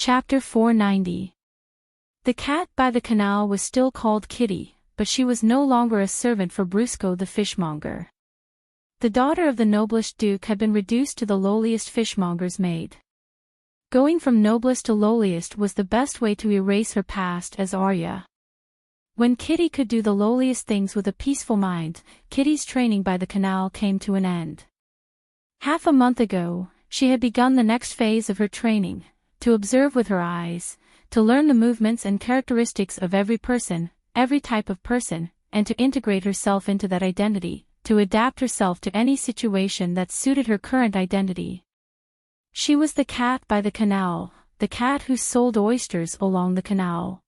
Chapter 490. The cat by the canal was still called Kitty, but she was no longer a servant for Brusco the fishmonger. The daughter of the noblest duke had been reduced to the lowliest fishmonger's maid. Going from noblest to lowliest was the best way to erase her past as Arya. When Kitty could do the lowliest things with a peaceful mind, Kitty's training by the canal came to an end. Half a month ago, she had begun the next phase of her training, to observe with her eyes, to learn the movements and characteristics of every person, every type of person, and to integrate herself into that identity, to adapt herself to any situation that suited her current identity. She was the cat by the canal, the cat who sold oysters along the canal.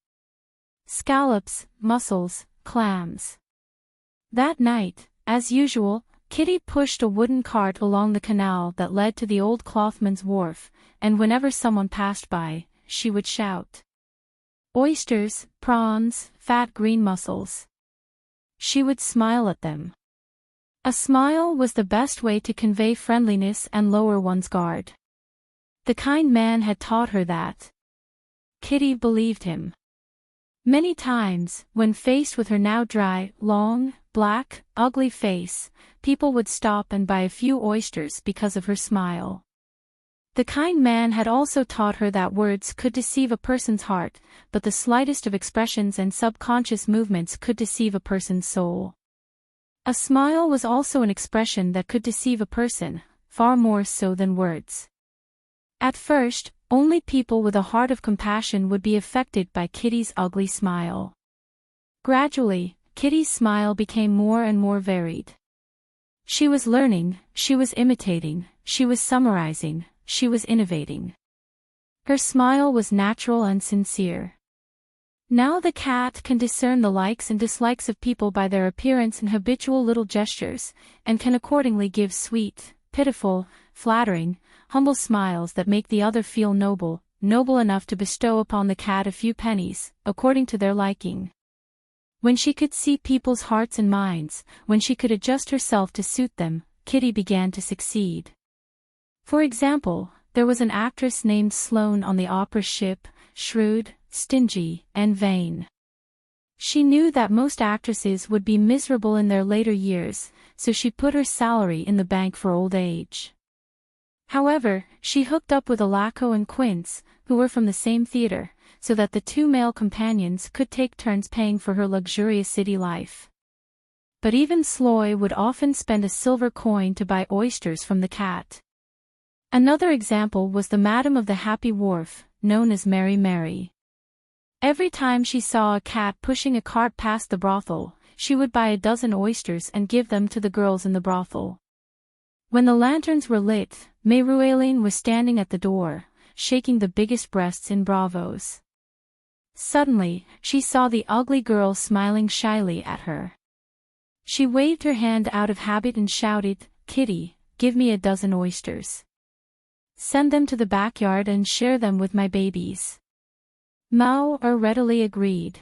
Scallops, mussels, clams. That night, as usual, Kitty pushed a wooden cart along the canal that led to the old clothman's wharf, and whenever someone passed by, she would shout, "Oysters, prawns, fat green mussels." She would smile at them. A smile was the best way to convey friendliness and lower one's guard. The kind man had taught her that. Kitty believed him. Many times, when faced with her now dry, long, black, ugly face, people would stop and buy a few oysters because of her smile. The kind man had also taught her that words could deceive a person's heart, but the slightest of expressions and subconscious movements could deceive a person's soul. A smile was also an expression that could deceive a person, far more so than words. At first, only people with a heart of compassion would be affected by Kitty's ugly smile. Gradually, Kitty's smile became more and more varied. She was learning, she was imitating, she was summarizing, she was innovating. Her smile was natural and sincere. Now the cat can discern the likes and dislikes of people by their appearance and habitual little gestures, and can accordingly give sweet, pitiful, flattering, humble smiles that make the other feel noble enough to bestow upon the cat a few pennies, according to their liking. When she could see people's hearts and minds, when she could adjust herself to suit them, Kitty began to succeed. For example, there was an actress named Sloane on the opera ship, shrewd, stingy, and vain. She knew that most actresses would be miserable in their later years, so she put her salary in the bank for old age. However, she hooked up with Alaco and Quince, who were from the same theater, so that the two male companions could take turns paying for her luxurious city life. But even Sloy would often spend a silver coin to buy oysters from the cat. Another example was the Madam of the Happy Wharf, known as Mary Mary. Every time she saw a cat pushing a cart past the brothel, she would buy a dozen oysters and give them to the girls in the brothel. When the lanterns were lit, Mayrueline was standing at the door, shaking the biggest breasts in bravos. Suddenly, she saw the ugly girl smiling shyly at her. She waved her hand out of habit and shouted, "Kitty, give me a dozen oysters. Send them to the backyard and share them with my babies." Mao readily agreed.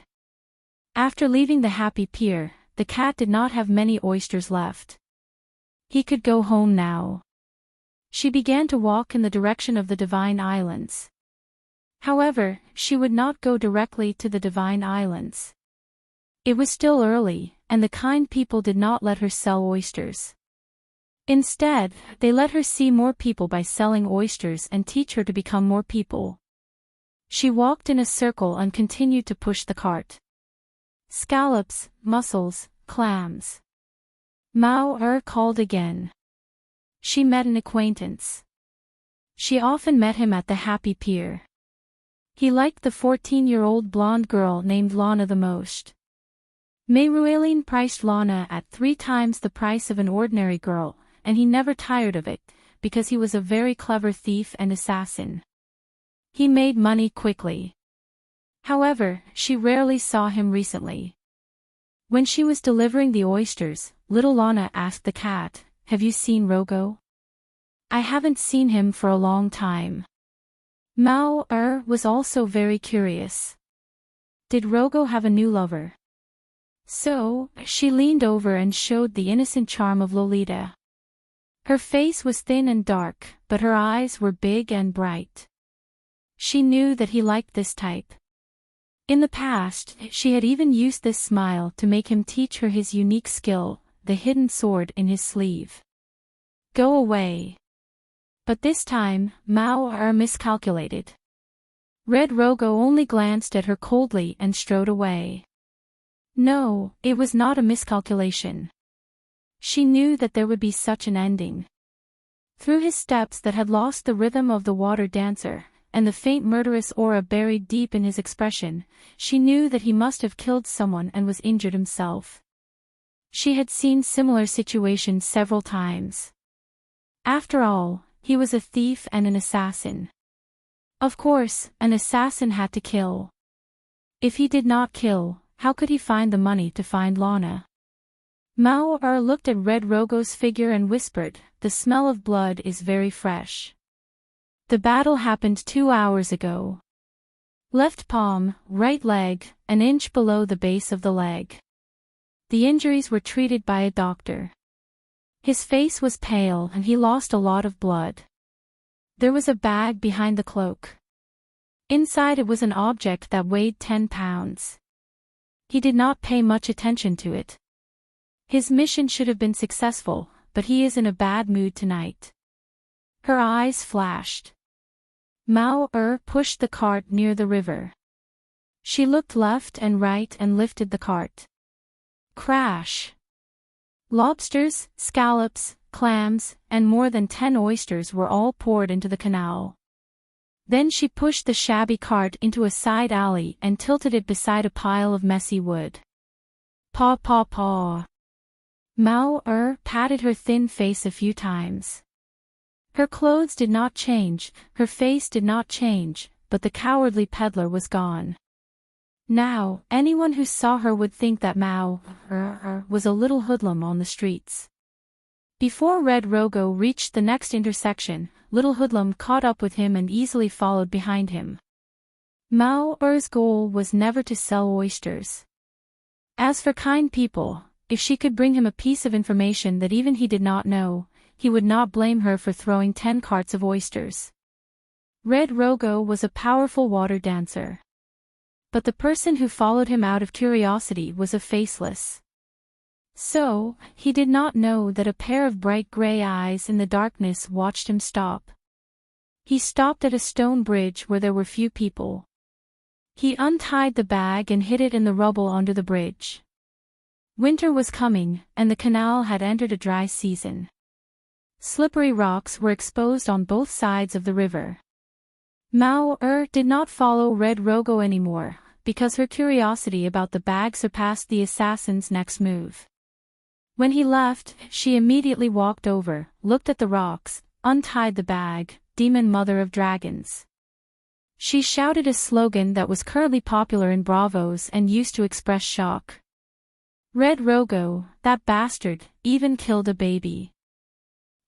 After leaving the happy pier, the cat did not have many oysters left. He could go home now. She began to walk in the direction of the Divine Islands. However, she would not go directly to the Divine Islands. It was still early, and the kind people did not let her sell oysters. Instead, they let her see more people by selling oysters and teach her to become more people. She walked in a circle and continued to push the cart. Scallops, mussels, clams. Mao called again. She met an acquaintance. She often met him at the Happy Pier. He liked the 14-year-old blonde girl named Lana the most. Mayrueline priced Lana at 3 times the price of an ordinary girl, and he never tired of it, because he was a very clever thief and assassin. He made money quickly. However, she rarely saw him recently. When she was delivering the oysters, little Lana asked the cat, "Have you seen Rogo?" "I haven't seen him for a long time." Mao was also very curious. Did Rogo have a new lover? So, she leaned over and showed the innocent charm of Lolita. Her face was thin and dark, but her eyes were big and bright. She knew that he liked this type. In the past, she had even used this smile to make him teach her his unique skill, the hidden sword in his sleeve. Go away. But this time, Mao miscalculated. Red Rogo only glanced at her coldly and strode away. No, it was not a miscalculation. She knew that there would be such an ending. Through his steps that had lost the rhythm of the water dancer, and the faint murderous aura buried deep in his expression, she knew that he must have killed someone and was injured himself. She had seen similar situations several times. After all, he was a thief and an assassin. Of course, an assassin had to kill. If he did not kill, how could he find the money to find Lana? Mao looked at Red Rogo's figure and whispered, "The smell of blood is very fresh. The battle happened 2 hours ago. Left palm, right leg, an inch below the base of the leg. The injuries were treated by a doctor. His face was pale and he lost a lot of blood. There was a bag behind the cloak. Inside it was an object that weighed 10 pounds. He did not pay much attention to it. His mission should have been successful, but he is in a bad mood tonight." Her eyes flashed. Mao pushed the cart near the river. She looked left and right and lifted the cart. Crash! Lobsters, scallops, clams, and more than 10 oysters were all poured into the canal. Then she pushed the shabby cart into a side alley and tilted it beside a pile of messy wood. Paw paw paw. Mao patted her thin face a few times. Her clothes did not change, her face did not change, but the cowardly peddler was gone. Now, anyone who saw her would think that Mao was a little hoodlum on the streets. Before Red Rogo reached the next intersection, Little Hoodlum caught up with him and easily followed behind him. Mao's goal was never to sell oysters. As for kind people, if she could bring him a piece of information that even he did not know, he would not blame her for throwing 10 carts of oysters. Red Rogo was a powerful water dancer. But the person who followed him out of curiosity was a faceless. So, he did not know that a pair of bright gray eyes in the darkness watched him stop. He stopped at a stone bridge where there were few people. He untied the bag and hid it in the rubble under the bridge. Winter was coming, and the canal had entered a dry season. Slippery rocks were exposed on both sides of the river. Mao did not follow Red Rogo anymore, because her curiosity about the bag surpassed the assassin's next move. When he left, she immediately walked over, looked at the rocks, untied the bag, "Demon Mother of Dragons." She shouted a slogan that was currently popular in Bravos and used to express shock. Red Rogo, that bastard, even killed a baby.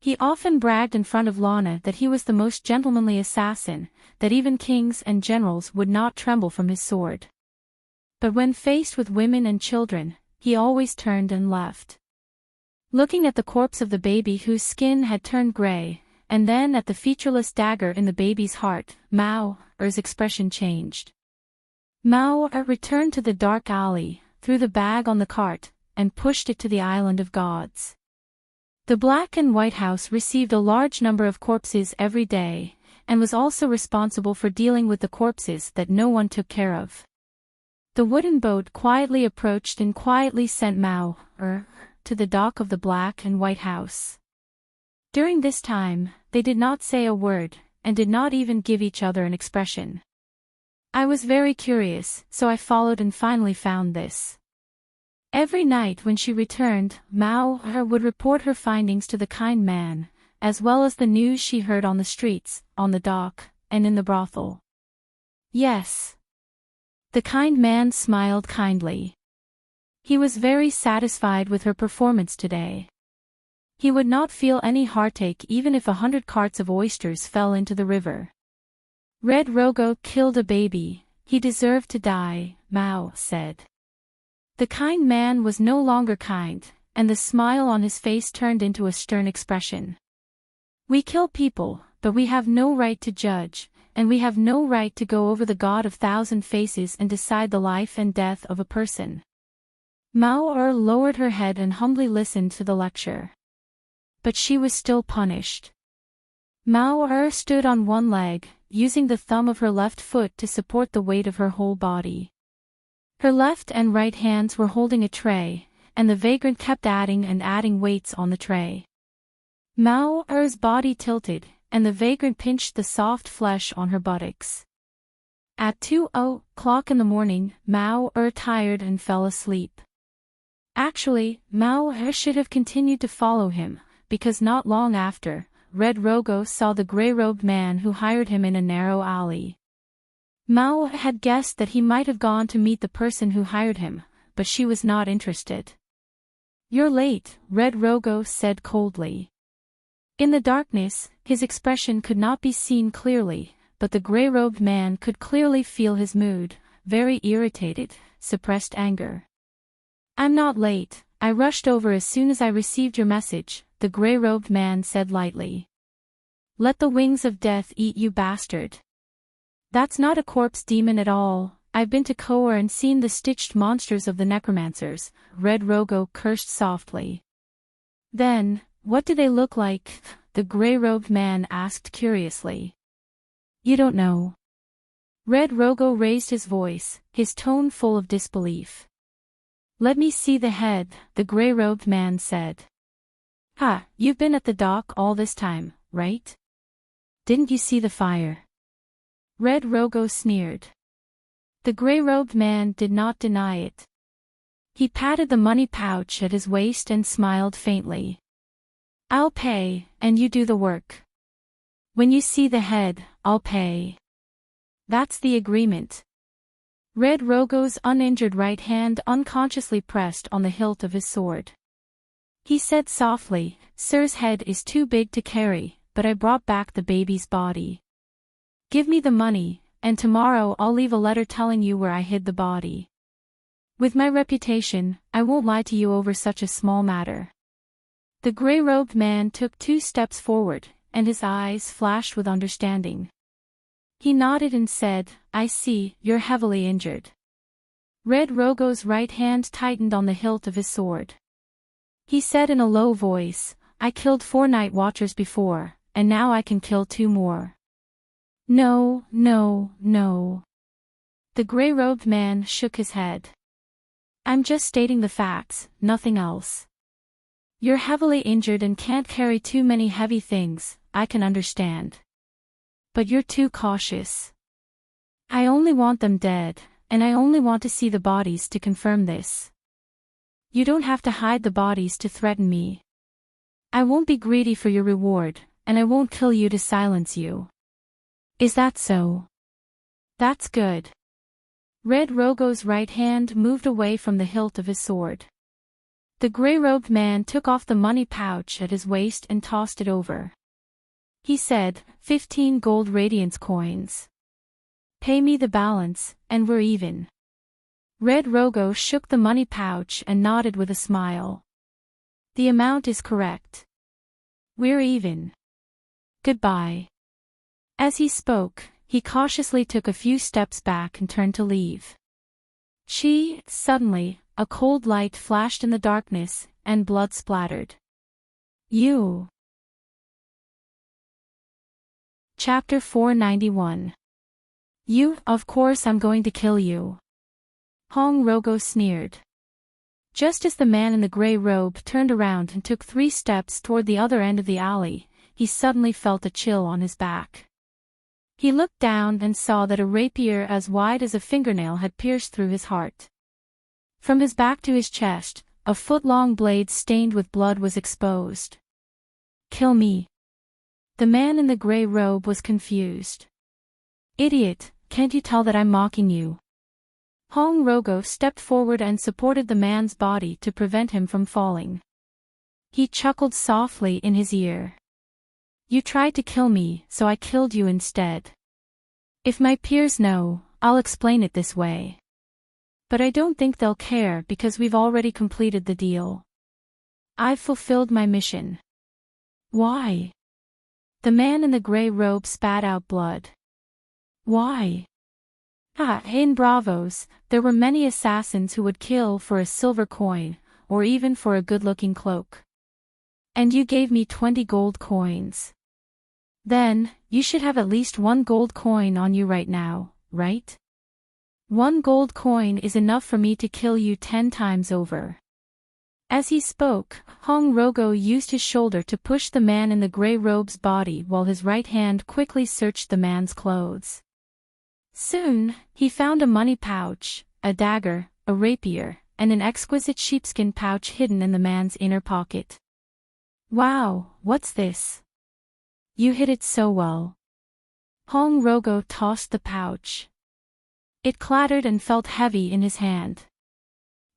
He often bragged in front of Lana that he was the most gentlemanly assassin, that even kings and generals would not tremble from his sword. But when faced with women and children, he always turned and left. Looking at the corpse of the baby whose skin had turned gray, and then at the featureless dagger in the baby's heart, Mao's expression changed. Mao returned to the dark alley, threw the bag on the cart, and pushed it to the island of gods. The Black and White House received a large number of corpses every day, and was also responsible for dealing with the corpses that no one took care of. The wooden boat quietly approached and quietly sent Mao to the dock of the Black and White House. During this time, they did not say a word, and did not even give each other an expression. I was very curious, so I followed and finally found this. Every night when she returned, Mao would report her findings to the kind man, as well as the news she heard on the streets, on the dock, and in the brothel. Yes. The kind man smiled kindly. He was very satisfied with her performance today. He would not feel any heartache even if 100 carts of oysters fell into the river. Red Rogo killed a baby, he deserved to die, Mao said. The kind man was no longer kind, and the smile on his face turned into a stern expression. We kill people, but we have no right to judge, and we have no right to go over the God of thousand faces and decide the life and death of a person. Mao lowered her head and humbly listened to the lecture. But she was still punished. Mao stood on one leg, using the thumb of her left foot to support the weight of her whole body. Her left and right hands were holding a tray, and the vagrant kept adding and adding weights on the tray. Mao's body tilted, and the vagrant pinched the soft flesh on her buttocks. At 2:00 in the morning, Mao tired and fell asleep. Actually, Mao should have continued to follow him, because not long after, Red Rogo saw the gray-robed man who hired him in a narrow alley. Mao had guessed that he might have gone to meet the person who hired him, but she was not interested. "You're late," Red Rogo said coldly. In the darkness, his expression could not be seen clearly, but the gray-robed man could clearly feel his mood, very irritated, suppressed anger. "I'm not late, I rushed over as soon as I received your message," the gray-robed man said lightly. "Let the wings of death eat you, bastard. That's not a corpse demon at all, I've been to Koor and seen the stitched monsters of the necromancers," Red Rogo cursed softly. "Then, what do they look like?" the gray-robed man asked curiously. "You don't know?" Red Rogo raised his voice, his tone full of disbelief. "Let me see the head," the gray-robed man said. "Ha, you've been at the dock all this time, right? Didn't you see the fire?" Red Rogo sneered. The gray-robed man did not deny it. He patted the money pouch at his waist and smiled faintly. "I'll pay, and you do the work. When you see the head, I'll pay. That's the agreement." Red Rogo's uninjured right hand unconsciously pressed on the hilt of his sword. He said softly, "Sir's head is too big to carry, but I brought back the baby's body. Give me the money, and tomorrow I'll leave a letter telling you where I hid the body. With my reputation, I won't lie to you over such a small matter." The gray-robed man took 2 steps forward, and his eyes flashed with understanding. He nodded and said, "I see, you're heavily injured." Red Rogo's right hand tightened on the hilt of his sword. He said in a low voice, "I killed 4 night watchers before, and now I can kill 2 more. No, no, no." The gray-robed man shook his head. "I'm just stating the facts, nothing else. You're heavily injured and can't carry too many heavy things, I can understand. But you're too cautious. I only want them dead, and I only want to see the bodies to confirm this. You don't have to hide the bodies to threaten me. I won't be greedy for your reward, and I won't kill you to silence you. Is that so?" "That's good." Red Rogo's right hand moved away from the hilt of his sword. The gray-robed man took off the money pouch at his waist and tossed it over. He said, 15 gold radiance coins. Pay me the balance, and we're even." Red Rogo shook the money pouch and nodded with a smile. "The amount is correct. We're even. Goodbye." As he spoke, he cautiously took a few steps back and turned to leave. Suddenly, a cold light flashed in the darkness, and blood splattered. "You." Chapter 491. "You, of course I'm going to kill you." Hong Rogo sneered. Just as the man in the gray robe turned around and took 3 steps toward the other end of the alley, he suddenly felt a chill on his back. He looked down and saw that a rapier as wide as a fingernail had pierced through his heart. From his back to his chest, a foot-long blade stained with blood was exposed. "Kill me." The man in the gray robe was confused. "Idiot, can't you tell that I'm mocking you?" Hong Rogo stepped forward and supported the man's body to prevent him from falling. He chuckled softly in his ear. "You tried to kill me, so I killed you instead. If my peers know, I'll explain it this way. But I don't think they'll care because we've already completed the deal. I've fulfilled my mission." "Why?" The man in the gray robe spat out blood. Why? In Bravos, there were many assassins who would kill for a silver coin, or even for a good-looking cloak. And you gave me 20 gold coins. Then, you should have at least 1 gold coin on you right now, right? 1 gold coin is enough for me to kill you 10 times over. As he spoke, Hong Rogo used his shoulder to push the man in the grey robe's body while his right hand quickly searched the man's clothes. Soon, he found a money pouch, a dagger, a rapier, and an exquisite sheepskin pouch hidden in the man's inner pocket. Wow, what's this? You hid it so well. Hong Rogo tossed the pouch. It clattered and felt heavy in his hand.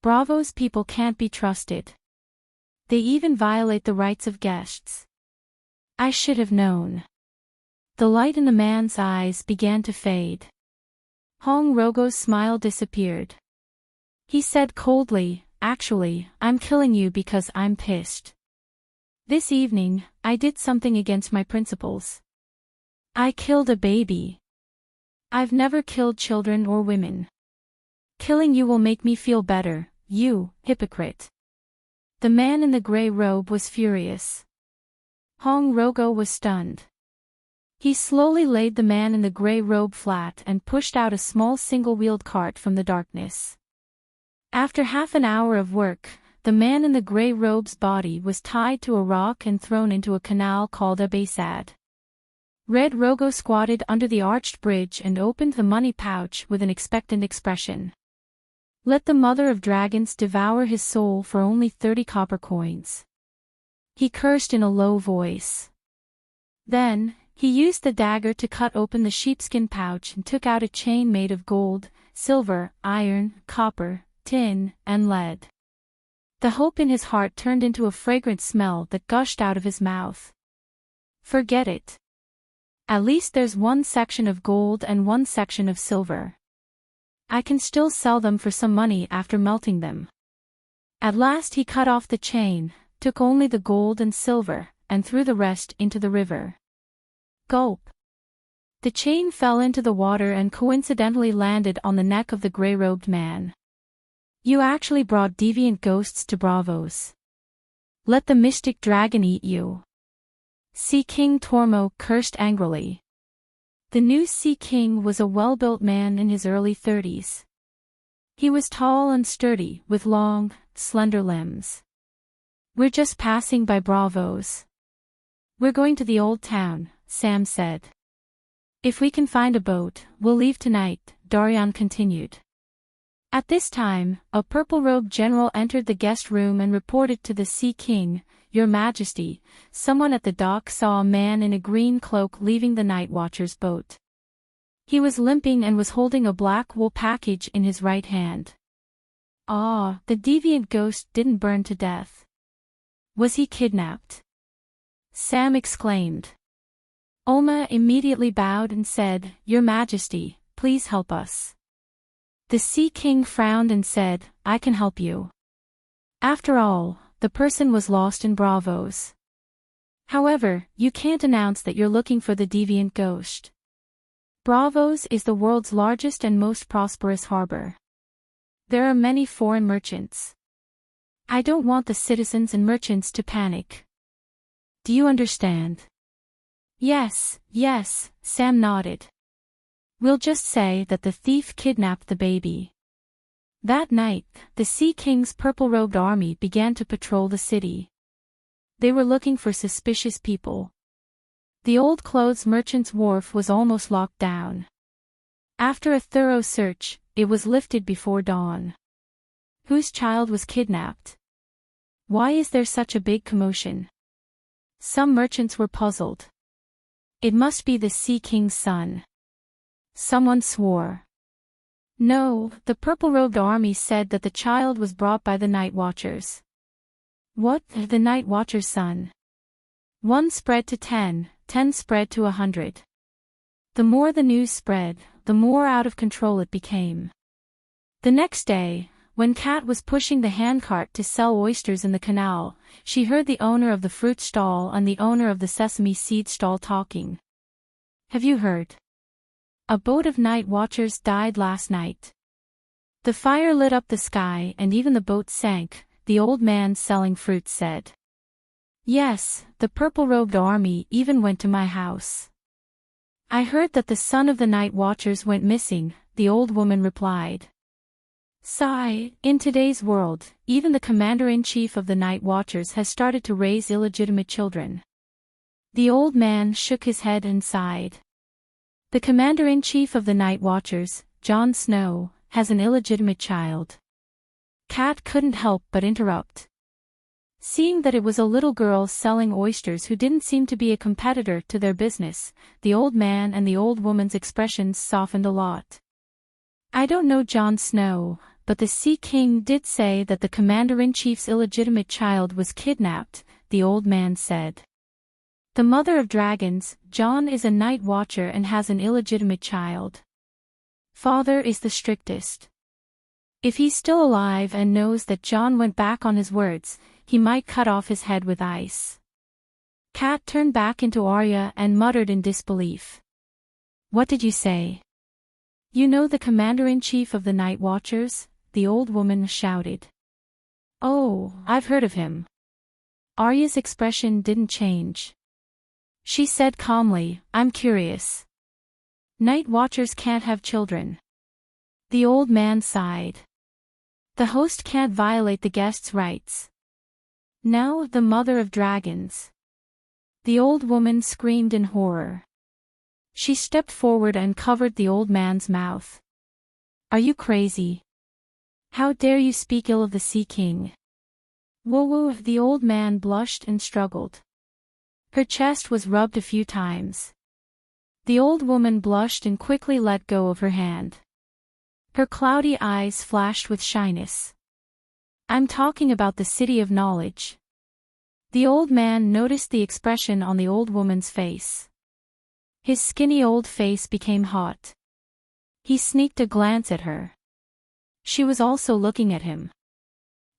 Bravos people can't be trusted. They even violate the rights of guests. I should have known. The light in the man's eyes began to fade. Hong Rogo's smile disappeared. He said coldly, "Actually, I'm killing you because I'm pissed. This evening, I did something against my principles. I killed a baby. I've never killed children or women. Killing you will make me feel better, you hypocrite." The man in the grey robe was furious. Hong Rogo was stunned. He slowly laid the man in the grey robe flat and pushed out a small single-wheeled cart from the darkness. After half an hour of work, the man in the grey robe's body was tied to a rock and thrown into a canal called a Baysad. Red Rogo squatted under the arched bridge and opened the money pouch with an expectant expression. Let the mother of dragons devour his soul for only 30 copper coins. He cursed in a low voice. Then, he used the dagger to cut open the sheepskin pouch and took out a chain made of gold, silver, iron, copper, tin, and lead. The hope in his heart turned into a fragrant smell that gushed out of his mouth. Forget it. At least there's 1 section of gold and 1 section of silver. I can still sell them for some money after melting them. At last he cut off the chain, took only the gold and silver, and threw the rest into the river. Gulp. The chain fell into the water and coincidentally landed on the neck of the grey-robed man. You actually brought deviant ghosts to Bravos. Let the mystic dragon eat you. Sea King Tormo cursed angrily. The new Sea King was a well-built man in his early 30s. He was tall and sturdy, with long, slender limbs. We're just passing by Bravos. We're going to the old town, Sam said. If we can find a boat, we'll leave tonight, Darian continued. At this time, a purple-robed general entered the guest room and reported to the Sea King, "Your Majesty, someone at the dock saw a man in a green cloak leaving the night watcher's boat. He was limping and was holding a black wool package in his right hand." Ah, the deviant ghost didn't burn to death. Was he kidnapped? Sam exclaimed. Oma immediately bowed and said, "Your Majesty, please help us." The Sea King frowned and said, "I can help you. After all, the person was lost in Bravos. However, you can't announce that you're looking for the deviant ghost. Bravos is the world's largest and most prosperous harbor. There are many foreign merchants. I don't want the citizens and merchants to panic. Do you understand?" Yes, Sam nodded. "We'll just say that the thief kidnapped the baby." That night, the Sea King's purple-robed army began to patrol the city. They were looking for suspicious people. The old clothes merchant's wharf was almost locked down. After a thorough search, it was lifted before dawn. Whose child was kidnapped? Why is there such a big commotion? Some merchants were puzzled. It must be the Sea King's son. Someone swore. No, the purple-robed army said that the child was brought by the night watchers. What, the night watcher's son? 1 spread to 10, 10 spread to 100. The more the news spread, the more out of control it became. The next day, when Kat was pushing the handcart to sell oysters in the canal, she heard the owner of the fruit stall and the owner of the sesame seed stall talking. "Have you heard? A boat of night watchers died last night. The fire lit up the sky and even the boat sank, the old man selling fruit said. Yes, the purple-robed army even went to my house. I heard that the son of the night watchers went missing, the old woman replied. Sigh, in today's world, even the commander-in-chief of the night watchers has started to raise illegitimate children. The old man shook his head and sighed. The commander-in-chief of the night watchers, Jon Snow, has an illegitimate child. Cat couldn't help but interrupt. Seeing that it was a little girl selling oysters who didn't seem to be a competitor to their business, the old man and the old woman's expressions softened a lot. I don't know Jon Snow, but the Sea King did say that the commander-in-chief's illegitimate child was kidnapped, the old man said. The mother of dragons, Jon is a night watcher and has an illegitimate child. Father is the strictest. If he's still alive and knows that Jon went back on his words, he might cut off his head with ice. Cat turned back into Arya and muttered in disbelief. What did you say? You know the commander-in-chief of the night watchers? The old woman shouted. Oh, I've heard of him. Arya's expression didn't change. She said calmly, I'm curious. Night watchers can't have children. The old man sighed. The host can't violate the guest's rights. Now the mother of dragons. The old woman screamed in horror. She stepped forward and covered the old man's mouth. Are you crazy? How dare you speak ill of the Sea King? Whoa, the old man blushed and struggled. Her chest was rubbed a few times. The old woman blushed and quickly let go of her hand. Her cloudy eyes flashed with shyness. I'm talking about the City of Knowledge. The old man noticed the expression on the old woman's face. His skinny old face became hot. He sneaked a glance at her. She was also looking at him.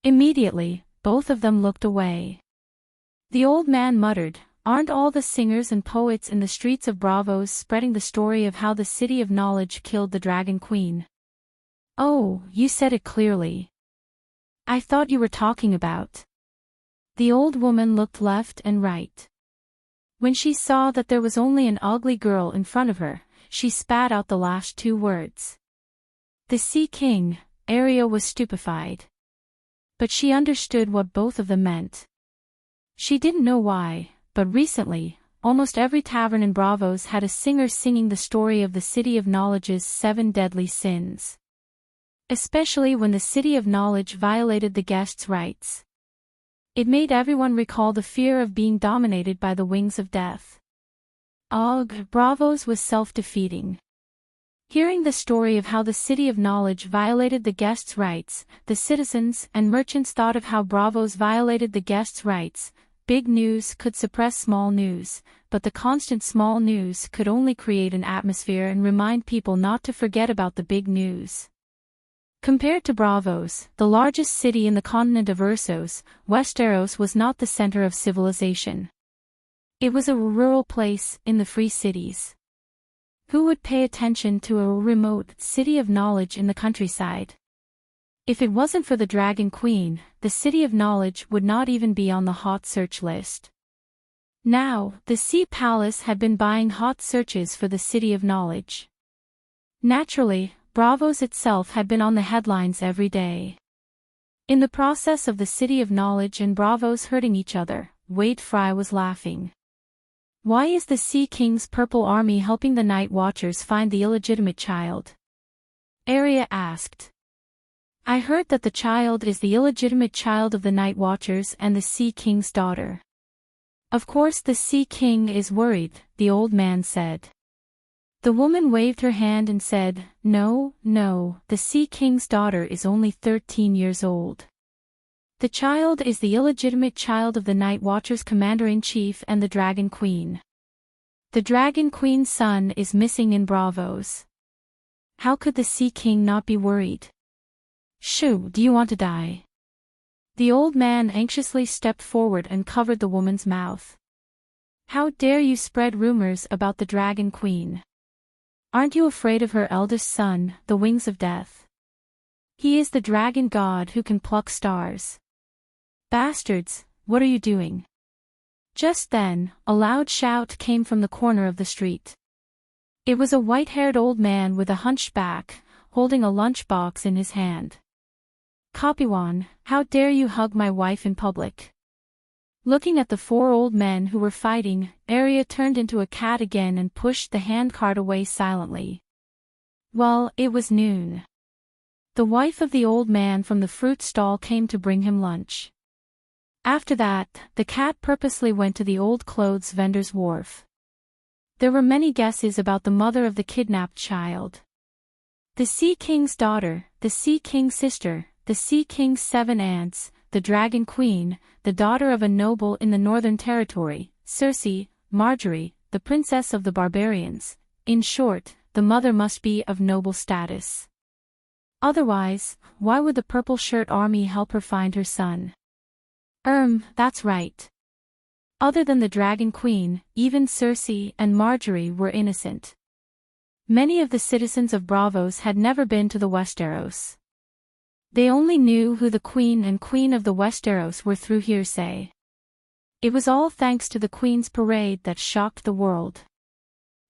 Immediately, both of them looked away. The old man muttered, Aren't all the singers and poets in the streets of Bravos spreading the story of how the City of Knowledge killed the Dragon Queen? Oh, you said it clearly. I thought you were talking about. The old woman looked left and right. When she saw that there was only an ugly girl in front of her, she spat out the last two words. The Sea King. Arya was stupefied. But she understood what both of them meant. She didn't know why, but recently, almost every tavern in Bravos had a singer singing the story of the City of Knowledge's 7 deadly sins. Especially when the City of Knowledge violated the guests' rights. It made everyone recall the fear of being dominated by the wings of death. Ugh, Bravos was self-defeating. Hearing the story of how the City of Knowledge violated the guests' rights, the citizens and merchants thought of how Bravos violated the guests' rights. Big news could suppress small news, but the constant small news could only create an atmosphere and remind people not to forget about the big news. Compared to Bravos, the largest city in the continent of Ursos, Westeros was not the center of civilization. It was a rural place in the free cities. Who would pay attention to a remote City of Knowledge in the countryside? If it wasn't for the Dragon Queen, the City of Knowledge would not even be on the hot search list. Now, the Sea Palace had been buying hot searches for the City of Knowledge. Naturally, Bravos itself had been on the headlines every day. In the process of the City of Knowledge and Bravos hurting each other, Wade Fry was laughing. Why is the Sea King's Purple Army helping the Night Watchers find the illegitimate child? Arya asked. I heard that the child is the illegitimate child of the Night Watchers and the Sea King's daughter. Of course the Sea King is worried, the old man said. The woman waved her hand and said, No, the Sea King's daughter is only 13 years old. The child is the illegitimate child of the Night Watchers Commander-in-Chief and the Dragon Queen. The Dragon Queen's son is missing in Bravos. How could the Sea King not be worried? Shoo, do you want to die? The old man anxiously stepped forward and covered the woman's mouth. How dare you spread rumors about the Dragon Queen? Aren't you afraid of her eldest son, the wings of death? He is the dragon god who can pluck stars. Bastards, what are you doing? Just then, a loud shout came from the corner of the street. It was a white-haired old man with a hunched back, holding a lunchbox in his hand. Copywan, how dare you hug my wife in public? Looking at the four old men who were fighting, Arya turned into a cat again and pushed the handcart away silently. Well, it was noon. The wife of the old man from the fruit stall came to bring him lunch. After that, the cat purposely went to the old clothes vendor's wharf. There were many guesses about the mother of the kidnapped child. The Sea King's daughter, the Sea King's sister, the Sea King's 7 aunts, the Dragon Queen, the daughter of a noble in the Northern Territory, Circe, Marjorie, the princess of the barbarians. In short, the mother must be of noble status. Otherwise, why would the Purple Shirt Army help her find her son? That's right. Other than the Dragon Queen, even Circe and Marjorie were innocent. Many of the citizens of Bravos had never been to the Westeros. They only knew who the Queen and Queen of the Westeros were through hearsay. It was all thanks to the Queen's parade that shocked the world.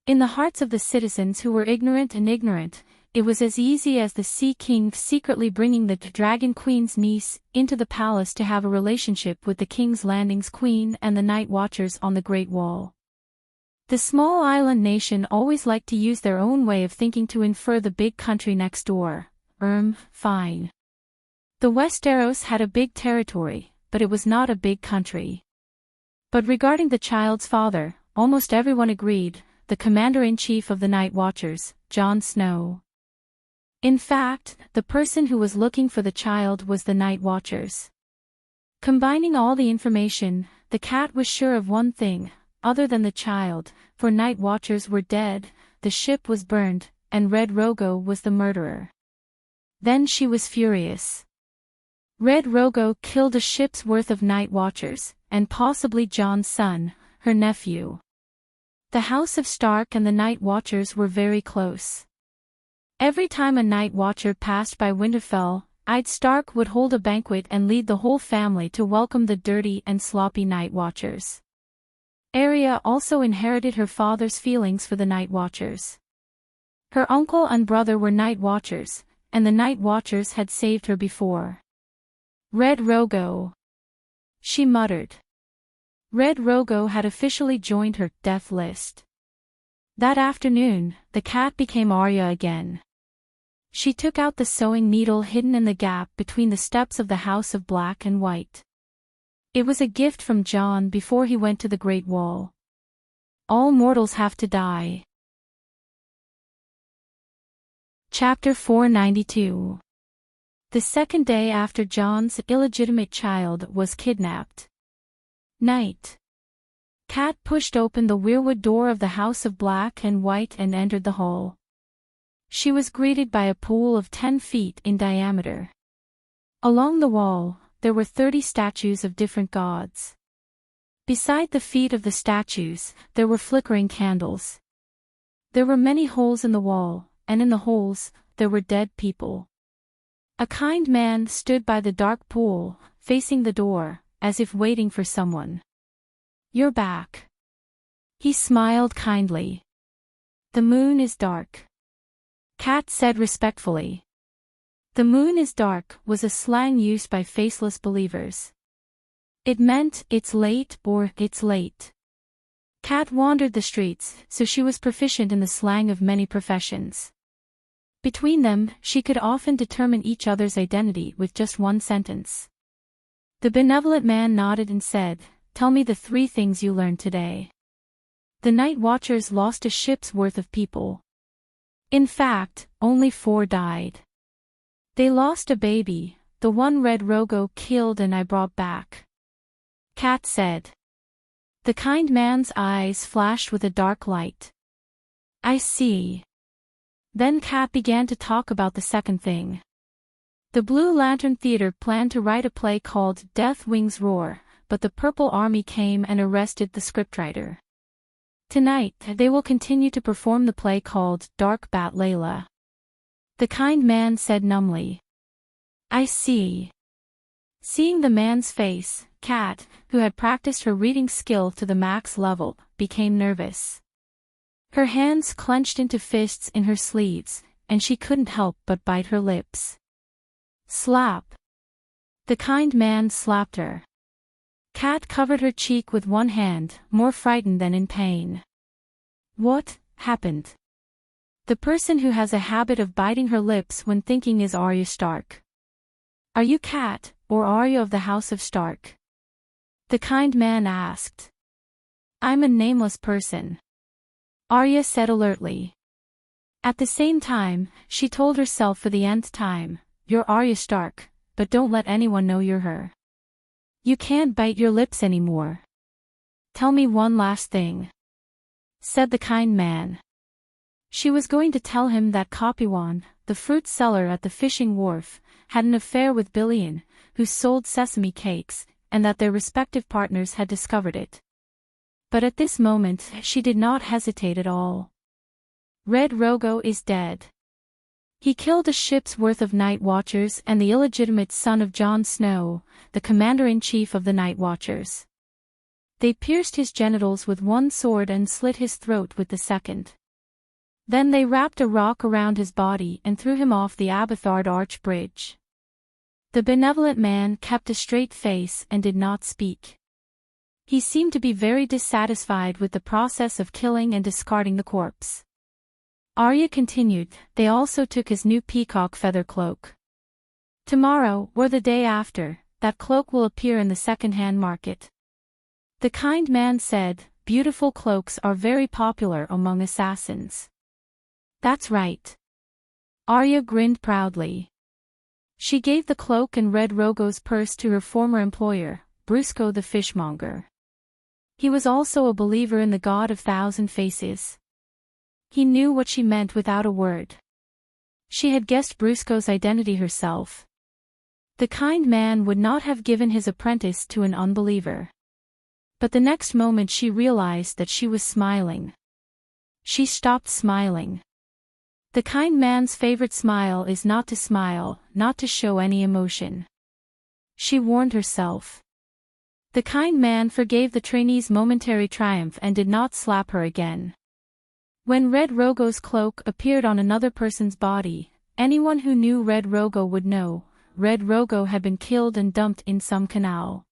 In the hearts of the citizens who were ignorant, it was as easy as the Sea King secretly bringing the Dragon Queen's niece into the palace to have a relationship with the King's Landing's queen and the Night Watchers on the Great Wall. The small island nation always liked to use their own way of thinking to infer the big country next door. Fine. The Westeros had a big territory, but it was not a big country. But regarding the child's father, almost everyone agreed, the commander-in-chief of the Night Watchers, Jon Snow. In fact, the person who was looking for the child was the Night Watchers. Combining all the information, the cat was sure of one thing, other than the child, for Night Watchers were dead, the ship was burned, and Red Rogo was the murderer. Then she was furious. Red Rogo killed a ship's worth of Night Watchers, and possibly Jon's son, her nephew. The House of Stark and the Night Watchers were very close. Every time a Night Watcher passed by Winterfell, Stark would hold a banquet and lead the whole family to welcome the dirty and sloppy Night Watchers. Arya also inherited her father's feelings for the Night Watchers. Her uncle and brother were Night Watchers, and the Night Watchers had saved her before. Red Rogo, she muttered. Red Rogo had officially joined her death list. That afternoon, the cat became Arya again. She took out the sewing needle hidden in the gap between the steps of the House of Black and White. It was a gift from Jon before he went to the Great Wall. All mortals have to die. Chapter 492. The second day after Jon's illegitimate child was kidnapped. Night. Cat pushed open the weirwood door of the House of Black and White and entered the hall. She was greeted by a pool of 10 feet in diameter. Along the wall, there were 30 statues of different gods. Beside the feet of the statues, there were flickering candles. There were many holes in the wall, and in the holes, there were dead people. A kind man stood by the dark pool, facing the door, as if waiting for someone. You're back. He smiled kindly. The moon is dark. Cat said respectfully. The moon is dark was a slang used by faceless believers. It meant it's late or it's late. Cat wandered the streets, so she was proficient in the slang of many professions. Between them, she could often determine each other's identity with just one sentence. The benevolent man nodded and said, "Tell me the 3 things you learned today." The Night Watchers lost a ship's worth of people. In fact, only 4 died. They lost a baby, the one Red Rogo killed and I brought back. Cat said. The kind man's eyes flashed with a dark light. I see. Then Cat began to talk about the second thing. The Blue Lantern Theater planned to write a play called Death Wings Roar, but the Purple Army came and arrested the scriptwriter. Tonight, they will continue to perform the play called Dark Bat Layla. The kind man said numbly. I see. Seeing the man's face, Kat, who had practiced her reading skill to the max level, became nervous. Her hands clenched into fists in her sleeves, and she couldn't help but bite her lips. Slap. The kind man slapped her. Kat covered her cheek with one hand, more frightened than in pain. What happened? The person who has a habit of biting her lips when thinking is Arya Stark. Are you Kat, or Arya of the House of Stark? The kind man asked. I'm a nameless person. Arya said alertly. At the same time, she told herself for the nth time, you're Arya Stark, but don't let anyone know you're her. You can't bite your lips anymore. Tell me one last thing, said the kind man. She was going to tell him that Kapiwan, the fruit seller at the fishing wharf, had an affair with Billion, who sold sesame cakes, and that their respective partners had discovered it. But at this moment she did not hesitate at all. Red Rogo is dead. He killed a ship's worth of night watchers and the illegitimate son of Jon Snow, the commander-in-chief of the night watchers. They pierced his genitals with one sword and slit his throat with the second. Then they wrapped a rock around his body and threw him off the Abathard Arch Bridge. The benevolent man kept a straight face and did not speak. He seemed to be very dissatisfied with the process of killing and discarding the corpse. Arya continued, they also took his new peacock feather cloak. Tomorrow, or the day after, that cloak will appear in the second-hand market. The kind man said, beautiful cloaks are very popular among assassins. That's right. Arya grinned proudly. She gave the cloak and Red Rogo's purse to her former employer, Brusco the fishmonger. He was also a believer in the god of thousand faces. He knew what she meant without a word. She had guessed Brusco's identity herself. The kind man would not have given his apprentice to an unbeliever. But the next moment she realized that she was smiling. She stopped smiling. The kind man's favorite smile is not to smile, not to show any emotion. She warned herself. The kind man forgave the trainee's momentary triumph and did not slap her again. When Red Rogo's cloak appeared on another person's body, anyone who knew Red Rogo would know, Red Rogo had been killed and dumped in some canal.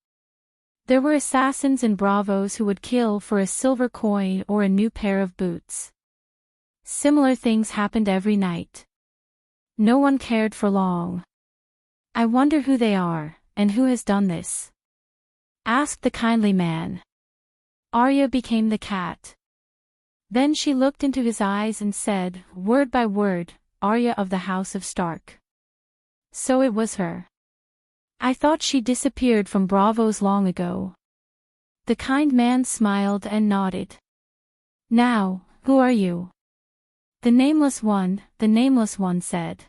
There were assassins and bravos who would kill for a silver coin or a new pair of boots. Similar things happened every night. No one cared for long. I wonder who they are, and who has done this? Asked the kindly man. Arya became the cat. Then she looked into his eyes and said, word by word, Arya of the House of Stark. So it was her. I thought she disappeared from Bravos long ago. The kind man smiled and nodded. Now, who are you? The Nameless One said.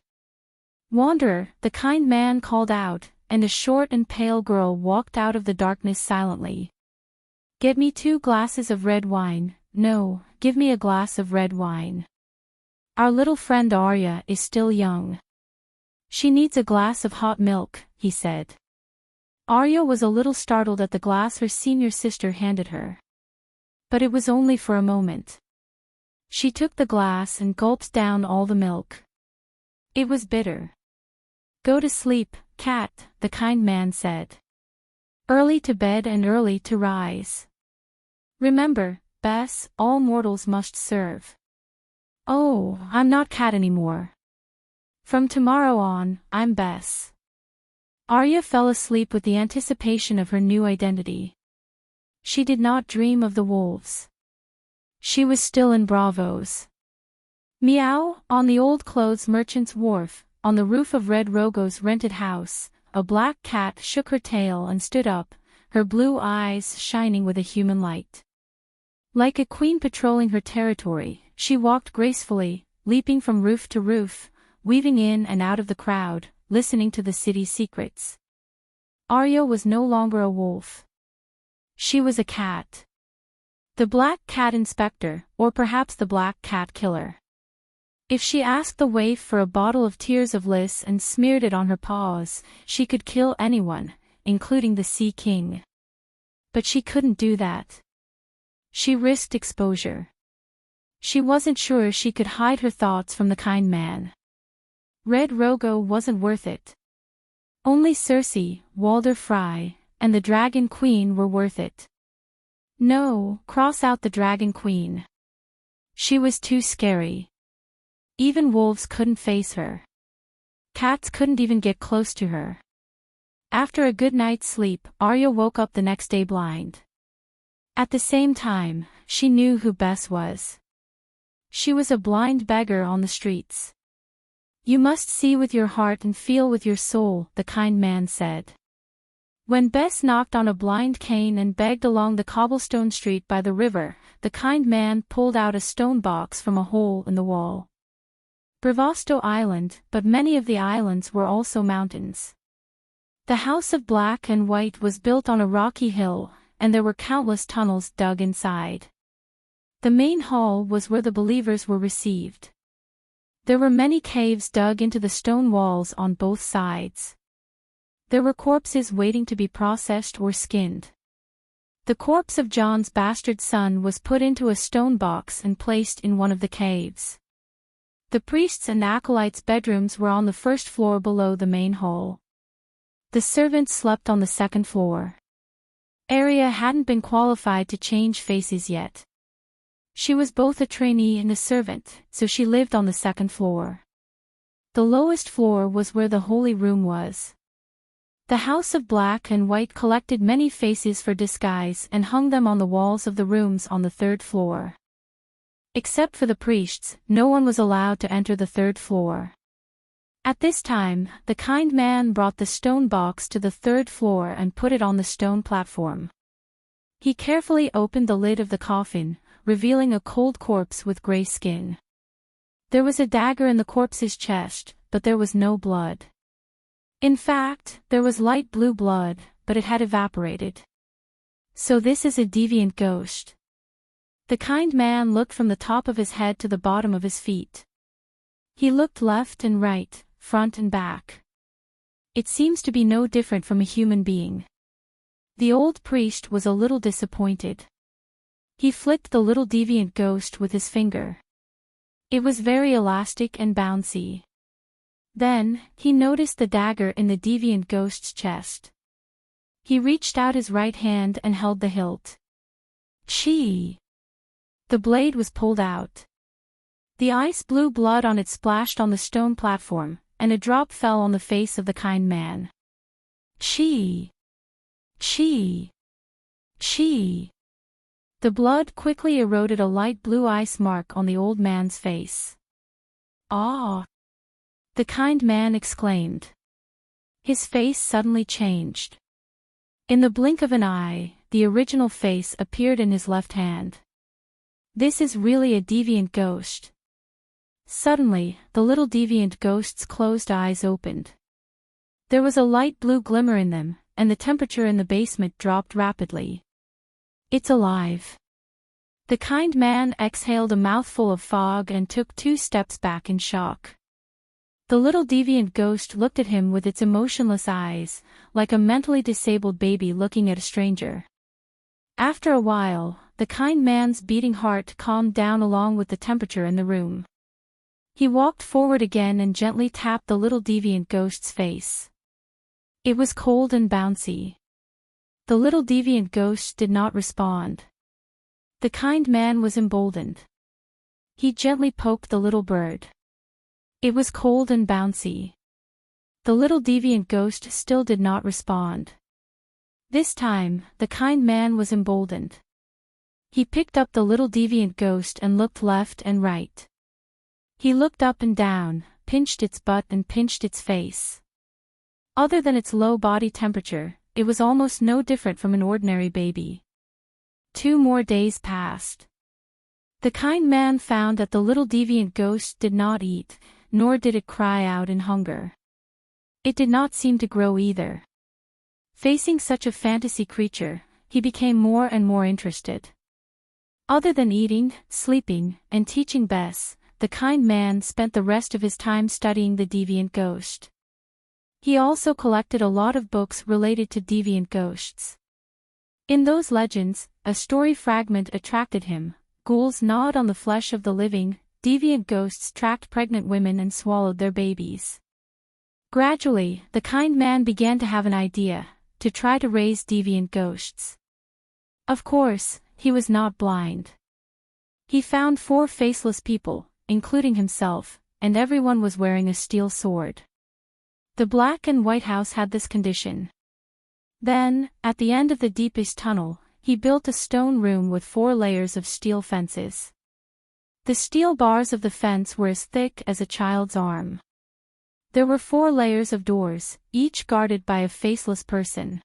Wanderer, the kind man called out, and a short and pale girl walked out of the darkness silently. Get me 2 glasses of red wine, no, give me a glass of red wine. Our little friend Arya is still young. She needs a glass of hot milk, he said. Arya was a little startled at the glass her senior sister handed her. But it was only for a moment. She took the glass and gulped down all the milk. It was bitter. Go to sleep, cat, the kind man said. Early to bed and early to rise. Remember, Bess, all mortals must serve. Oh, I'm not cat anymore. From tomorrow on, I'm Bess. Arya fell asleep with the anticipation of her new identity. She did not dream of the wolves. She was still in Bravos. Meow, on the old clothes merchant's wharf, on the roof of Red Rogo's rented house, a black cat shook her tail and stood up, her blue eyes shining with a human light. Like a queen patrolling her territory, she walked gracefully, leaping from roof to roof, weaving in and out of the crowd, listening to the city's secrets. Arya was no longer a wolf. She was a cat. The Black Cat Inspector, or perhaps the Black Cat Killer. If she asked the waif for a bottle of tears of bliss and smeared it on her paws, she could kill anyone, including the Sea King. But she couldn't do that. She risked exposure. She wasn't sure she could hide her thoughts from the kind man. Red Rogo wasn't worth it. Only Circe, Walder Frye, and the Dragon Queen were worth it. No, cross out the Dragon Queen. She was too scary. Even wolves couldn't face her. Cats couldn't even get close to her. After a good night's sleep, Arya woke up the next day blind. At the same time, she knew who Bess was. She was a blind beggar on the streets. You must see with your heart and feel with your soul, the kind man said. When Bess knocked on a blind cane and begged along the cobblestone street by the river, the kind man pulled out a stone box from a hole in the wall. Bravosto Island, but many of the islands were also mountains. The House of Black and White was built on a rocky hill, and there were countless tunnels dug inside. The main hall was where the believers were received. There were many caves dug into the stone walls on both sides. There were corpses waiting to be processed or skinned. The corpse of John's bastard son was put into a stone box and placed in one of the caves. The priests' and acolytes' bedrooms were on the first floor below the main hall. The servants slept on the second floor. Arya hadn't been qualified to change faces yet. She was both a trainee and a servant, so she lived on the second floor. The lowest floor was where the holy room was. The House of Black and White collected many faces for disguise and hung them on the walls of the rooms on the third floor. Except for the priests, no one was allowed to enter the third floor. At this time, the kind man brought the stone box to the third floor and put it on the stone platform. He carefully opened the lid of the coffin, revealing a cold corpse with gray skin. There was a dagger in the corpse's chest, but there was no blood. In fact, there was light blue blood, but it had evaporated. So this is a deviant ghost. The kind man looked from the top of his head to the bottom of his feet. He looked left and right, front and back. It seems to be no different from a human being. The old priest was a little disappointed. He flicked the little deviant ghost with his finger. It was very elastic and bouncy. Then, he noticed the dagger in the deviant ghost's chest. He reached out his right hand and held the hilt. Chee! The blade was pulled out. The ice blue blood on it splashed on the stone platform, and a drop fell on the face of the kind man. Chee! Chee! Chee! The blood quickly eroded a light blue ice mark on the old man's face. Ah! The kind man exclaimed. His face suddenly changed. In the blink of an eye, the original face appeared in his left hand. This is really a deviant ghost. Suddenly, the little deviant ghost's closed eyes opened. There was a light blue glimmer in them, and the temperature in the basement dropped rapidly. It's alive. The kind man exhaled a mouthful of fog and took 2 steps back in shock. The little deviant ghost looked at him with its emotionless eyes, like a mentally disabled baby looking at a stranger. After a while, the kind man's beating heart calmed down along with the temperature in the room. He walked forward again and gently tapped the little deviant ghost's face. It was cold and bouncy. The little deviant ghost did not respond. The kind man was emboldened. He gently poked the little bird. It was cold and bouncy. The little deviant ghost still did not respond. This time, the kind man was emboldened. He picked up the little deviant ghost and looked left and right. He looked up and down, pinched its butt and pinched its face. Other than its low body temperature, it was almost no different from an ordinary baby. 2 more days passed. The kind man found that the little deviant ghost did not eat, nor did it cry out in hunger. It did not seem to grow either. Facing such a fantasy creature, he became more and more interested. Other than eating, sleeping, and teaching Bess, the kind man spent the rest of his time studying the deviant ghost. He also collected a lot of books related to deviant ghosts. In those legends, a story fragment attracted him. Ghouls gnawed on the flesh of the living, deviant ghosts tracked pregnant women and swallowed their babies. Gradually, the kind man began to have an idea, to try to raise deviant ghosts. Of course, he was not blind. He found 4 faceless people, including himself, and everyone was wearing a steel sword. The Black and White House had this condition. Then, at the end of the deepest tunnel, he built a stone room with 4 layers of steel fences. The steel bars of the fence were as thick as a child's arm. There were 4 layers of doors, each guarded by a faceless person.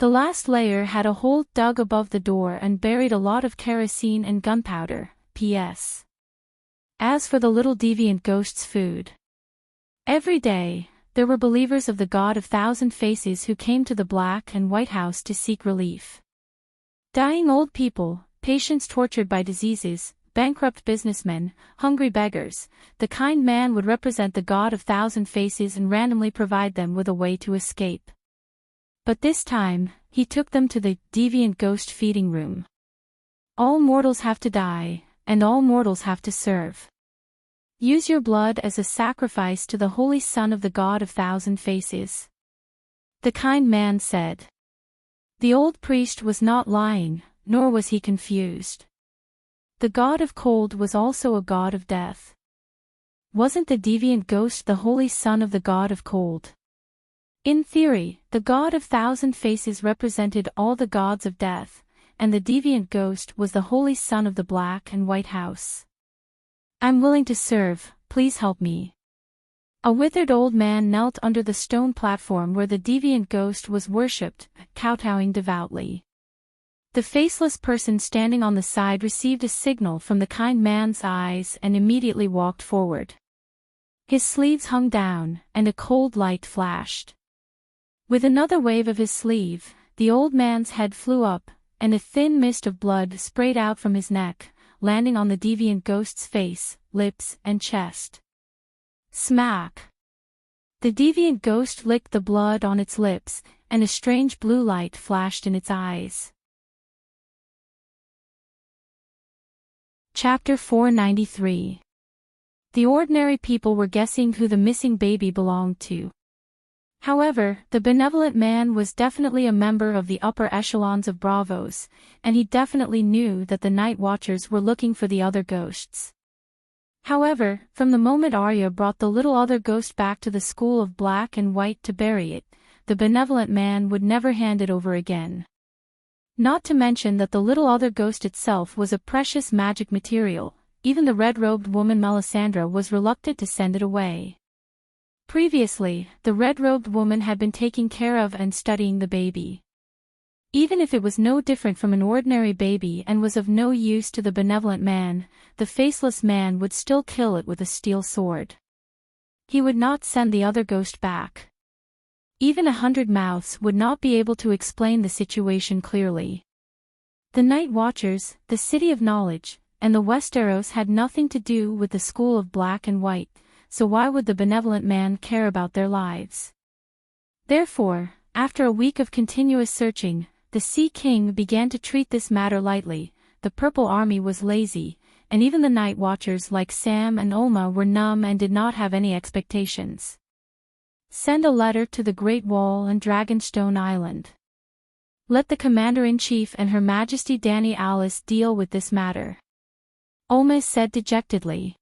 The last layer had a hole dug above the door and buried a lot of kerosene and gunpowder. P.S. As for the little deviant ghost's food. Every day, there were believers of the God of Thousand Faces who came to the Black and White House to seek relief. Dying old people, patients tortured by diseases, bankrupt businessmen, hungry beggars, the kind man would represent the God of Thousand Faces and randomly provide them with a way to escape. But this time, he took them to the deviant ghost feeding room. All mortals have to die, and all mortals have to serve. Use your blood as a sacrifice to the Holy Son of the God of Thousand Faces. The kind man said. The old priest was not lying, nor was he confused. The god of cold was also a god of death. Wasn't the deviant ghost the Holy Son of the God of cold? In theory, the God of Thousand Faces represented all the gods of death, and the deviant ghost was the Holy Son of the Black and White House. I'm willing to serve, please help me. A withered old man knelt under the stone platform where the deviant ghost was worshipped, kowtowing devoutly. The faceless person standing on the side received a signal from the kind man's eyes and immediately walked forward. His sleeves hung down, and a cold light flashed. With another wave of his sleeve, the old man's head flew up, and a thin mist of blood sprayed out from his neck, landing on the deviant ghost's face, lips, and chest. Smack! The deviant ghost licked the blood on its lips, and a strange blue light flashed in its eyes. Chapter 493. The ordinary people were guessing who the missing baby belonged to. However, the benevolent man was definitely a member of the upper echelons of bravos, and he definitely knew that the night watchers were looking for the other ghosts. However, from the moment Arya brought the little other ghost back to the school of Black and White to bury it, the benevolent man would never hand it over again. Not to mention that the little other ghost itself was a precious magic material, even the red-robed woman Melisandre was reluctant to send it away. Previously, the red-robed woman had been taking care of and studying the baby. Even if it was no different from an ordinary baby and was of no use to the benevolent man, the faceless man would still kill it with a steel sword. He would not send the other ghost back. Even 100 mouths would not be able to explain the situation clearly. The Night Watchers, the City of Knowledge, and the Westeros had nothing to do with the School of Black and White, so why would the benevolent man care about their lives? Therefore, after a week of continuous searching, the Sea King began to treat this matter lightly. The Purple Army was lazy, and even the Night Watchers like Sam and Olma were numb and did not have any expectations. Send a letter to the Great Wall and Dragonstone Island. Let the Commander-in-Chief and Her Majesty Dany Alice deal with this matter. Olma said dejectedly.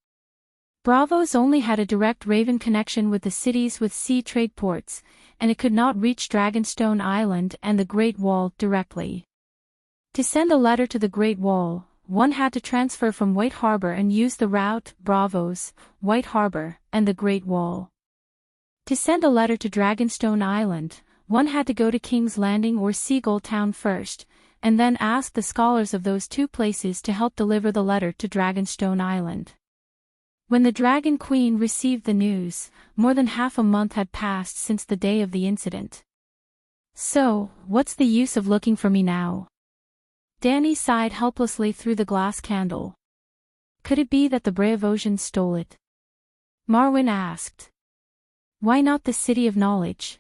Bravos only had a direct Raven connection with the cities with sea trade ports, and it could not reach Dragonstone Island and the Great Wall directly. To send a letter to the Great Wall, one had to transfer from White Harbor and use the route Bravos, White Harbor, and the Great Wall. To send a letter to Dragonstone Island, one had to go to King's Landing or Seagull Town first, and then ask the scholars of those two places to help deliver the letter to Dragonstone Island. When the Dragon Queen received the news, more than half a month had passed since the day of the incident. So, what's the use of looking for me now? Danny sighed helplessly through the glass candle. Could it be that the Braavosians stole it? Marwyn asked. Why not the City of Knowledge?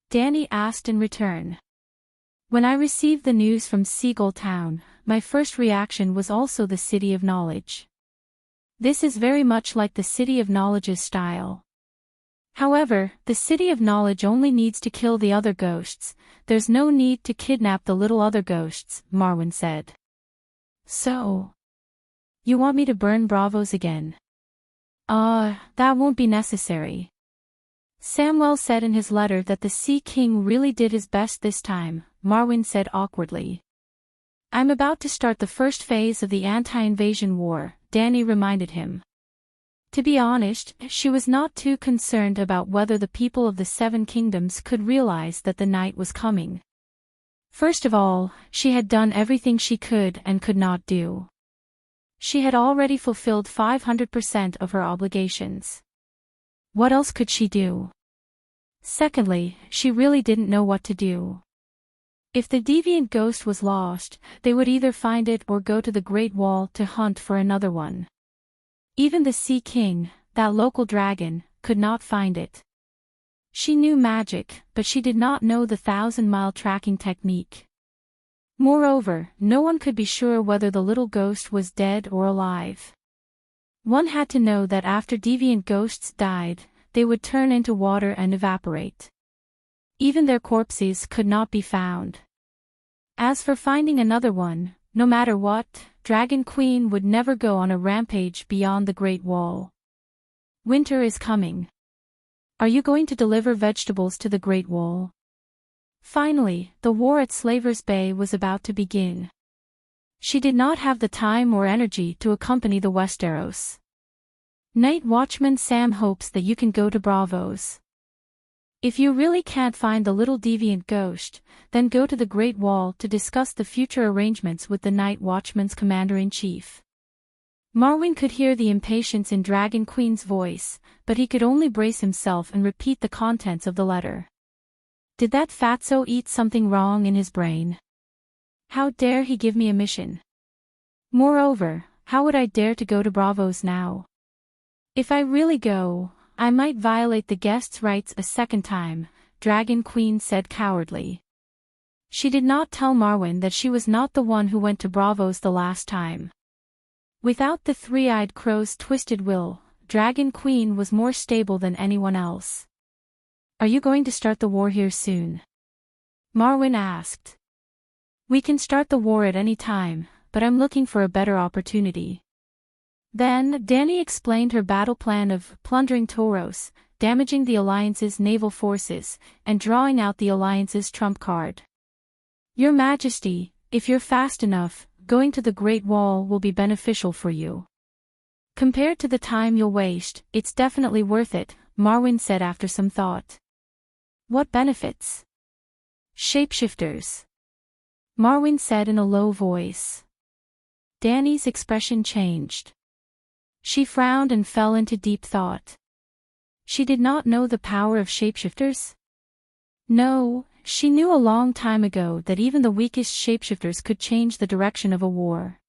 Danny asked in return. When I received the news from Seagull Town, my first reaction was also the City of Knowledge. This is very much like the City of Knowledge's style. However, the City of Knowledge only needs to kill the other ghosts, there's no need to kidnap the little other ghosts, Marwyn said. So, you want me to burn Bravos again? That won't be necessary. Samwell said in his letter that the Sea King really did his best this time, Marwyn said awkwardly. I'm about to start the first phase of the anti-invasion war, Danny reminded him. To be honest, she was not too concerned about whether the people of the Seven Kingdoms could realize that the night was coming. First of all, she had done everything she could and could not do. She had already fulfilled 500% of her obligations. What else could she do? Secondly, she really didn't know what to do. If the deviant ghost was lost, they would either find it or go to the Great Wall to hunt for another one. Even the Sea King, that local dragon, could not find it. She knew magic, but she did not know the 1,000-mile tracking technique. Moreover, no one could be sure whether the little ghost was dead or alive. One had to know that after deviant ghosts died, they would turn into water and evaporate. Even their corpses could not be found. As for finding another one, no matter what, Dragon Queen would never go on a rampage beyond the Great Wall. Winter is coming. Are you going to deliver vegetables to the Great Wall? Finally, the war at Slaver's Bay was about to begin. She did not have the time or energy to accompany the Westeros. Night Watchman Sam hopes that you can go to Bravos. If you really can't find the little deviant ghost, then go to the Great Wall to discuss the future arrangements with the Night Watchman's Commander-in-Chief. Marwyn could hear the impatience in Dragon Queen's voice, but he could only brace himself and repeat the contents of the letter. Did that fatso eat something wrong in his brain? How dare he give me a mission? Moreover, how would I dare to go to Bravos now? If I really go, I might violate the guest's rights a second time, Dragon Queen said cowardly. She did not tell Marwyn that she was not the one who went to Bravos the last time. Without the three-eyed crow's twisted will, Dragon Queen was more stable than anyone else. Are you going to start the war here soon? Marwyn asked. We can start the war at any time, but I'm looking for a better opportunity. Then, Danny explained her battle plan of plundering Tauros, damaging the Alliance's naval forces, and drawing out the Alliance's trump card. Your Majesty, if you're fast enough, going to the Great Wall will be beneficial for you. Compared to the time you'll waste, it's definitely worth it, Marwyn said after some thought. What benefits? Shapeshifters. Marwyn said in a low voice. Danny's expression changed. She frowned and fell into deep thought. She did not know the power of shapeshifters? No, she knew a long time ago that even the weakest shapeshifters could change the direction of a war.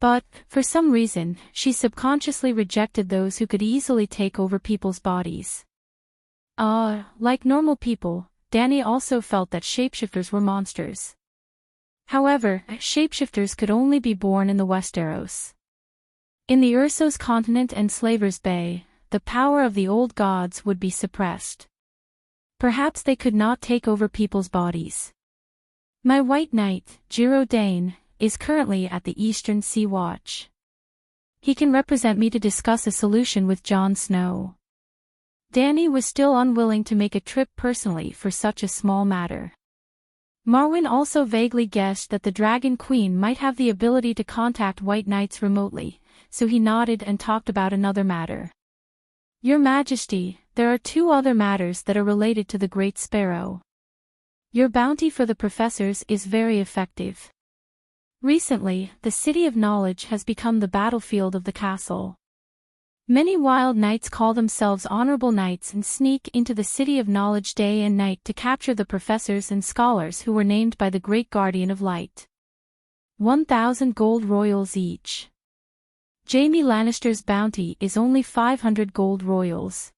But, for some reason, she subconsciously rejected those who could easily take over people's bodies. Like normal people, Danny also felt that shapeshifters were monsters. However, shapeshifters could only be born in the Westeros. In the Ursos continent and Slaver's Bay, the power of the old gods would be suppressed. Perhaps they could not take over people's bodies. My White Knight, Jiro Dane, is currently at the Eastern Sea Watch. He can represent me to discuss a solution with Jon Snow. Danny was still unwilling to make a trip personally for such a small matter. Marwyn also vaguely guessed that the Dragon Queen might have the ability to contact White Knights remotely, so he nodded and talked about another matter. Your Majesty, there are two other matters that are related to the Great Sparrow. Your bounty for the professors is very effective. Recently, the City of Knowledge has become the battlefield of the castle. Many wild knights call themselves honorable knights and sneak into the City of Knowledge day and night to capture the professors and scholars who were named by the Great Guardian of Light. 1,000 gold royals each. Jaime Lannister's bounty is only 500 gold royals.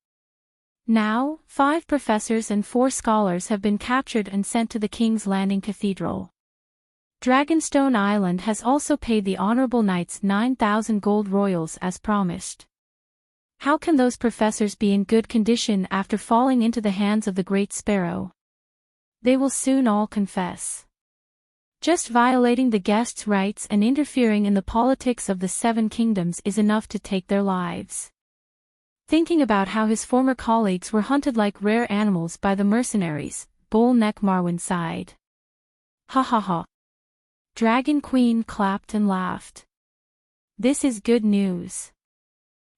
Now, 5 professors and 4 scholars have been captured and sent to the King's Landing Cathedral. Dragonstone Island has also paid the honorable knights 9,000 gold royals as promised. How can those professors be in good condition after falling into the hands of the Great Sparrow? They will soon all confess. Just violating the guests' rights and interfering in the politics of the 7 kingdoms is enough to take their lives. Thinking about how his former colleagues were hunted like rare animals by the mercenaries, Bull-Neck Marwyn sighed. Ha ha ha. Dragon Queen clapped and laughed. This is good news.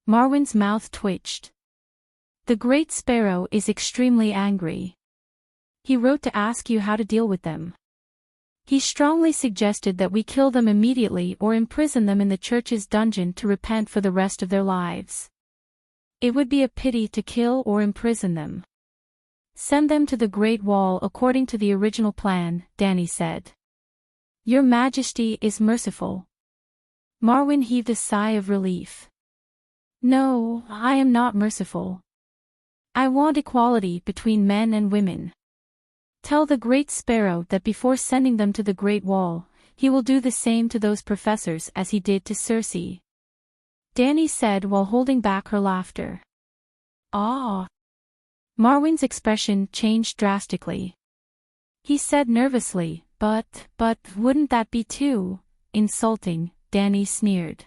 Marwyn's mouth twitched. The Great Sparrow is extremely angry. He wrote to ask you how to deal with them. He strongly suggested that we kill them immediately or imprison them in the church's dungeon to repent for the rest of their lives. It would be a pity to kill or imprison them. Send them to the Great Wall according to the original plan, Dany said. Your Majesty is merciful. Marwyn heaved a sigh of relief. No, I am not merciful. I want equality between men and women. Tell the Great Sparrow that before sending them to the Great Wall, he will do the same to those professors as he did to Cersei. Dany said while holding back her laughter. Ah! Marwyn's expression changed drastically. He said nervously, but wouldn't that be too insulting? Dany sneered.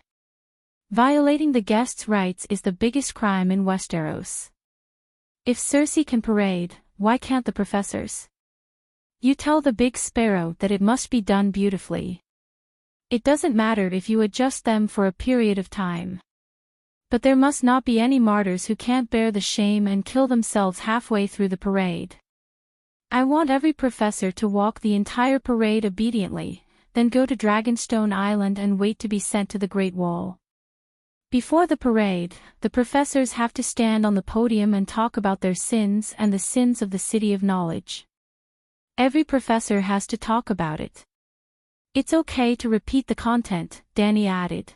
Violating the guests' rights is the biggest crime in Westeros. If Cersei can parade, why can't the professors? You tell the Big Sparrow that it must be done beautifully. It doesn't matter if you adjust them for a period of time. But there must not be any martyrs who can't bear the shame and kill themselves halfway through the parade. I want every professor to walk the entire parade obediently, then go to Dragonstone Island and wait to be sent to the Great Wall. Before the parade, the professors have to stand on the podium and talk about their sins and the sins of the City of Knowledge. Every professor has to talk about it. It's okay to repeat the content, Dany added.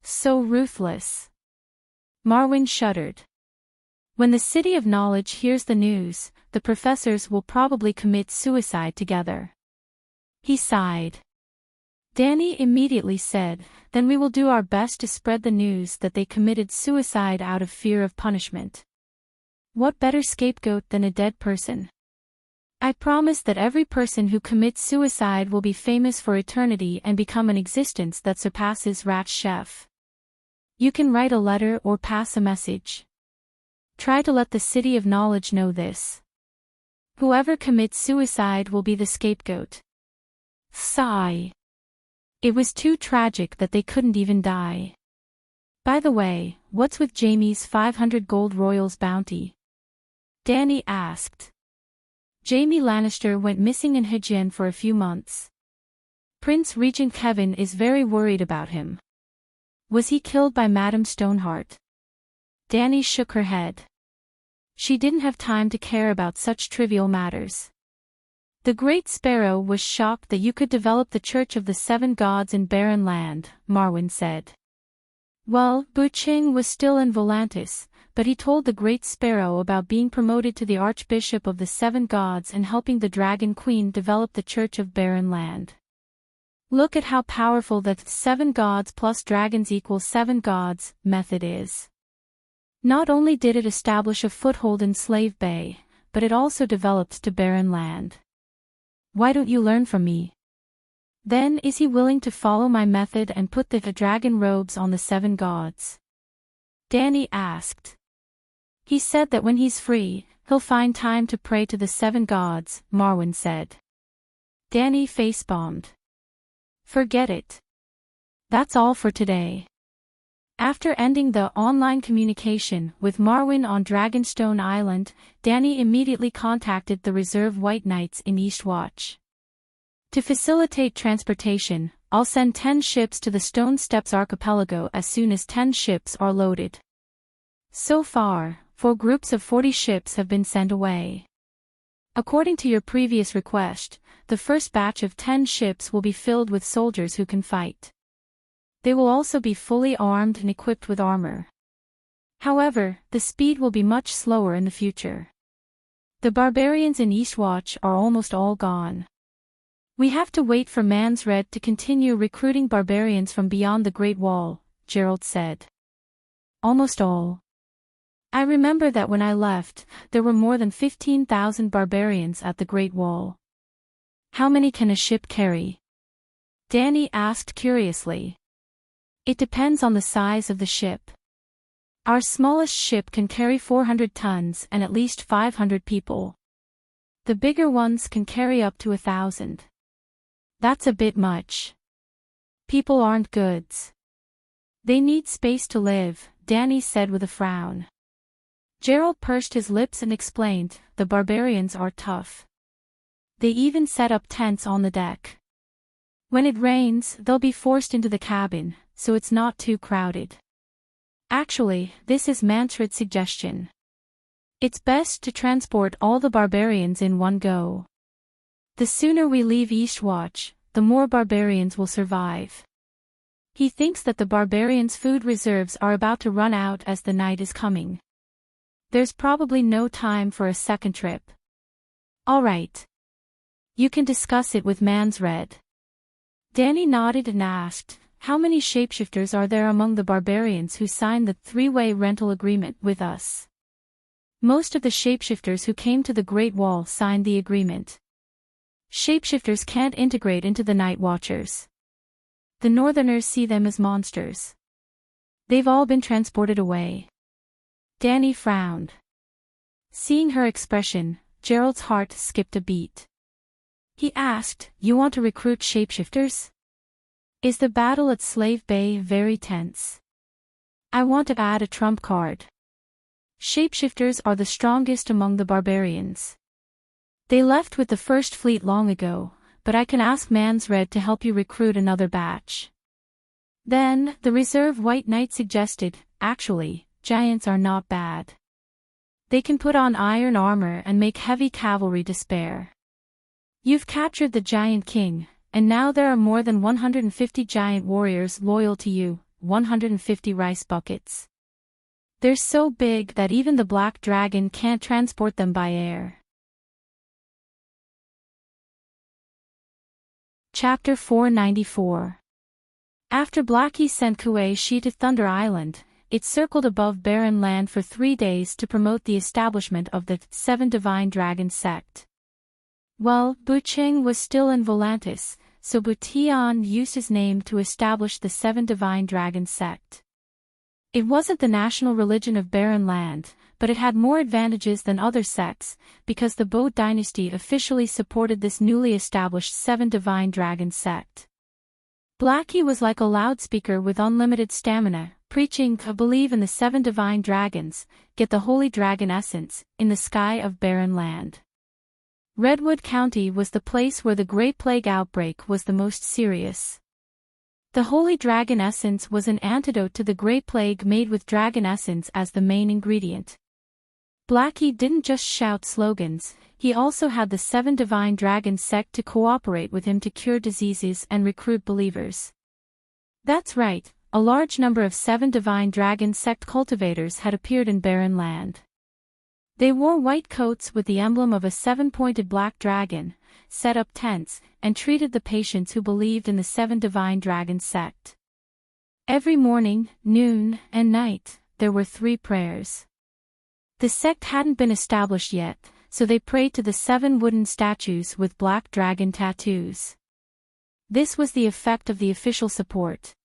So ruthless. Marwyn shuddered. When the City of Knowledge hears the news, the professors will probably commit suicide together. He sighed. Dany immediately said, then we will do our best to spread the news that they committed suicide out of fear of punishment. What better scapegoat than a dead person? I promise that every person who commits suicide will be famous for eternity and become an existence that surpasses Rat Chef. You can write a letter or pass a message. Try to let the City of Knowledge know this. Whoever commits suicide will be the scapegoat. Sigh. It was too tragic that they couldn't even die. By the way, what's with Jaime's 500 gold royals bounty? Dany asked. Jaime Lannister went missing in Hejyen for a few months. Prince Regent Kevin is very worried about him. Was he killed by Madame Stoneheart? Dany shook her head. She didn't have time to care about such trivial matters. The Great Sparrow was shocked that you could develop the Church of the Seven Gods in barren land, Marwyn said. Well, Buching was still in Volantis, but he told the Great Sparrow about being promoted to the Archbishop of the Seven Gods and helping the Dragon Queen develop the Church of Barren Land. Look at how powerful the 7 gods plus dragons equals 7 gods method is. Not only did it establish a foothold in Slave Bay, but it also developed to Barren Land. Why don't you learn from me? Then is he willing to follow my method and put the dragon robes on the 7 gods? Dany asked. He said that when he's free, he'll find time to pray to the 7 gods, Marwyn said. Dany face-bombed. Forget it. That's all for today. After ending the online communication with Marwyn on Dragonstone Island, Dany immediately contacted the reserve White Knights in Eastwatch. To facilitate transportation, I'll send 10 ships to the Stone Steps Archipelago as soon as 10 ships are loaded. So far, 4 groups of 40 ships have been sent away. According to your previous request, the first batch of 10 ships will be filled with soldiers who can fight. They will also be fully armed and equipped with armor. However, the speed will be much slower in the future. The barbarians in Eastwatch are almost all gone. We have to wait for Mans Red to continue recruiting barbarians from beyond the Great Wall, Gerald said. Almost all. I remember that when I left, there were more than 15,000 barbarians at the Great Wall. How many can a ship carry? Danny asked curiously. It depends on the size of the ship. Our smallest ship can carry 400 tons and at least 500 people. The bigger ones can carry up to 1,000. That's a bit much. People aren't goods. They need space to live, Danny said with a frown. Gerald pursed his lips and explained, the barbarians are tough. They even set up tents on the deck. When it rains, they'll be forced into the cabin, so it's not too crowded. Actually, this is Manfred's suggestion. It's best to transport all the barbarians in one go. The sooner we leave Eastwatch, the more barbarians will survive. He thinks that the barbarians' food reserves are about to run out as the night is coming. There's probably no time for a second trip. All right. You can discuss it with Mans Red. Danny nodded and asked, how many shapeshifters are there among the barbarians who signed the three-way rental agreement with us? Most of the shapeshifters who came to the Great Wall signed the agreement. Shapeshifters can't integrate into the Night Watchers. The Northerners see them as monsters. They've all been transported away. Danny frowned. Seeing her expression, Gerald's heart skipped a beat. He asked, you want to recruit shapeshifters? Is the battle at Slave Bay very tense? I want to add a trump card. Shapeshifters are the strongest among the barbarians. They left with the first fleet long ago, but I can ask Mans Red to help you recruit another batch. Then, the reserve White Knight suggested, actually, giants are not bad. They can put on iron armor and make heavy cavalry to spare. You've captured the Giant King, and now there are more than 150 giant warriors loyal to you, 150 rice buckets. They're so big that even the Black Dragon can't transport them by air. Chapter 494. After Blackie sent Kuei-shi to Thunder Island, it circled above barren land for 3 days to promote the establishment of the Seven Divine Dragon sect. Well, Bucheng was still in Volantis, so Butian used his name to establish the Seven Divine Dragon sect. It wasn't the national religion of barren land, but it had more advantages than other sects, because the Bo dynasty officially supported this newly established Seven Divine Dragon sect. Blackie was like a loudspeaker with unlimited stamina, preaching to believe in the Seven Divine Dragons, get the Holy Dragon Essence, in the sky of barren land. Redwood County was the place where the Great Plague outbreak was the most serious. The Holy Dragon Essence was an antidote to the Great Plague made with dragon essence as the main ingredient. Blackie didn't just shout slogans, he also had the Seven Divine Dragon sect to cooperate with him to cure diseases and recruit believers. That's right, a large number of Seven Divine Dragon sect cultivators had appeared in barren land. They wore white coats with the emblem of a seven-pointed black dragon, set up tents, and treated the patients who believed in the Seven Divine Dragon sect. Every morning, noon, and night, there were 3 prayers. The sect hadn't been established yet, so they prayed to the 7 wooden statues with black dragon tattoos. This was the effect of the official support.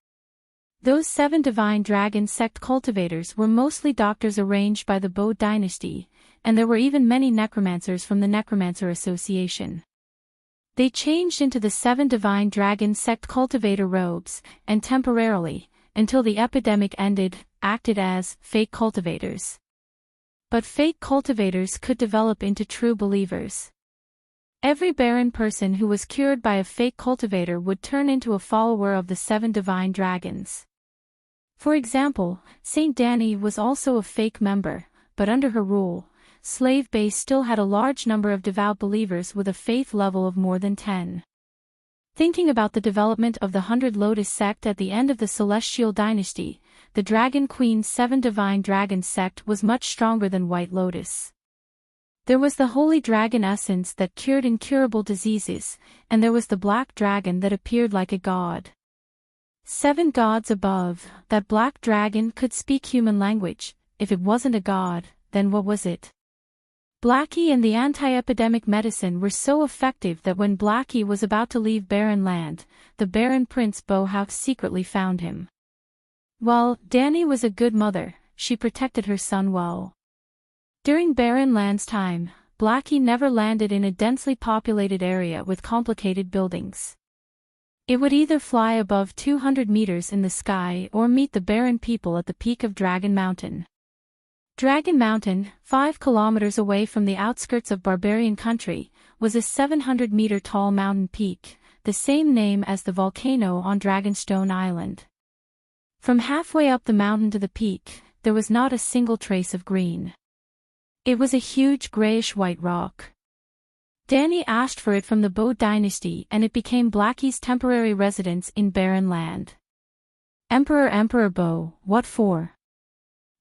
Those 7 Divine Dragon sect cultivators were mostly doctors arranged by the Bo dynasty, and there were even many necromancers from the Necromancer Association. They changed into the 7 Divine Dragon sect cultivator robes, and temporarily, until the epidemic ended, acted as fake cultivators. But fake cultivators could develop into true believers. Every barren person who was cured by a fake cultivator would turn into a follower of the 7 Divine Dragons. For example, Saint Danny was also a fake member, but under her rule, slave base still had a large number of devout believers with a faith level of more than 10. Thinking about the development of the 100 Lotus sect at the end of the Celestial Dynasty, the Dragon Queen's 7 Divine Dragons sect was much stronger than White Lotus. There was the Holy Dragon essence that cured incurable diseases, and there was the Black Dragon that appeared like a god. 7 gods above, that Black Dragon could speak human language. If it wasn't a god, then what was it? Blackie and the anti-epidemic medicine were so effective that when Blackie was about to leave Barren Land, the Baron Prince Bohout secretly found him. While Dani was a good mother, she protected her son well. During Barren Land's time, Blackie never landed in a densely populated area with complicated buildings. It would either fly above 200 meters in the sky or meet the Barren people at the peak of Dragon Mountain. Dragon Mountain, 5 kilometers away from the outskirts of Barbarian country, was a 700-meter-tall mountain peak, the same name as the volcano on Dragonstone Island. From halfway up the mountain to the peak, there was not a single trace of green. It was a huge grayish-white rock. Dani asked for it from the Bo dynasty and it became Blackie's temporary residence in Barren Land. Emperor Bo, what for?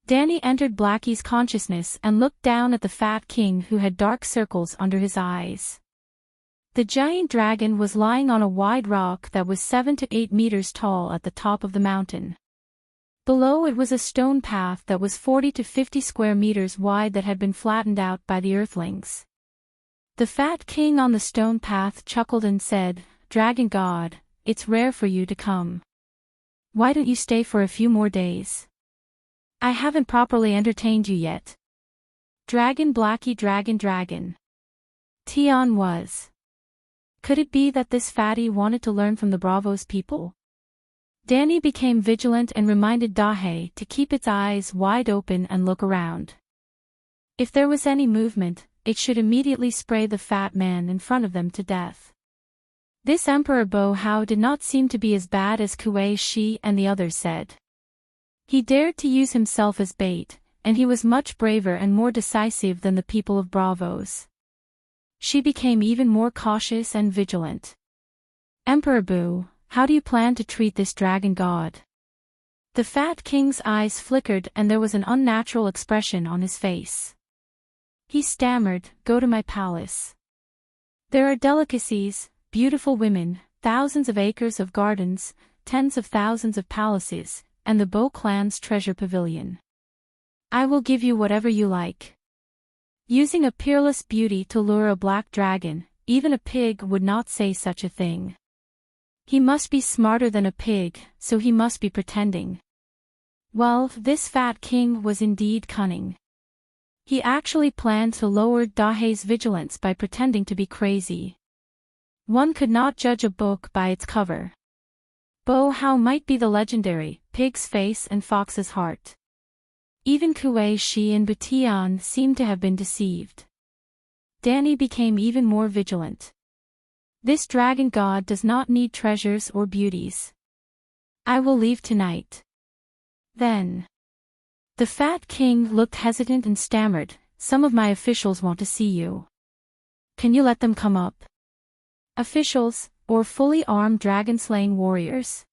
Dani entered Blackie's consciousness and looked down at the fat king who had dark circles under his eyes. The giant dragon was lying on a wide rock that was 7 to 8 meters tall at the top of the mountain. Below it was a stone path that was 40 to 50 square meters wide that had been flattened out by the earthlings. The fat king on the stone path chuckled and said, "Dragon God, it's rare for you to come. Why don't you stay for a few more days? I haven't properly entertained you yet." Dragon Blackie Dragon. Tion was. Could it be that this fatty wanted to learn from the Bravos people? Dani became vigilant and reminded Dahe to keep its eyes wide open and look around. If there was any movement, it should immediately spray the fat man in front of them to death. This Emperor Bo Hao did not seem to be as bad as Kuei Shi and the others said. He dared to use himself as bait, and he was much braver and more decisive than the people of Bravos. She became even more cautious and vigilant. "Emperor Bu, how do you plan to treat this dragon god?" The fat king's eyes flickered and there was an unnatural expression on his face. He stammered, "Go to my palace. There are delicacies, beautiful women, thousands of acres of gardens, tens of thousands of palaces, and the Bo clan's treasure pavilion. I will give you whatever you like." Using a peerless beauty to lure a black dragon, even a pig would not say such a thing. He must be smarter than a pig, so he must be pretending. Well, this fat king was indeed cunning. He actually planned to lower Dahe's vigilance by pretending to be crazy. One could not judge a book by its cover. Bo Hao might be the legendary pig's face and fox's heart. Even Kuei Shi and Batian seemed to have been deceived. Dani became even more vigilant. This dragon god does not need treasures or beauties. I will leave tonight. Then. The fat king looked hesitant and stammered, "Some of my officials want to see you. Can you let them come up?" Officials, or fully armed dragon-slaying warriors?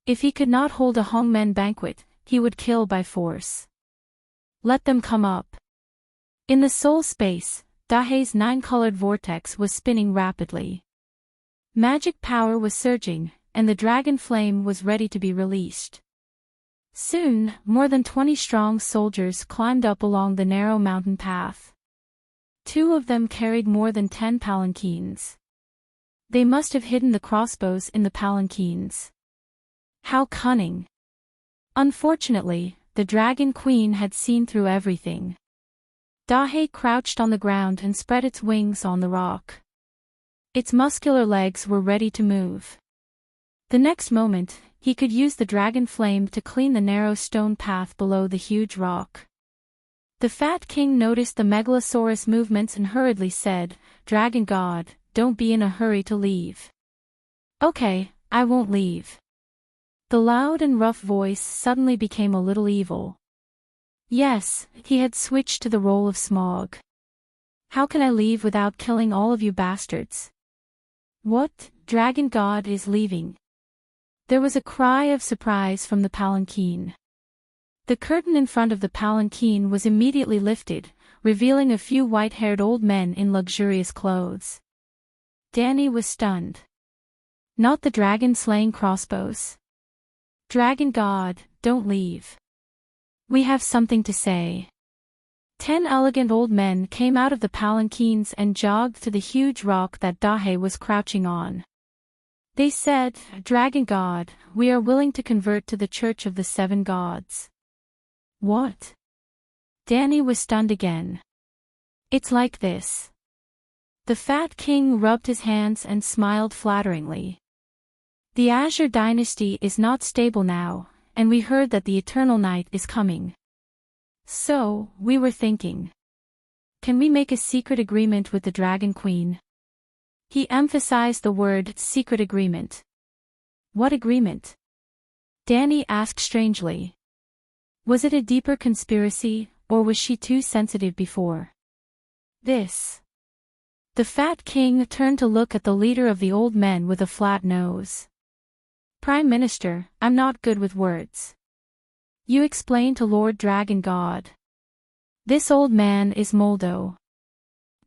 If he could not hold a Hongmen banquet, he would kill by force. Let them come up. In the soul space, Dahe's 9-colored vortex was spinning rapidly. Magic power was surging, and the dragon flame was ready to be released. Soon, more than 20 strong soldiers climbed up along the narrow mountain path. 2 of them carried more than 10 palanquins. They must have hidden the crossbows in the palanquins. How cunning! Unfortunately, the Dragon Queen had seen through everything. Dahe crouched on the ground and spread its wings on the rock. Its muscular legs were ready to move. The next moment, he could use the dragon flame to clean the narrow stone path below the huge rock. The fat king noticed the Megalosaurus movements and hurriedly said, "Dragon god, don't be in a hurry to leave." "Okay, I won't leave." The loud and rough voice suddenly became a little evil. Yes, he had switched to the role of Smog. How can I leave without killing all of you bastards? What, Dragon God is leaving? There was a cry of surprise from the palanquin. The curtain in front of the palanquin was immediately lifted, revealing a few white-haired old men in luxurious clothes. Danny was stunned. Not the dragon-slaying crossbows. Dragon God, don't leave. We have something to say. 10 elegant old men came out of the palanquins and jogged to the huge rock that Dahe was crouching on. They said, Dragon God, we are willing to convert to the Church of the Seven Gods. What? Danny was stunned again. It's like this. The Fat King rubbed his hands and smiled flatteringly. The Azure dynasty is not stable now, and we heard that the Eternal Night is coming. So, we were thinking. Can we make a secret agreement with the Dragon Queen? He emphasized the word secret agreement. What agreement? Danny asked strangely. Was it a deeper conspiracy, or was she too sensitive before this? The Fat King turned to look at the leader of the old men with a flat nose. Prime Minister, I'm not good with words. You explain to Lord Dragon God. This old man is Moldo.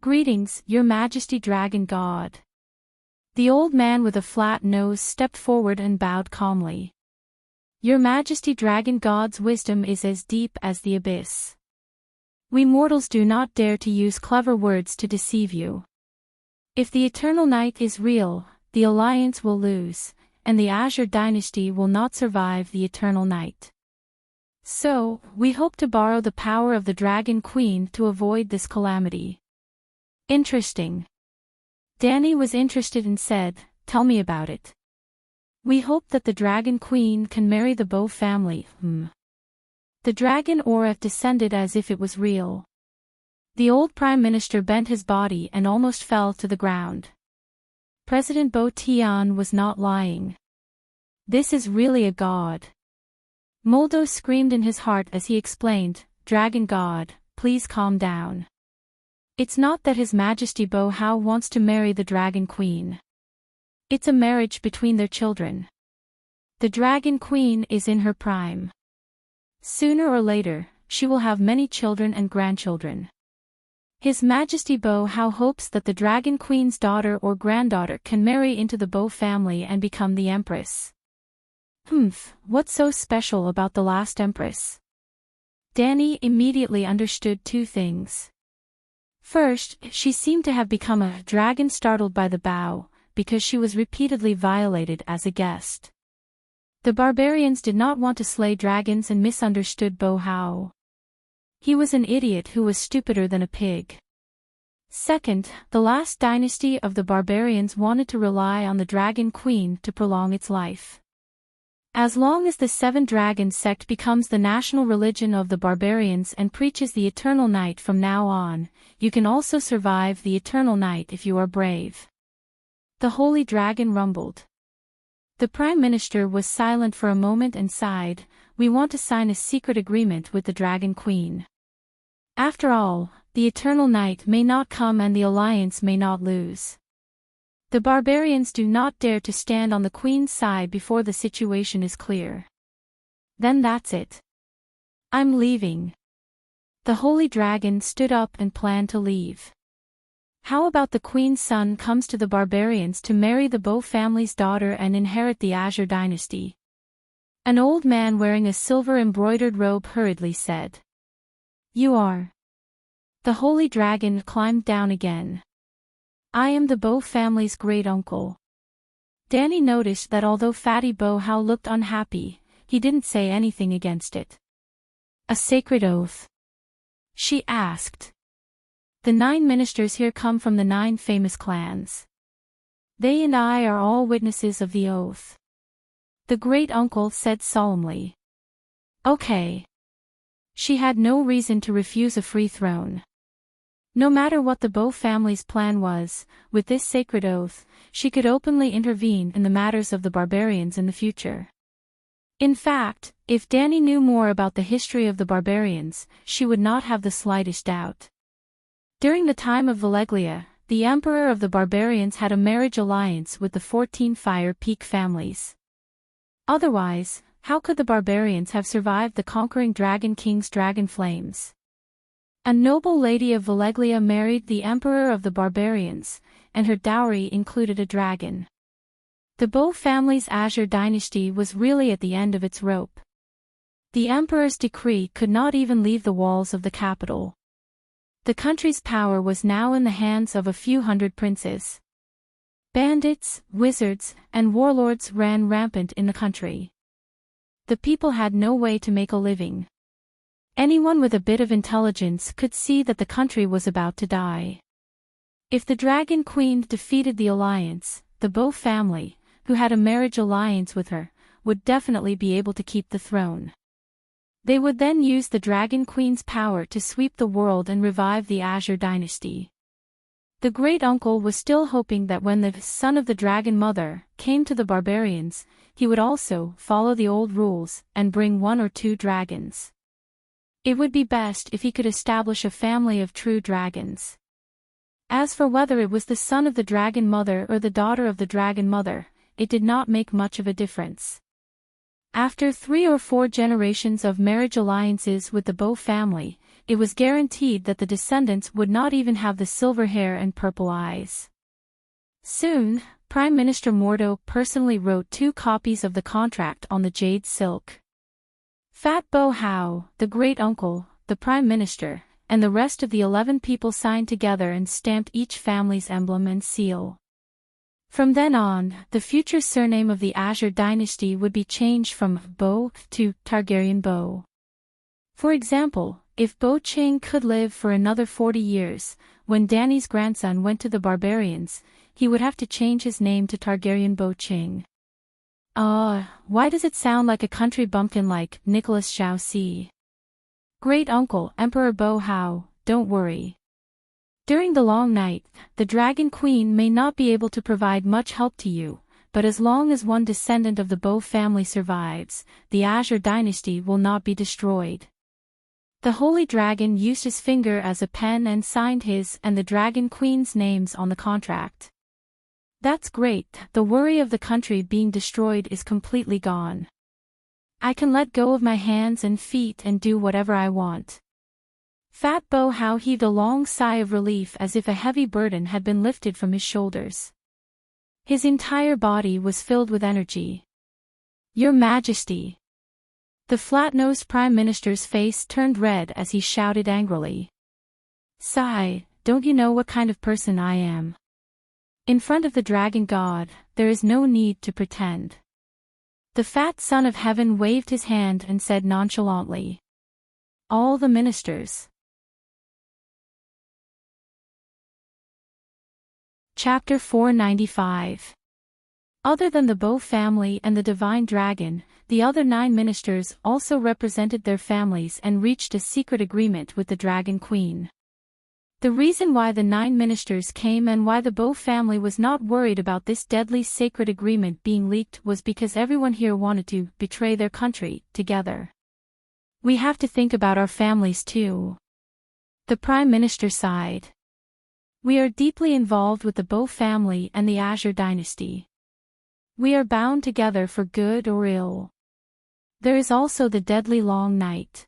Greetings, Your Majesty Dragon God. The old man with a flat nose stepped forward and bowed calmly. Your Majesty Dragon God's wisdom is as deep as the abyss. We mortals do not dare to use clever words to deceive you. If the Eternal Night is real, the Alliance will lose, and the Azure dynasty will not survive the Eternal Night. So, we hope to borrow the power of the Dragon Queen to avoid this calamity. Interesting. Danny was interested and said, tell me about it. We hope that the Dragon Queen can marry the Bow family. The dragon aura descended as if it was real. The old Prime Minister bent his body and almost fell to the ground. President Bo Tian was not lying. This is really a god. Moldo screamed in his heart as he explained, Dragon God, please calm down. It's not that His Majesty Bo Hao wants to marry the Dragon Queen. It's a marriage between their children. The Dragon Queen is in her prime. Sooner or later, she will have many children and grandchildren. His Majesty Bo Hao hopes that the Dragon Queen's daughter or granddaughter can marry into the Bo family and become the Empress. What's so special about the last Empress? Danny immediately understood two things. First, she seemed to have become a dragon startled by the bow, because she was repeatedly violated as a guest. The barbarians did not want to slay dragons and misunderstood Bo Hao. He was an idiot who was stupider than a pig. Second, the last dynasty of the barbarians wanted to rely on the Dragon Queen to prolong its life. As long as the Seven Dragons sect becomes the national religion of the barbarians and preaches the Eternal Night from now on, you can also survive the Eternal Night if you are brave. The Holy Dragon rumbled. The Prime Minister was silent for a moment and sighed, we want to sign a secret agreement with the Dragon Queen. After all, the Eternal Night may not come and the Alliance may not lose. The barbarians do not dare to stand on the Queen's side before the situation is clear. Then that's it. I'm leaving. The Holy Dragon stood up and planned to leave. How about the Queen's son comes to the barbarians to marry the Bo family's daughter and inherit the Azure dynasty? An old man wearing a silver-embroidered robe hurriedly said. You are. The Holy Dragon climbed down again. I am the Bo family's great-uncle. Danny noticed that although Fatty Bo Hao looked unhappy, he didn't say anything against it. A sacred oath? She asked. The 9 ministers here come from the 9 famous clans. They and I are all witnesses of the oath. The great-uncle said solemnly. Okay. She had no reason to refuse a free throne. No matter what the Bo family's plan was, with this sacred oath, she could openly intervene in the matters of the barbarians in the future. In fact, if Dani knew more about the history of the barbarians, she would not have the slightest doubt. During the time of Valeglia, the emperor of the barbarians had a marriage alliance with the 14 Fire Peak families. Otherwise, how could the barbarians have survived the conquering Dragon King's dragon flames? A noble lady of Valeglia married the emperor of the barbarians, and her dowry included a dragon. The Bow family's Azure dynasty was really at the end of its rope. The emperor's decree could not even leave the walls of the capital. The country's power was now in the hands of a few hundred princes. Bandits, wizards, and warlords ran rampant in the country. The people had no way to make a living. Anyone with a bit of intelligence could see that the country was about to die. If the Dragon Queen defeated the alliance, the Bow family, who had a marriage alliance with her, would definitely be able to keep the throne. They would then use the Dragon Queen's power to sweep the world and revive the Azure dynasty. The great-uncle was still hoping that when the son of the Dragon Mother came to the barbarians, he would also follow the old rules and bring 1 or 2 dragons. It would be best if he could establish a family of true dragons. As for whether it was the son of the Dragon Mother or the daughter of the Dragon Mother, it did not make much of a difference. After 3 or 4 generations of marriage alliances with the Bow family, it was guaranteed that the descendants would not even have the silver hair and purple eyes. Soon, Prime Minister Mordo personally wrote 2 copies of the contract on the jade silk. Fat Bow How, the great-uncle, the Prime Minister, and the rest of the 11 people signed together and stamped each family's emblem and seal. From then on, the future surname of the Azure dynasty would be changed from Bow to Targaryen Bow. For example, if Bow Ching could live for another 40 years, when Dany's grandson went to the barbarians, he would have to change his name to Targaryen Bow Ching. Why does it sound like a country bumpkin like Nicholas Xiao Si? Great Uncle Emperor Bow How, don't worry. During the long night, the Dragon Queen may not be able to provide much help to you, but as long as one descendant of the Bow family survives, the Azure dynasty will not be destroyed. The Holy Dragon used his finger as a pen and signed his and the Dragon Queen's names on the contract. That's great, the worry of the country being destroyed is completely gone. I can let go of my hands and feet and do whatever I want. Fat Bow How heaved a long sigh of relief as if a heavy burden had been lifted from his shoulders. His entire body was filled with energy. Your Majesty! The flat-nosed Prime Minister's face turned red as he shouted angrily. Sigh, don't you know what kind of person I am? In front of the Dragon God, there is no need to pretend. The fat son of heaven waved his hand and said nonchalantly. All the ministers. Chapter 495. Other than the Bow family and the Divine Dragon, the other 9 ministers also represented their families and reached a secret agreement with the Dragon Queen. The reason why the 9 ministers came and why the Bow family was not worried about this deadly sacred agreement being leaked was because everyone here wanted to betray their country together. We have to think about our families too. The Prime Minister sighed. We are deeply involved with the Bow family and the Azure dynasty. We are bound together for good or ill. There is also the deadly long night.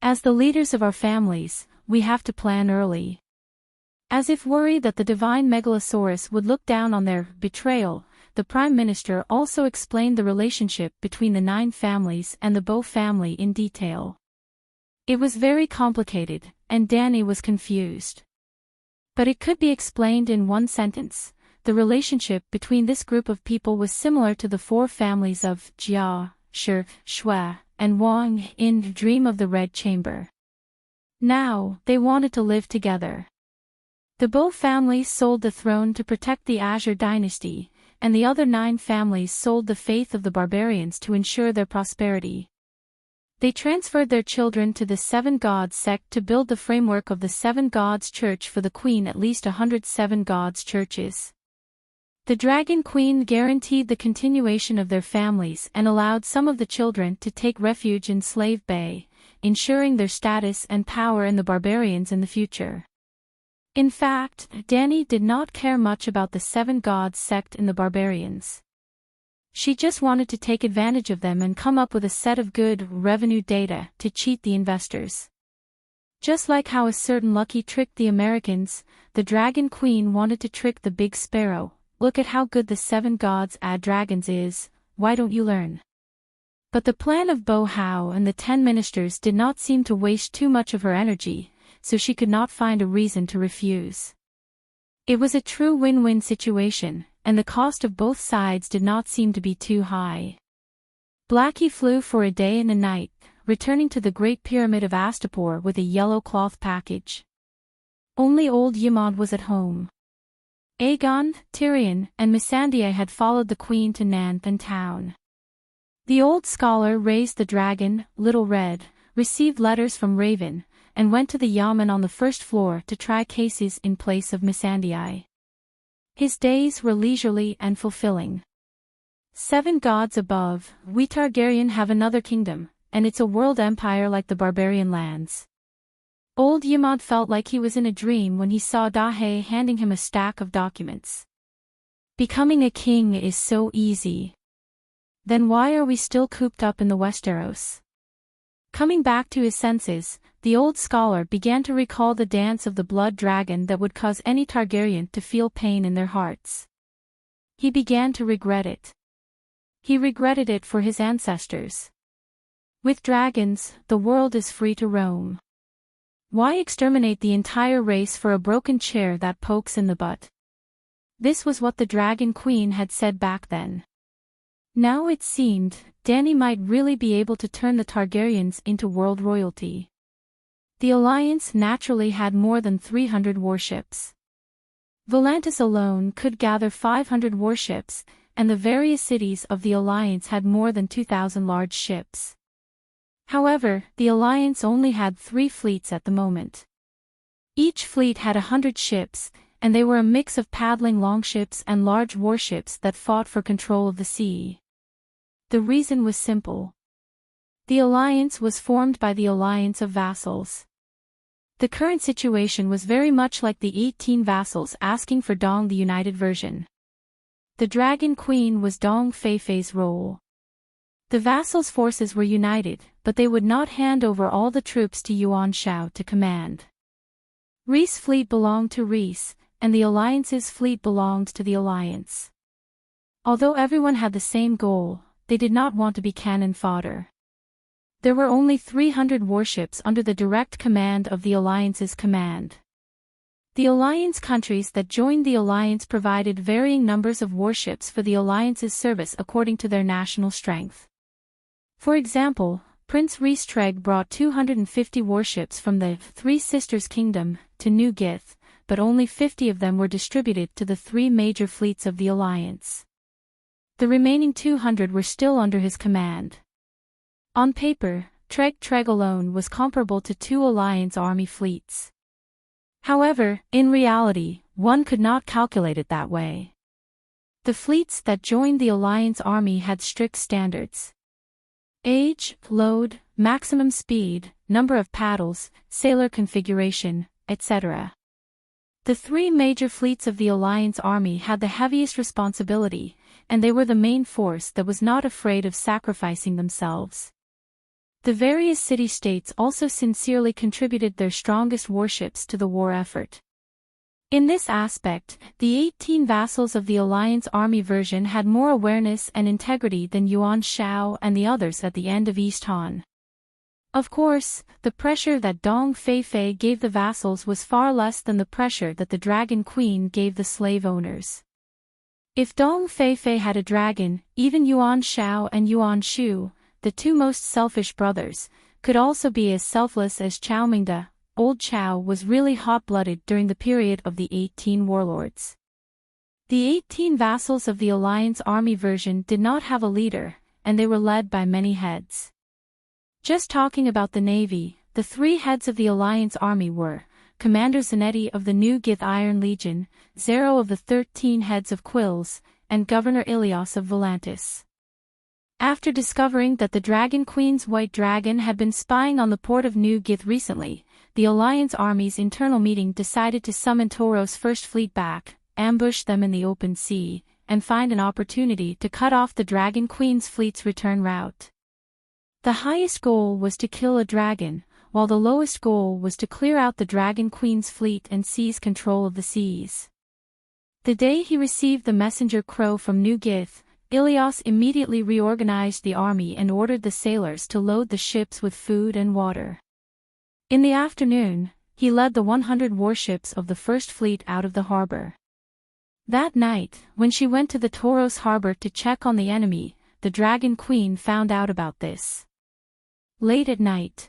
As the leaders of our families, we have to plan early. As if worried that the divine Megalosaurus would look down on their betrayal, the Prime Minister also explained the relationship between the 9 families and the Bow family in detail. It was very complicated, and Dany was confused. But it could be explained in one sentence. The relationship between this group of people was similar to the 4 families of Jia, Shi, Shui, and Wang in Dream of the Red Chamber. Now, they wanted to live together. The Bow family sold the throne to protect the Azure dynasty, and the other 9 families sold the faith of the barbarians to ensure their prosperity. They transferred their children to the 7 Gods sect to build the framework of the 7 Gods Church for the Queen, at least 107 Gods churches. The Dragon Queen guaranteed the continuation of their families and allowed some of the children to take refuge in Slave Bay, ensuring their status and power in the barbarians in the future. In fact, Dani did not care much about the Seven Gods sect in the barbarians. She just wanted to take advantage of them and come up with a set of good revenue data to cheat the investors. Just like how a certain Lucky tricked the Americans, the Dragon Queen wanted to trick the Big Sparrow. Look at how good the Seven Gods add dragons is, why don't you learn? But the plan of Bo Hao and the 10 ministers did not seem to waste too much of her energy, so she could not find a reason to refuse. It was a true win-win situation, and the cost of both sides did not seem to be too high. Blackie flew for a day and a night, returning to the Great Pyramid of Astapor with a yellow cloth package. Only old Yimad was at home. Aegon, Tyrion, and Missandei had followed the queen to Nanpan town. The old scholar raised the dragon, Little Red, received letters from Raven, and went to the yamen on the first floor to try cases in place of Missandei. His days were leisurely and fulfilling. 7 gods above, we Targaryen have another kingdom, and it's a world empire like the barbarian lands. Old Yimad felt like he was in a dream when he saw Dahe handing him a stack of documents. Becoming a king is so easy. Then why are we still cooped up in the Westeros? Coming back to his senses, the old scholar began to recall the dance of the blood dragon that would cause any Targaryen to feel pain in their hearts. He began to regret it. He regretted it for his ancestors. With dragons, the world is free to roam. Why exterminate the entire race for a broken chair that pokes in the butt? This was what the Dragon Queen had said back then. Now it seemed, Dani might really be able to turn the Targaryens into world royalty. The Alliance naturally had more than 300 warships. Volantis alone could gather 500 warships, and the various cities of the Alliance had more than 2,000 large ships. However, the Alliance only had 3 fleets at the moment. Each fleet had 100 ships, and they were a mix of paddling longships and large warships that fought for control of the sea. The reason was simple. The Alliance was formed by the alliance of vassals. The current situation was very much like the 18 vassals asking for Dong the United version. The Dragon Queen was Dong Feifei's role. The vassals' forces were united, but they would not hand over all the troops to Yuan Shao to command. Rhys' fleet belonged to Rhys, and the Alliance's fleet belonged to the Alliance. Although everyone had the same goal, they did not want to be cannon fodder. There were only 300 warships under the direct command of the Alliance's command. The Alliance countries that joined the Alliance provided varying numbers of warships for the Alliance's service according to their national strength. For example, Prince Rhys Treg brought 250 warships from the Three Sisters Kingdom to New Gith, but only 50 of them were distributed to the 3 major fleets of the Alliance. The remaining 200 were still under his command. On paper, Treg alone was comparable to 2 Alliance army fleets. However, in reality, one could not calculate it that way. The fleets that joined the Alliance army had strict standards. Age, load, maximum speed, number of paddles, sailor configuration, etc. The 3 major fleets of the Alliance army had the heaviest responsibility, and they were the main force that was not afraid of sacrificing themselves. The various city-states also sincerely contributed their strongest warships to the war effort. In this aspect, the 18 vassals of the Alliance army version had more awareness and integrity than Yuan Shao and the others at the end of East Han. Of course, the pressure that Dong Feifei gave the vassals was far less than the pressure that the Dragon Queen gave the slave owners. If Dong Feifei had a dragon, even Yuan Shao and Yuan Shu, the 2 most selfish brothers, could also be as selfless as Chao Mingda. Old Chao was really hot-blooded during the period of the 18 warlords. The 18 vassals of the Alliance army version did not have a leader, and they were led by many heads. Just talking about the navy, the 3 heads of the Alliance army were Commander Zanetti of the New Gith Iron Legion, Zero of the 13 Heads of Quills, and Governor Ilios of Volantis. After discovering that the Dragon Queen's White Dragon had been spying on the port of New Gith recently, the Alliance Army's internal meeting decided to summon Tauros' First Fleet back, ambush them in the open sea, and find an opportunity to cut off the Dragon Queen's fleet's return route. The highest goal was to kill a dragon, while the lowest goal was to clear out the Dragon Queen's fleet and seize control of the seas. The day he received the messenger crow from New Gith, Ilios immediately reorganized the army and ordered the sailors to load the ships with food and water. In the afternoon, he led the 100 warships of the First Fleet out of the harbor. That night, when she went to the Tauros harbor to check on the enemy, the Dragon Queen found out about this. Late at night.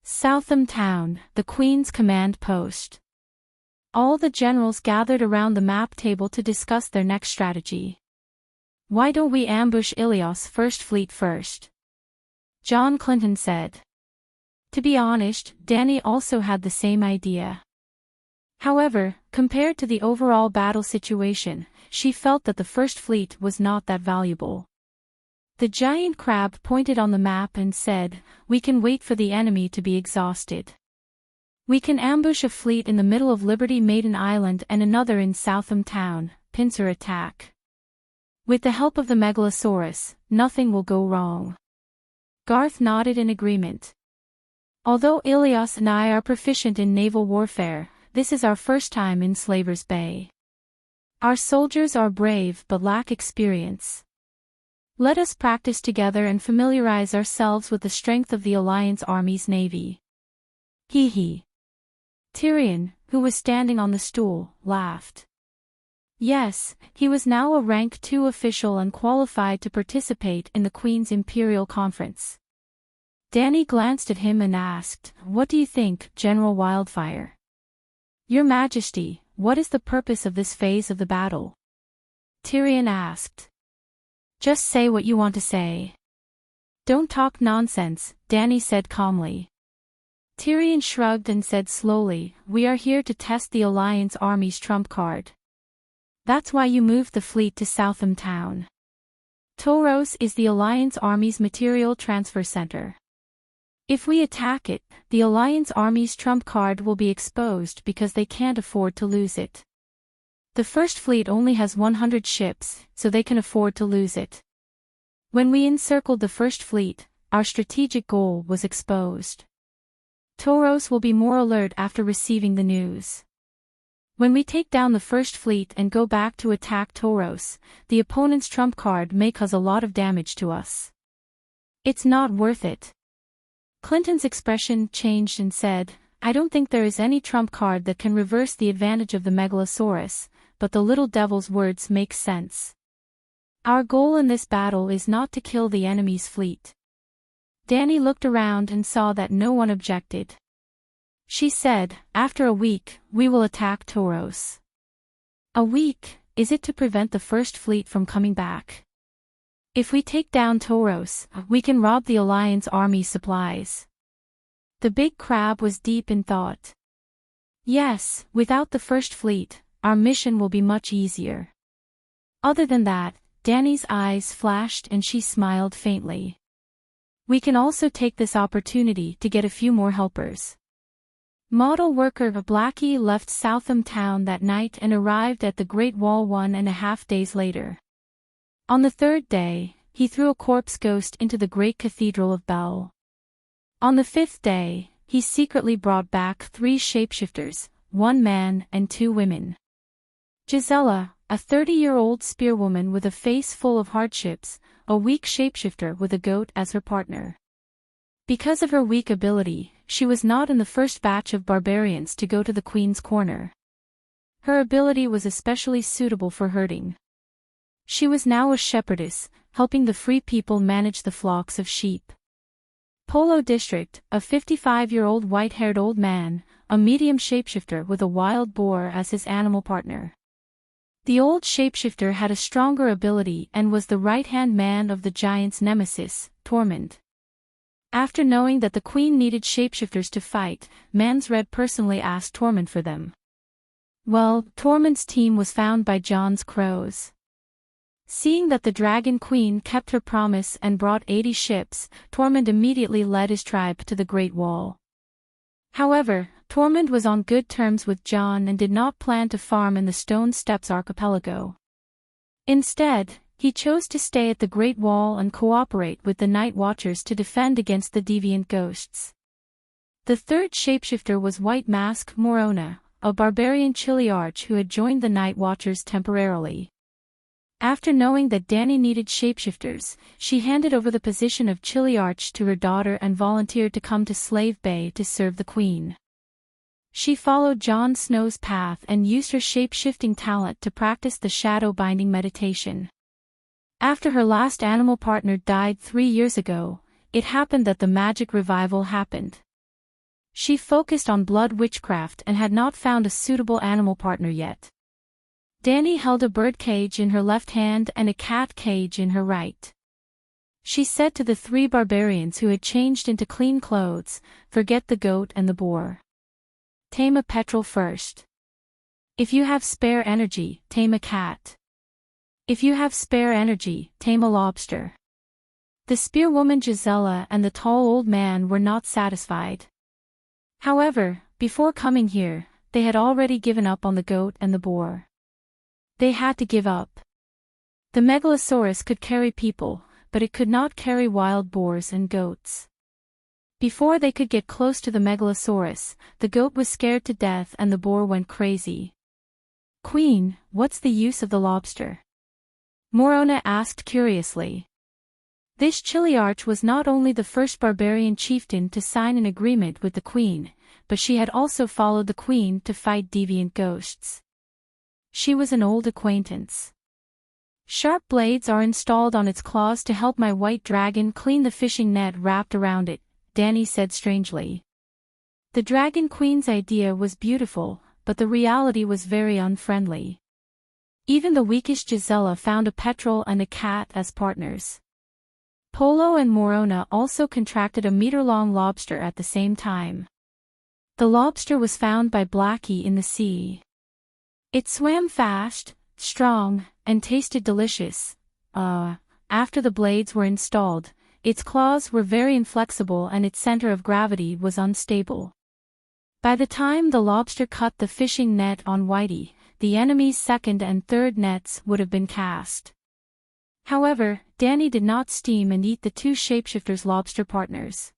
Southam Town, the Queen's command post. All the generals gathered around the map table to discuss their next strategy. "Why don't we ambush Ilios' First Fleet first?" John Clinton said. To be honest, Danny also had the same idea. However, compared to the overall battle situation, she felt that the First Fleet was not that valuable. The giant crab pointed on the map and said, "We can wait for the enemy to be exhausted. We can ambush a fleet in the middle of Liberty Maiden Island and another in Southam Town, pincer attack. With the help of the Megalosaurus, nothing will go wrong." Garth nodded in agreement. "Although Ilios and I are proficient in naval warfare, this is our first time in Slaver's Bay. Our soldiers are brave but lack experience. Let us practice together and familiarize ourselves with the strength of the Alliance Army's navy." Hee hee. Tyrion, who was standing on the stool, laughed. Yes, he was now a rank 2 official and qualified to participate in the Queen's Imperial Conference. Danny glanced at him and asked, "What do you think, General Wildfire?" "Your Majesty, what is the purpose of this phase of the battle?" Tyrion asked. "Just say what you want to say. Don't talk nonsense," Danny said calmly. Tyrion shrugged and said slowly, "We are here to test the Alliance Army's trump card. That's why you moved the fleet to Southam Town. Tauros is the Alliance Army's material transfer center. If we attack it, the Alliance Army's trump card will be exposed because they can't afford to lose it. The First Fleet only has 100 ships, so they can afford to lose it. When we encircled the First Fleet, our strategic goal was exposed. Tauros will be more alert after receiving the news. When we take down the First Fleet and go back to attack Tauros, the opponent's trump card may cause a lot of damage to us. It's not worth it." Clinton's expression changed and said, "I don't think there is any trump card that can reverse the advantage of the Megalosaurus, but the little devil's words make sense. Our goal in this battle is not to kill the enemy's fleet." Danny looked around and saw that no one objected. She said, "After a week, we will attack Tauros." "A week, is it to prevent the First Fleet from coming back? If we take down Tauros, we can rob the Alliance Army supplies." The big crab was deep in thought. "Yes, without the First Fleet, our mission will be much easier." Other than that, Danny's eyes flashed and she smiled faintly. "We can also take this opportunity to get a few more helpers." Model worker Blackie left Southam Town that night and arrived at the Great Wall 1.5 days later. On the third day, he threw a corpse ghost into the Great Cathedral of Bel. On the fifth day, he secretly brought back 3 shapeshifters, 1 man and 2 women. Gisela, a 30-year-old spearwoman with a face full of hardships, a weak shapeshifter with a goat as her partner. Because of her weak ability, she was not in the first batch of barbarians to go to the Queen's corner. Her ability was especially suitable for herding. She was now a shepherdess, helping the free people manage the flocks of sheep. Polo District, a 55-year-old white-haired old man, a medium shapeshifter with a wild boar as his animal partner. The old shapeshifter had a stronger ability and was the right-hand man of the giant's nemesis, Tormund. After knowing that the queen needed shapeshifters to fight, Mans Red personally asked Tormund for them. Well, Tormund's team was found by Jon's crows. Seeing that the Dragon Queen kept her promise and brought 80 ships, Tormund immediately led his tribe to the Great Wall. However, Tormund was on good terms with Jon and did not plan to farm in the Stone Steppes archipelago. Instead, he chose to stay at the Great Wall and cooperate with the Night Watchers to defend against the deviant ghosts. The third shapeshifter was White Mask Morona, a barbarian Chiliarch who had joined the Night Watchers temporarily. After knowing that Dany needed shapeshifters, she handed over the position of Chiliarch to her daughter and volunteered to come to Slave Bay to serve the queen. She followed Jon Snow's path and used her shape-shifting talent to practice the shadow-binding meditation. After her last animal partner died 3 years ago, it happened that the magic revival happened. She focused on blood witchcraft and had not found a suitable animal partner yet. Dany held a bird cage in her left hand and a cat cage in her right. She said to the 3 barbarians who had changed into clean clothes, "Forget the goat and the boar. Tame a petrel first. If you have spare energy, tame a cat. If you have spare energy, tame a lobster." The spearwoman Gisela and the tall old man were not satisfied. However, before coming here, they had already given up on the goat and the boar. They had to give up. The Megalosaurus could carry people, but it could not carry wild boars and goats. Before they could get close to the Megalosaurus, the goat was scared to death and the boar went crazy. "Queen, what's the use of the lobster?" Morona asked curiously. This Chiliarch was not only the first barbarian chieftain to sign an agreement with the queen, but she had also followed the queen to fight deviant ghosts. She was an old acquaintance. "Sharp blades are installed on its claws to help my white dragon clean the fishing net wrapped around it," Dany said strangely. The Dragon Queen's idea was beautiful, but the reality was very unfriendly. Even the weakest Gisela found a petrel and a cat as partners. Polo and Morona also contracted a meter-long lobster at the same time. The lobster was found by Blackie in the sea. It swam fast, strong, and tasted delicious. After the blades were installed, its claws were very inflexible and its center of gravity was unstable. By the time the lobster cut the fishing net on Whitey, the enemy's second and third nets would have been cast. However, Dany did not steam and eat the 2 shapeshifters' lobster partners.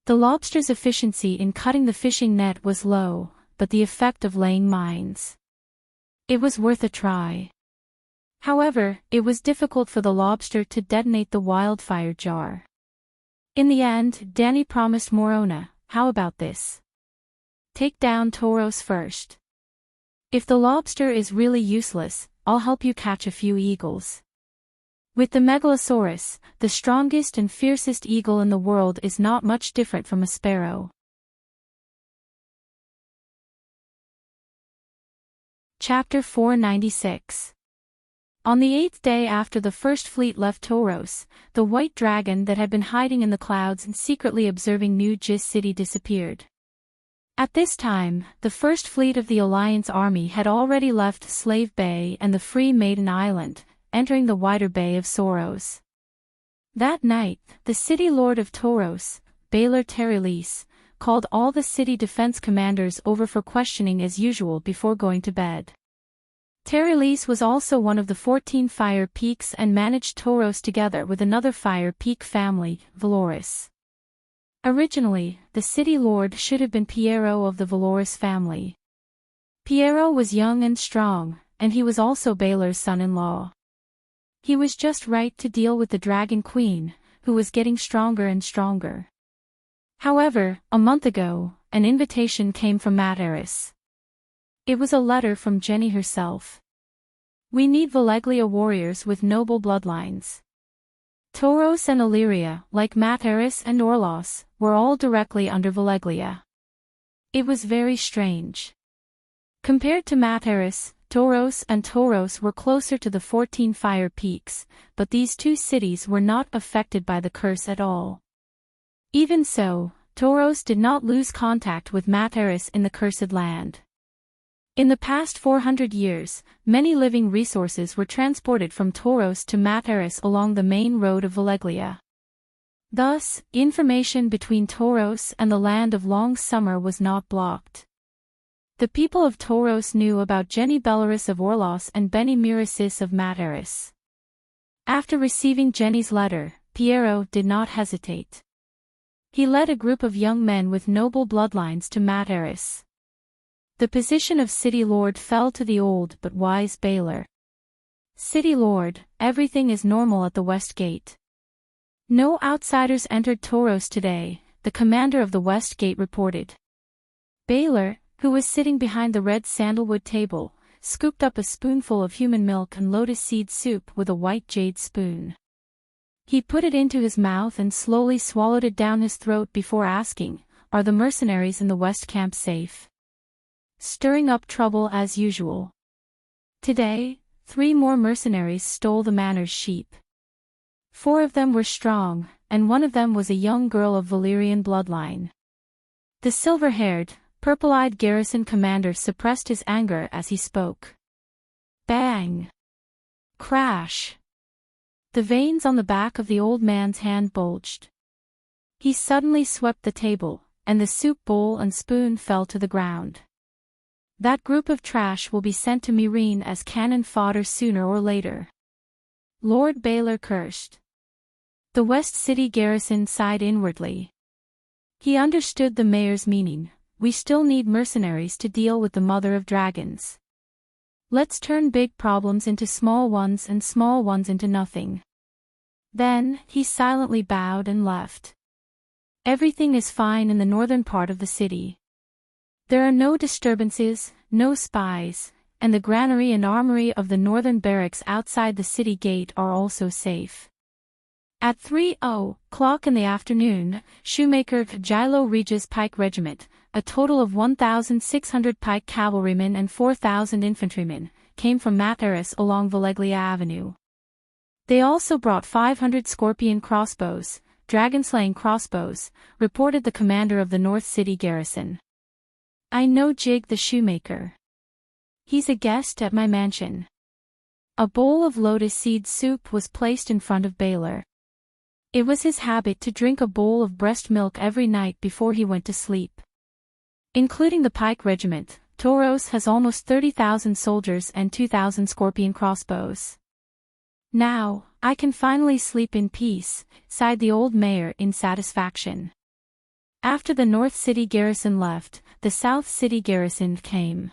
The lobster's efficiency in cutting the fishing net was low, but the effect of laying mines. It was worth a try. However, it was difficult for the lobster to detonate the wildfire jar. In the end, Dany promised Morona, "How about this? Take down Toros first. If the lobster is really useless, I'll help you catch a few eagles." With the Megalosaurus, the strongest and fiercest eagle in the world is not much different from a sparrow. Chapter 496. On the 8th day after the first fleet left Toros, the white dragon that had been hiding in the clouds and secretly observing New Gis City disappeared. At this time, the first fleet of the Alliance army had already left Slave Bay and the Free Maiden Island, entering the wider Bay of Sorrows. That night, the city lord of Toros, Baelor Terrelise, called all the city defense commanders over for questioning as usual before going to bed. Terrelise was also one of the 14 Fire Peaks and managed Toros together with another Fire Peak family, Valoris. Originally, the city lord should have been Piero of the Valoris family. Piero was young and strong, and he was also Baelor's son-in-law. He was just right to deal with the Dragon Queen, who was getting stronger and stronger. However, a month ago, an invitation came from Materis. It was a letter from Jenny herself. "We need Valeglia warriors with noble bloodlines." Toros and Illyria, like Materis and Orlos, were all directly under Valeglia. It was very strange. Compared to Materis, Toros and Toros were closer to the 14 Fire Peaks, but these 2 cities were not affected by the curse at all. Even so, Tauros did not lose contact with Materis in the Cursed Land. In the past 400 years, many living resources were transported from Tauros to Materis along the main road of Valeglia. Thus, information between Tauros and the Land of Long Summer was not blocked. The people of Tauros knew about Jenny Belarus of Orlos and Benny Mirasis of Materis. After receiving Jenny's letter, Piero did not hesitate. He led a group of young men with noble bloodlines to Materis. The position of City Lord fell to the old but wise Baylor. City Lord, everything is normal at the West Gate. No outsiders entered Tauros today, the commander of the West Gate reported. Baylor, who was sitting behind the red sandalwood table, scooped up a spoonful of human milk and lotus seed soup with a white jade spoon. He put it into his mouth and slowly swallowed it down his throat before asking, "Are the mercenaries in the West Camp safe?" Stirring up trouble as usual. Today, 3 more mercenaries stole the manor's sheep. 4 of them were strong, and one of them was a young girl of Valyrian bloodline. The silver-haired, purple-eyed garrison commander suppressed his anger as he spoke. Bang! Crash! The veins on the back of the old man's hand bulged. He suddenly swept the table, and the soup bowl and spoon fell to the ground. That group of trash will be sent to Myrene as cannon fodder sooner or later. Lord Baylor cursed. The West City garrison sighed inwardly. He understood the mayor's meaning. We still need mercenaries to deal with the Mother of Dragons. Let's turn big problems into small ones and small ones into nothing. Then, he silently bowed and left. Everything is fine in the northern part of the city. There are no disturbances, no spies, and the granary and armory of the northern barracks outside the city gate are also safe. At 3:00 in the afternoon, Shoemaker Gilo Regis Pike Regiment, a total of 1,600 pike cavalrymen and 4,000 infantrymen, came from Materis along Valeglia Avenue. They also brought 500 scorpion crossbows, dragon-slaying crossbows, reported the commander of the North City garrison. I know Jig the shoemaker. He's a guest at my mansion. A bowl of lotus seed soup was placed in front of Baylor. It was his habit to drink a bowl of breast milk every night before he went to sleep. Including the Pike Regiment, Tauros has almost 30,000 soldiers and 2,000 scorpion crossbows. Now, I can finally sleep in peace, sighed the old mayor in satisfaction. After the North City garrison left, the South City garrison came.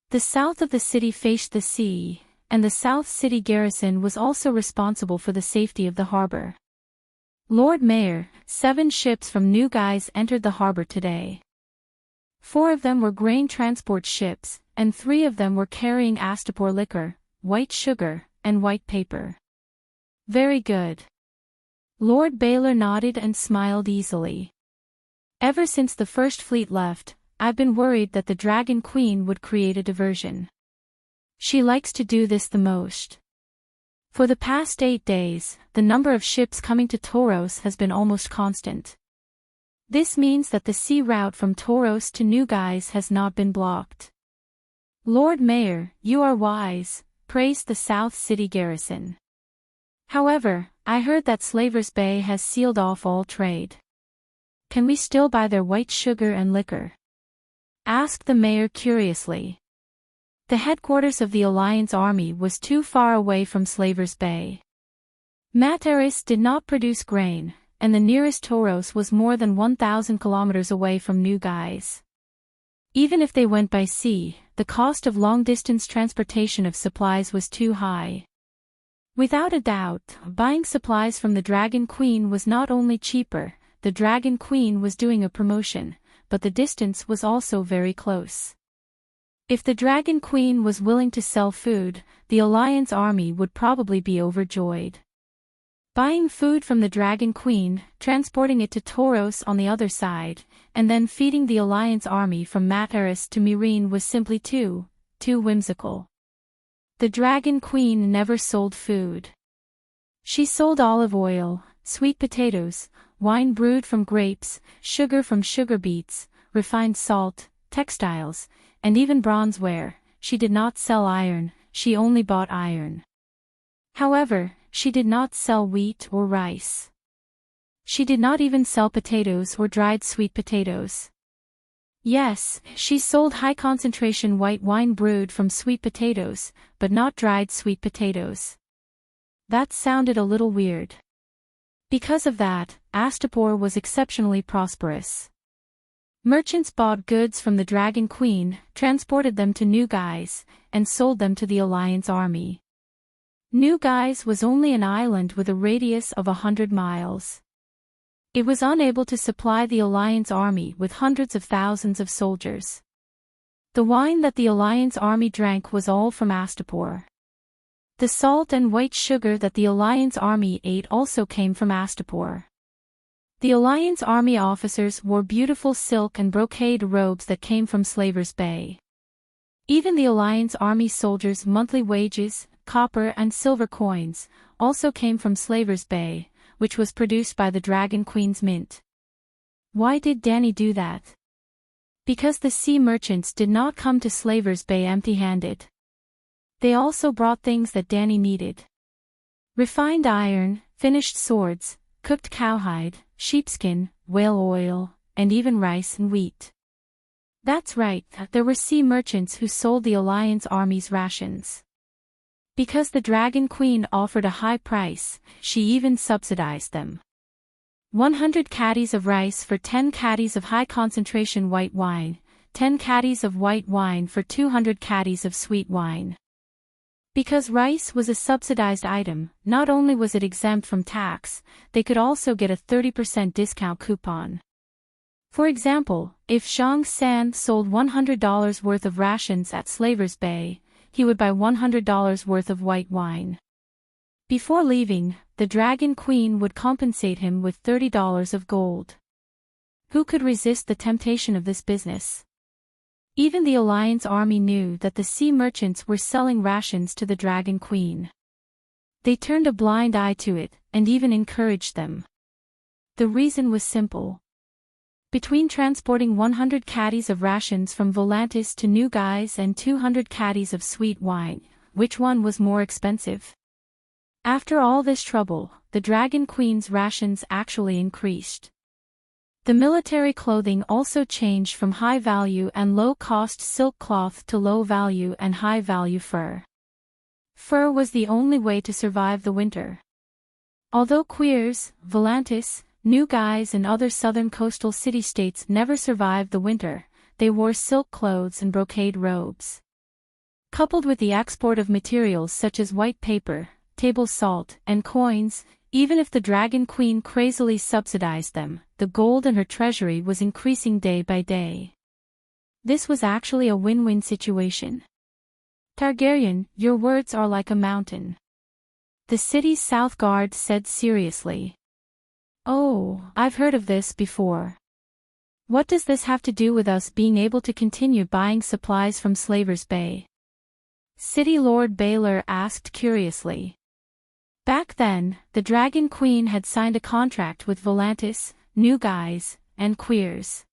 The south of the city faced the sea, and the South City garrison was also responsible for the safety of the harbor. Lord Mayor, 7 ships from New Guise entered the harbor today. 4 of them were grain transport ships, and 3 of them were carrying Astapor liquor, white sugar, and white paper. Very good. Lord Baylor nodded and smiled easily. Ever since the First Fleet left, I've been worried that the Dragon Queen would create a diversion. She likes to do this the most. For the past 8 days, the number of ships coming to Tauros has been almost constant. This means that the sea route from Tauros to New Guise has not been blocked. Lord Mayor, you are wise, praised the South City garrison. However, I heard that Slavers Bay has sealed off all trade. Can we still buy their white sugar and liquor? Asked the mayor curiously. The headquarters of the Alliance army was too far away from Slavers Bay. Materis did not produce grain, and the nearest Tauros was more than 1,000 kilometers away from New Guise. Even if they went by sea, the cost of long-distance transportation of supplies was too high. Without a doubt, buying supplies from the Dragon Queen was not only cheaper, the Dragon Queen was doing a promotion, but the distance was also very close. If the Dragon Queen was willing to sell food, the Alliance army would probably be overjoyed. Buying food from the Dragon Queen, transporting it to Tauros on the other side, and then feeding the Alliance army from Materis to Myrene was simply too whimsical. The Dragon Queen never sold food. She sold olive oil, sweet potatoes, wine brewed from grapes, sugar from sugar beets, refined salt, textiles, and even bronzeware. She did not sell iron, she only bought iron. However, she did not sell wheat or rice. She did not even sell potatoes or dried sweet potatoes. Yes, she sold high-concentration white wine brewed from sweet potatoes, but not dried sweet potatoes. That sounded a little weird. Because of that, Astapor was exceptionally prosperous. Merchants bought goods from the Dragon Queen, transported them to New Guise, and sold them to the Alliance army. New Guise was only an island with a radius of 100 miles. It was unable to supply the Alliance army with hundreds of thousands of soldiers. The wine that the Alliance army drank was all from Astapor. The salt and white sugar that the Alliance army ate also came from Astapor. The Alliance army officers wore beautiful silk and brocade robes that came from Slavers Bay. Even the Alliance army soldiers' monthly wages, copper and silver coins, also came from Slavers Bay, which was produced by the Dragon Queen's mint. Why did Danny do that? Because the sea merchants did not come to Slavers Bay empty-handed. They also brought things that Danny needed. Refined iron, finished swords, cooked cowhide, sheepskin, whale oil, and even rice and wheat. That's right, there were sea merchants who sold the Alliance army's rations. Because the Dragon Queen offered a high price, she even subsidized them. 100 caddies of rice for 10 caddies of high-concentration white wine, 10 caddies of white wine for 200 caddies of sweet wine. Because rice was a subsidized item, not only was it exempt from tax, they could also get a 30% discount coupon. For example, if Zhang San sold $100 worth of rations at Slavers Bay, he would buy $100 worth of white wine. Before leaving, the Dragon Queen would compensate him with $30 of gold. Who could resist the temptation of this business? Even the Alliance army knew that the sea merchants were selling rations to the Dragon Queen. They turned a blind eye to it, and even encouraged them. The reason was simple. Between transporting 100 caddies of rations from Volantis to New Guise and 200 caddies of sweet wine, which one was more expensive? After all this trouble, the Dragon Queen's rations actually increased. The military clothing also changed from high-value and low-cost silk cloth to low-value and high-value fur. Fur was the only way to survive the winter. Although Queers, Volantis, New Guise and other southern coastal city-states never survived the winter, they wore silk clothes and brocade robes. Coupled with the export of materials such as white paper, table salt, and coins, even if the Dragon Queen crazily subsidized them, the gold in her treasury was increasing day by day. This was actually a win-win situation. Targaryen, your words are like a mountain. The city's South Guard said seriously. Oh, I've heard of this before. What does this have to do with us being able to continue buying supplies from Slavers Bay? City Lord Baylor asked curiously. Back then, the Dragon Queen had signed a contract with Volantis, New Guise, and Queers.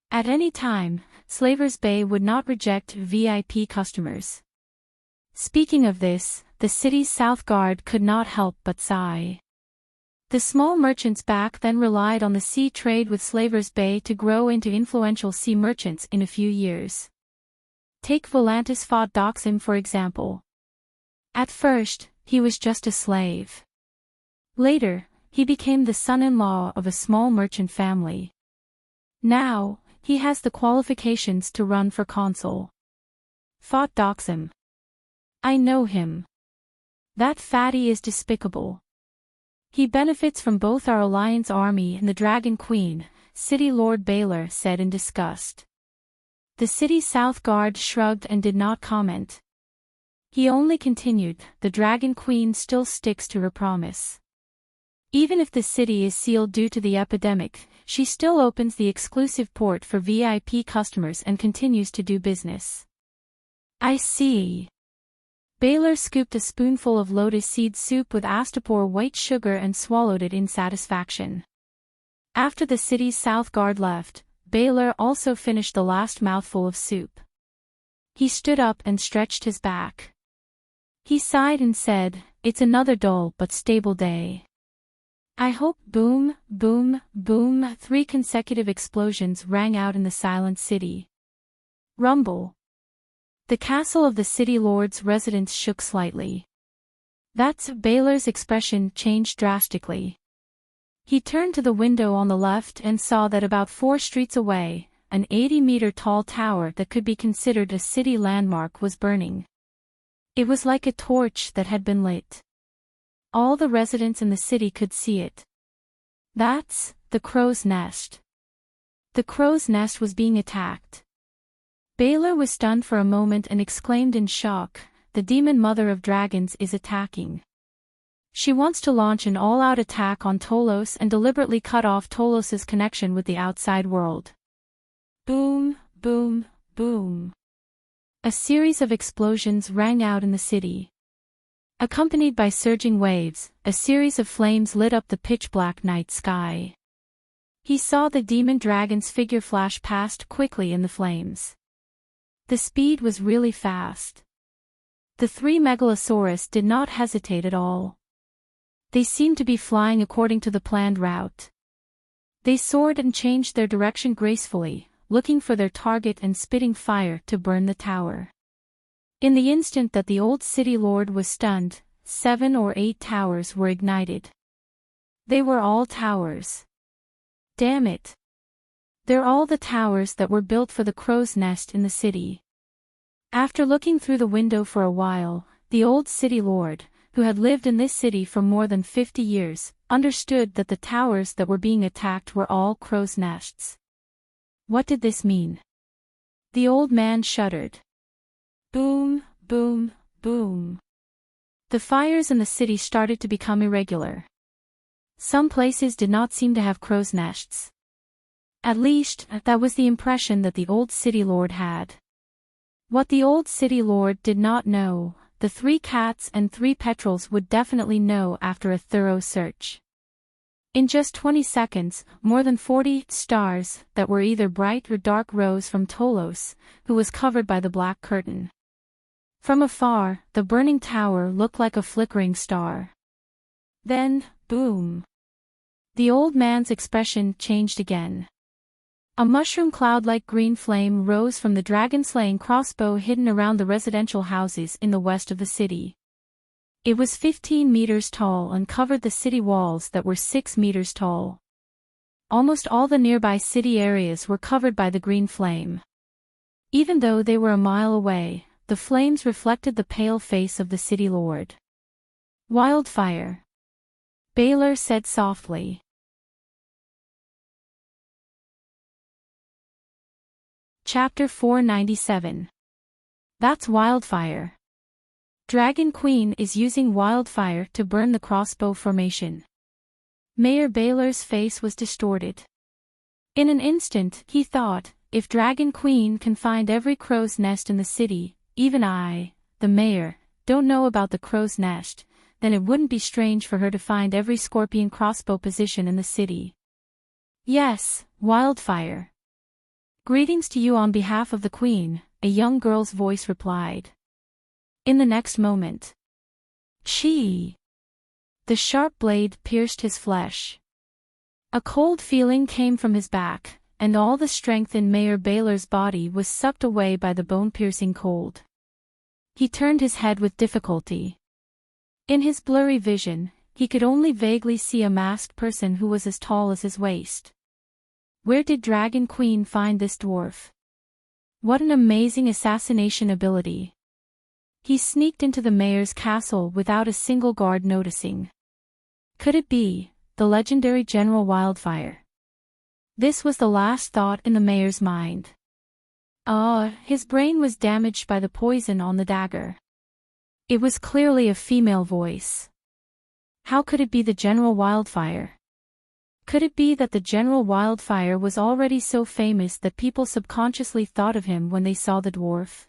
At any time, Slavers Bay would not reject VIP customers. Speaking of this, the city's South Guard could not help but sigh. The small merchants back then relied on the sea trade with Slavers Bay to grow into influential sea merchants in a few years. Take Volantis fought Doxim for example. At first, he was just a slave. Later, he became the son-in-law of a small merchant family. Now, he has the qualifications to run for consul. Fought Doxim. I know him. That fatty is despicable. He benefits from both our Alliance army and the Dragon Queen, City Lord Baylor said in disgust. The city's South Guard shrugged and did not comment. He only continued, the Dragon Queen still sticks to her promise. Even if the city is sealed due to the epidemic, she still opens the exclusive port for VIP customers and continues to do business. I see. Baylor scooped a spoonful of lotus seed soup with Astapor white sugar and swallowed it in satisfaction. After the city's south guard left, Baylor also finished the last mouthful of soup. He stood up and stretched his back. He sighed and said, "It's another dull but stable day. I hope." Boom, boom, boom. 3 consecutive explosions rang out in the silent city. Rumble. The castle of the city lord's residence shook slightly. That's Baylor's expression changed drastically. He turned to the window on the left and saw that about 4 streets away, an 80-meter-tall tower that could be considered a city landmark was burning. It was like a torch that had been lit. All the residents in the city could see it. That's the crow's nest. The crow's nest was being attacked. Baylor was stunned for a moment and exclaimed in shock, "The demon mother of dragons is attacking. She wants to launch an all-out attack on Tolos and deliberately cut off Tolos's connection with the outside world." Boom, boom, boom. A series of explosions rang out in the city. Accompanied by surging waves, a series of flames lit up the pitch-black night sky. He saw the demon dragon's figure flash past quickly in the flames. The speed was really fast. The 3 Megalosaurus did not hesitate at all. They seemed to be flying according to the planned route. They soared and changed their direction gracefully, looking for their target and spitting fire to burn the tower. In the instant that the old city lord was stunned, 7 or 8 towers were ignited. They were all towers. Damn it. They're all the towers that were built for the crow's nest in the city. After looking through the window for a while, the old city lord, who had lived in this city for more than 50 years, understood that the towers that were being attacked were all crow's nests. What did this mean? The old man shuddered. Boom, boom, boom. The fires in the city started to become irregular. Some places did not seem to have crow's nests. At least, that was the impression that the old city lord had. What the old city lord did not know, the 3 cats and 3 petrels would definitely know after a thorough search. In just 20 seconds, more than 40 stars that were either bright or dark rose from Tolos, who was covered by the black curtain. From afar, the burning tower looked like a flickering star. Then, boom. The old man's expression changed again. A mushroom cloud-like green flame rose from the dragon-slaying crossbow hidden around the residential houses in the west of the city. It was 15 meters tall and covered the city walls that were 6 meters tall. Almost all the nearby city areas were covered by the green flame. Even though they were a mile away, the flames reflected the pale face of the city lord. "Wildfire," Baylor said softly. Chapter 497. That's wildfire. Dragon Queen is using wildfire to burn the crossbow formation. Mayor Baylor's face was distorted. In an instant, he thought, if Dragon Queen can find every crow's nest in the city, even I, the mayor, don't know about the crow's nest, then it wouldn't be strange for her to find every scorpion crossbow position in the city. Yes, wildfire. Greetings to you on behalf of the Queen, a young girl's voice replied. In the next moment, Chee! The sharp blade pierced his flesh. A cold feeling came from his back, and all the strength in Mayor Baylor's body was sucked away by the bone-piercing cold. He turned his head with difficulty. In his blurry vision, he could only vaguely see a masked person who was as tall as his waist. Where did Dragon Queen find this dwarf? What an amazing assassination ability. He sneaked into the mayor's castle without a single guard noticing. Could it be the legendary General Wildfire? This was the last thought in the mayor's mind. His brain was damaged by the poison on the dagger. It was clearly a female voice. How could it be the General Wildfire? Could it be that the General Wildfire was already so famous that people subconsciously thought of him when they saw the dwarf?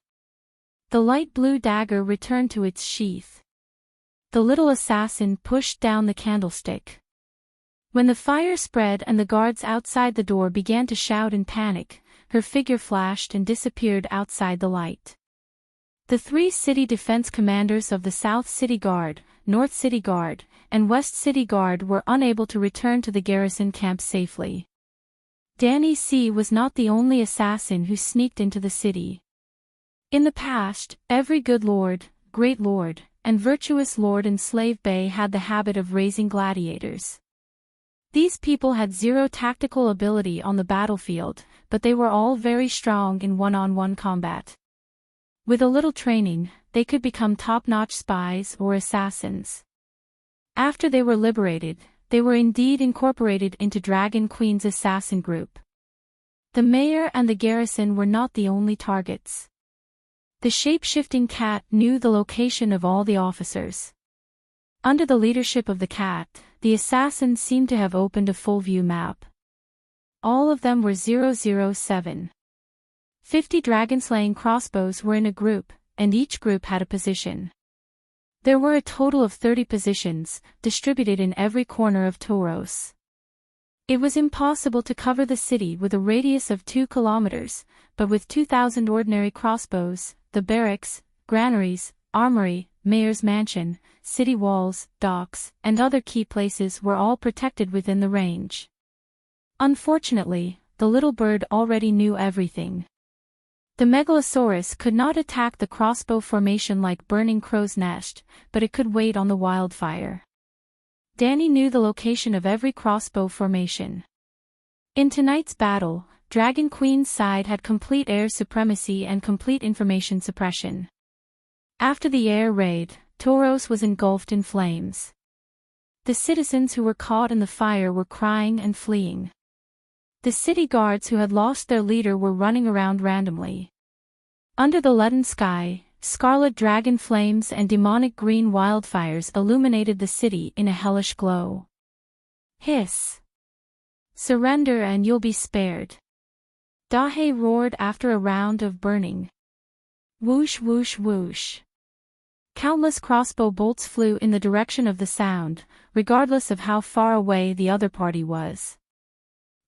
The light blue dagger returned to its sheath. The little assassin pushed down the candlestick. When the fire spread and the guards outside the door began to shout in panic, her figure flashed and disappeared outside the light. The 3 city defense commanders of the South City Guard, North City Guard, and West City Guard were unable to return to the garrison camp safely. Danny C. was not the only assassin who sneaked into the city. In the past, every good lord, great lord, and virtuous lord in Slave Bay had the habit of raising gladiators. These people had zero tactical ability on the battlefield, but they were all very strong in one-on-one combat. With a little training, they could become top-notch spies or assassins. After they were liberated, they were indeed incorporated into Dragon Queen's assassin group. The mayor and the garrison were not the only targets. The shape-shifting cat knew the location of all the officers. Under the leadership of the cat, the assassins seemed to have opened a full-view map. All of them were 007. 50 dragon-slaying crossbows were in a group, and each group had a position. There were a total of 30 positions, distributed in every corner of Tauros. It was impossible to cover the city with a radius of 2 kilometers, but with 2,000 ordinary crossbows, the barracks, granaries, armory, mayor's mansion, city walls, docks, and other key places were all protected within the range. Unfortunately, the little bird already knew everything. The Megalosaurus could not attack the crossbow formation like Burning Crow's Nest, but it could wait on the wildfire. Danny knew the location of every crossbow formation. In tonight's battle, Dragon Queen's side had complete air supremacy and complete information suppression. After the air raid, Tauros was engulfed in flames. The citizens who were caught in the fire were crying and fleeing. The city guards who had lost their leader were running around randomly. Under the leaden sky, scarlet dragon flames and demonic green wildfires illuminated the city in a hellish glow. Hiss! Surrender and you'll be spared. Dahe roared after a round of burning. Whoosh whoosh whoosh. Countless crossbow bolts flew in the direction of the sound, regardless of how far away the other party was.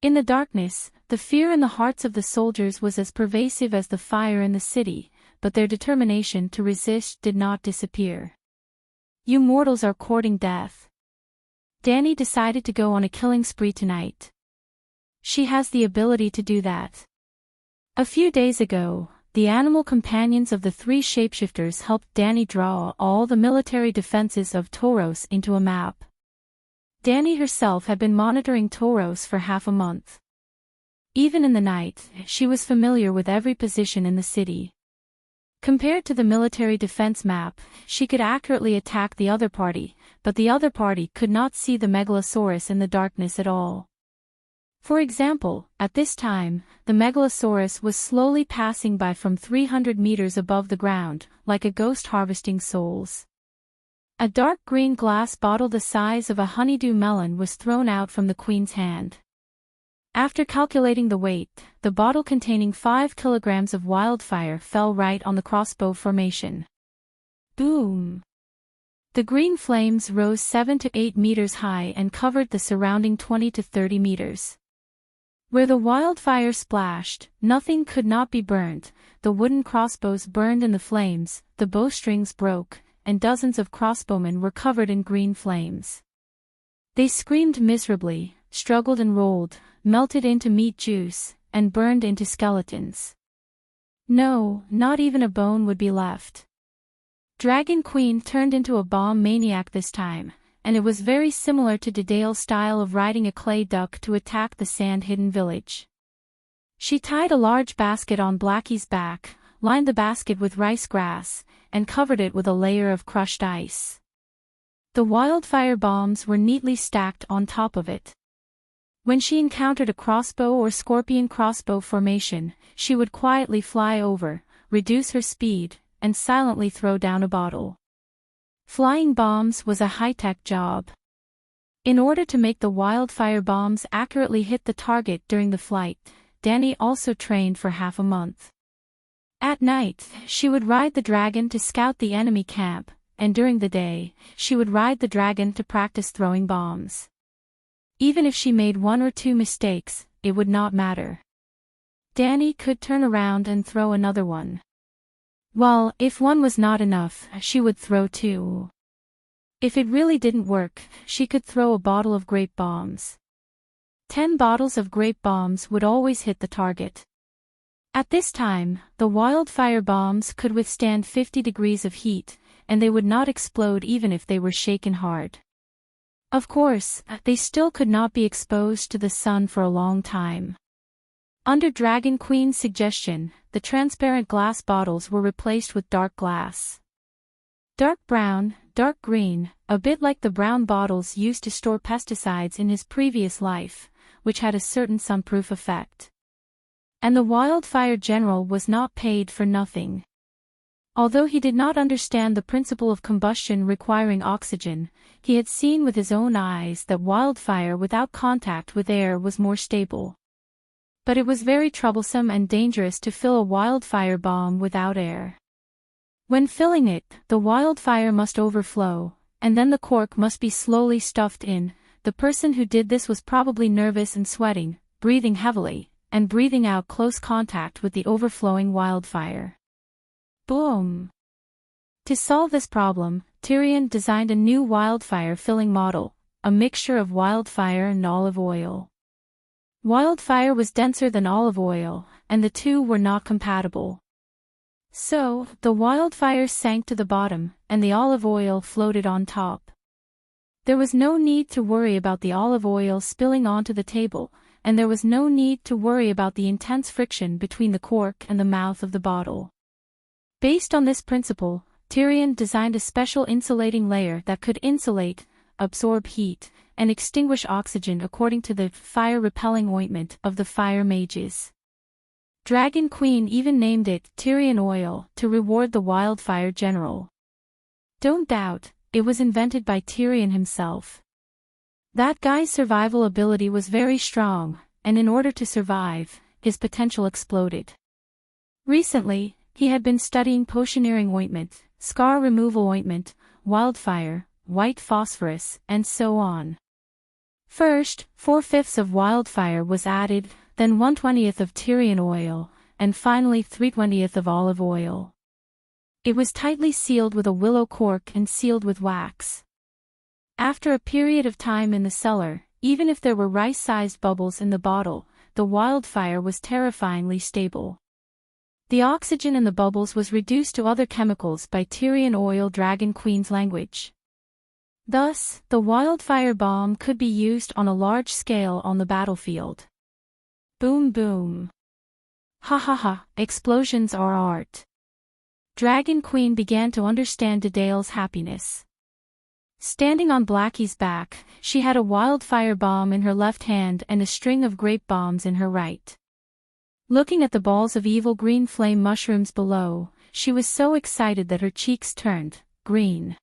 In the darkness, the fear in the hearts of the soldiers was as pervasive as the fire in the city, but their determination to resist did not disappear. You mortals are courting death. Danny decided to go on a killing spree tonight. She has the ability to do that. A few days ago, the animal companions of the 3 shapeshifters helped Danny draw all the military defenses of Tauros into a map. Danny herself had been monitoring Tauros for half a month. Even in the night, she was familiar with every position in the city. Compared to the military defense map, she could accurately attack the other party, but the other party could not see the Megalosaurus in the darkness at all. For example, at this time, the Megalosaurus was slowly passing by from 300 meters above the ground, like a ghost harvesting souls. A dark green glass bottle the size of a honeydew melon was thrown out from the queen's hand. After calculating the weight, the bottle containing 5 kilograms of wildfire fell right on the crossbow formation. Boom! The green flames rose 7 to 8 meters high and covered the surrounding 20 to 30 meters. Where the wildfire splashed, nothing could not be burned. The wooden crossbows burned in the flames, the bowstrings broke, and dozens of crossbowmen were covered in green flames. They screamed miserably, struggled and rolled, melted into meat juice, and burned into skeletons. No, not even a bone would be left. Dragon Queen turned into a bomb maniac this time, and it was very similar to Dedale's style of riding a clay duck to attack the sand-hidden village. She tied a large basket on Blackie's back, lined the basket with rice grass, and covered it with a layer of crushed ice. The wildfire bombs were neatly stacked on top of it. When she encountered a crossbow or scorpion crossbow formation, she would quietly fly over, reduce her speed, and silently throw down a bottle. Flying bombs was a high-tech job. In order to make the wildfire bombs accurately hit the target during the flight, Danny also trained for half a month. At night, she would ride the dragon to scout the enemy camp, and during the day, she would ride the dragon to practice throwing bombs. Even if she made 1 or 2 mistakes, it would not matter. Danny could turn around and throw another one. Well, if one was not enough, she would throw 2. If it really didn't work, she could throw a bottle of grape bombs. 10 bottles of grape bombs would always hit the target. At this time, the wildfire bombs could withstand 50 degrees of heat, and they would not explode even if they were shaken hard. Of course, they still could not be exposed to the sun for a long time. Under Dragon Queen's suggestion, the transparent glass bottles were replaced with dark glass. Dark brown, dark green, a bit like the brown bottles used to store pesticides in his previous life, which had a certain sunproof effect. And the wildfire general was not paid for nothing. Although he did not understand the principle of combustion requiring oxygen, he had seen with his own eyes that wildfire without contact with air was more stable. But it was very troublesome and dangerous to fill a wildfire bomb without air. When filling it, the wildfire must overflow, and then the cork must be slowly stuffed in. The person who did this was probably nervous and sweating, breathing heavily, and breathing out close contact with the overflowing wildfire. Boom! To solve this problem, Tyrion designed a new wildfire filling model, a mixture of wildfire and olive oil. Wildfire was denser than olive oil, and the two were not compatible. So, the wildfire sank to the bottom, and the olive oil floated on top. There was no need to worry about the olive oil spilling onto the table, and there was no need to worry about the intense friction between the cork and the mouth of the bottle. Based on this principle, Tyrion designed a special insulating layer that could insulate, absorb heat, and extinguish oxygen according to the fire-repelling ointment of the fire mages. Dragon Queen even named it Tyrion Oil to reward the wildfire general. Don't doubt, it was invented by Tyrion himself. That guy's survival ability was very strong, and in order to survive, his potential exploded. Recently, he had been studying potioneering ointment, scar removal ointment, wildfire, white phosphorus, and so on. First, 4/5 of wildfire was added, then 1/20 of Tyrion oil, and finally 3/20 of olive oil. It was tightly sealed with a willow cork and sealed with wax. After a period of time in the cellar, even if there were rice-sized bubbles in the bottle, the wildfire was terrifyingly stable. The oxygen in the bubbles was reduced to other chemicals by Tyrion oil Dragon Queen's language. Thus, the wildfire bomb could be used on a large scale on the battlefield. Boom boom. Ha ha ha, explosions are art. Dragon Queen began to understand Dedale's happiness. Standing on Blackie's back, she had a wildfire bomb in her left hand and a string of grape bombs in her right. Looking at the balls of evil green flame mushrooms below, she was so excited that her cheeks turned green.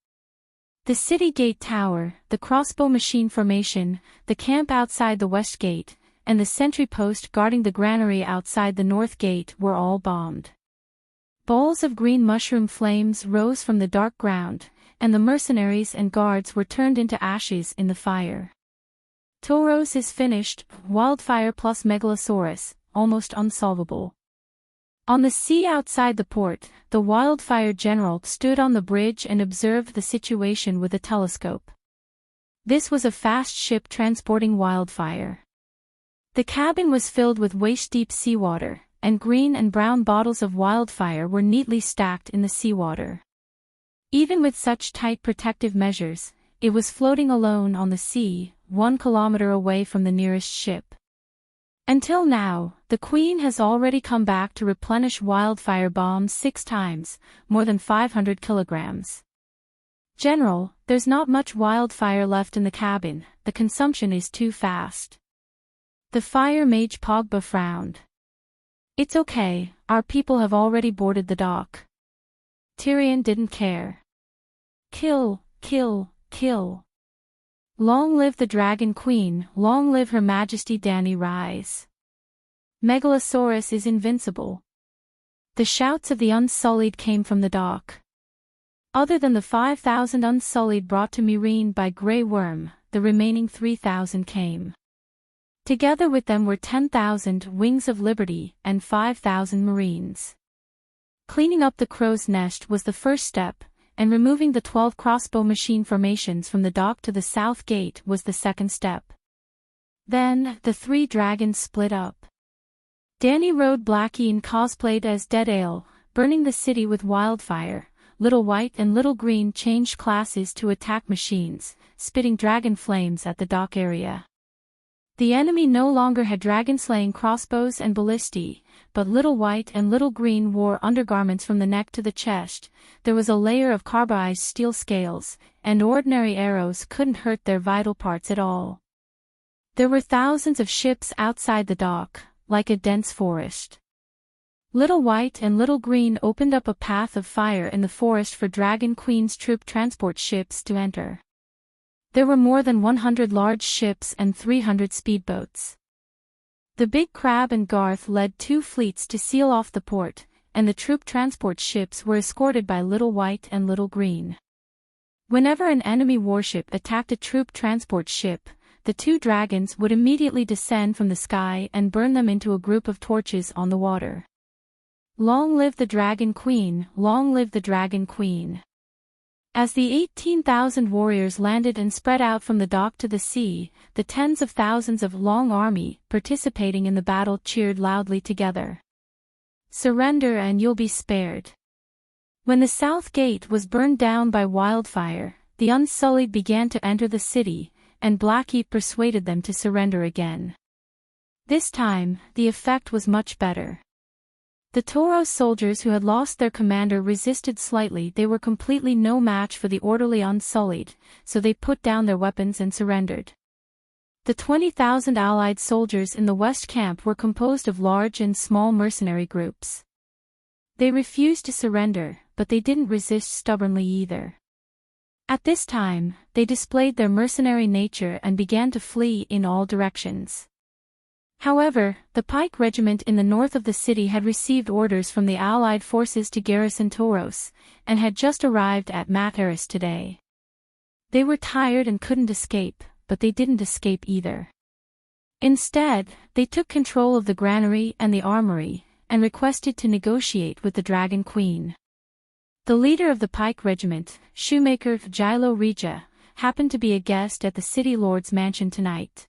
The city gate tower, the crossbow machine formation, the camp outside the west gate, and the sentry post guarding the granary outside the north gate were all bombed. Balls of green mushroom flames rose from the dark ground, and the mercenaries and guards were turned into ashes in the fire. Tauros is finished, wildfire plus Megalosaurus, almost unsolvable. On the sea outside the port, the wildfire general stood on the bridge and observed the situation with a telescope. This was a fast ship transporting wildfire. The cabin was filled with waist-deep seawater, and green and brown bottles of wildfire were neatly stacked in the seawater. Even with such tight protective measures, it was floating alone on the sea, 1 kilometer away from the nearest ship. Until now, the Queen has already come back to replenish wildfire bombs 6 times, more than 500 kilograms. General, there's not much wildfire left in the cabin, the consumption is too fast. The fire mage Pogba frowned. It's okay, our people have already boarded the dock. Tyrion didn't care. Kill, kill, kill. Long live the Dragon Queen, long live Her Majesty Dany rise. Megalosaurus is invincible. The shouts of the Unsullied came from the dock. Other than the 5,000 Unsullied brought to Meereen by Grey Worm, the remaining 3,000 came. Together with them were 10,000 Wings of Liberty and 5,000 Marines. Cleaning up the crow's nest was the first step, and removing the 12 crossbow machine formations from the dock to the south gate was the second step. Then, the three dragons split up. Danny rode Blackie and cosplayed as Deadale, burning the city with wildfire. Little White and Little Green changed classes to attack machines, spitting dragon flames at the dock area. The enemy no longer had dragon-slaying crossbows and ballistae, but Little White and Little Green wore undergarments from the neck to the chest. There was a layer of carbide steel scales, and ordinary arrows couldn't hurt their vital parts at all. There were thousands of ships outside the dock, like a dense forest. Little White and Little Green opened up a path of fire in the forest for Dragon Queen's troop transport ships to enter. There were more than 100 large ships and 300 speedboats. The Big Crab and Garth led 2 fleets to seal off the port, and the troop transport ships were escorted by Little White and Little Green. Whenever an enemy warship attacked a troop transport ship, the 2 dragons would immediately descend from the sky and burn them into a group of torches on the water. Long live the Dragon Queen, long live the Dragon Queen. As the 18,000 warriors landed and spread out from the dock to the sea, the tens of thousands of Long Army participating in the battle cheered loudly together. Surrender and you'll be spared. When the south gate was burned down by wildfire, the Unsullied began to enter the city, and Blackie persuaded them to surrender again. This time, the effect was much better. The Tauros soldiers who had lost their commander resisted slightly. They were completely no match for the orderly Unsullied, so they put down their weapons and surrendered. The 20,000 allied soldiers in the west camp were composed of large and small mercenary groups. They refused to surrender, but they didn't resist stubbornly either. At this time, they displayed their mercenary nature and began to flee in all directions. However, the Pike Regiment in the north of the city had received orders from the Allied forces to garrison Tauros, and had just arrived at Mataris today. They were tired and couldn't escape, but they didn't escape either. Instead, they took control of the granary and the armory, and requested to negotiate with the Dragon Queen. The leader of the Pike Regiment, Shoemaker Gilo Regia, happened to be a guest at the city lord's mansion tonight.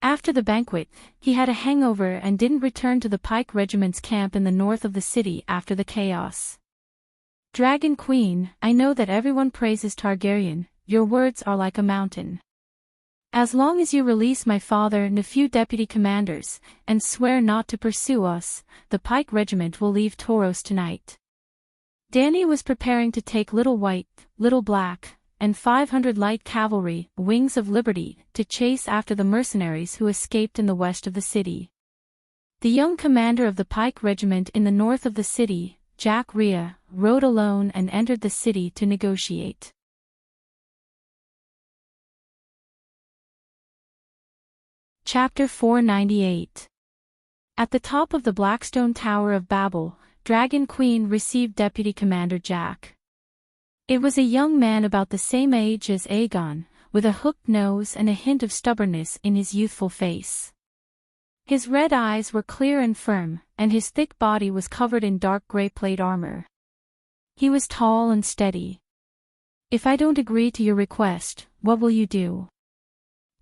After the banquet, he had a hangover and didn't return to the Pike Regiment's camp in the north of the city after the chaos. Dragon Queen, I know that everyone praises Targaryen, your words are like a mountain. As long as you release my father and a few deputy commanders, and swear not to pursue us, the Pike Regiment will leave Tauros tonight. Danny was preparing to take Little White, Little Black, and 500 light cavalry, Wings of Liberty, to chase after the mercenaries who escaped in the west of the city. The young commander of the Pike Regiment in the north of the city, Jack Rhea, rode alone and entered the city to negotiate. Chapter 498. At the top of the Blackstone Tower of Babel, Dragon Queen received Deputy Commander Jack. It was a young man about the same age as Aegon, with a hooked nose and a hint of stubbornness in his youthful face. His red eyes were clear and firm, and his thick body was covered in dark gray plate armor. He was tall and steady. "If I don't agree to your request, what will you do?"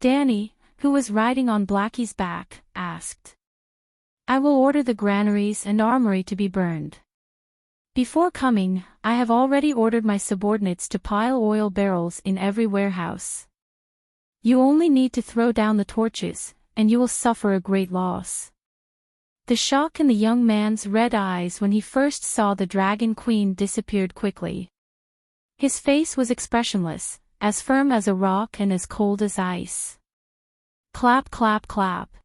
Danny, who was riding on Blackie's back, asked. "I will order the granaries and armory to be burned. Before coming, I have already ordered my subordinates to pile oil barrels in every warehouse. You only need to throw down the torches, and you will suffer a great loss." The shock in the young man's red eyes when he first saw the Dragon Queen disappeared quickly. His face was expressionless, as firm as a rock and as cold as ice. Clap, clap, clap.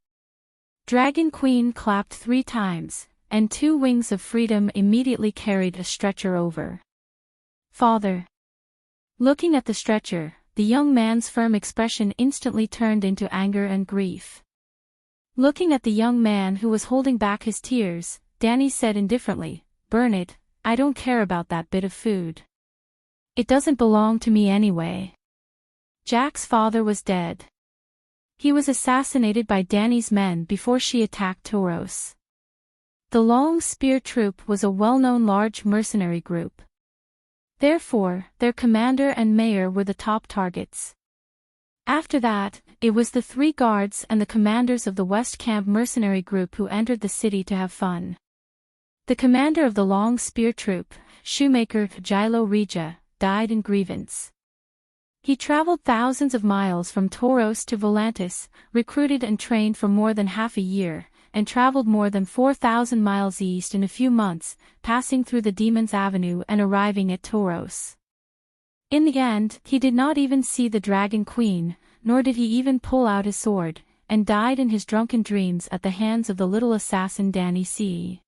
Dragon Queen clapped 3 times, and 2 Wings of Freedom immediately carried a stretcher over. "Father." Looking at the stretcher, the young man's firm expression instantly turned into anger and grief. Looking at the young man who was holding back his tears, Danny said indifferently, "Burn it, I don't care about that bit of food. It doesn't belong to me anyway." Jack's father was dead. He was assassinated by Dany's men before she attacked Tauros. The Long Spear Troop was a well-known large mercenary group. Therefore, their commander and mayor were the top targets. After that, it was the 3 guards and the commanders of the West Camp mercenary group who entered the city to have fun. The commander of the Long Spear Troop, shoemaker Gilo Regia, died in grievance. He traveled thousands of miles from Tauros to Volantis, recruited and trained for more than half a year, and traveled more than 4,000 miles east in a few months, passing through the Demon's Avenue and arriving at Tauros. In the end, he did not even see the Dragon Queen, nor did he even pull out his sword, and died in his drunken dreams at the hands of the little assassin Dany C.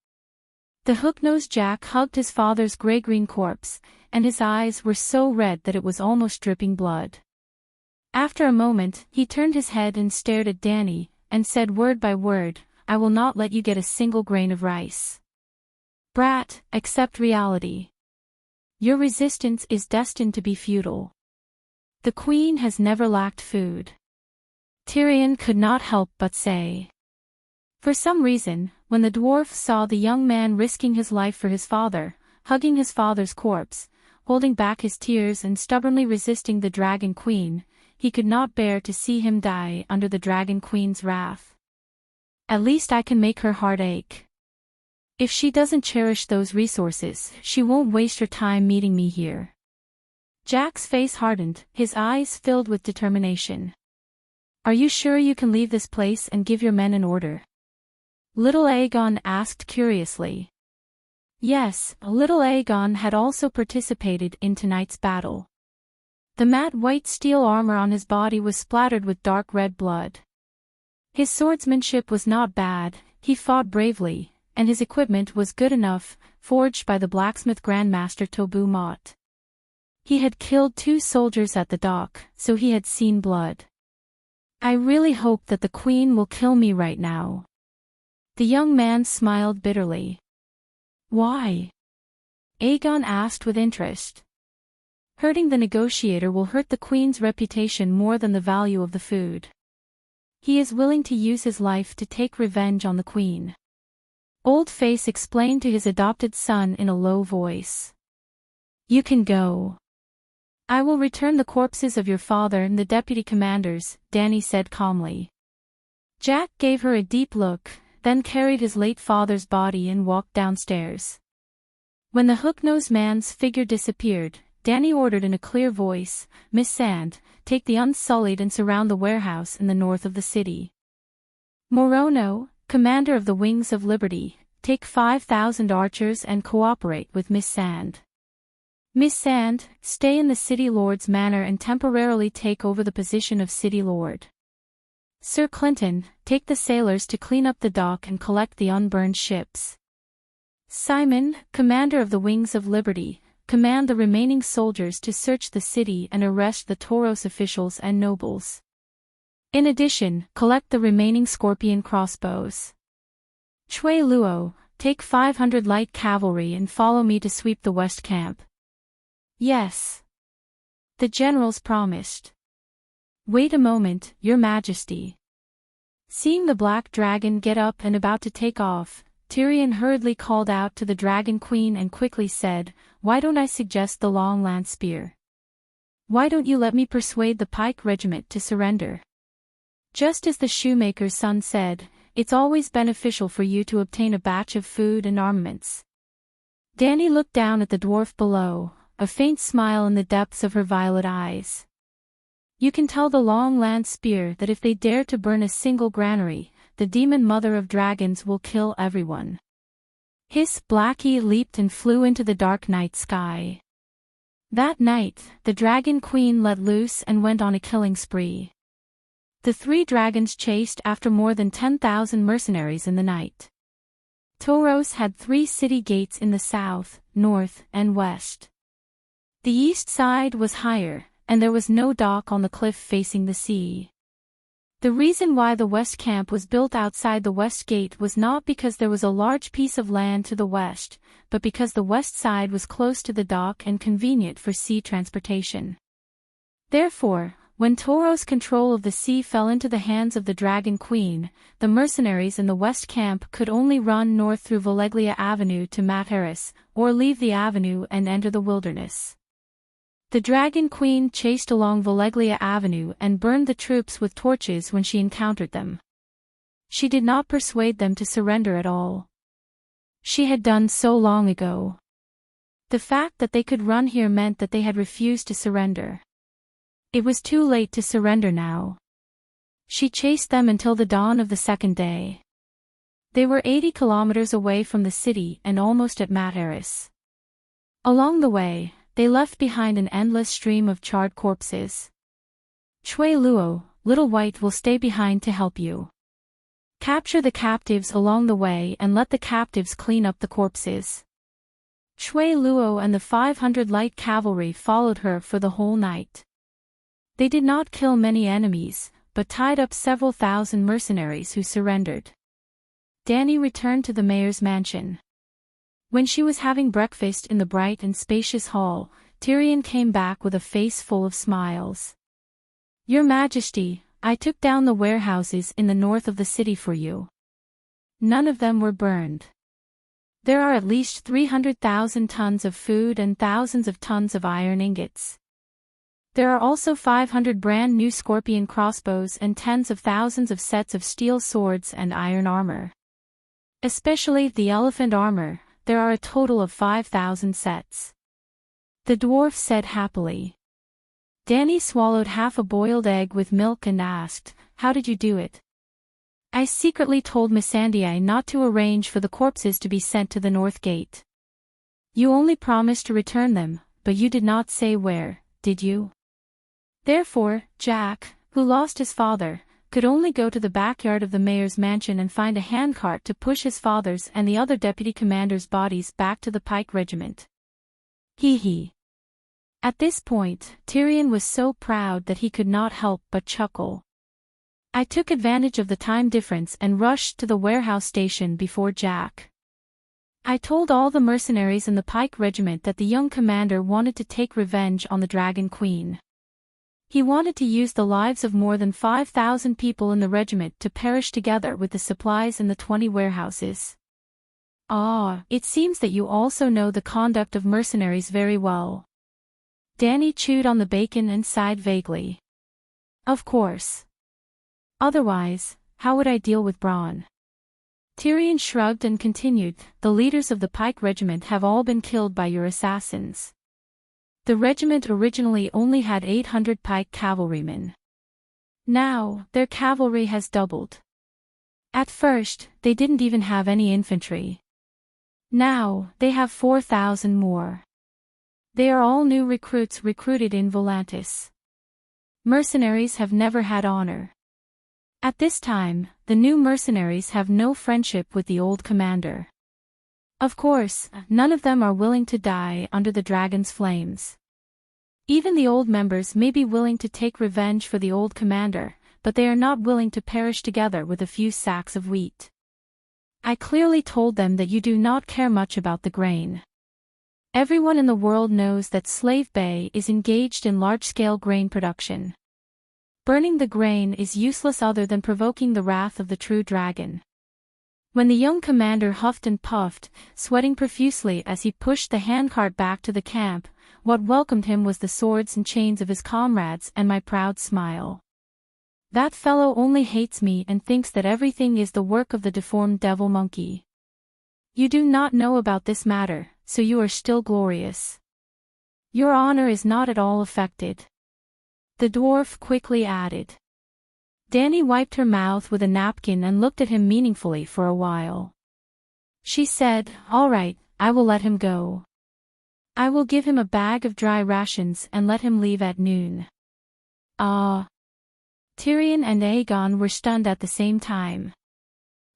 The hook-nosed Jack hugged his father's gray-green corpse, and his eyes were so red that it was almost dripping blood. After a moment, he turned his head and stared at Dany, and said word by word, "I will not let you get a single grain of rice. Brat, accept reality. Your resistance is destined to be futile. The Queen has never lacked food." Tyrion could not help but say. For some reason, when the dwarf saw the young man risking his life for his father, hugging his father's corpse, holding back his tears and stubbornly resisting the Dragon Queen, he could not bear to see him die under the Dragon Queen's wrath. "At least I can make her heart ache. If she doesn't cherish those resources, she won't waste her time meeting me here." Jack's face hardened, his eyes filled with determination. "Are you sure you can leave this place and give your men an order?" Little Aegon asked curiously. Yes, little Aegon had also participated in tonight's battle. The matte white steel armor on his body was splattered with dark red blood. His swordsmanship was not bad, he fought bravely, and his equipment was good enough, forged by the blacksmith Grandmaster Tobu Mott. He had killed 2 soldiers at the dock, so he had seen blood. "I really hope that the Queen will kill me right now." The young man smiled bitterly. "Why?" Aegon asked with interest. "Hurting the negotiator will hurt the Queen's reputation more than the value of the food. He is willing to use his life to take revenge on the Queen." Old Face explained to his adopted son in a low voice. "You can go. I will return the corpses of your father and the deputy commanders," Dany said calmly. Jack gave her a deep look, then carried his late father's body and walked downstairs. When the hook-nosed man's figure disappeared, Dany ordered in a clear voice, "Miss Sand, take the Unsullied and surround the warehouse in the north of the city. Morono, commander of the Wings of Liberty, take 5,000 archers and cooperate with Miss Sand. Miss Sand, stay in the City Lord's manor and temporarily take over the position of City Lord. Sir Clinton, take the sailors to clean up the dock and collect the unburned ships. Simon, commander of the Wings of Liberty, command the remaining soldiers to search the city and arrest the Tauros officials and nobles. In addition, collect the remaining scorpion crossbows. Chui Luo, take 500 light cavalry and follow me to sweep the West Camp." "Yes." The generals promised. "Wait a moment, Your Majesty." Seeing the black dragon get up and about to take off, Tyrion hurriedly called out to the Dragon Queen and quickly said, "Why don't I suggest the long lance spear? Why don't you let me persuade the Pike Regiment to surrender?" Just as the shoemaker's son said, "It's always beneficial for you to obtain a batch of food and armaments." Dany looked down at the dwarf below, a faint smile in the depths of her violet eyes. "You can tell the long lance spear that if they dare to burn a single granary, the demon mother of dragons will kill everyone." Hiss Blackie leaped and flew into the dark night sky. That night, the Dragon Queen let loose and went on a killing spree. The 3 dragons chased after more than 10,000 mercenaries in the night. Tauros had 3 city gates in the south, north, and west. The east side was higher, and there was no dock on the cliff facing the sea. The reason why the West Camp was built outside the West Gate was not because there was a large piece of land to the west, but because the west side was close to the dock and convenient for sea transportation. Therefore, When Toro's control of the sea fell into the hands of the Dragon Queen, the mercenaries in the West Camp could only run north through Valeglia Avenue to Matteris, or leave the avenue and enter the wilderness. The Dragon Queen chased along Valeglia Avenue and burned the troops with torches when she encountered them. She did not persuade them to surrender at all. She had done so long ago. The fact that they could run here meant that they had refused to surrender. It was too late to surrender now. She chased them until the dawn of the second day. They were 80 kilometers away from the city and almost at Matteris. Along the way, they left behind an endless stream of charred corpses. Chui Luo, Little White will stay behind to help you. Capture the captives along the way and let the captives clean up the corpses. Chui Luo and the 500 light cavalry followed her for the whole night. They did not kill many enemies, but tied up several thousand mercenaries who surrendered. Danny returned to the mayor's mansion. When she was having breakfast in the bright and spacious hall, Tyrion came back with a face full of smiles. "Your Majesty, I took down the warehouses in the north of the city for you. None of them were burned. There are at least 300,000 tons of food and thousands of tons of iron ingots. There are also 500 brand new scorpion crossbows and tens of thousands of sets of steel swords and iron armor. Especially the elephant armor, there are a total of 5,000 sets." The dwarf said happily. Danny swallowed half a boiled egg with milk and asked, "How did you do it?" "I secretly told Missandei not to arrange for the corpses to be sent to the North Gate. You only promised to return them, but you did not say where, did you? Therefore, Jack, who lost his father, could only go to the backyard of the mayor's mansion and find a handcart to push his father's and the other deputy commander's bodies back to the Pike Regiment. Hee. At this point, Tyrion was so proud that he could not help but chuckle. "I took advantage of the time difference and rushed to the warehouse station before Jack. I told all the mercenaries in the Pike Regiment that the young commander wanted to take revenge on the Dragon Queen. He wanted to use the lives of more than 5,000 people in the regiment to perish together with the supplies in the 20 warehouses." "Ah, it seems that you also know the conduct of mercenaries very well." Danny chewed on the bacon and sighed vaguely. "Of course. Otherwise, how would I deal with Bronn?" Tyrion shrugged and continued, "The leaders of the Pike Regiment have all been killed by your assassins. The regiment originally only had 800 pike cavalrymen. Now, their cavalry has doubled. At first, they didn't even have any infantry. Now, they have 4,000 more. They are all new recruits recruited in Volantis. Mercenaries have never had honor. At this time, the new mercenaries have no friendship with the old commander. Of course, none of them are willing to die under the dragon's flames. Even the old members may be willing to take revenge for the old commander, but they are not willing to perish together with a few sacks of wheat. I clearly told them that you do not care much about the grain. Everyone in the world knows that Slave Bay is engaged in large-scale grain production. Burning the grain is useless other than provoking the wrath of the true dragon." When the young commander huffed and puffed, sweating profusely as he pushed the handcart back to the camp, what welcomed him was the swords and chains of his comrades and my proud smile. "That fellow only hates me and thinks that everything is the work of the deformed devil monkey. You do not know about this matter, so you are still glorious. Your honor is not at all affected." The dwarf quickly added. Danny wiped her mouth with a napkin and looked at him meaningfully for a while. She said, "All right, I will let him go. I will give him a bag of dry rations and let him leave at noon." Ah. Tyrion and Aegon were stunned at the same time.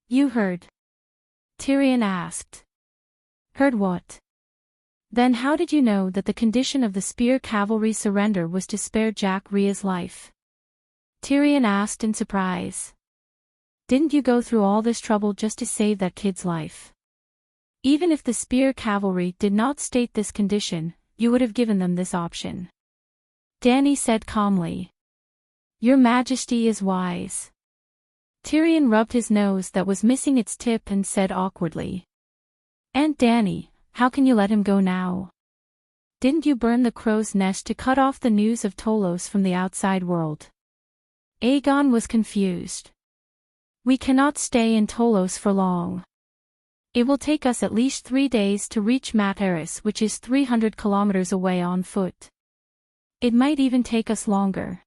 "You heard?" Tyrion asked. "Heard what?" "Then how did you know that the condition of the spear cavalry surrender was to spare Jack Rhea's life?" Tyrion asked in surprise. "Didn't you go through all this trouble just to save that kid's life? Even if the spear cavalry did not state this condition, you would have given them this option." Danny said calmly. Your Majesty is wise. Tyrion rubbed his nose that was missing its tip and said awkwardly. Aunt Dany, how can you let him go now? Didn't you burn the crow's nest to cut off the news of Tolos from the outside world? Aegon was confused. We cannot stay in Tolos for long. It will take us at least 3 days to reach Materys, which is 300 kilometers away on foot. It might even take us longer.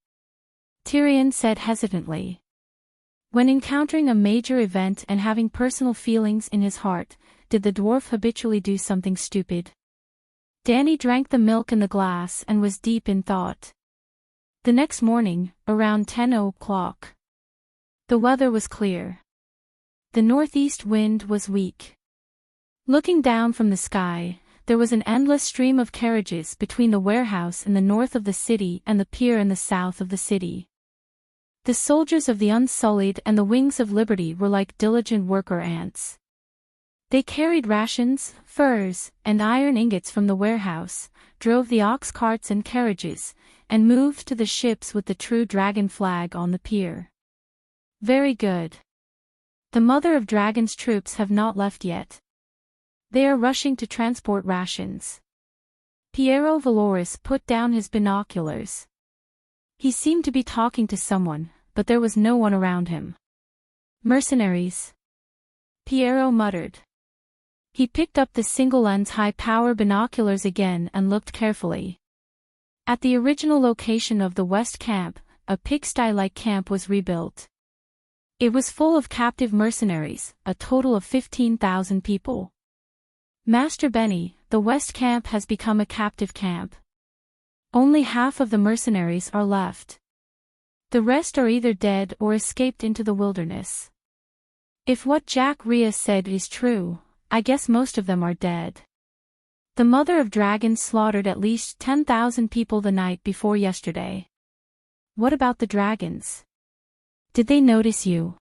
Tyrion said hesitantly. When encountering a major event and having personal feelings in his heart, did the dwarf habitually do something stupid? Dany drank the milk in the glass and was deep in thought. The next morning, around 10 o'clock. The weather was clear. The northeast wind was weak. Looking down from the sky, there was an endless stream of carriages between the warehouse in the north of the city and the pier in the south of the city. The soldiers of the Unsullied and the Wings of Liberty were like diligent worker ants. They carried rations, furs, and iron ingots from the warehouse, drove the ox carts and carriages, and moved to the ships with the true dragon flag on the pier. Very good. The Mother of Dragons troops have not left yet. They are rushing to transport rations. Piero Valoris put down his binoculars. He seemed to be talking to someone, but there was no one around him. Mercenaries. Piero muttered. He picked up the single-lens high-power binoculars again and looked carefully. At the original location of the West Camp, a pigsty-like camp was rebuilt. It was full of captive mercenaries, a total of 15,000 people. Master Benny, the West Camp has become a captive camp. Only half of the mercenaries are left. The rest are either dead or escaped into the wilderness. If what Jack Rhea said is true, I guess most of them are dead. The Mother of Dragons slaughtered at least 10,000 people the night before yesterday. What about the dragons? Did they notice you?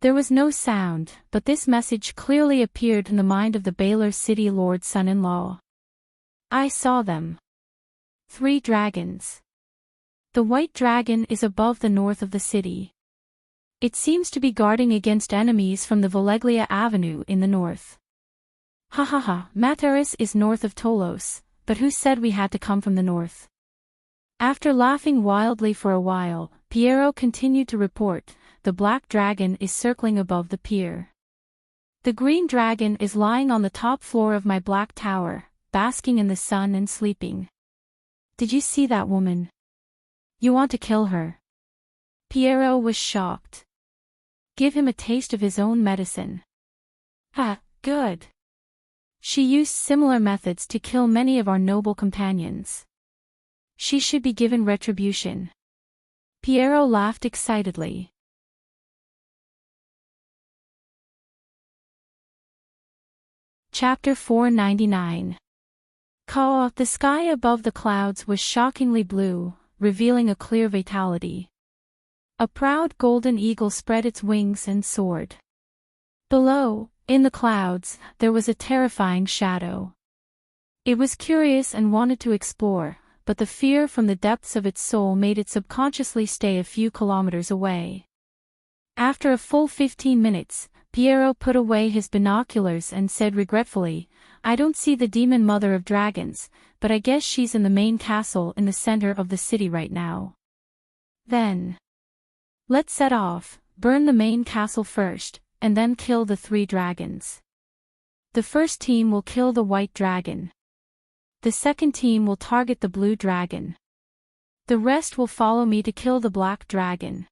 There was no sound, but this message clearly appeared in the mind of the Baelor City Lord's son-in-law. I saw them. 3 dragons. The white dragon is above the north of the city. It seems to be guarding against enemies from the Voleglia Avenue in the north. Ha ha ha, Materys is north of Tolos, but who said we had to come from the north? After laughing wildly for a while, Piero continued to report, the black dragon is circling above the pier. The green dragon is lying on the top floor of my black tower, basking in the sun and sleeping. Did you see that woman? You want to kill her? Piero was shocked. Give him a taste of his own medicine. Ha, good. She used similar methods to kill many of our noble companions. She should be given retribution. Piero laughed excitedly. Chapter 499. Ka, the sky above the clouds was shockingly blue, revealing a clear vitality. A proud golden eagle spread its wings and soared. Below, in the clouds, there was a terrifying shadow. It was curious and wanted to explore, but the fear from the depths of its soul made it subconsciously stay a few kilometers away. After a full 15 minutes, Piero put away his binoculars and said regretfully, I don't see the demon Mother of Dragons, but I guess she's in the main castle in the center of the city right now. Then. Let's set off, burn the main castle first, and then kill the 3 dragons. The first team will kill the white dragon. The second team will target the blue dragon. The rest will follow me to kill the black dragon.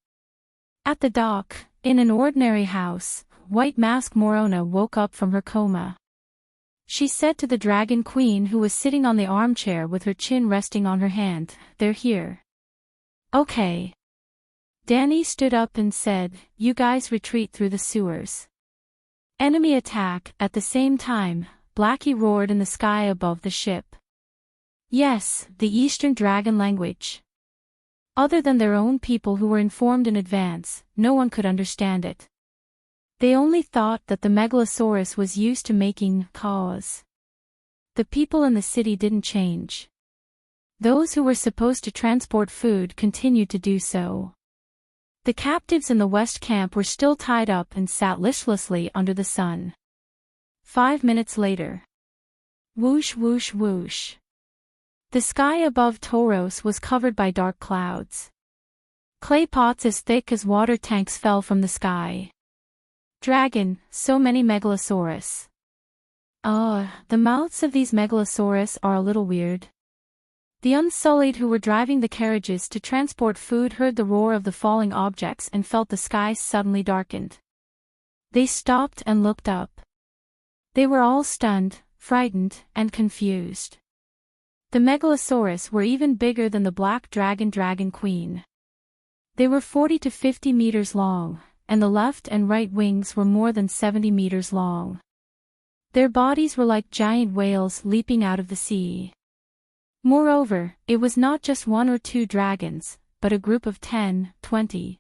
At the dock, in an ordinary house, White Mask Morona woke up from her coma. She said to the Dragon Queen who was sitting on the armchair with her chin resting on her hand, they're here. Okay. Dany stood up and said, you guys retreat through the sewers. Enemy attack. At the same time, Blackie roared in the sky above the ship. Yes, the Eastern Dragon language. Other than their own people who were informed in advance, no one could understand it. They only thought that the Megalosaurus was used to making caws. The people in the city didn't change. Those who were supposed to transport food continued to do so. The captives in the West camp were still tied up and sat listlessly under the sun. 5 minutes later. Whoosh whoosh whoosh. The sky above Tauros was covered by dark clouds. Clay pots as thick as water tanks fell from the sky. Dragon, so many megalosaurus. The mouths of these megalosaurus are a little weird. The Unsullied who were driving the carriages to transport food heard the roar of the falling objects and felt the sky suddenly darkened. They stopped and looked up. They were all stunned, frightened, and confused. The megalosaurus were even bigger than the black dragon queen. They were 40 to 50 meters long, and the left and right wings were more than 70 meters long. Their bodies were like giant whales leaping out of the sea. Moreover, it was not just one or two dragons, but a group of 10, 20.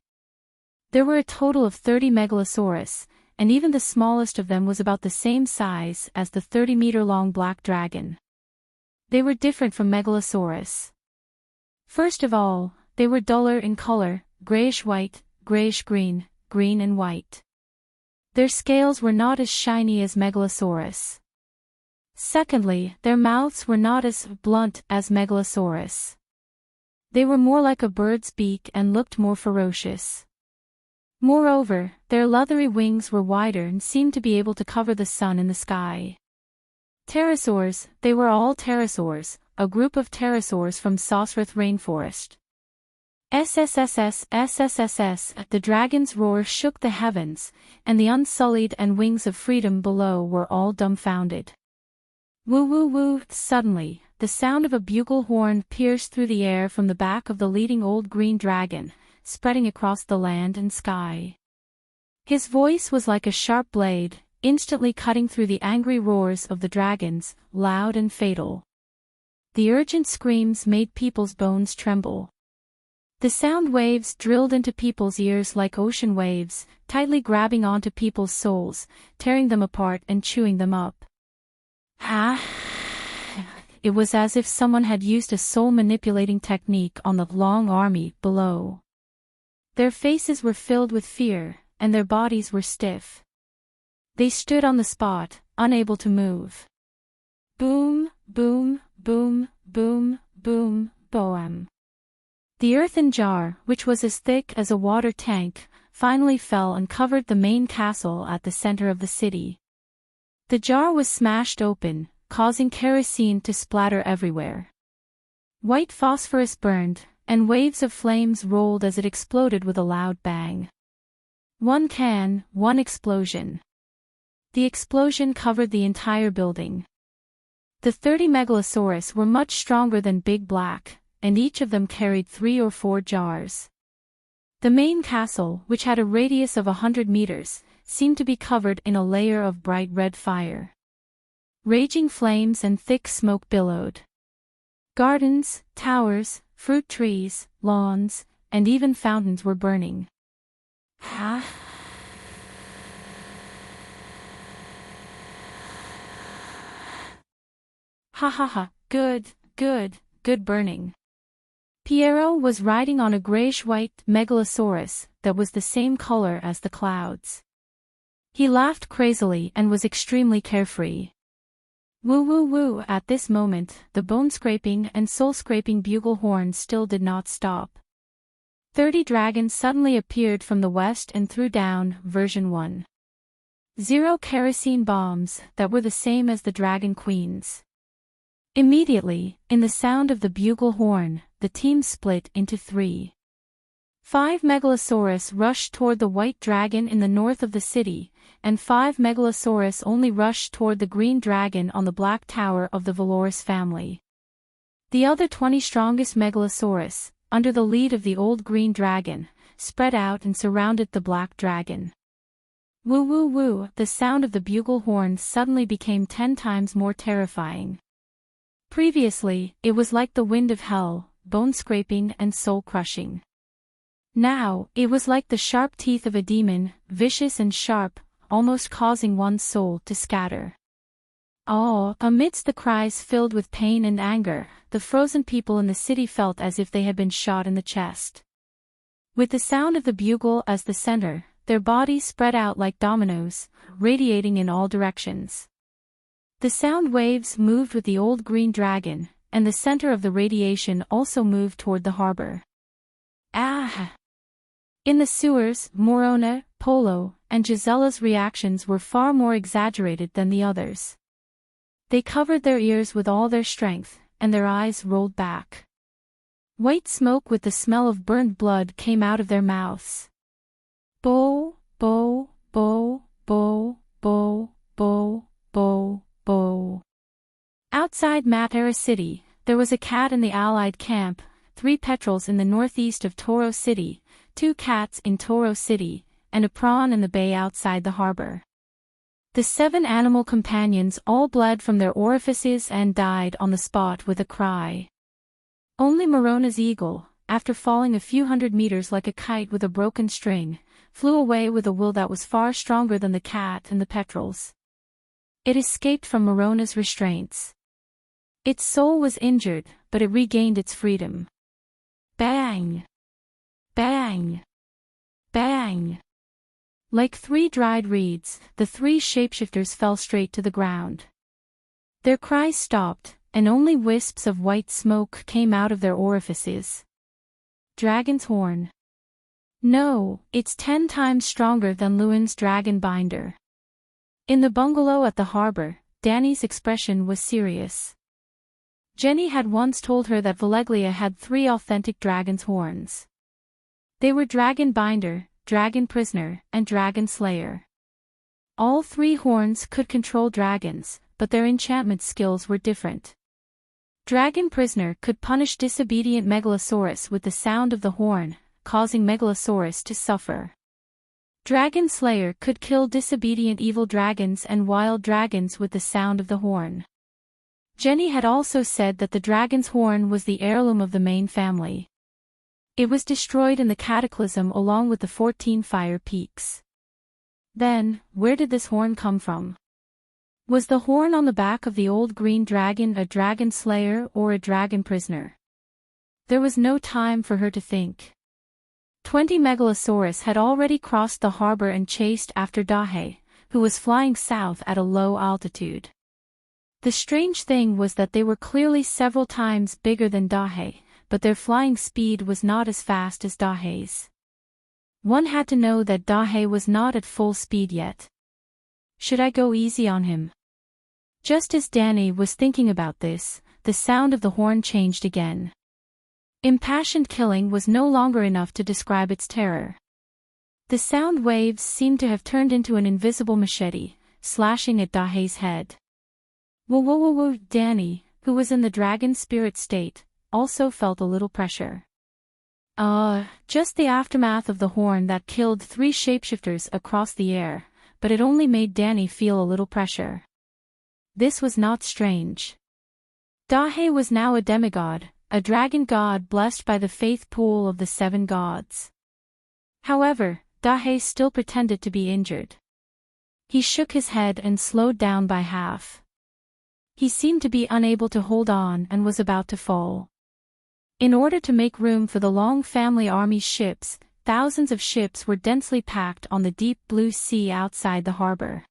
There were a total of 30 megalosaurus, and even the smallest of them was about the same size as the 30-meter-long black dragon. They were different from megalosaurus. First of all, they were duller in color, grayish-white, grayish-green, green and white. Their scales were not as shiny as megalosaurus. Secondly, their mouths were not as blunt as megalosaurus. They were more like a bird's beak and looked more ferocious. Moreover, their leathery wings were wider and seemed to be able to cover the sun in the sky. Pterosaurs, they were all pterosaurs, a group of pterosaurs from Sosrath rainforest. SSSS, the dragon's roar shook the heavens, and the Unsullied and Wings of Freedom below were all dumbfounded. Woo woo woo, suddenly, the sound of a bugle horn pierced through the air from the back of the leading old green dragon, spreading across the land and sky. His voice was like a sharp blade, instantly cutting through the angry roars of the dragons, loud and fatal. The urgent screams made people's bones tremble. The sound waves drilled into people's ears like ocean waves, tightly grabbing onto people's souls, tearing them apart and chewing them up. It was as if someone had used a soul-manipulating technique on the long army below. Their faces were filled with fear, and their bodies were stiff. They stood on the spot, unable to move. Boom, boom, boom, boom, boom, boom. The earthen jar, which was as thick as a water tank, finally fell and covered the main castle at the center of the city. The jar was smashed open, causing kerosene to splatter everywhere. White phosphorus burned, and waves of flames rolled as it exploded with a loud bang. One explosion. The explosion covered the entire building. The 30 megalosaurus were much stronger than Big Black, and each of them carried 3 or 4 jars. The main castle, which had a radius of 100 meters, seemed to be covered in a layer of bright red fire. Raging flames and thick smoke billowed. Gardens, towers, fruit trees, lawns, and even fountains were burning. Ha ha, good burning. Piero was riding on a grayish-white megalosaurus that was the same color as the clouds. He laughed crazily and was extremely carefree. Woo woo woo, at this moment, the bone-scraping and soul-scraping bugle horn still did not stop. 30 dragons suddenly appeared from the west and threw down version 1.0 kerosene bombs that were the same as the dragon queens. Immediately, in the sound of the bugle horn, the team split into 3. 5 megalosaurus rushed toward the white dragon in the north of the city, and 5 megalosaurus only rushed toward the green dragon on the black tower of the Valorous family. The other 20 strongest megalosaurus, under the lead of the old green dragon, spread out and surrounded the black dragon. Woo woo woo, the sound of the bugle horn suddenly became 10 times more terrifying. Previously, it was like the wind of hell, bone-scraping and soul-crushing. Now, it was like the sharp teeth of a demon, vicious and sharp, almost causing one's soul to scatter. Oh, amidst the cries filled with pain and anger, the frozen people in the city felt as if they had been shot in the chest. With the sound of the bugle as the center, their bodies spread out like dominoes, radiating in all directions. The sound waves moved with the old green dragon, and the center of the radiation also moved toward the harbor. Ah! In the sewers, Morona, Polo, and Gisella's reactions were far more exaggerated than the others. They covered their ears with all their strength, and their eyes rolled back. White smoke with the smell of burned blood came out of their mouths. Bo, bo, bo, bo, bo, bo, bo, bo. Outside Matera City, there was a cat in the Allied camp, 3 petrels in the northeast of Toro City, 2 cats in Toro City, and a prawn in the bay outside the harbor. The 7 animal companions all bled from their orifices and died on the spot with a cry. Only Morona's eagle, after falling a few hundred meters like a kite with a broken string, flew away with a will that was far stronger than the cat and the petrels. It escaped from Morona's restraints. Its soul was injured, but it regained its freedom. Bang! Bang! Bang! Like 3 dried reeds, the 3 shapeshifters fell straight to the ground. Their cries stopped, and only wisps of white smoke came out of their orifices. Dragon's horn. No, it's 10 times stronger than Lewin's dragon binder. In the bungalow at the harbor, Danny's expression was serious. Jenny had once told her that Valeglia had 3 authentic dragon's horns. They were Dragon Binder, Dragon Prisoner, and Dragon Slayer. All 3 horns could control dragons, but their enchantment skills were different. Dragon Prisoner could punish disobedient Megalosaurus with the sound of the horn, causing Megalosaurus to suffer. Dragon Slayer could kill disobedient evil dragons and wild dragons with the sound of the horn. Jenny had also said that the dragon's horn was the heirloom of the main family. It was destroyed in the cataclysm along with the 14 fire peaks. Then, where did this horn come from? Was the horn on the back of the old green dragon a dragon slayer or a dragon prisoner? There was no time for her to think. 20 Megalosaurus had already crossed the harbor and chased after Dahe, who was flying south at a low altitude. The strange thing was that they were clearly several times bigger than Dahe, but their flying speed was not as fast as Dahe's. One had to know that Dahe was not at full speed yet. Should I go easy on him? Just as Danny was thinking about this, the sound of the horn changed again. Impassioned killing was no longer enough to describe its terror. The sound waves seemed to have turned into an invisible machete, slashing at Dahe's head. Whoa whoa whoa whoa! Danny, who was in the dragon spirit state, also felt a little pressure. Just the aftermath of the horn that killed 3 shapeshifters across the air, but it only made Danny feel a little pressure. This was not strange. Dahe was now a demigod, a dragon god blessed by the faith pool of the 7 gods. However, Dahe still pretended to be injured. He shook his head and slowed down by half. He seemed to be unable to hold on and was about to fall. In order to make room for the Long family army's ships, thousands of ships were densely packed on the deep blue sea outside the harbor.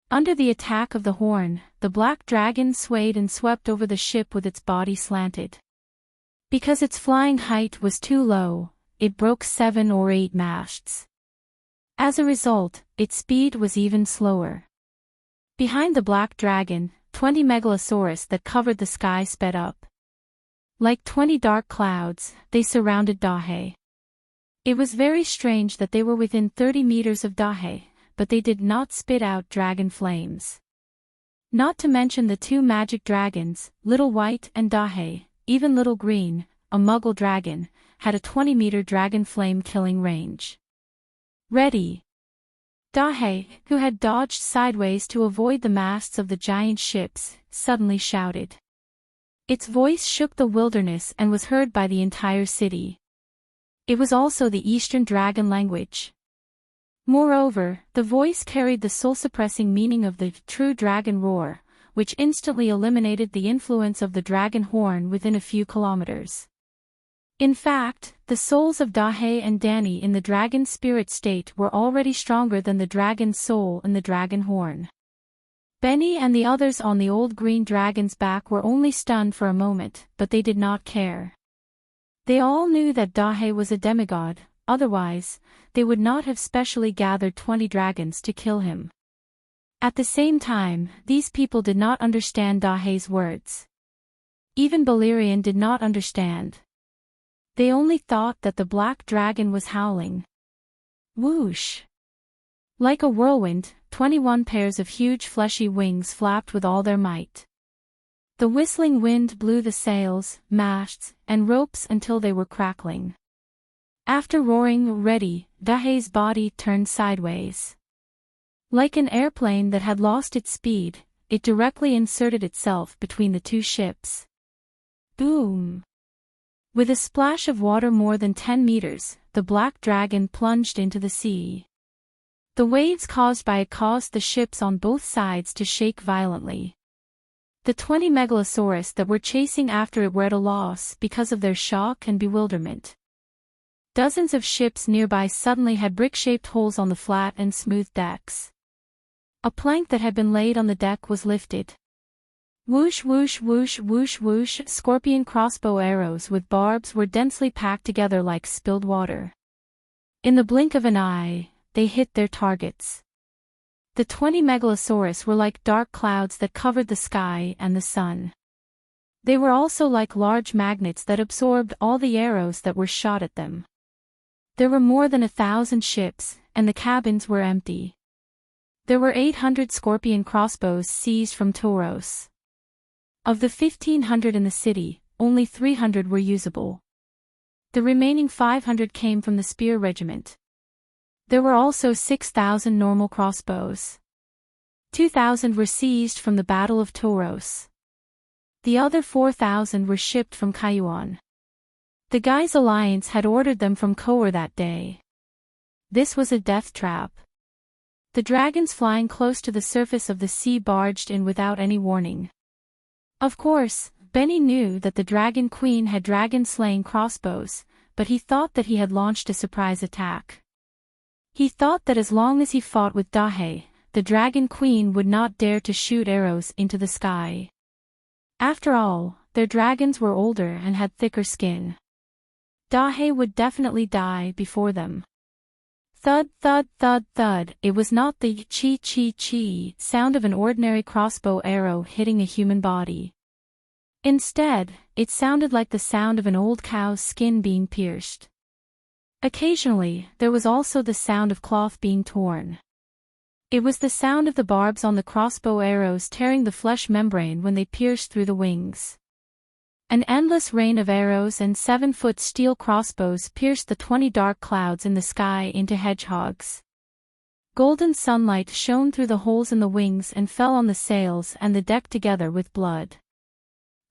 Under the attack of the horn, the black dragon swayed and swept over the ship with its body slanted. Because its flying height was too low, it broke 7 or 8 masts. As a result, its speed was even slower. Behind the black dragon, 20 Megalosaurus that covered the sky sped up. Like 20 dark clouds, they surrounded Dahe. It was very strange that they were within 30 meters of Dahe, but they did not spit out dragon flames. Not to mention the 2 magic dragons, Little White and Dahe, even Little Green, a Muggle dragon, had a 20-meter dragon flame killing range. Ready! Dahe, who had dodged sideways to avoid the masts of the giant ships, suddenly shouted. Its voice shook the wilderness and was heard by the entire city. It was also the Eastern dragon language. Moreover, the voice carried the soul-suppressing meaning of the true dragon roar, which instantly eliminated the influence of the dragon horn within a few kilometers. In fact, the souls of Dahe and Danny in the dragon spirit state were already stronger than the dragon's soul in the dragon horn. Benny and the others on the old green dragon's back were only stunned for a moment, but they did not care. They all knew that Dahe was a demigod, otherwise, they would not have specially gathered 20 dragons to kill him. At the same time, these people did not understand Dahe's words. Even Balerion did not understand. They only thought that the black dragon was howling. Whoosh! Like a whirlwind, 21 pairs of huge fleshy wings flapped with all their might. The whistling wind blew the sails, masts, and ropes until they were crackling. After roaring "Ready," Dahe's body turned sideways. Like an airplane that had lost its speed, it directly inserted itself between the two ships. Boom! With a splash of water more than 10 meters, the black dragon plunged into the sea. The waves caused by it caused the ships on both sides to shake violently. The 20 megalosaurus that were chasing after it were at a loss because of their shock and bewilderment. Dozens of ships nearby suddenly had brick-shaped holes on the flat and smooth decks. A plank that had been laid on the deck was lifted. Whoosh whoosh whoosh whoosh whoosh, scorpion crossbow arrows with barbs were densely packed together like spilled water. In the blink of an eye, they hit their targets. The 20 megalosaurus were like dark clouds that covered the sky and the sun. They were also like large magnets that absorbed all the arrows that were shot at them. There were more than 1,000 ships, and the cabins were empty. There were 800 scorpion crossbows seized from Tauros. Of the 1,500 in the city, only 300 were usable. The remaining 500 came from the spear regiment. There were also 6,000 normal crossbows. 2,000 were seized from the Battle of Tauros. The other 4,000 were shipped from Kayuan. The Guy's Alliance had ordered them from Kor that day. This was a death trap. The dragons flying close to the surface of the sea barged in without any warning. Of course, Benny knew that the Dragon Queen had dragon-slaying crossbows, but he thought that he had launched a surprise attack. He thought that as long as he fought with Dahe, the Dragon Queen would not dare to shoot arrows into the sky. After all, their dragons were older and had thicker skin. Dahe would definitely die before them. Thud thud thud thud, it was not the chi-chi-chi sound of an ordinary crossbow arrow hitting a human body. Instead, it sounded like the sound of an old cow's skin being pierced. Occasionally, there was also the sound of cloth being torn. It was the sound of the barbs on the crossbow arrows tearing the flesh membrane when they pierced through the wings. An endless rain of arrows and 7-foot steel crossbows pierced the 20 dark clouds in the sky into hedgehogs. Golden sunlight shone through the holes in the wings and fell on the sails and the deck together with blood.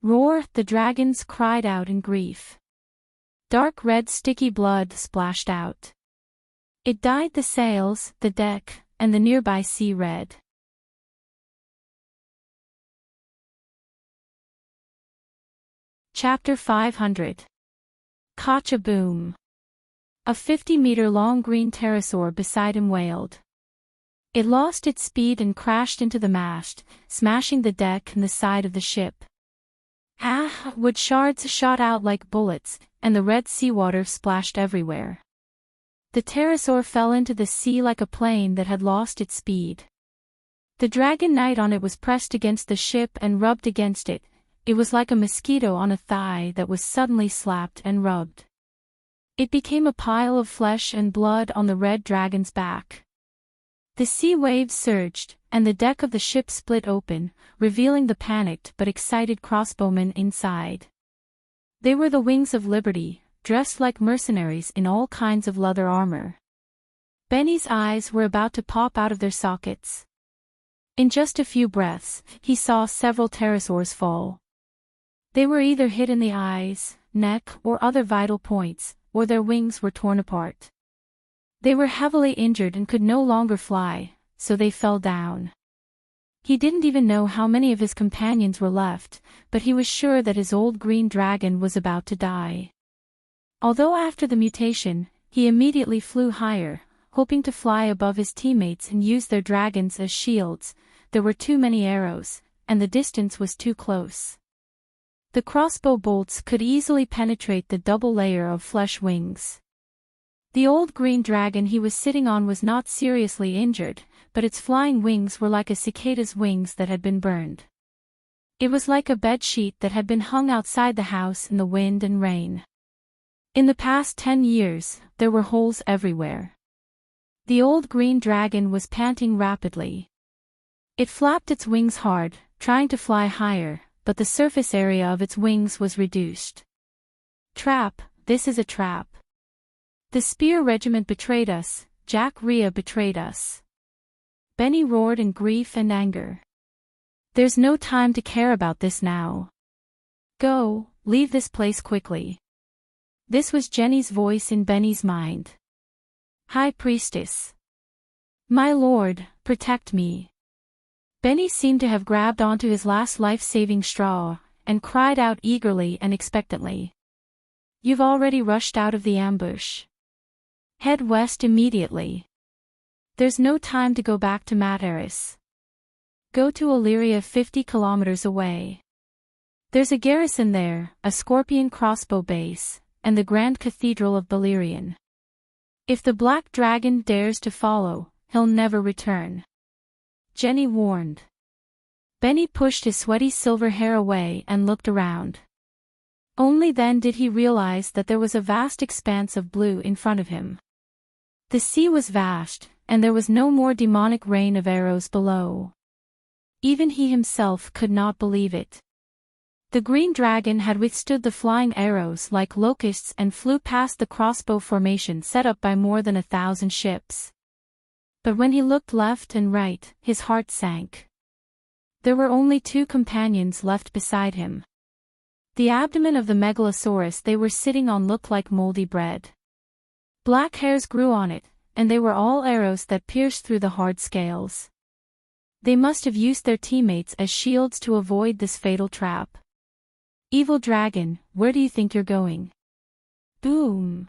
Roar, the dragons cried out in grief. Dark red sticky blood splashed out. It dyed the sails, the deck, and the nearby sea red. Chapter 500. Kacha-boom. A 50-meter-long green pterosaur beside him wailed. It lost its speed and crashed into the mast, smashing the deck and the side of the ship. Ah! Wood shards shot out like bullets, and the red seawater splashed everywhere. The pterosaur fell into the sea like a plane that had lost its speed. The dragon knight on it was pressed against the ship and rubbed against it. It was like a mosquito on a thigh that was suddenly slapped and rubbed. It became a pile of flesh and blood on the red dragon's back. The sea waves surged, and the deck of the ship split open, revealing the panicked but excited crossbowmen inside. They were the Wings of Liberty, dressed like mercenaries in all kinds of leather armor. Benny's eyes were about to pop out of their sockets. In just a few breaths, he saw several pterosaurs fall. They were either hit in the eyes, neck, or other vital points, or their wings were torn apart. They were heavily injured and could no longer fly, so they fell down. He didn't even know how many of his companions were left, but he was sure that his old green dragon was about to die. Although after the mutation, he immediately flew higher, hoping to fly above his teammates and use their dragons as shields, there were too many arrows, and the distance was too close. The crossbow bolts could easily penetrate the double layer of flesh wings. The old green dragon he was sitting on was not seriously injured, but its flying wings were like a cicada's wings that had been burned. It was like a bed sheet that had been hung outside the house in the wind and rain. In the past 10 years, there were holes everywhere. The old green dragon was panting rapidly. It flapped its wings hard, trying to fly higher, but the surface area of its wings was reduced. Trap, this is a trap. The Spear Regiment betrayed us, Jack Rhea betrayed us. Benny roared in grief and anger. There's no time to care about this now. Go, leave this place quickly. This was Jenny's voice in Benny's mind. High Priestess. My lord, protect me. Benny seemed to have grabbed onto his last life-saving straw, and cried out eagerly and expectantly. You've already rushed out of the ambush. Head west immediately. There's no time to go back to Mataris. Go to Illyria 50 kilometers away. There's a garrison there, a Scorpion crossbow base, and the Grand Cathedral of Beleriand. If the Black Dragon dares to follow, he'll never return. Jenny warned. Benny pushed his sweaty silver hair away and looked around. Only then did he realize that there was a vast expanse of blue in front of him. The sea was vast, and there was no more demonic rain of arrows below. Even he himself could not believe it. The green dragon had withstood the flying arrows like locusts and flew past the crossbow formation set up by more than 1,000 ships. But when he looked left and right, his heart sank. There were only 2 companions left beside him. The abdomen of the megalosaurus they were sitting on looked like moldy bread. Black hairs grew on it, and they were all arrows that pierced through the hard scales. They must have used their teammates as shields to avoid this fatal trap. Evil dragon, where do you think you're going? Boom!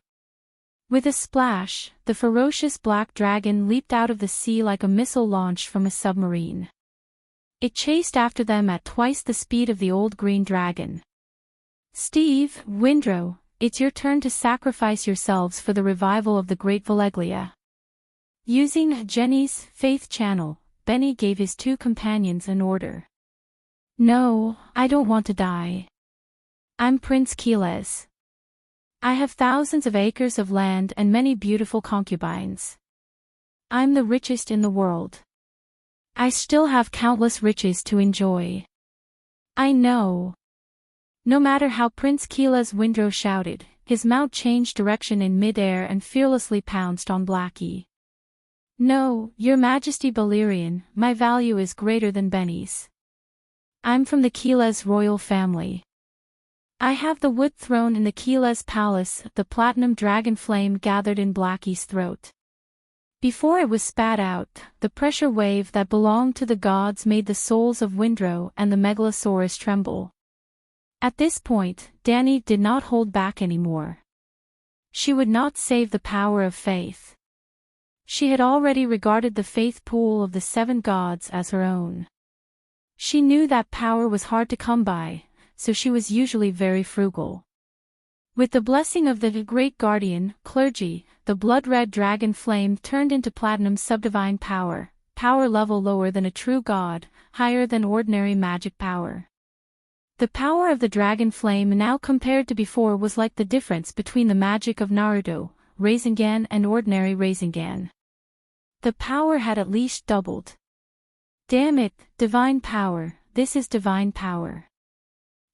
With a splash, the ferocious black dragon leaped out of the sea like a missile launched from a submarine. It chased after them at twice the speed of the old green dragon. Steve, Windrow, it's your turn to sacrifice yourselves for the revival of the Great Valeglia. Using Jenny's faith channel, Benny gave his 2 companions an order. No, I don't want to die. I'm Prince Keyless. I have thousands of acres of land and many beautiful concubines. I'm the richest in the world. I still have countless riches to enjoy. I know. No matter how Prince Keyless Windrow shouted, his mount changed direction in mid-air and fearlessly pounced on Blackie. No, Your Majesty Beleriand, my value is greater than Benny's. I'm from the Keyless royal family. I have the wood throne in the Keyless palace. The platinum dragon flame gathered in Blackie's throat. Before it was spat out, the pressure wave that belonged to the gods made the souls of Windrow and the megalosaurus tremble. At this point, Danny did not hold back anymore. She would not save the power of faith. She had already regarded the faith pool of the 7 gods as her own. She knew that power was hard to come by, so she was usually very frugal. With the blessing of the great guardian, clergy, the blood-red dragon flame turned into platinum subdivine power, power level lower than a true god, higher than ordinary magic power. The power of the dragon flame now compared to before was like the difference between the magic of Naruto, Rasengan and ordinary Rasengan. The power had at least doubled. Damn it, divine power, this is divine power.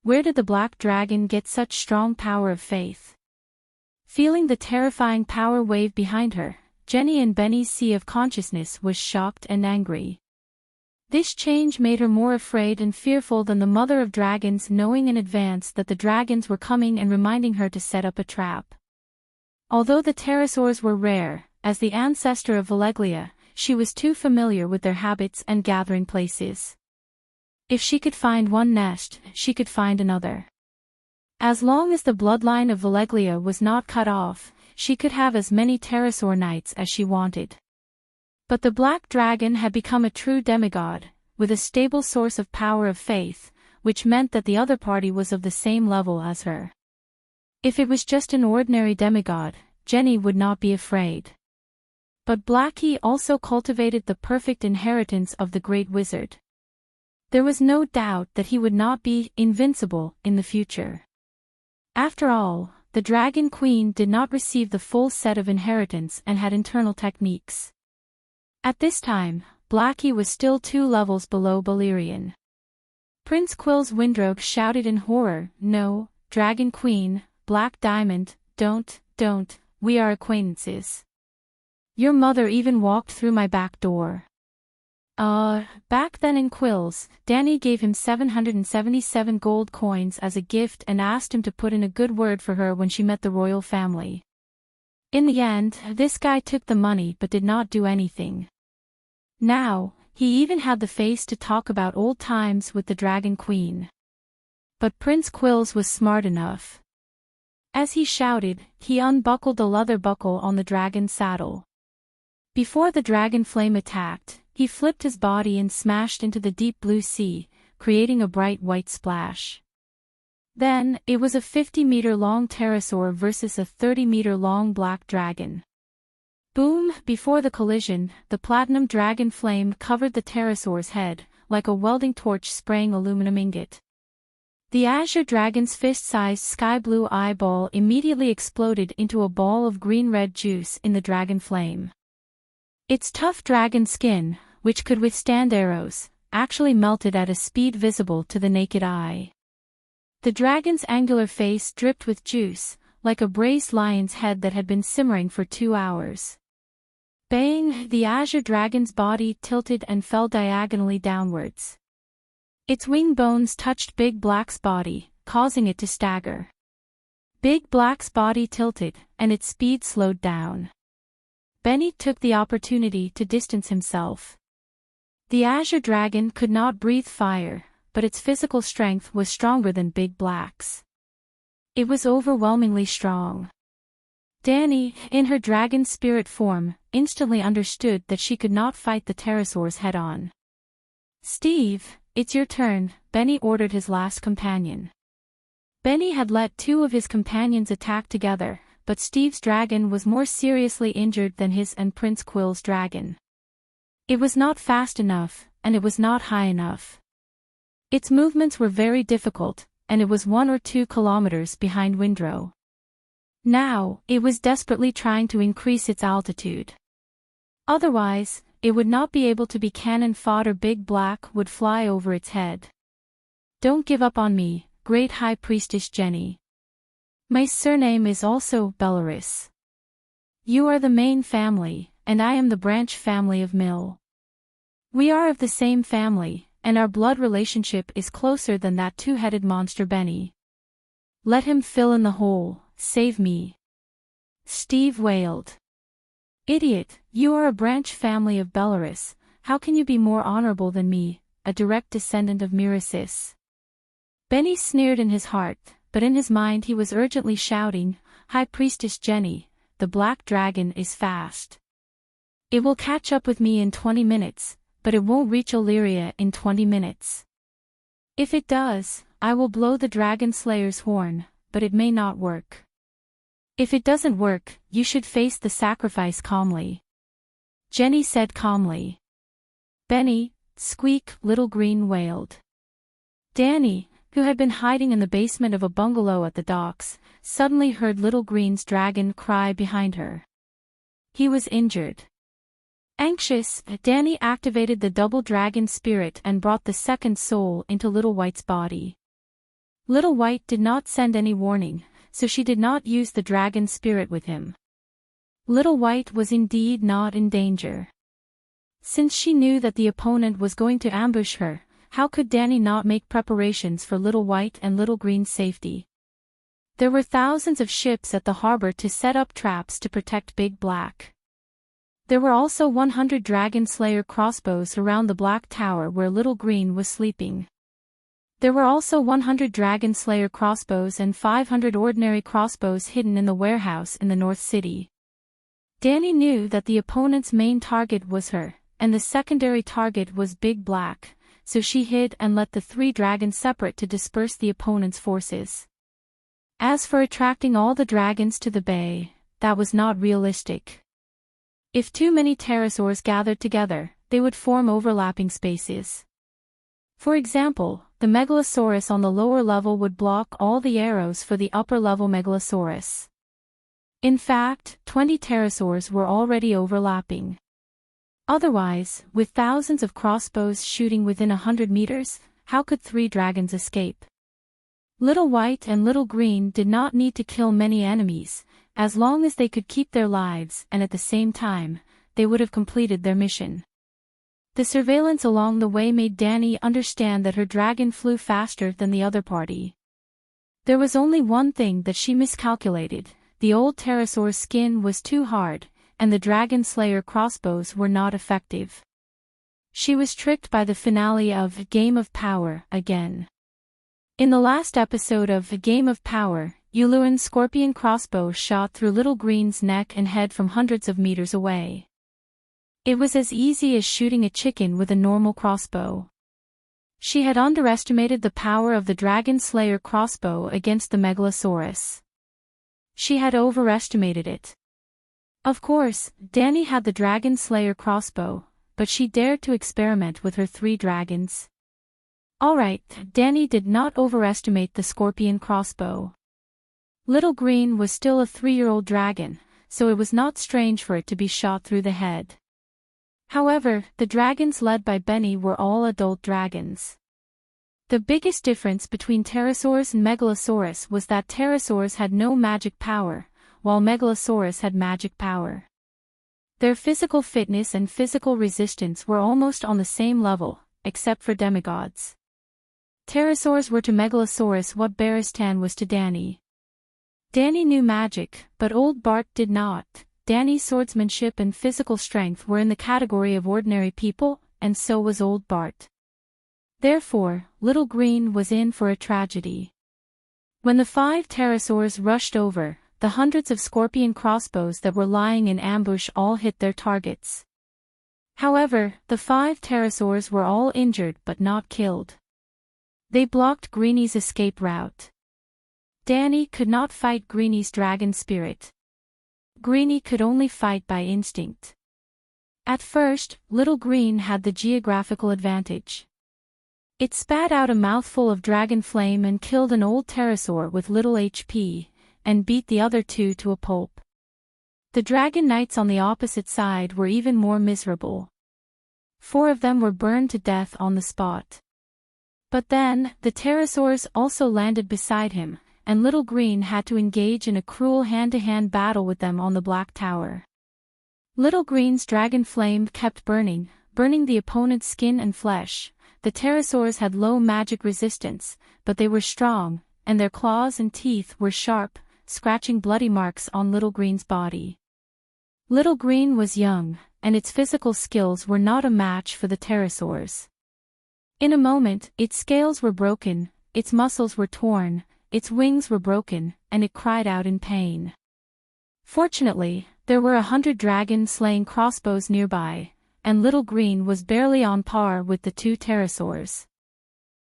Where did the black dragon get such strong power of faith? Feeling the terrifying power wave behind her, Jenny in Benny's sea of consciousness was shocked and angry. This change made her more afraid and fearful than the mother of dragons knowing in advance that the dragons were coming and reminding her to set up a trap. Although the pterosaurs were rare, as the ancestor of Valeglia, she was too familiar with their habits and gathering places. If she could find one nest, she could find another. As long as the bloodline of Valeglia was not cut off, she could have as many pterosaur knights as she wanted. But the black dragon had become a true demigod, with a stable source of power of faith, which meant that the other party was of the same level as her. If it was just an ordinary demigod, Jenny would not be afraid. But Blackie also cultivated the perfect inheritance of the great wizard. There was no doubt that he would not be invincible in the future. After all, the Dragon Queen did not receive the full set of inheritance and had internal techniques. At this time, Blackie was still 2 levels below Balerion. Prince Quill's Windrogue shouted in horror, "No, Dragon Queen, Black Diamond, don't, we are acquaintances. Your mother even walked through my back door." Back then in Quills, Danny gave him 777 gold coins as a gift and asked him to put in a good word for her when she met the royal family. In the end, this guy took the money but did not do anything. Now, he even had the face to talk about old times with the Dragon Queen. But Prince Quills was smart enough. As he shouted, he unbuckled the leather buckle on the dragon's saddle. Before the dragon flame attacked, he flipped his body and smashed into the deep blue sea, creating a bright white splash. Then, it was a 50-meter-long pterosaur versus a 30-meter-long black dragon. Boom! Before the collision, the platinum dragon flame covered the pterosaur's head, like a welding torch spraying aluminum ingot. The azure dragon's fist-sized sky-blue eyeball immediately exploded into a ball of green-red juice in the dragon flame. Its tough dragon skin, which could withstand arrows, actually melted at a speed visible to the naked eye. The dragon's angular face dripped with juice, like a braised lion's head that had been simmering for 2 hours. Bang! The azure dragon's body tilted and fell diagonally downwards. Its wing bones touched Big Black's body, causing it to stagger. Big Black's body tilted, and its speed slowed down. Benny took the opportunity to distance himself. The azure dragon could not breathe fire, but its physical strength was stronger than Big Black's. It was overwhelmingly strong. Danny, in her dragon spirit form, instantly understood that she could not fight the pterosaurs head-on. "Steve, it's your turn," Benny ordered his last companion. Benny had let 2 of his companions attack together, but Steve's dragon was more seriously injured than his and Prince Quill's dragon. It was not fast enough, and it was not high enough. Its movements were very difficult, and it was 1 or 2 kilometers behind Windrow. Now, it was desperately trying to increase its altitude. Otherwise, it would not be able to be cannon fodder. Big Black would fly over its head. "Don't give up on me, Great High Priestess Jenny. My surname is also Belarus. You are the main family, and I am the branch family of Mill. We are of the same family, and our blood relationship is closer than that 2-headed monster Benny. Let him fill in the hole, save me." Steve wailed. "Idiot, you are a branch family of Belarus, how can you be more honorable than me, a direct descendant of Miracis?" Benny sneered in his heart, but in his mind he was urgently shouting, "High Priestess Jenny, the black dragon is fast. It will catch up with me in 20 minutes, but it won't reach Illyria in 20 minutes. If it does, I will blow the dragon slayer's horn, but it may not work. If it doesn't work, you should face the sacrifice calmly." Jenny said calmly. "Benny, squeak," Little Green wailed. Danny, who had been hiding in the basement of a bungalow at the docks, suddenly heard Little Green's dragon cry behind her. He was injured. Anxious, Danny activated the double dragon spirit and brought the second soul into Little White's body. Little White did not send any warning, so she did not use the dragon spirit with him. Little White was indeed not in danger. Since she knew that the opponent was going to ambush her, how could Danny not make preparations for Little White and Little Green's safety? There were thousands of ships at the harbor to set up traps to protect Big Black. There were also 100 Dragon Slayer crossbows around the Black Tower where Little Green was sleeping. There were also 100 Dragon Slayer crossbows and 500 ordinary crossbows hidden in the warehouse in the North City. Danny knew that the opponent's main target was her, and the secondary target was Big Black, so she hid and let the 3 dragons separate to disperse the opponent's forces. As for attracting all the dragons to the bay, that was not realistic. If too many pterosaurs gathered together, they would form overlapping spaces. For example, the Megalosaurus on the lower level would block all the arrows for the upper-level Megalosaurus. In fact, 20 pterosaurs were already overlapping. Otherwise, with thousands of crossbows shooting within 100 meters, how could 3 dragons escape? Little White and Little Green did not need to kill many enemies, as long as they could keep their lives and at the same time, they would have completed their mission. The surveillance along the way made Danny understand that her dragon flew faster than the other party. There was only one thing that she miscalculated: the old pterosaur's skin was too hard, and the Dragon Slayer crossbows were not effective. She was tricked by the finale of Game of Power again. In the last episode of Game of Power, Yuluin's scorpion crossbow shot through Little Green's neck and head from hundreds of meters away. It was as easy as shooting a chicken with a normal crossbow. She had underestimated the power of the Dragon Slayer crossbow against the Megalosaurus. She had overestimated it. Of course, Danny had the Dragon Slayer crossbow, but she dared to experiment with her 3 dragons. Alright, Danny did not overestimate the scorpion crossbow. Little Green was still a 3-year-old dragon, so it was not strange for it to be shot through the head. However, the dragons led by Benny were all adult dragons. The biggest difference between pterosaurs and Megalosaurus was that pterosaurs had no magic power, while Megalosaurus had magic power. Their physical fitness and physical resistance were almost on the same level, except for demigods. Pterosaurs were to Megalosaurus what Baristan was to Danny. Danny knew magic, but old Bart did not. Danny's swordsmanship and physical strength were in the category of ordinary people, and so was old Bart. Therefore, Little Green was in for a tragedy. When the 5 pterosaurs rushed over, the hundreds of scorpion crossbows that were lying in ambush all hit their targets. However, the 5 pterosaurs were all injured but not killed. They blocked Greeny's escape route. Danny could not fight Greeny's dragon spirit. Greeny could only fight by instinct. At first, Little Green had the geographical advantage. It spat out a mouthful of dragon flame and killed an old pterosaur with little HP, and beat the other 2 to a pulp. The dragon knights on the opposite side were even more miserable. 4 of them were burned to death on the spot. But then, the pterosaurs also landed beside him, and Little Green had to engage in a cruel hand-to-hand battle with them on the Black Tower. Little Green's dragon flame kept burning the opponent's skin and flesh. The pterosaurs had low magic resistance, but they were strong, and their claws and teeth were sharp, scratching bloody marks on Little Green's body. Little Green was young, and its physical skills were not a match for the pterosaurs. In a moment, its scales were broken, its muscles were torn, its wings were broken, and it cried out in pain. Fortunately, there were 100 dragon-slaying crossbows nearby, and Little Green was barely on par with the 2 pterosaurs.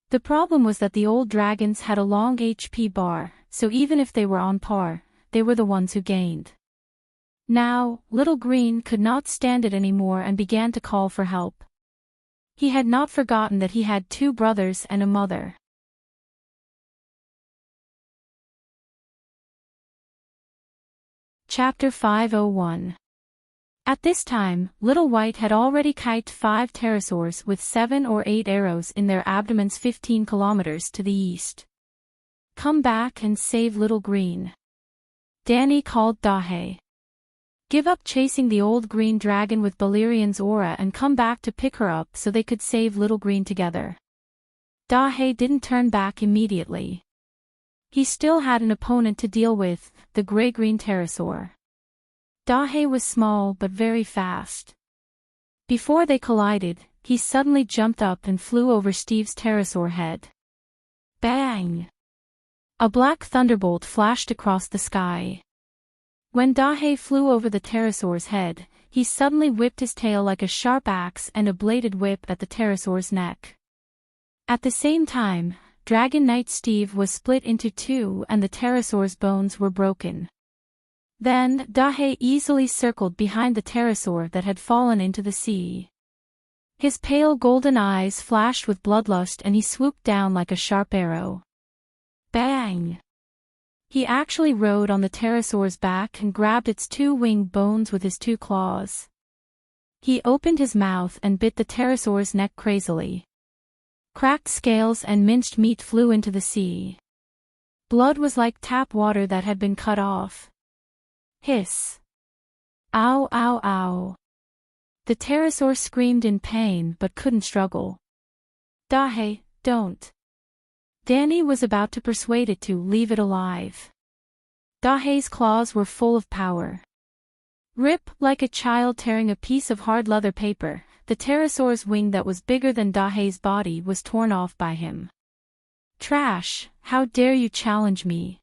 The problem was that the old dragons had a long HP bar, so even if they were on par, they were the ones who gained. Now, Little Green could not stand it anymore and began to call for help. He had not forgotten that he had 2 brothers and a mother. Chapter 501. At this time, Little White had already kited 5 pterosaurs with 7 or 8 arrows in their abdomens 15 kilometers to the east. Come back and save Little Green. Danny called Dahe. Give up chasing the old green dragon with Balerian's aura and come back to pick her up so they could save Little Green together. Dahe didn't turn back immediately. He still had an opponent to deal with, the gray-green pterosaur. Dahe was small but very fast. Before they collided, he suddenly jumped up and flew over Steve's pterosaur head. Bang! A black thunderbolt flashed across the sky. When Dahe flew over the pterosaur's head, he suddenly whipped his tail like a sharp axe and a bladed whip at the pterosaur's neck. At the same time, Dragon Knight Steve was split into two and the pterosaur's bones were broken. Then, Dahe easily circled behind the pterosaur that had fallen into the sea. His pale golden eyes flashed with bloodlust and he swooped down like a sharp arrow. Bang! He actually rode on the pterosaur's back and grabbed its two wing bones with his two claws. He opened his mouth and bit the pterosaur's neck crazily. Cracked scales and minced meat flew into the sea. Blood was like tap water that had been cut off. Hiss! Ow, ow, ow! The pterosaur screamed in pain but couldn't struggle. Dahe, don't. Danny was about to persuade it to leave it alive. Dahe's claws were full of power. Rip, like a child tearing a piece of hard leather paper, the pterosaur's wing that was bigger than Dahe's body was torn off by him. Trash, how dare you challenge me?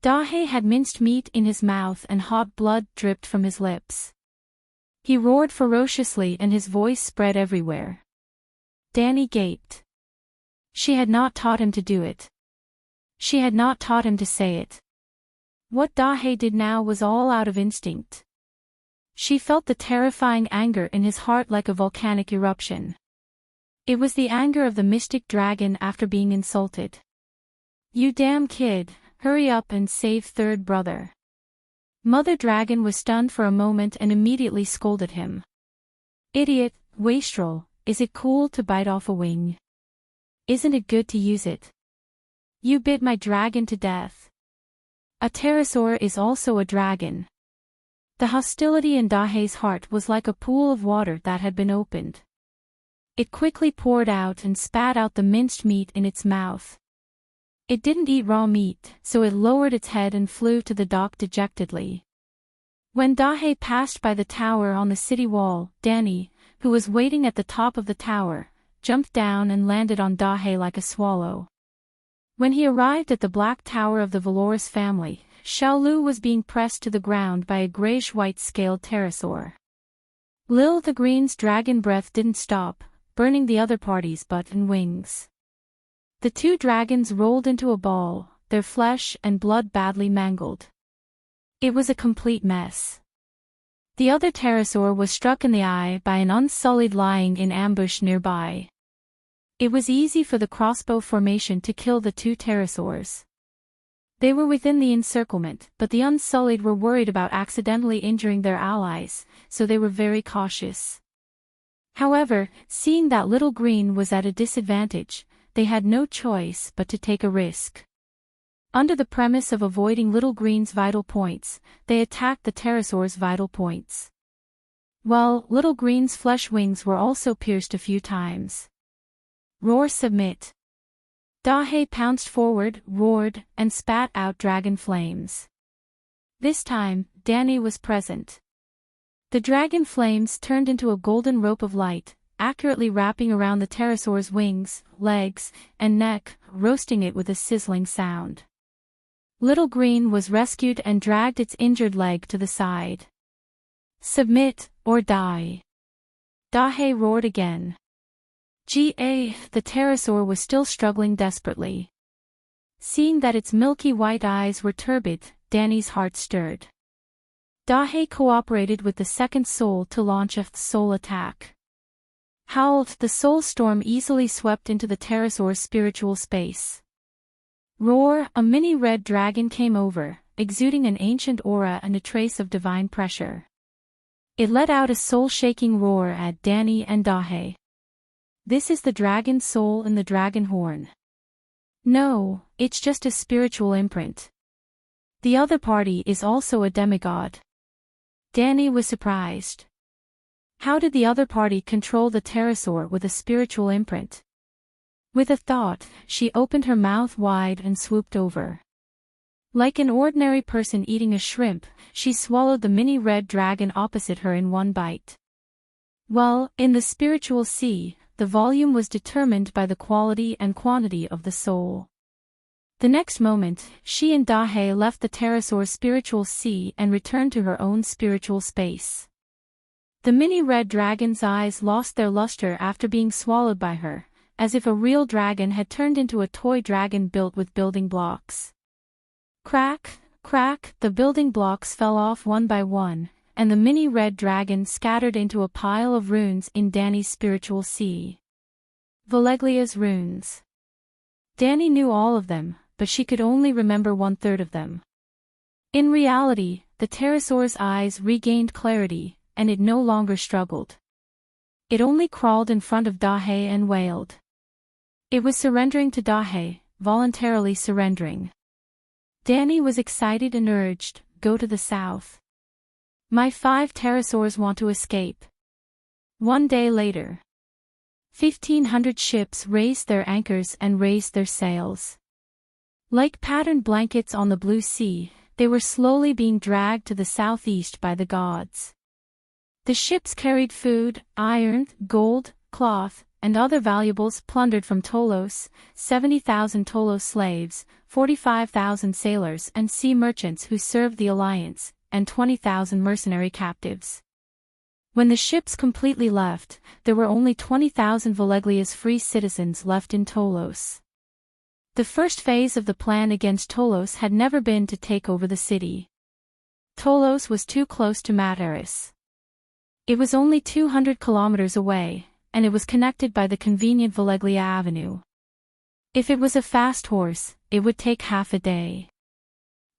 Dahe had minced meat in his mouth and hot blood dripped from his lips. He roared ferociously and his voice spread everywhere. Danny gaped. She had not taught him to do it. She had not taught him to say it. What Dahe did now was all out of instinct. She felt the terrifying anger in his heart like a volcanic eruption. It was the anger of the mystic dragon after being insulted. You damn kid, hurry up and save third brother. Mother Dragon was stunned for a moment and immediately scolded him. Idiot, wastrel, is it cool to bite off a wing? Isn't it good to use it? You bit my dragon to death. A pterosaur is also a dragon. The hostility in Dahe's heart was like a pool of water that had been opened. It quickly poured out and spat out the minced meat in its mouth. It didn't eat raw meat, so it lowered its head and flew to the dock dejectedly. When Dahe passed by the tower on the city wall, Danny, who was waiting at the top of the tower, jumped down and landed on Dahe like a swallow. When he arrived at the black tower of the Valorous family, Xiaolu was being pressed to the ground by a grayish-white scaled pterosaur. Lil the Green's dragon breath didn't stop, burning the other party's butt and wings. The two dragons rolled into a ball, their flesh and blood badly mangled. It was a complete mess. The other pterosaur was struck in the eye by an unsullied lying in ambush nearby. It was easy for the crossbow formation to kill the two pterosaurs. They were within the encirclement, but the unsullied were worried about accidentally injuring their allies, so they were very cautious. However, seeing that Little Green was at a disadvantage, they had no choice but to take a risk. Under the premise of avoiding Little Green's vital points, they attacked the pterosaur's vital points. Well, Little Green's flesh wings were also pierced a few times. Roar submit. Dahe pounced forward, roared, and spat out dragon flames. This time, Danny was present. The dragon flames turned into a golden rope of light, accurately wrapping around the pterosaur's wings, legs, and neck, roasting it with a sizzling sound. Little Green was rescued and dragged its injured leg to the side. Submit, or die. Dahe roared again. The pterosaur was still struggling desperately. Seeing that its milky white eyes were turbid, Danny's heart stirred. Dahe cooperated with the second soul to launch a soul attack. Howled, the soul storm easily swept into the pterosaur's spiritual space. Roar, a mini red dragon came over, exuding an ancient aura and a trace of divine pressure. It let out a soul-shaking roar at Danny and Dahe. This is the dragon soul in the dragon horn. No, it's just a spiritual imprint. The other party is also a demigod. Danny was surprised. How did the other party control the pterosaur with a spiritual imprint? With a thought, she opened her mouth wide and swooped over. Like an ordinary person eating a shrimp, she swallowed the mini red dragon opposite her in one bite. Well, in the spiritual sea, the volume was determined by the quality and quantity of the soul. The next moment, she and Dahe left the pterosaur's spiritual sea and returned to her own spiritual space. The mini red dragon's eyes lost their luster after being swallowed by her, as if a real dragon had turned into a toy dragon built with building blocks. Crack, crack, the building blocks fell off one by one, and the mini red dragon scattered into a pile of runes in Danny's spiritual sea. Valeglia's runes. Danny knew all of them, but she could only remember 1/3 of them. In reality, the pterosaur's eyes regained clarity, and it no longer struggled. It only crawled in front of Dahe and wailed. It was surrendering to Dahe, voluntarily surrendering. Danny was excited and urged, "Go to the south. My 5 pterosaurs want to escape." One day later, 1,500 ships raised their anchors and raised their sails. Like patterned blankets on the blue sea, they were slowly being dragged to the southeast by the gods. The ships carried food, iron, gold, cloth, and other valuables plundered from Tolos, 70,000 Tolos slaves, 45,000 sailors and sea merchants who served the alliance, and 20,000 mercenary captives. When the ships completely left, there were only 20,000 Valeglia's free citizens left in Tolos. The first phase of the plan against Tolos had never been to take over the city. Tolos was too close to Mataris. It was only 200 kilometers away, and it was connected by the convenient Valeglia Avenue. If it was a fast horse, it would take half a day.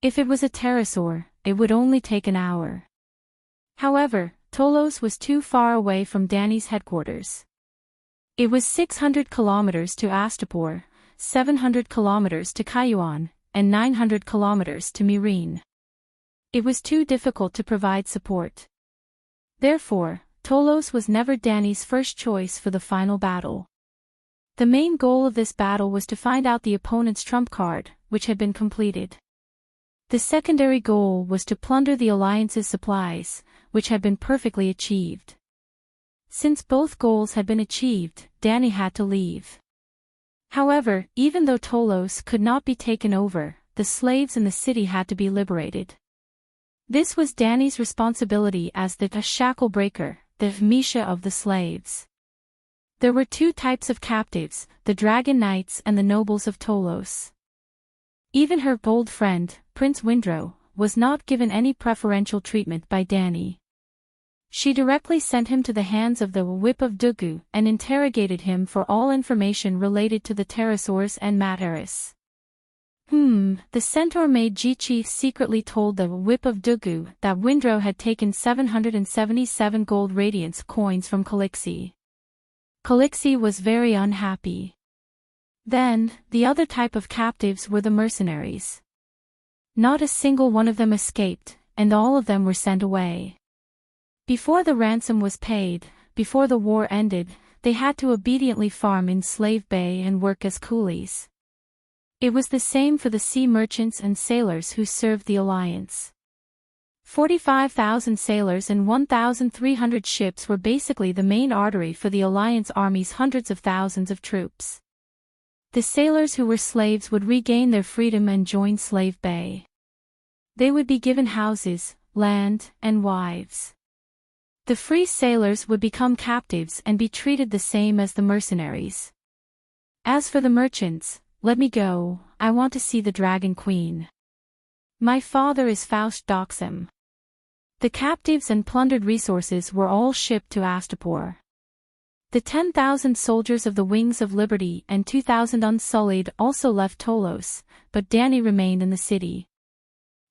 If it was a pterosaur, it would only take an hour. However, Tolos was too far away from Danny's headquarters. It was 600 kilometers to Astapor, 700 kilometers to Kayuan, and 900 kilometers to Myrene. It was too difficult to provide support. Therefore, Tolos was never Danny's first choice for the final battle. The main goal of this battle was to find out the opponent's trump card, which had been completed. The secondary goal was to plunder the alliance's supplies, which had been perfectly achieved. Since both goals had been achieved, Danny had to leave. However, even though Tolos could not be taken over, the slaves in the city had to be liberated. This was Danny's responsibility as the shackle breaker, the Misha of the slaves. There were 2 types of captives, the dragon knights and the nobles of Tolos. Even her bold friend, Prince Windrow, was not given any preferential treatment by Danny. She directly sent him to the hands of the Whip of Dugu and interrogated him for all information related to the pterosaurs and Mataris. The centaur maid Jichi secretly told the Whip of Dugu that Windrow had taken 777 gold radiance coins from Calixi. Calixi was very unhappy. Then, the other type of captives were the mercenaries. Not a single one of them escaped, and all of them were sent away. Before the ransom was paid, before the war ended, they had to obediently farm in Slave Bay and work as coolies. It was the same for the sea merchants and sailors who served the alliance. 45,000 sailors and 1,300 ships were basically the main artery for the alliance army's hundreds of thousands of troops. The sailors who were slaves would regain their freedom and join Slave Bay. They would be given houses, land, and wives. The free sailors would become captives and be treated the same as the mercenaries. As for the merchants, "Let me go, I want to see the Dragon Queen. My father is Faust Doxem." The captives and plundered resources were all shipped to Astapor. The 10,000 soldiers of the Wings of Liberty and 2,000 Unsullied also left Tolos, but Danny remained in the city.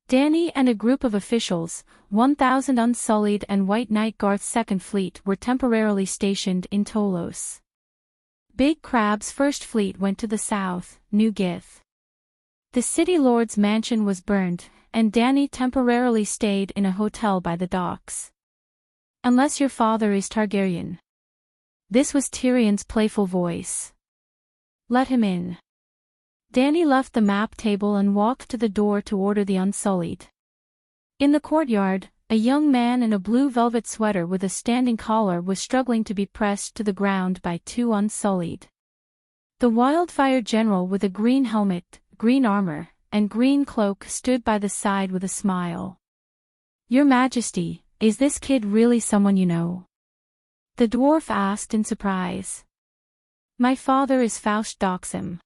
Danny and a group of officials, 1,000 Unsullied and White Knight Guard's Second Fleet were temporarily stationed in Tolos. Big Crab's First Fleet went to the south, New Gith. The city lord's mansion was burned, and Danny temporarily stayed in a hotel by the docks. "Unless your father is Targaryen." This was Tyrion's playful voice. "Let him in." Danny left the map table and walked to the door to order the Unsullied. In the courtyard, a young man in a blue velvet sweater with a standing collar was struggling to be pressed to the ground by two Unsullied. The Wildfire General with a green helmet, green armor, and green cloak stood by the side with a smile. "Your Majesty, is this kid really someone you know?" the dwarf asked in surprise. "My father is Faust Doxim.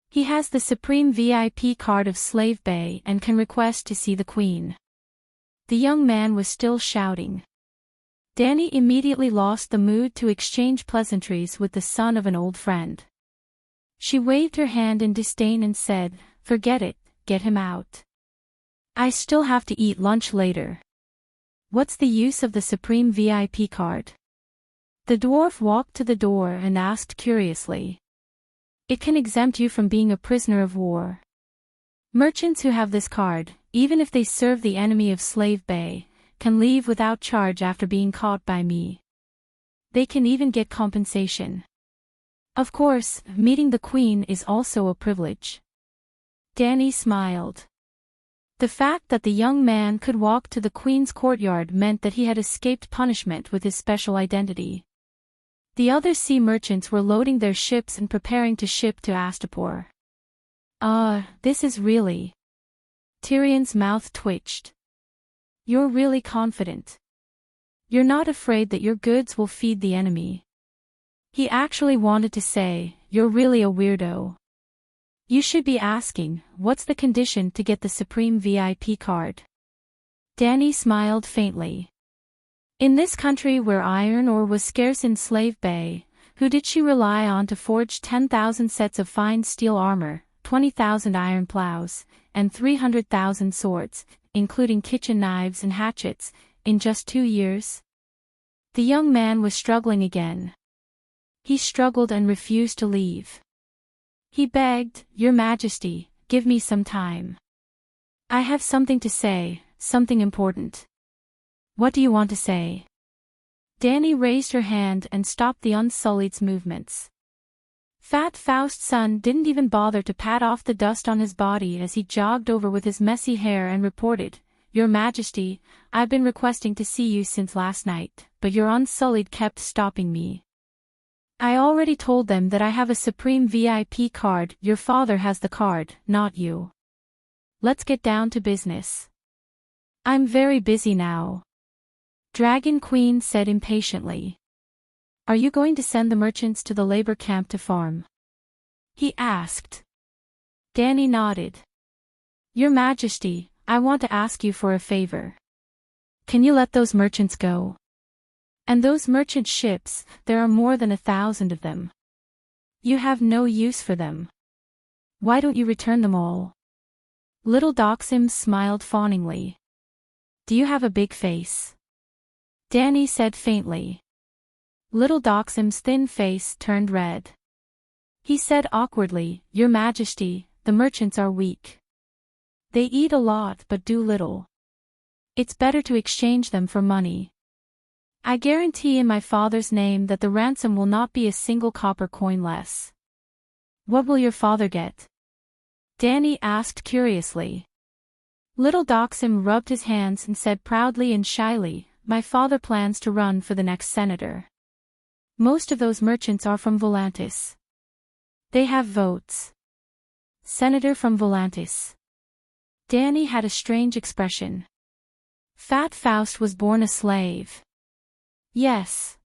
He has the supreme VIP card of Slave Bay and can request to see the Queen." The young man was still shouting. Danny immediately lost the mood to exchange pleasantries with the son of an old friend. She waved her hand in disdain and said, "Forget it, get him out. I still have to eat lunch later. What's the use of the supreme VIP card?" The dwarf walked to the door and asked curiously. "It can exempt you from being a prisoner of war. Merchants who have this card, even if they serve the enemy of Slave Bay, can leave without charge after being caught by me. They can even get compensation. Of course, meeting the Queen is also a privilege." Danny smiled. The fact that the young man could walk to the Queen's courtyard meant that he had escaped punishment with his special identity. The other sea merchants were loading their ships and preparing to ship to Astapor. This is really... Tyrion's mouth twitched. "You're really confident. You're not afraid that your goods will feed the enemy." He actually wanted to say, "You're really a weirdo. You should be asking, what's the condition to get the supreme VIP card?" Danny smiled faintly. In this country where iron ore was scarce in Slave Bay, who did she rely on to forge 10,000 sets of fine steel armor, 20,000 iron plows, and 300,000 swords, including kitchen knives and hatchets, in just 2 years? The young man was struggling again. He struggled and refused to leave. He begged, "Your Majesty, give me some time. I have something to say, something important." "What do you want to say?" Danny raised her hand and stopped the Unsullied's movements. Fat Faust's son didn't even bother to pat off the dust on his body as he jogged over with his messy hair and reported, "Your Majesty, I've been requesting to see you since last night, but your Unsullied kept stopping me. I already told them that I have a supreme VIP card. Your father has the card, not you. Let's get down to business." "I'm very busy now," Dragon Queen said impatiently. "Are you going to send the merchants to the labor camp to farm?" he asked. Danny nodded. "Your Majesty, I want to ask you for a favor. Can you let those merchants go? And those merchant ships, there are more than 1,000 of them. You have no use for them. Why don't you return them all?" Little Doxim smiled fawningly. "Do you have a big face?" Danny said faintly. Little Doxim's thin face turned red. He said awkwardly, "Your Majesty, the merchants are weak. They eat a lot but do little. It's better to exchange them for money. I guarantee in my father's name that the ransom will not be a single copper coin less." "What will your father get?" Danny asked curiously. Little Doxim rubbed his hands and said proudly and shyly, "My father plans to run for the next senator. Most of those merchants are from Volantis. They have votes." "Senator from Volantis." Danny had a strange expression. "Fat Faust was born a slave." "Yes."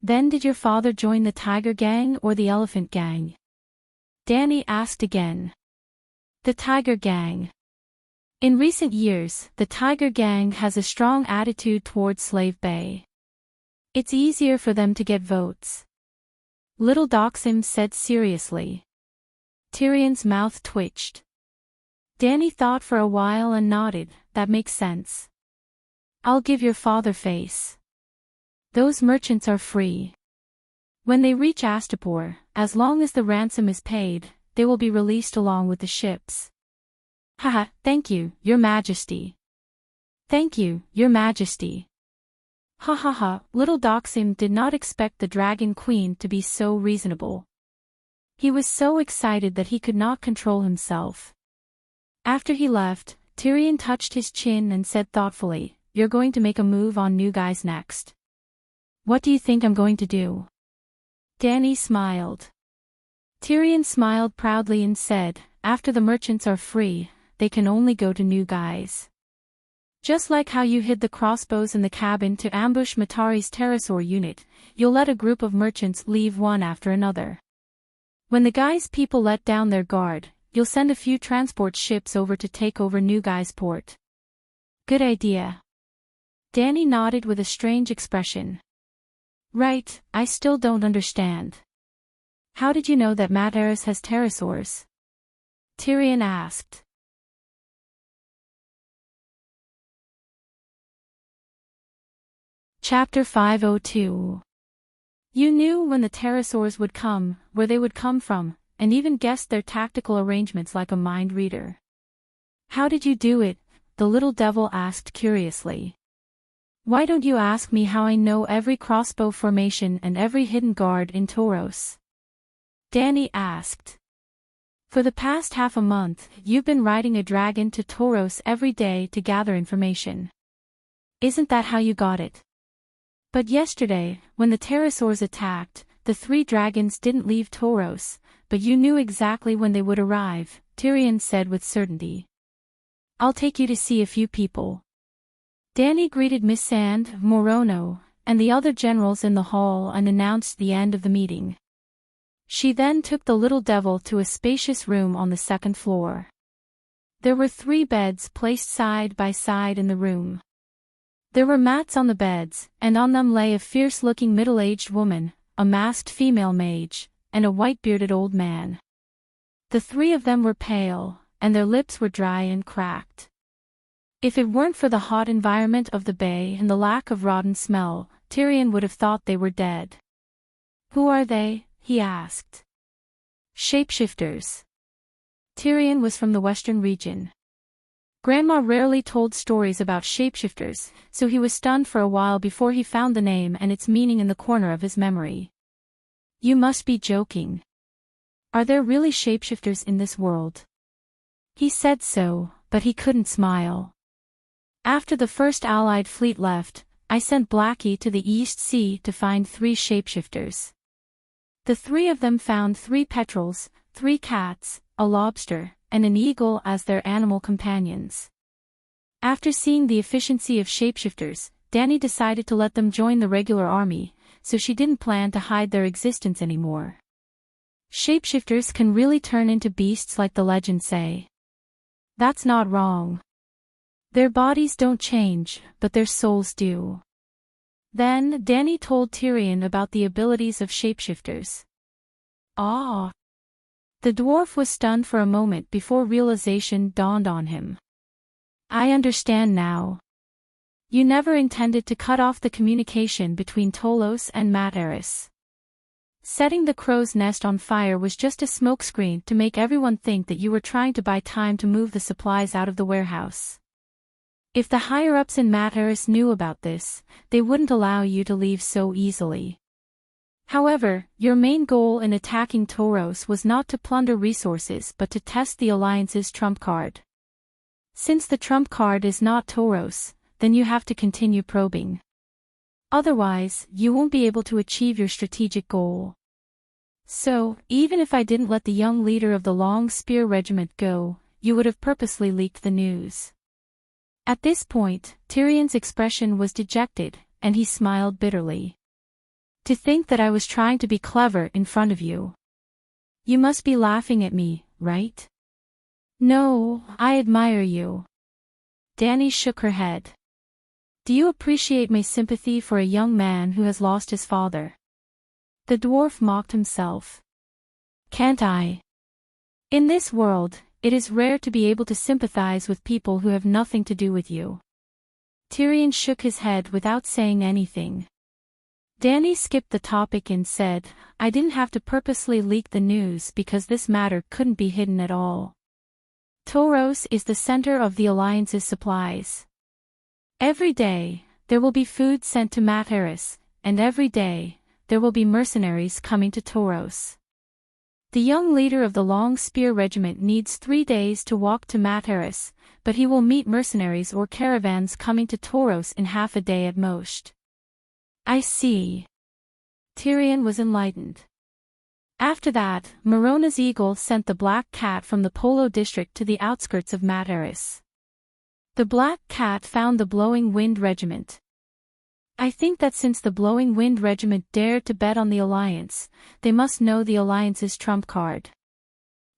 "Then did your father join the Tiger Gang or the Elephant Gang?" Danny asked again. "The Tiger Gang. In recent years, the Tiger Gang has a strong attitude toward Slave Bay. It's easier for them to get votes." Little Doxim said seriously. Tyrion's mouth twitched. Danny thought for a while and nodded, "That makes sense. I'll give your father face. Those merchants are free. When they reach Astapor, as long as the ransom is paid, they will be released along with the ships." "Haha, thank you, Your Majesty." "Thank you, Your Majesty." Ha ha ha, Little Doxim did not expect the Dragon Queen to be so reasonable. He was so excited that he could not control himself. After he left, Tyrion touched his chin and said thoughtfully, "You're going to make a move on new guys next. What do you think I'm going to do?" Dany smiled. Tyrion smiled proudly and said, "After the merchants are free, they can only go to new guys. Just like how you hid the crossbows in the cabin to ambush Matari's pterosaur unit, you'll let a group of merchants leave one after another. When the Guy's people let down their guard, you'll send a few transport ships over to take over New Guy's port." "Good idea." Dany nodded with a strange expression. "Right, I still don't understand. How did you know that Matari's has pterosaurs?" Tyrion asked. Chapter 502. You knew when the pterosaurs would come, where they would come from, and even guessed their tactical arrangements like a mind reader. "How did you do it?" the little devil asked curiously. "Why don't you ask me how I know every crossbow formation and every hidden guard in Tauros?" Dany asked. "For the past half a month, you've been riding a dragon to Tauros every day to gather information. Isn't that how you got it? But yesterday, when the pterosaurs attacked, the 3 dragons didn't leave Tauros, but you knew exactly when they would arrive," Tyrion said with certainty. "I'll take you to see a few people." Dany greeted Missandei, Morono, and the other generals in the hall and announced the end of the meeting. She then took the little devil to a spacious room on the 2nd floor. There were 3 beds placed side by side in the room. There were mats on the beds, and on them lay a fierce-looking middle-aged woman, a masked female mage, and a white-bearded old man. The 3 of them were pale, and their lips were dry and cracked. If it weren't for the hot environment of the bay and the lack of rotten smell, Tyrion would have thought they were dead. "Who are they?" he asked. "Shapeshifters." Tyrion was from the western region. Grandma rarely told stories about shapeshifters, so he was stunned for a while before he found the name and its meaning in the corner of his memory. "You must be joking. Are there really shapeshifters in this world?" He said so, but he couldn't smile. "After the first Allied fleet left, I sent Blackie to the East Sea to find 3 shapeshifters. The 3 of them found 3 petrels, 3 cats, a lobster, and an eagle as their animal companions. After seeing the efficiency of shapeshifters, Dany decided to let them join the regular army, so she didn't plan to hide their existence anymore. Shapeshifters can really turn into beasts like the legends say. That's not wrong. Their bodies don't change, but their souls do." Then Dany told Tyrion about the abilities of shapeshifters. "Ah!" The dwarf was stunned for a moment before realization dawned on him. "I understand now. You never intended to cut off the communication between Tolos and Matari's. Setting the crow's nest on fire was just a smokescreen to make everyone think that you were trying to buy time to move the supplies out of the warehouse. If the higher-ups in Matari's knew about this, they wouldn't allow you to leave so easily. However, your main goal in attacking Tauros was not to plunder resources but to test the Alliance's trump card. Since the trump card is not Tauros, then you have to continue probing. Otherwise, you won't be able to achieve your strategic goal. So, even if I didn't let the young leader of the Long Spear Regiment go, you would have purposely leaked the news." At this point, Tyrion's expression was dejected, and he smiled bitterly. "To think that I was trying to be clever in front of you. You must be laughing at me, right?" "No, I admire you." Dany shook her head. "Do you appreciate my sympathy for a young man who has lost his father?" The dwarf mocked himself. "Can't I? In this world, it is rare to be able to sympathize with people who have nothing to do with you." Tyrion shook his head without saying anything. Dany skipped the topic and said, "I didn't have to purposely leak the news because this matter couldn't be hidden at all. Tauros is the center of the Alliance's supplies. Every day, there will be food sent to Matari's, and every day, there will be mercenaries coming to Tauros. The young leader of the Long Spear Regiment needs 3 days to walk to Mataris, but he will meet mercenaries or caravans coming to Tauros in half a day at most. I see. Tyrion was enlightened. After that, Morona's eagle sent the Black Cat from the Polo district to the outskirts of Mataris. The Black Cat found the Blowing Wind Regiment. I think that since the Blowing Wind Regiment dared to bet on the Alliance, they must know the Alliance's trump card.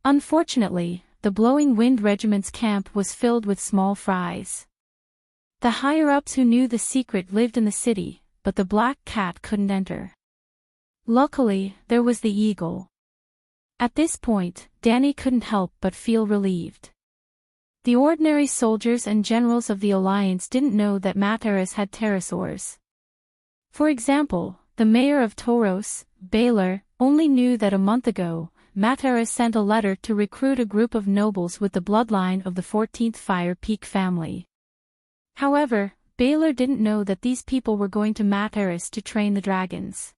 Unfortunately, the Blowing Wind Regiment's camp was filled with small fries. The higher-ups who knew the secret lived in the city, but the Black Cat couldn't enter. Luckily, there was the eagle. At this point, Dany couldn't help but feel relieved. The ordinary soldiers and generals of the Alliance didn't know that Mataris had pterosaurs. For example, the mayor of Tauros, Baelor, only knew that a month ago, Mataris sent a letter to recruit a group of nobles with the bloodline of the 14th Fire Peak family. However, Baelor didn't know that these people were going to Mataris to train the dragons.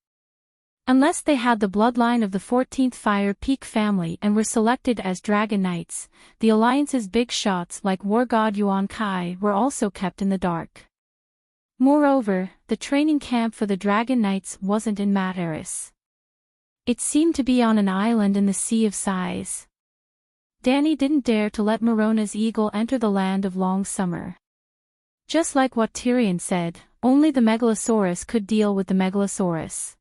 Unless they had the bloodline of the 14th Fire Peak family and were selected as Dragon Knights, the Alliance's big shots like War God Yuan Kai were also kept in the dark. Moreover, the training camp for the Dragon Knights wasn't in Mataris. It seemed to be on an island in the Sea of Sighs. Dany didn't dare to let Morona's eagle enter the land of long summer. Just like what Tyrion said, only the Megalosaurus could deal with the Megalosaurus.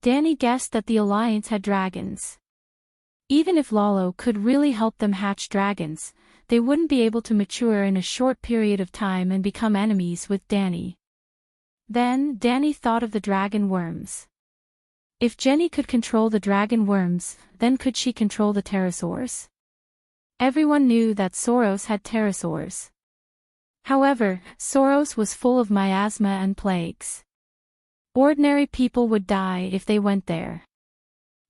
Dany guessed that the Alliance had dragons. Even if Lalo could really help them hatch dragons, they wouldn't be able to mature in a short period of time and become enemies with Dany. Then, Dany thought of the dragon worms. If Jenny could control the dragon worms, then could she control the pterosaurs? Everyone knew that Soros had pterosaurs. However, Soros was full of miasma and plagues. Ordinary people would die if they went there.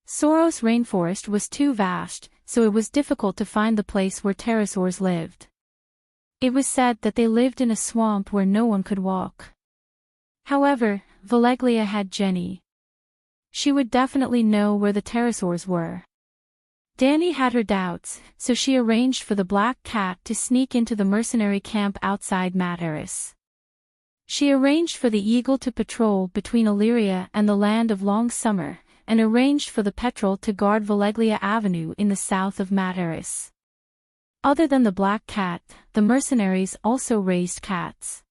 Soros rainforest was too vast, so it was difficult to find the place where pterosaurs lived. It was said that they lived in a swamp where no one could walk. However, Valeglia had Jenny. She would definitely know where the pterosaurs were. Dany had her doubts, so she arranged for the Black Cat to sneak into the mercenary camp outside Mataris. She arranged for the eagle to patrol between Illyria and the land of long summer, and arranged for the petrel to guard Valeglia Avenue in the south of Mataris. Other than the Black Cat, the mercenaries also raised cats.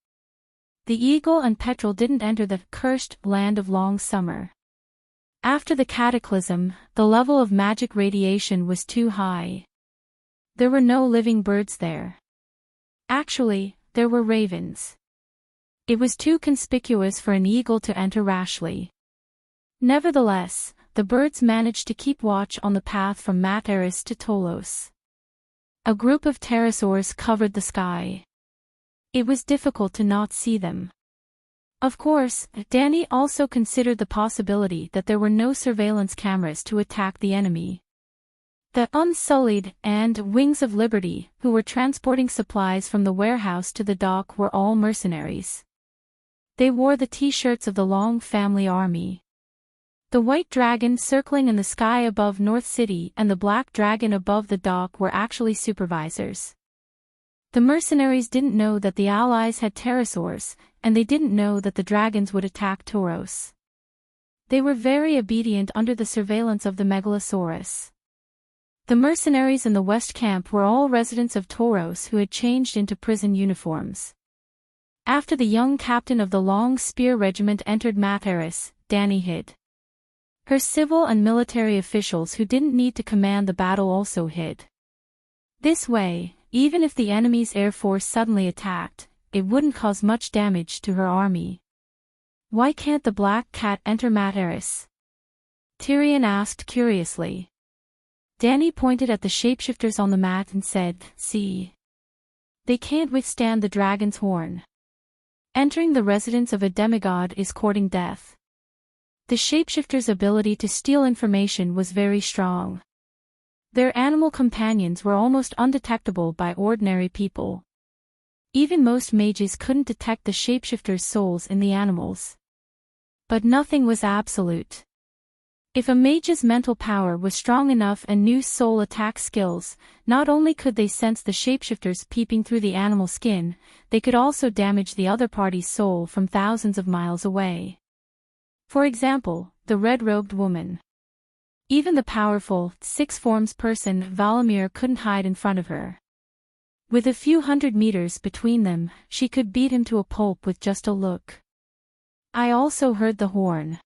The eagle and petrel didn't enter the cursed land of long summer. After the cataclysm, the level of magic radiation was too high. There were no living birds there. Actually, there were ravens. It was too conspicuous for an eagle to enter rashly. Nevertheless, the birds managed to keep watch on the path from Mataris to Tolos. A group of pterosaurs covered the sky. It was difficult to not see them. Of course, Dany also considered the possibility that there were no surveillance cameras to attack the enemy. The Unsullied and Wings of Liberty, who were transporting supplies from the warehouse to the dock, were all mercenaries. They wore the t-shirts of the Long family army. The white dragon circling in the sky above North City and the black dragon above the dock were actually supervisors. The mercenaries didn't know that the Allies had pterosaurs, and they didn't know that the dragons would attack Tauros. They were very obedient under the surveillance of the Megalosaurus. The mercenaries in the West Camp were all residents of Tauros who had changed into prison uniforms. After the young captain of the Long Spear Regiment entered Mataris, Dany hid. Her civil and military officials who didn't need to command the battle also hid. This way, even if the enemy's air force suddenly attacked, it wouldn't cause much damage to her army. Why can't the Black Cat enter Mataris? Tyrion asked curiously. Dany pointed at the shapeshifters on the mat and said, "See. They can't withstand the dragon's horn. Entering the residence of a demigod is courting death." The shapeshifters' ability to steal information was very strong. Their animal companions were almost undetectable by ordinary people. Even most mages couldn't detect the shapeshifters' souls in the animals. But nothing was absolute. If a mage's mental power was strong enough and knew soul attack skills, not only could they sense the shapeshifters peeping through the animal skin, they could also damage the other party's soul from thousands of miles away. For example, the red-robed woman. Even the powerful, six-forms person Valamir couldn't hide in front of her. With a few hundred meters between them, she could beat him to a pulp with just a look. I also heard the horn.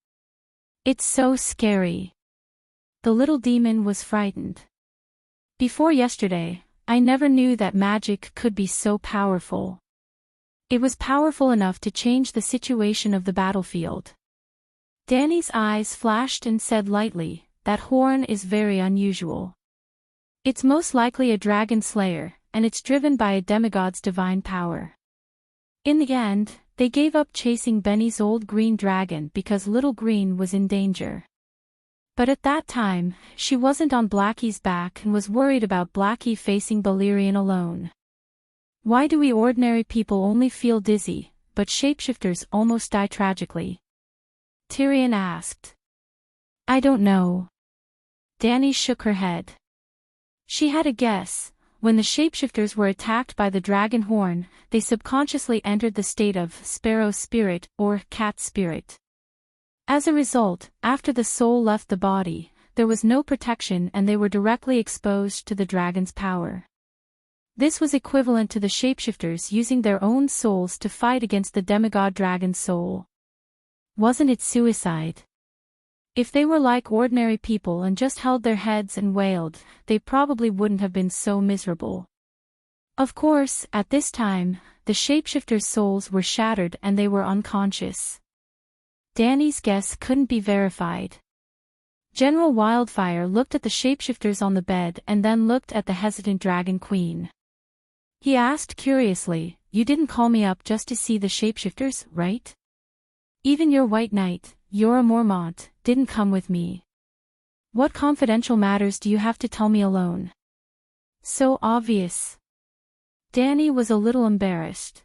It's so scary. The little demon was frightened. Before yesterday, I never knew that magic could be so powerful. It was powerful enough to change the situation of the battlefield. Danny's eyes flashed and said lightly, "That horn is very unusual. It's most likely a dragon slayer, and it's driven by a demigod's divine power." In the end, they gave up chasing Benny's old green dragon because Little Green was in danger. But at that time, she wasn't on Blackie's back and was worried about Blackie facing Balerion alone. Why do we ordinary people only feel dizzy, but shapeshifters almost die tragically? Tyrion asked. I don't know. Danny shook her head. She had a guess. When the shapeshifters were attacked by the dragon horn, they subconsciously entered the state of sparrow spirit or cat spirit. As a result, after the soul left the body, there was no protection and they were directly exposed to the dragon's power. This was equivalent to the shapeshifters using their own souls to fight against the demigod dragon's soul. Wasn't it suicide? If they were like ordinary people and just held their heads and wailed, they probably wouldn't have been so miserable. Of course, at this time, the shapeshifters' souls were shattered and they were unconscious. Danny's guess couldn't be verified. General Wildfire looked at the shapeshifters on the bed and then looked at the hesitant Dragon Queen. He asked curiously, "You didn't call me up just to see the shapeshifters, right? Even your White Knight, Jorah Mormont, didn't come with me. What confidential matters do you have to tell me alone?" So obvious. Danny was a little embarrassed.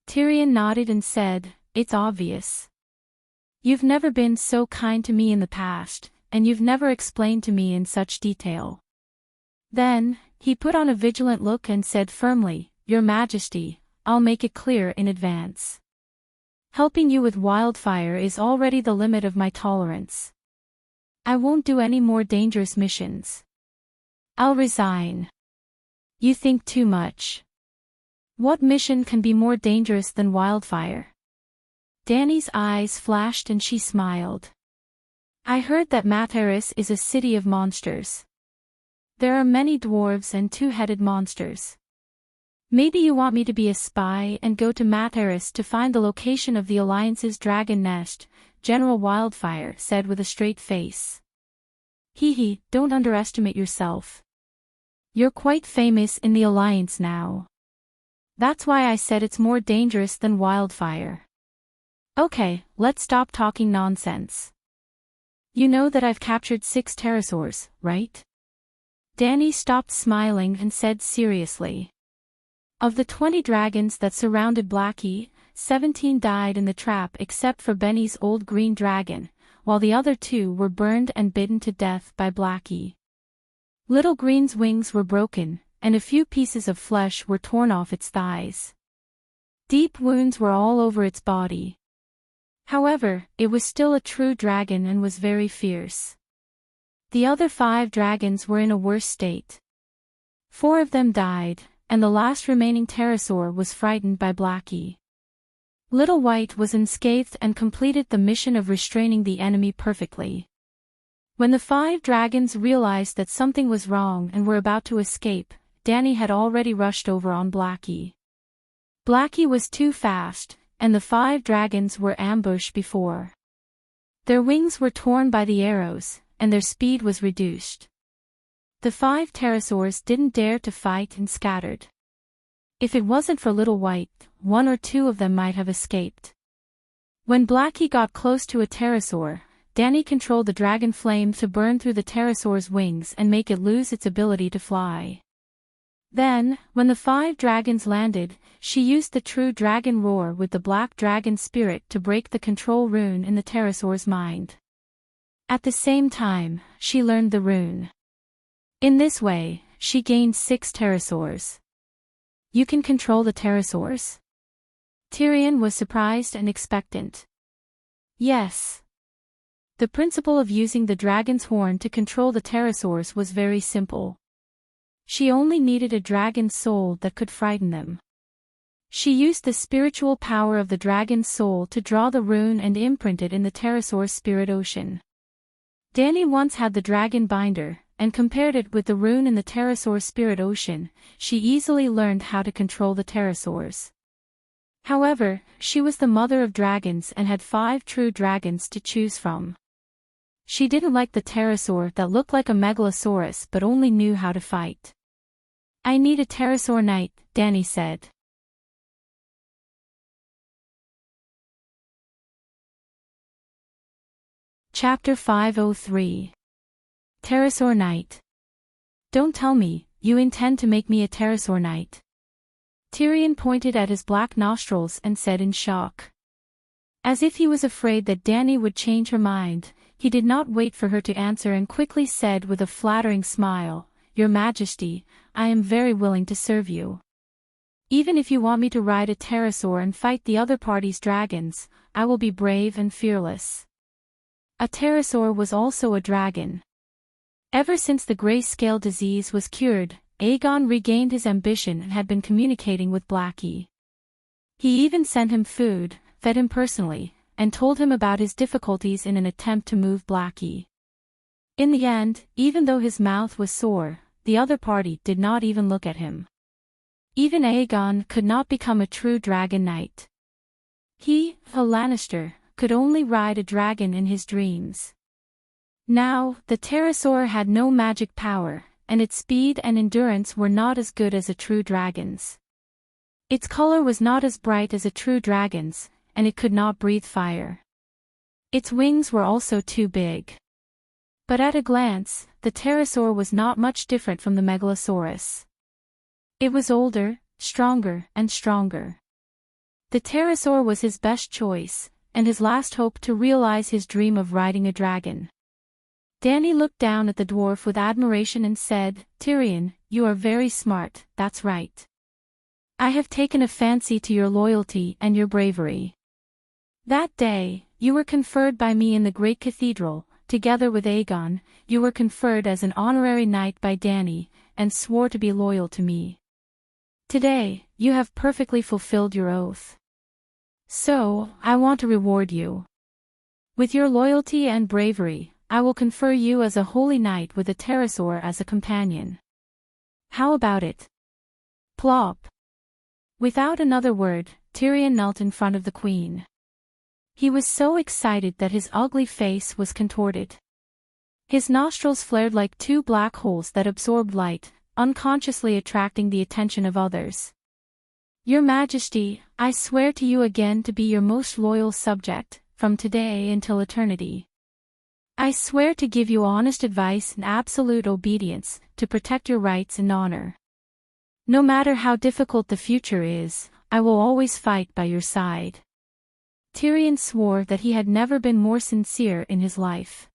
Tyrion nodded and said, "It's obvious. You've never been so kind to me in the past, and you've never explained to me in such detail." Then, he put on a vigilant look and said firmly, "Your Majesty, I'll make it clear in advance. Helping you with Wildfire is already the limit of my tolerance. I won't do any more dangerous missions. I'll resign." You think too much. What mission can be more dangerous than Wildfire? Danny's eyes flashed and she smiled. I heard that Materis is a city of monsters. There are many dwarves and two-headed monsters. Maybe you want me to be a spy and go to Materis to find the location of the Alliance's dragon nest, General Wildfire said with a straight face. Hee, don't underestimate yourself. You're quite famous in the Alliance now. That's why I said it's more dangerous than Wildfire. Okay, let's stop talking nonsense. You know that I've captured 6 pterosaurs, right? Danny stopped smiling and said seriously. Of the 20 dragons that surrounded Blackie, 17 died in the trap except for Benny's old green dragon, while the other 2 were burned and bitten to death by Blackie. Little Green's wings were broken, and a few pieces of flesh were torn off its thighs. Deep wounds were all over its body. However, it was still a true dragon and was very fierce. The other 5 dragons were in a worse state. 4 of them died, and the last remaining pterosaur was frightened by Blackie. Little White was unscathed and completed the mission of restraining the enemy perfectly. When the 5 dragons realized that something was wrong and were about to escape, Danny had already rushed over on Blackie. Blackie was too fast, and the 5 dragons were ambushed before. Their wings were torn by the arrows, and their speed was reduced. The 5 pterosaurs didn't dare to fight and scattered. If it wasn't for Little White, 1 or 2 of them might have escaped. When Blackie got close to a pterosaur, Danny controlled the dragon flame to burn through the pterosaur's wings and make it lose its ability to fly. Then, when the 5 dragons landed, she used the true dragon roar with the black dragon spirit to break the control rune in the pterosaur's mind. At the same time, she learned the rune. In this way, she gained 6 pterosaurs. You can control the pterosaurs? Tyrion was surprised and expectant. Yes. The principle of using the dragon's horn to control the pterosaurs was very simple. She only needed a dragon's soul that could frighten them. She used the spiritual power of the dragon's soul to draw the rune and imprint it in the pterosaur's spirit ocean. Dany once had the dragon binder, and compared it with the rune in the pterosaur's spirit ocean. She easily learned how to control the pterosaurs. However, she was the mother of dragons and had 5 true dragons to choose from. She didn't like the pterosaur that looked like a megalosaurus but only knew how to fight. I need a pterosaur knight, Dany said. Chapter 503. Pterosaur Knight. Don't tell me, you intend to make me a pterosaur knight. Tyrion pointed at his black nostrils and said in shock. As if he was afraid that Dany would change her mind, he did not wait for her to answer and quickly said with a flattering smile, Your Majesty, I am very willing to serve you. Even if you want me to ride a pterosaur and fight the other party's dragons, I will be brave and fearless. A pterosaur was also a dragon. Ever since the grayscale disease was cured, Aegon regained his ambition and had been communicating with Blackie. He even sent him food, fed him personally, and told him about his difficulties in an attempt to move Blackie. In the end, even though his mouth was sore, the other party did not even look at him. Even Aegon could not become a true dragon knight. He, a Lannister, could only ride a dragon in his dreams. Now, the pterosaur had no magic power, and its speed and endurance were not as good as a true dragon's. Its color was not as bright as a true dragon's, and it could not breathe fire. Its wings were also too big. But at a glance, the pterosaur was not much different from the megalosaurus. It was older, stronger, and stronger. The pterosaur was his best choice, and his last hope to realize his dream of riding a dragon. Dany looked down at the dwarf with admiration and said, Tyrion, you are very smart, that's right. I have taken a fancy to your loyalty and your bravery. That day, you were conferred by me in the great cathedral, together with Aegon. You were conferred as an honorary knight by Dany, and swore to be loyal to me. Today, you have perfectly fulfilled your oath. So, I want to reward you. With your loyalty and bravery, I will confer you as a holy knight with a pterosaur as a companion. How about it? Plop. Without another word, Tyrion knelt in front of the queen. He was so excited that his ugly face was contorted. His nostrils flared like 2 black holes that absorbed light, unconsciously attracting the attention of others. Your Majesty, I swear to you again to be your most loyal subject, from today until eternity. I swear to give you honest advice and absolute obedience, to protect your rights and honor. No matter how difficult the future is, I will always fight by your side. Tyrion swore that he had never been more sincere in his life.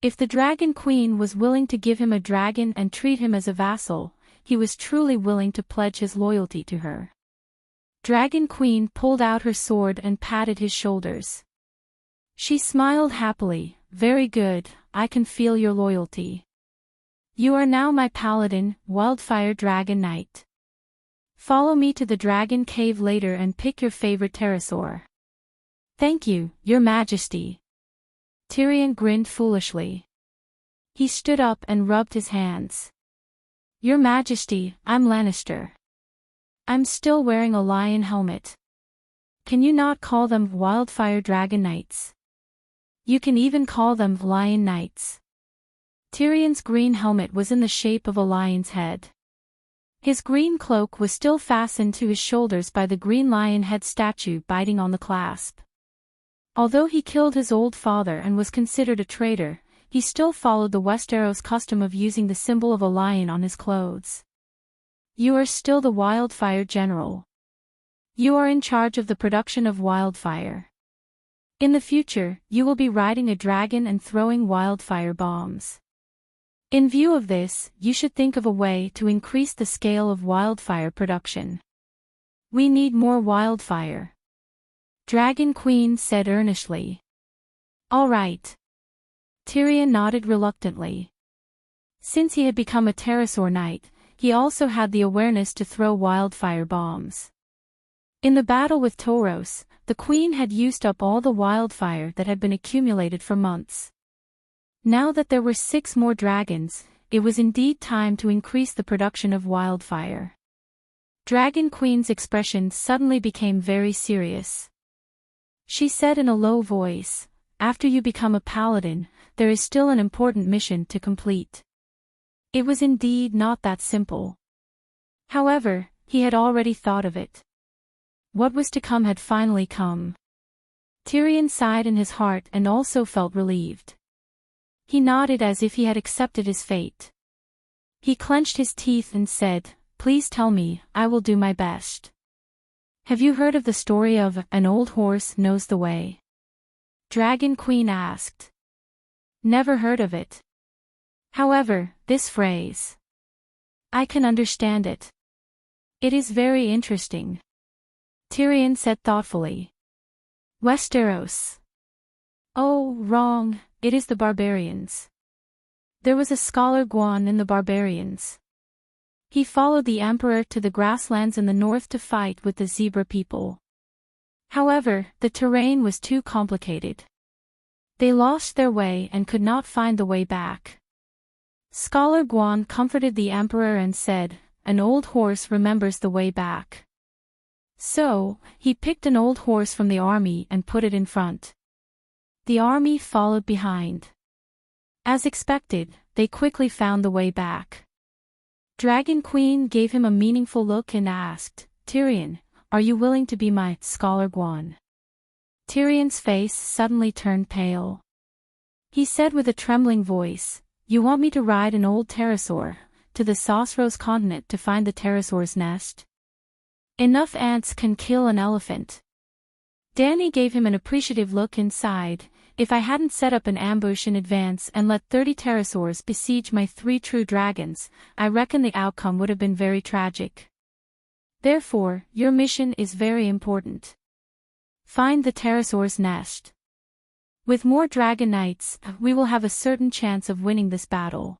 If the Dragon Queen was willing to give him a dragon and treat him as a vassal, he was truly willing to pledge his loyalty to her. Dragon Queen pulled out her sword and patted his shoulders. She smiled happily. Very good, I can feel your loyalty. You are now my paladin, Wildfire Dragon Knight. Follow me to the Dragon Cave later and pick your favorite pterosaur. Thank you, Your Majesty. Tyrion grinned foolishly. He stood up and rubbed his hands. Your Majesty, I'm Lannister. I'm still wearing a lion helmet. Can you not call them Wildfire Dragon Knights? You can even call them Lion Knights. Tyrion's green helmet was in the shape of a lion's head. His green cloak was still fastened to his shoulders by the green lion head statue biting on the clasp. Although he killed his old father and was considered a traitor, he still followed the Westeros custom of using the symbol of a lion on his clothes. You are still the Wildfire General. You are in charge of the production of wildfire. In the future, you will be riding a dragon and throwing wildfire bombs. In view of this, you should think of a way to increase the scale of wildfire production. We need more wildfire. Dragon Queen said earnestly. All right. Tyrion nodded reluctantly. Since he had become a pterosaur knight, he also had the awareness to throw wildfire bombs. In the battle with Tauros, the queen had used up all the wildfire that had been accumulated for months. Now that there were 6 more dragons, it was indeed time to increase the production of wildfire. Dragon Queen's expression suddenly became very serious. She said in a low voice, "After you become a paladin, there is still an important mission to complete." It was indeed not that simple. However, he had already thought of it. What was to come had finally come. Tyrion sighed in his heart and also felt relieved. He nodded as if he had accepted his fate. He clenched his teeth and said, "Please tell me, I will do my best." "Have you heard of the story of an old horse knows the way?" Dragon Queen asked. "Never heard of it. However, this phrase. I can understand it. It is very interesting." Tyrion said thoughtfully. "Westeros." "Oh, wrong, it is the barbarians." There was a scholar Guan in the barbarians. He followed the emperor to the grasslands in the north to fight with the zebra people. However, the terrain was too complicated. They lost their way and could not find the way back. Scholar Guan comforted the emperor and said, "An old horse remembers the way back." So, he picked an old horse from the army and put it in front. The army followed behind. As expected, they quickly found the way back. Dragon Queen gave him a meaningful look and asked, "Tyrion, are you willing to be my Scholar Guan?" Tyrion's face suddenly turned pale. He said with a trembling voice, "You want me to ride an old pterosaur to the Sosros continent to find the pterosaur's nest? Enough ants can kill an elephant." Dany gave him an appreciative look and sighed. "If I hadn't set up an ambush in advance and let 30 pterosaurs besiege my 3 true dragons, I reckon the outcome would have been very tragic. Therefore, your mission is very important. Find the pterosaur's nest. With more dragon knights, we will have a certain chance of winning this battle."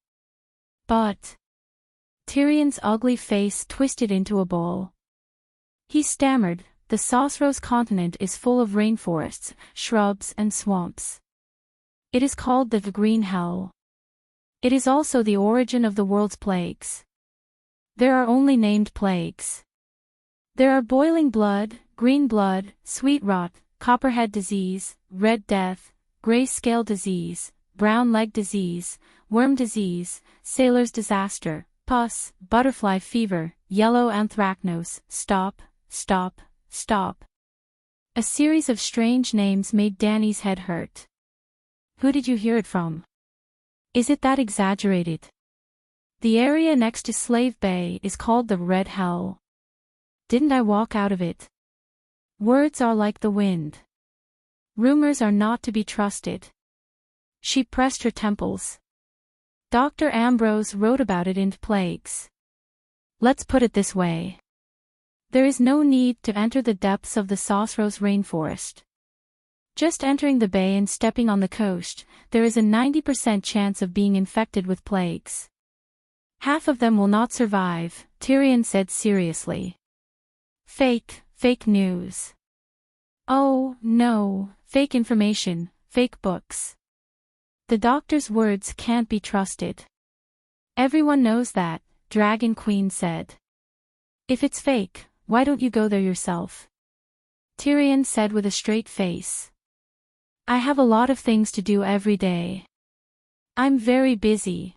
But Tyrion's ugly face twisted into a bowl. He stammered, "The Sosros continent is full of rainforests, shrubs and swamps. It is called the Green Hell. It is also the origin of the world's plagues. There are only named plagues. There are boiling blood, green blood, sweet rot, copperhead disease, red death, gray scale disease, brown leg disease, worm disease, sailor's disaster, pus, butterfly fever, yellow anthracnose, stop. A series of strange names made Dany's head hurt. Who did you hear it from? Is it that exaggerated? The area next to Slave Bay is called the Red Hell. Didn't I walk out of it? Words are like the wind. Rumors are not to be trusted." She pressed her temples. Dr. Ambrose wrote about it in Plagues. Let's put it this way. There is no need to enter the depths of the Sosros rainforest. Just entering the bay and stepping on the coast, there is a 90% chance of being infected with plagues. Half of them will not survive, Tyrion said seriously. Fake news. Oh, no, fake information, fake books. The doctor's words can't be trusted. Everyone knows that, Dragon Queen said. If it's fake, why don't you go there yourself? Tyrion said with a straight face. I have a lot of things to do every day. I'm very busy.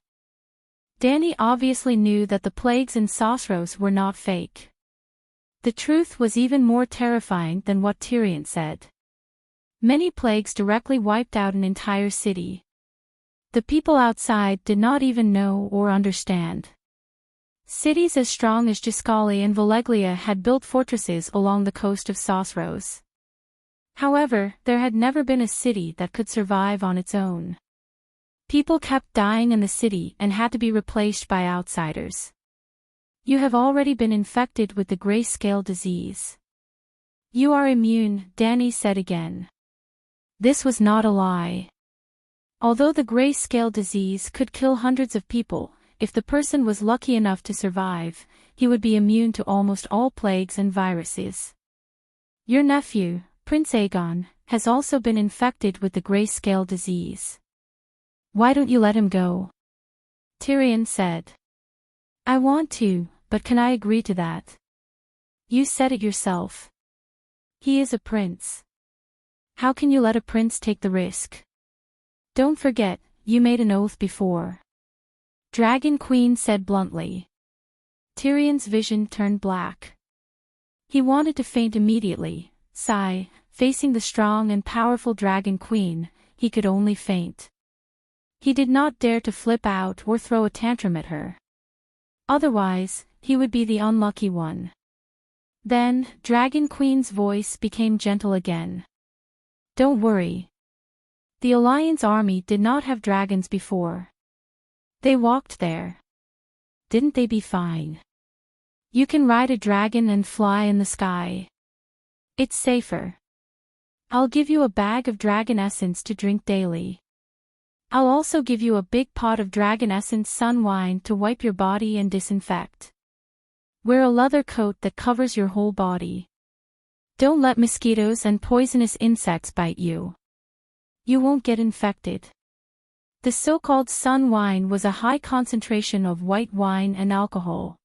Dany obviously knew that the plagues in Sosros were not fake. The truth was even more terrifying than what Tyrion said. Many plagues directly wiped out an entire city. The people outside did not even know or understand. Cities as strong as Giscali and Voleglia had built fortresses along the coast of Sosros. However, there had never been a city that could survive on its own. People kept dying in the city and had to be replaced by outsiders. You have already been infected with the grayscale disease. You are immune, Danny said again. This was not a lie. Although the grayscale disease could kill hundreds of people, if the person was lucky enough to survive, he would be immune to almost all plagues and viruses. Your nephew, Prince Aegon, has also been infected with the grayscale disease. Why don't you let him go? Tyrion said. I want to, but can I agree to that? You said it yourself. He is a prince. How can you let a prince take the risk? Don't forget, you made an oath before. Dragon Queen said bluntly. Tyrion's vision turned black. He wanted to faint immediately. Facing the strong and powerful Dragon Queen, he could only faint. He did not dare to flip out or throw a tantrum at her. Otherwise, he would be the unlucky one. Then, Dragon Queen's voice became gentle again. Don't worry. The Alliance army did not have dragons before. They walked there. Didn't they be fine? You can ride a dragon and fly in the sky. It's safer. I'll give you a bag of dragon essence to drink daily. I'll also give you a big pot of dragon essence sun wine to wipe your body and disinfect. Wear a leather coat that covers your whole body. Don't let mosquitoes and poisonous insects bite you. You won't get infected. The so-called sun wine was a high concentration of white wine and alcohol.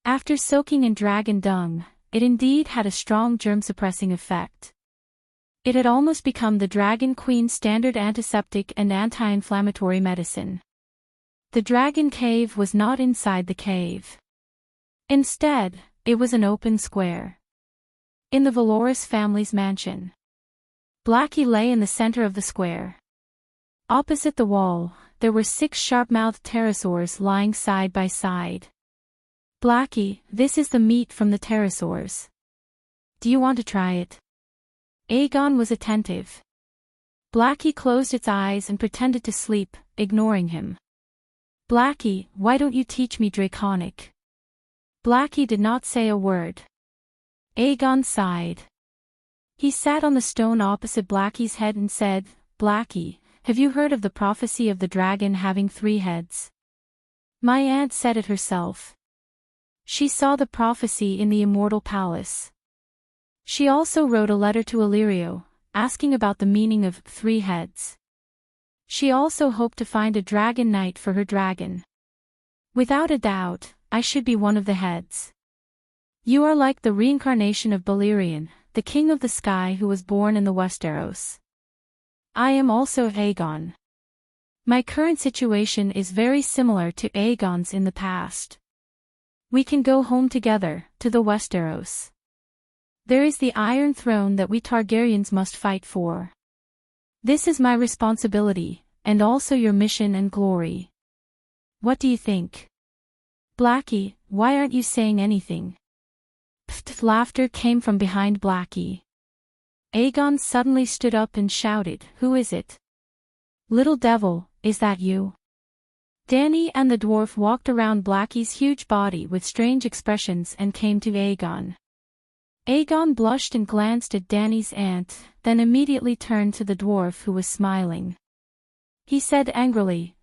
After soaking in dragon dung, it indeed had a strong germ-suppressing effect. It had almost become the Dragon Queen's standard antiseptic and anti-inflammatory medicine. The dragon cave was not inside the cave. Instead, it was an open square. In the Valoris family's mansion. Blackie lay in the center of the square. Opposite the wall, there were 6 sharp-mouthed pterosaurs lying side by side. Blackie, this is the meat from the pterosaurs. Do you want to try it? Aegon was attentive. Blackie closed its eyes and pretended to sleep, ignoring him. Blackie, why don't you teach me Draconic? Blackie did not say a word. Aegon sighed. He sat on the stone opposite Blackie's head and said, Blackie, have you heard of the prophecy of the dragon having 3 heads? My aunt said it herself. She saw the prophecy in the Immortal Palace. She also wrote a letter to Illyrio, asking about the meaning of 3 heads. She also hoped to find a dragon knight for her dragon. Without a doubt, I should be one of the heads. You are like the reincarnation of Balerion, the king of the sky who was born in the Westeros. I am also Aegon. My current situation is very similar to Aegon's in the past. We can go home together, to the Westeros. There is the Iron Throne that we Targaryens must fight for. This is my responsibility, and also your mission and glory. What do you think? Blackie, why aren't you saying anything? Pfft, laughter came from behind Blackie. Aegon suddenly stood up and shouted, Who is it? Little devil, is that you? Dany and the dwarf walked around Blackie's huge body with strange expressions and came to Aegon. Aegon blushed and glanced at Dany's aunt, then immediately turned to the dwarf who was smiling. He said angrily,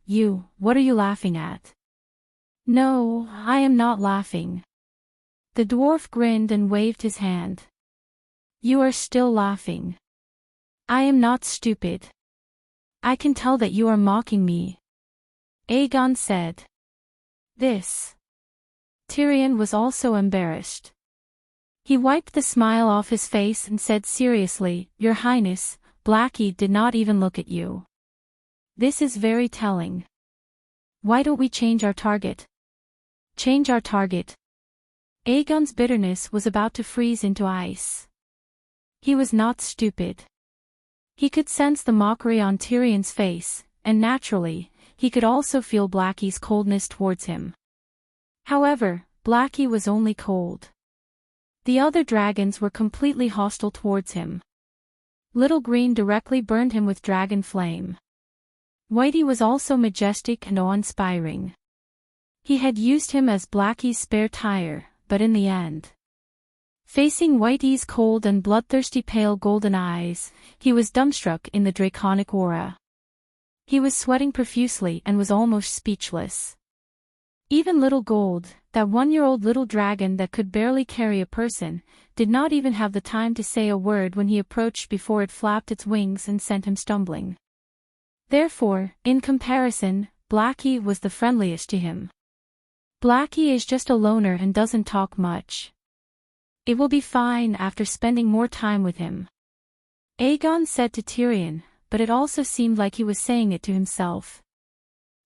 what are you laughing at? No, I am not laughing. The dwarf grinned and waved his hand. You are still laughing. I am not stupid. I can tell that you are mocking me. Aegon said. This. Tyrion was also embarrassed. He wiped the smile off his face and said seriously, Your Highness, Blackie did not even look at you. This is very telling. Why don't we change our target? Change our target. Aegon's bitterness was about to freeze into ice. He was not stupid. He could sense the mockery on Tyrion's face, and naturally, he could also feel Blackie's coldness towards him. However, Blackie was only cold. The other dragons were completely hostile towards him. Little Green directly burned him with dragon flame. Whitey was also majestic and awe-inspiring. He had used him as Blackie's spare tire, but in the end, facing Whitey's cold and bloodthirsty pale golden eyes, he was dumbstruck in the draconic aura. He was sweating profusely and was almost speechless. Even Little Gold, that 1-year-old little dragon that could barely carry a person, did not even have the time to say a word when he approached before it flapped its wings and sent him stumbling. Therefore, in comparison, Blackie was the friendliest to him. Blackie is just a loner and doesn't talk much. It will be fine after spending more time with him, Aegon said to Tyrion, but it also seemed like he was saying it to himself.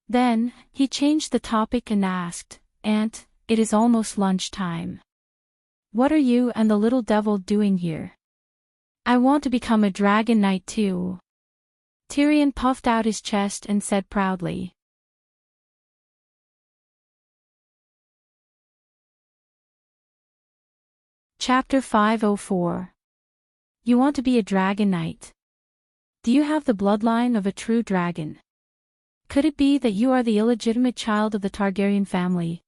Then, he changed the topic and asked, "Aunt, it is almost lunchtime. What are you and the little devil doing here?" "I want to become a dragon knight too." Tyrion puffed out his chest and said proudly. Chapter 504. You want to be a dragon knight? Do you have the bloodline of a true dragon? Could it be that you are the illegitimate child of the Targaryen family?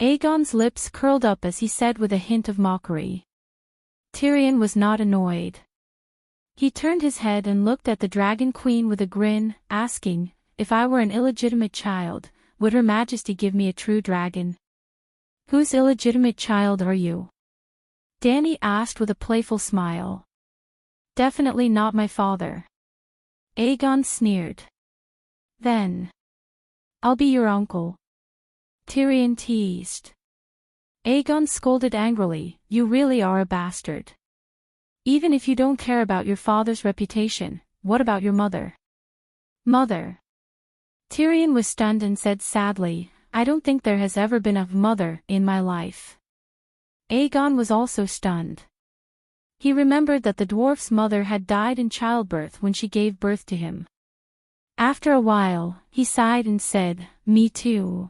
Aegon's lips curled up as he said with a hint of mockery. Tyrion was not annoyed. He turned his head and looked at the Dragon Queen with a grin, asking, "If I were an illegitimate child, would Her Majesty give me a true dragon?" "Whose illegitimate child are you?" Dany asked with a playful smile. "Definitely not my father." Aegon sneered. "Then I'll be your uncle," Tyrion teased. Aegon scolded angrily, "You really are a bastard. Even if you don't care about your father's reputation, what about your mother?" "Mother?" Tyrion was stunned and said sadly, "I don't think there has ever been a mother in my life." Aegon was also stunned. He remembered that the dwarf's mother had died in childbirth when she gave birth to him. After a while, he sighed and said, "Me too.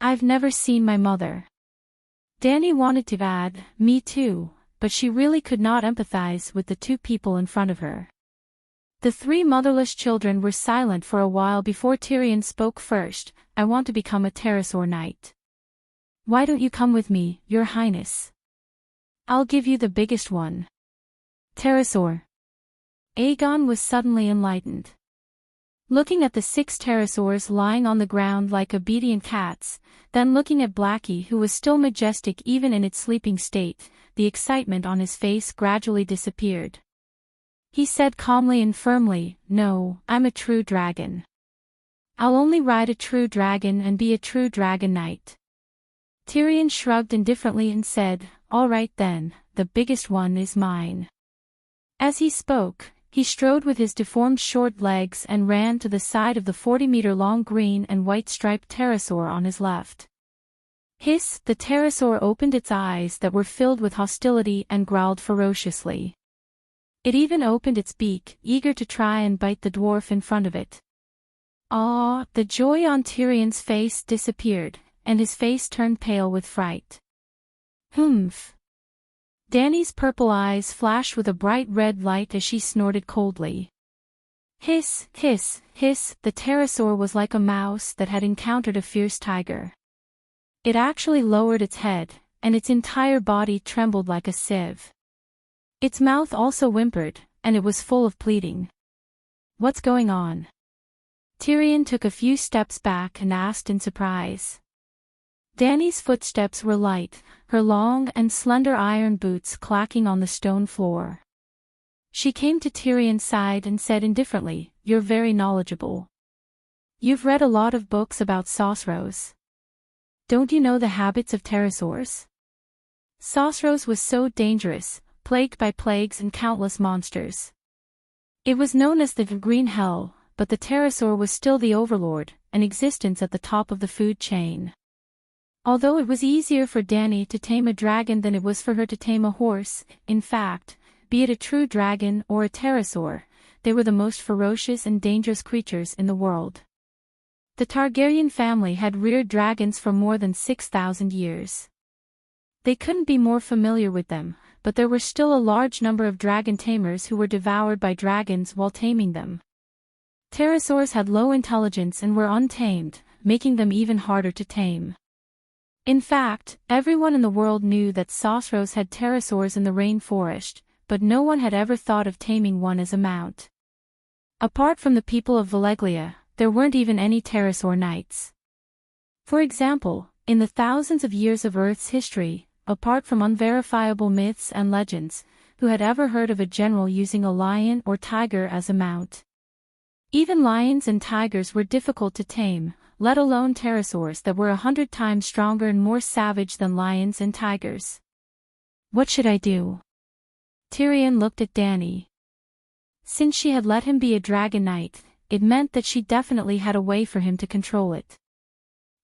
I've never seen my mother." Dany wanted to add, "Me too," but she really could not empathize with the two people in front of her. The three motherless children were silent for a while before Tyrion spoke first. "I want to become a pterosaur knight. Why don't you come with me, Your Highness? I'll give you the biggest one." "Pterosaur?" Aegon was suddenly enlightened. Looking at the 6 pterosaurs lying on the ground like obedient cats, then looking at Blackie who was still majestic even in its sleeping state, the excitement on his face gradually disappeared. He said calmly and firmly, "No, I'm a true dragon. I'll only ride a true dragon and be a true dragon knight." Tyrion shrugged indifferently and said, "All right then, the biggest one is mine." As he spoke, he strode with his deformed short legs and ran to the side of the 40-meter-long green and white striped pterosaur on his left. Hiss! The pterosaur opened its eyes that were filled with hostility and growled ferociously. It even opened its beak, eager to try and bite the dwarf in front of it. Ah! The joy on Tyrion's face disappeared, and his face turned pale with fright. "Humph!" Dany's purple eyes flashed with a bright red light as she snorted coldly. Hiss, hiss, hiss! The pterosaur was like a mouse that had encountered a fierce tiger. It actually lowered its head, and its entire body trembled like a sieve. Its mouth also whimpered, and it was full of pleading. "What's going on?" Tyrion took a few steps back and asked in surprise. Dany's footsteps were light, her long and slender iron boots clacking on the stone floor. She came to Tyrion's side and said indifferently, "You're very knowledgeable. You've read a lot of books about Sauceros. Don't you know the habits of pterosaurs?" Sauceros was so dangerous, plagued by plagues and countless monsters. It was known as the Green Hell, but the pterosaur was still the overlord, an existence at the top of the food chain. Although it was easier for Dany to tame a dragon than it was for her to tame a horse, in fact, be it a true dragon or a pterosaur, they were the most ferocious and dangerous creatures in the world. The Targaryen family had reared dragons for more than 6,000 years. They couldn't be more familiar with them, but there were still a large number of dragon tamers who were devoured by dragons while taming them. Pterosaurs had low intelligence and were untamed, making them even harder to tame. In fact, everyone in the world knew that Sosros had pterosaurs in the rainforest, but no one had ever thought of taming one as a mount. Apart from the people of Valeglia, there weren't even any pterosaur knights. For example, in the thousands of years of Earth's history, apart from unverifiable myths and legends, who had ever heard of a general using a lion or tiger as a mount? Even lions and tigers were difficult to tame, let alone pterosaurs that were 100 times stronger and more savage than lions and tigers. What should I do? Tyrion looked at Dany. Since she had let him be a dragon knight, it meant that she definitely had a way for him to control it.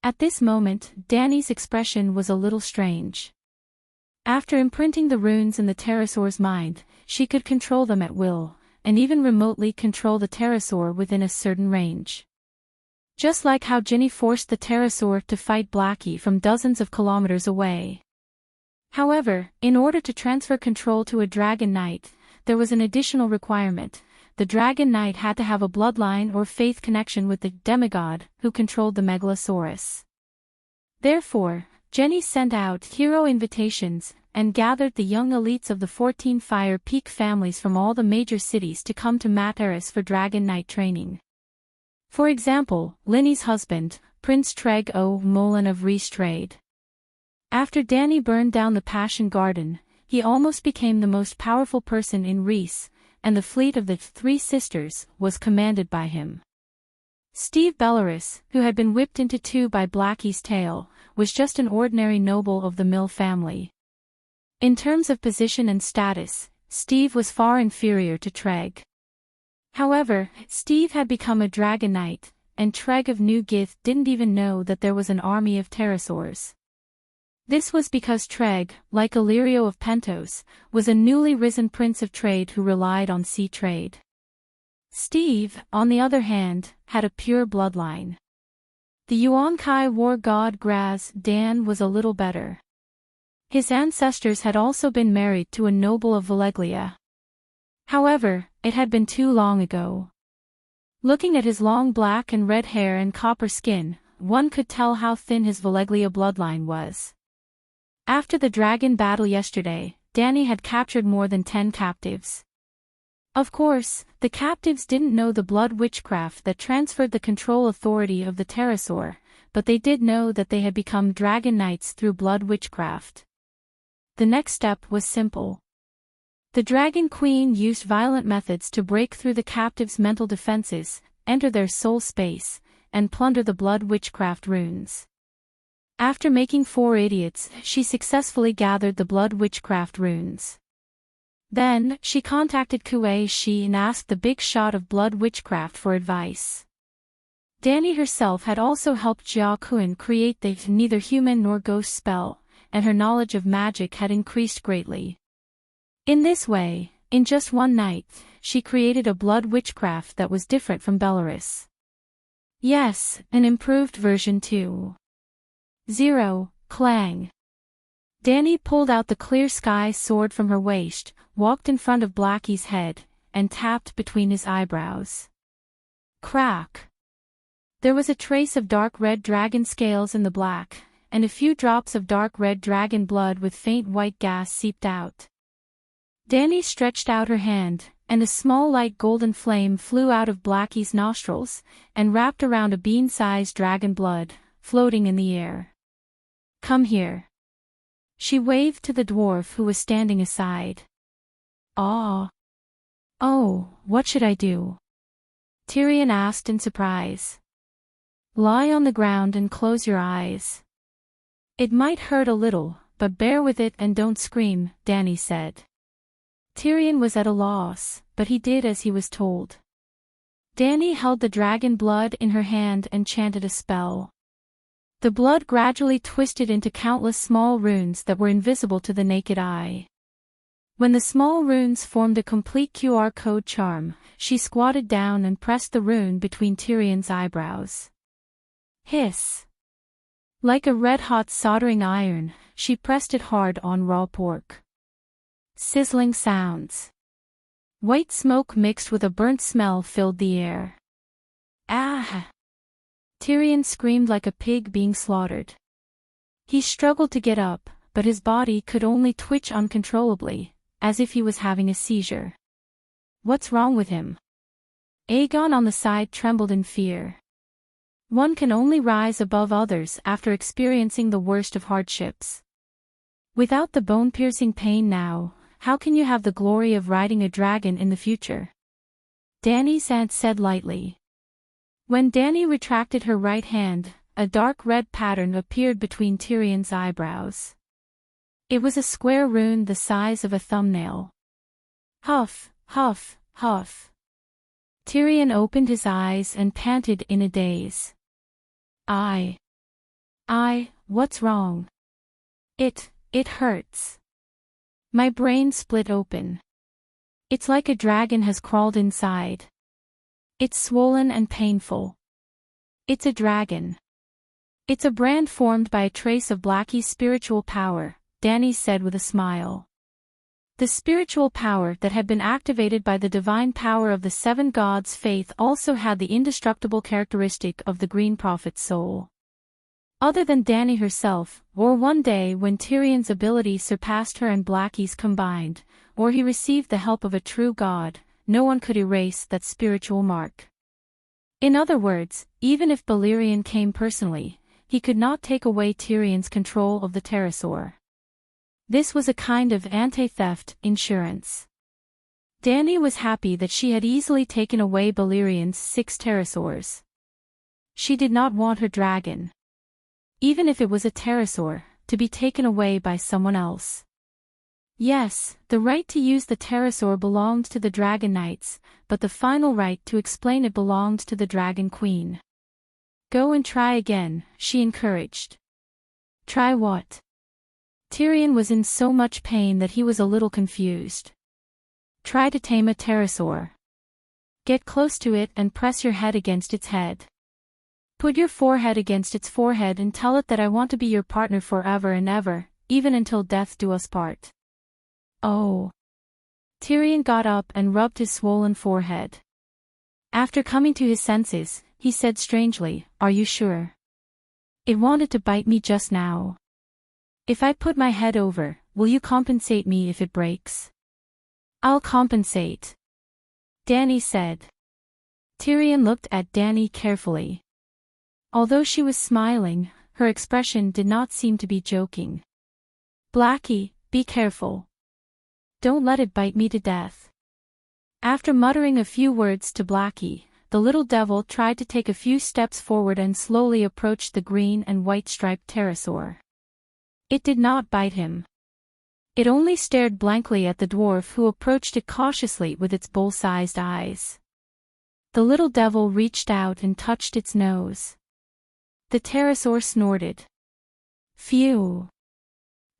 At this moment, Dany's expression was a little strange. After imprinting the runes in the pterosaur's mind, she could control them at will, and even remotely control the pterosaur within a certain range. Just like how Ginny forced the pterosaur to fight Blackie from dozens of kilometers away. However, in order to transfer control to a dragon knight, there was an additional requirement. The dragon knight had to have a bloodline or faith connection with the demigod who controlled the Megalosaurus. Therefore, Jenny sent out hero invitations and gathered the young elites of the 14 Fire Peak families from all the major cities to come to Materis for dragon knight training. For example, Linny's husband, Prince Treg O'Molan of Reestrade. After Dany burned down the Passion Garden, he almost became the most powerful person in Reese, and the fleet of the Three Sisters was commanded by him. Steve Belarus, who had been whipped into two by Blackie's tail, was just an ordinary noble of the Mill family. In terms of position and status, Steve was far inferior to Treg. However, Steve had become a dragon knight, and Treg of New Gith didn't even know that there was an army of pterosaurs. This was because Treg, like Illyrio of Pentos, was a newly risen prince of trade who relied on sea trade. Steve, on the other hand, had a pure bloodline. The Yuan-Kai war god Graz Dan was a little better. His ancestors had also been married to a noble of Valeglia. However, it had been too long ago. Looking at his long black and red hair and copper skin, one could tell how thin his Valeglia bloodline was. After the dragon battle yesterday, Dany had captured more than 10 captives. Of course, the captives didn't know the blood witchcraft that transferred the control authority of the pterosaur, but they did know that they had become dragon knights through blood witchcraft. The next step was simple. The Dragon Queen used violent methods to break through the captives' mental defenses, enter their soul space, and plunder the blood witchcraft runes. After making 4 idiots, she successfully gathered the blood witchcraft runes. Then, she contacted Kuei Shi and asked the big shot of blood witchcraft for advice. Dany herself had also helped Jia Kun create the neither human nor ghost spell, and her knowledge of magic had increased greatly. In this way, in just one night, she created a blood witchcraft that was different from Belarus. Yes, an improved version too. 0, clang. Dany pulled out the clear sky sword from her waist, walked in front of Blackie's head, and tapped between his eyebrows. Crack. There was a trace of dark red dragon scales in the black, and a few drops of dark red dragon blood with faint white gas seeped out. Dany stretched out her hand, and a small light golden flame flew out of Blackie's nostrils, and wrapped around a bean-sized dragon blood, floating in the air. Come here. She waved to the dwarf who was standing aside. Ah. Oh, what should I do? Tyrion asked in surprise. Lie on the ground and close your eyes. It might hurt a little, but bear with it and don't scream, Dany said. Tyrion was at a loss, but he did as he was told. Dany held the dragon blood in her hand and chanted a spell. The blood gradually twisted into countless small runes that were invisible to the naked eye. When the small runes formed a complete QR code charm, she squatted down and pressed the rune between Tyrion's eyebrows. Hiss. Like a red-hot soldering iron, she pressed it hard on raw pork. Sizzling sounds. White smoke mixed with a burnt smell filled the air. Ah! Tyrion screamed like a pig being slaughtered. He struggled to get up, but his body could only twitch uncontrollably, as if he was having a seizure. What's wrong with him? Aegon on the side trembled in fear. One can only rise above others after experiencing the worst of hardships. Without the bone-piercing pain now, how can you have the glory of riding a dragon in the future? Dany's aunt said lightly. When Dany retracted her right hand, a dark red pattern appeared between Tyrion's eyebrows. It was a square rune the size of a thumbnail. Huff, huff, huff. Tyrion opened his eyes and panted in a daze. What's wrong? It hurts. My brain split open. It's like a dragon has crawled inside. It's swollen and painful. It's a dragon. It's a brand formed by a trace of Blackie's spiritual power, Dany said with a smile. The spiritual power that had been activated by the divine power of the seven gods' faith also had the indestructible characteristic of the Green Prophet's soul. Other than Dany herself, or one day when Tyrion's ability surpassed her and Blackie's combined, or he received the help of a true god, no one could erase that spiritual mark. In other words, even if Balerion came personally, he could not take away Tyrion's control of the pterosaur. This was a kind of anti-theft insurance. Dany was happy that she had easily taken away Balerion's 6 pterosaurs. She did not want her dragon. Even if it was a pterosaur, to be taken away by someone else. Yes, the right to use the pterosaur belonged to the Dragon Knights, but the final right to explain it belonged to the Dragon Queen. Go and try again, she encouraged. Try what? Tyrion was in so much pain that he was a little confused. Try to tame a pterosaur. Get close to it and press your head against its head. Put your forehead against its forehead and tell it that I want to be your partner forever and ever, even until death do us part. Oh. Tyrion got up and rubbed his swollen forehead. After coming to his senses, he said strangely, "Are you sure? It wanted to bite me just now. If I put my head over, will you compensate me if it breaks?" "I'll compensate," Dany said. Tyrion looked at Dany carefully. Although she was smiling, her expression did not seem to be joking. "Blackie, be careful. Don't let it bite me to death." After muttering a few words to Blackie, the little devil tried to take a few steps forward and slowly approached the green and white striped pterosaur. It did not bite him. It only stared blankly at the dwarf, who approached it cautiously with its bull-sized eyes. The little devil reached out and touched its nose. The pterosaur snorted. Phew!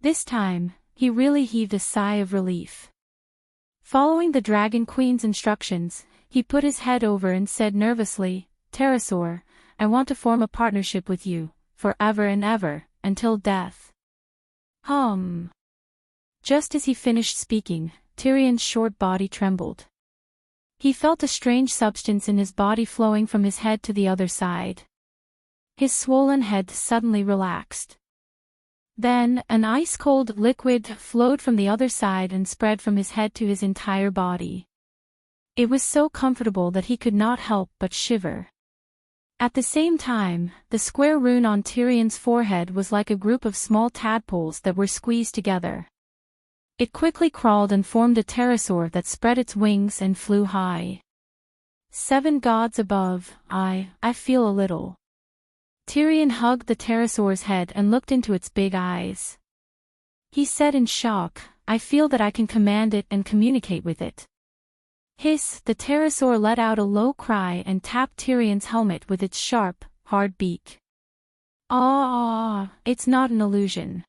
This time, he really heaved a sigh of relief. Following the Dragon Queen's instructions, he put his head over and said nervously, "Pterosaur, I want to form a partnership with you, forever and ever, until death." Just as he finished speaking, Tyrion's short body trembled. He felt a strange substance in his body flowing from his head to the other side. His swollen head suddenly relaxed. Then, an ice-cold liquid flowed from the other side and spread from his head to his entire body. It was so comfortable that he could not help but shiver. At the same time, the square rune on Tyrion's forehead was like a group of small tadpoles that were squeezed together. It quickly crawled and formed a pterosaur that spread its wings and flew high. 7 gods above, I feel a little. Tyrion hugged the pterosaur's head and looked into its big eyes. He said in shock, "I feel that I can command it and communicate with it." Hiss! The pterosaur let out a low cry and tapped Tyrion's helmet with its sharp, hard beak. It's not an illusion.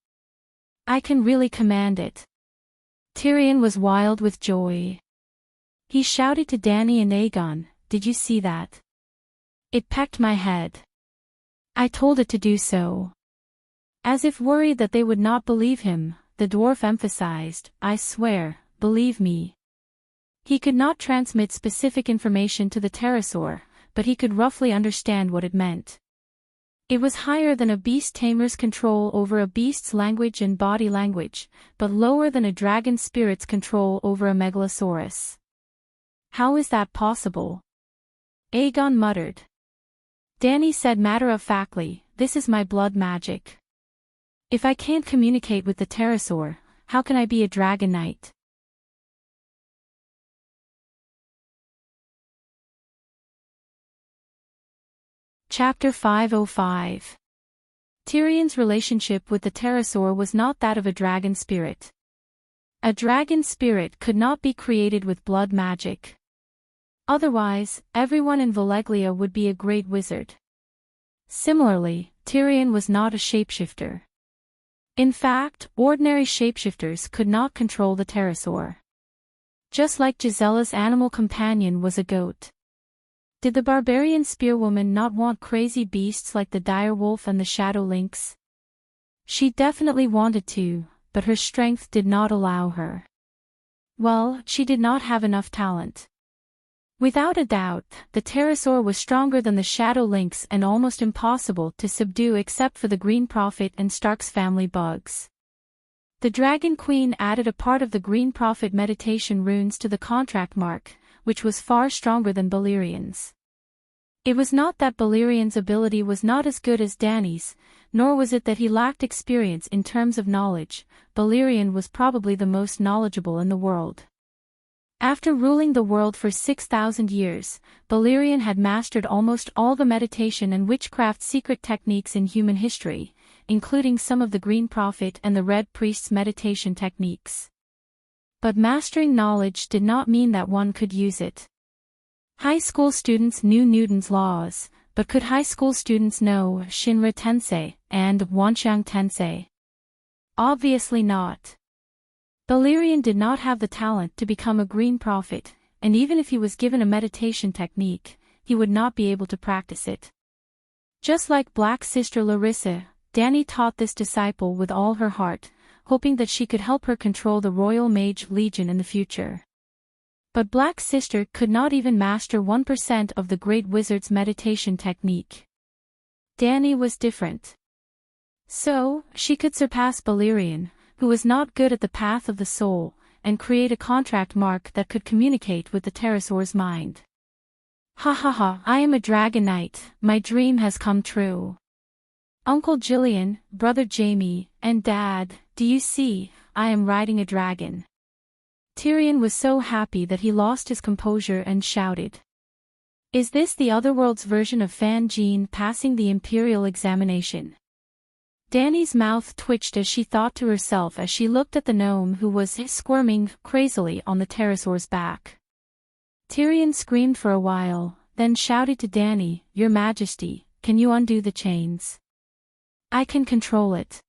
I can really command it. Tyrion was wild with joy. He shouted to Dany and Aegon, "Did you see that? It pecked my head. I told it to do so." As if worried that they would not believe him, the dwarf emphasized, I swear, believe me. He could not transmit specific information to the pterosaur, but he could roughly understand what it meant. It was higher than a beast tamer's control over a beast's language and body language, but lower than a dragon spirit's control over a megalosaurus. How is that possible? Aegon muttered. Danny said matter-of-factly, this is my blood magic. If I can't communicate with the pterosaur, how can I be a dragon knight? Chapter 505. Tyrion's relationship with the pterosaur was not that of a dragon spirit. A dragon spirit could not be created with blood magic. Otherwise, everyone in Valeglia would be a great wizard. Similarly, Tyrion was not a shapeshifter. In fact, ordinary shapeshifters could not control the pterosaur. Just like Gisella's animal companion was a goat. Did the barbarian spearwoman not want crazy beasts like the direwolf and the shadow lynx? She definitely wanted to, but her strength did not allow her. Well, she did not have enough talent. Without a doubt, the pterosaur was stronger than the shadow lynx and almost impossible to subdue except for the Green Prophet and Stark's family bugs. The Dragon Queen added a part of the Green Prophet meditation runes to the contract mark, which was far stronger than Balerian's. It was not that Balerian's ability was not as good as Dany's, nor was it that he lacked experience in terms of knowledge. Balerian was probably the most knowledgeable in the world. After ruling the world for 6,000 years, Balerian had mastered almost all the meditation and witchcraft secret techniques in human history, including some of the Green Prophet and the Red Priest's meditation techniques. But mastering knowledge did not mean that one could use it. High school students knew Newton's laws, but could high school students know Shinra Tensei and Wanxiang Tensei? Obviously not. Balerian did not have the talent to become a Green Prophet, and even if he was given a meditation technique, he would not be able to practice it. Just like Black Sister Larissa, Dany taught this disciple with all her heart, hoping that she could help her control the Royal Mage Legion in the future. But Black Sister could not even master 1% of the Great Wizard's meditation technique. Dany was different. So, she could surpass Balerian, who was not good at the path of the soul, and create a contract mark that could communicate with the pterosaur's mind. Ha ha ha, I am a dragon knight, my dream has come true. Uncle Gillian, Brother Jaime, and Dad, do you see, I am riding a dragon. Tyrion was so happy that he lost his composure and shouted. Is this the Otherworld's version of Fan Jean passing the Imperial examination? Dany's mouth twitched as she thought to herself as she looked at the gnome who was squirming crazily on the pterosaur's back. Tyrion screamed for a while, then shouted to Dany, Your Majesty, can you undo the chains? I can control it.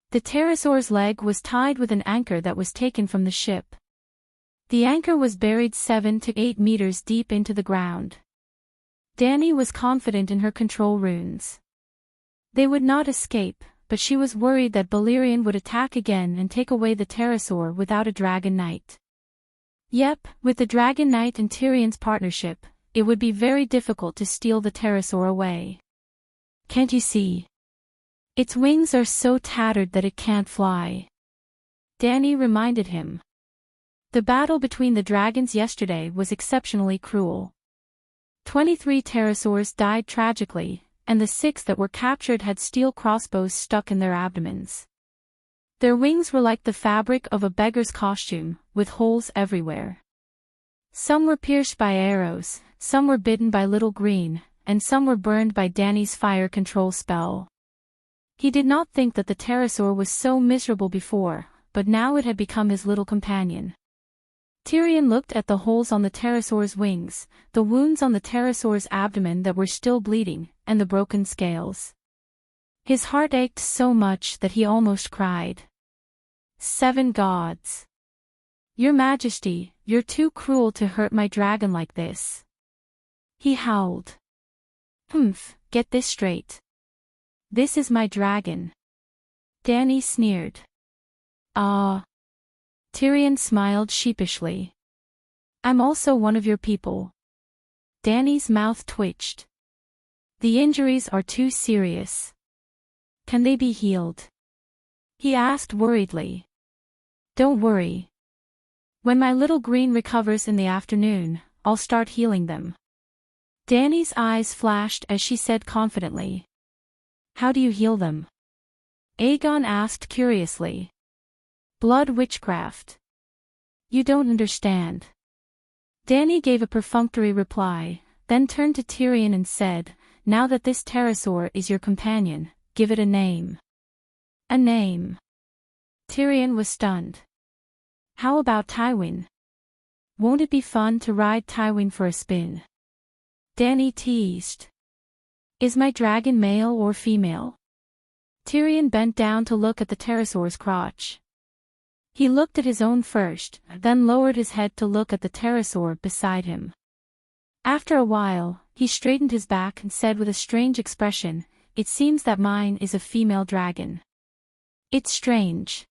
The pterosaur's leg was tied with an anchor that was taken from the ship. The anchor was buried 7 to 8 meters deep into the ground. Dany was confident in her control runes. They would not escape, but she was worried that Balerian would attack again and take away the pterosaur without a dragon knight. Yep, with the dragon knight and Tyrion's partnership, it would be very difficult to steal the pterosaur away. Can't you see? Its wings are so tattered that it can't fly. Dany reminded him. The battle between the dragons yesterday was exceptionally cruel. 23 pterosaurs died tragically, and the 6 that were captured had steel crossbows stuck in their abdomens. Their wings were like the fabric of a beggar's costume, with holes everywhere. Some were pierced by arrows, some were bitten by Little Green, and some were burned by Dany's fire control spell. He did not think that the pterosaur was so miserable before, but now it had become his little companion. Tyrion looked at the holes on the pterosaur's wings, the wounds on the pterosaur's abdomen that were still bleeding, and the broken scales. His heart ached so much that he almost cried. 7 gods! Your Majesty, you're too cruel to hurt my dragon like this. He howled. Get this straight. This is my dragon. Dany sneered. Ah. Tyrion smiled sheepishly. I'm also one of your people. Dany's mouth twitched. The injuries are too serious. Can they be healed? He asked worriedly. Don't worry. When my little green recovers in the afternoon, I'll start healing them. Dany's eyes flashed as she said confidently. How do you heal them? Aegon asked curiously. Blood witchcraft. You don't understand. Dany gave a perfunctory reply, then turned to Tyrion and said, Now that this pterosaur is your companion, give it a name. A name. Tyrion was stunned. How about Tywin? Won't it be fun to ride Tywin for a spin? Dany teased. Is my dragon male or female? Tyrion bent down to look at the pterosaur's crotch. He looked at his own first, then lowered his head to look at the pterosaur beside him. After a while, he straightened his back and said with a strange expression, It seems that mine is a female dragon. It's strange.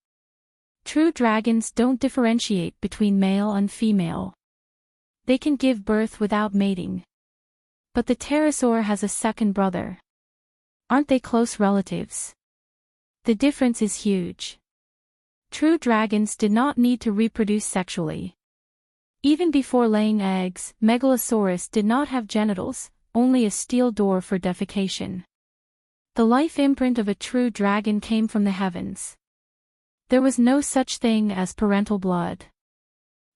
True dragons don't differentiate between male and female. They can give birth without mating. But the pterosaur has a second brother. Aren't they close relatives? The difference is huge. True dragons did not need to reproduce sexually. Even before laying eggs, Megalosaurus did not have genitals, only a steel door for defecation. The life imprint of a true dragon came from the heavens. There was no such thing as parental blood.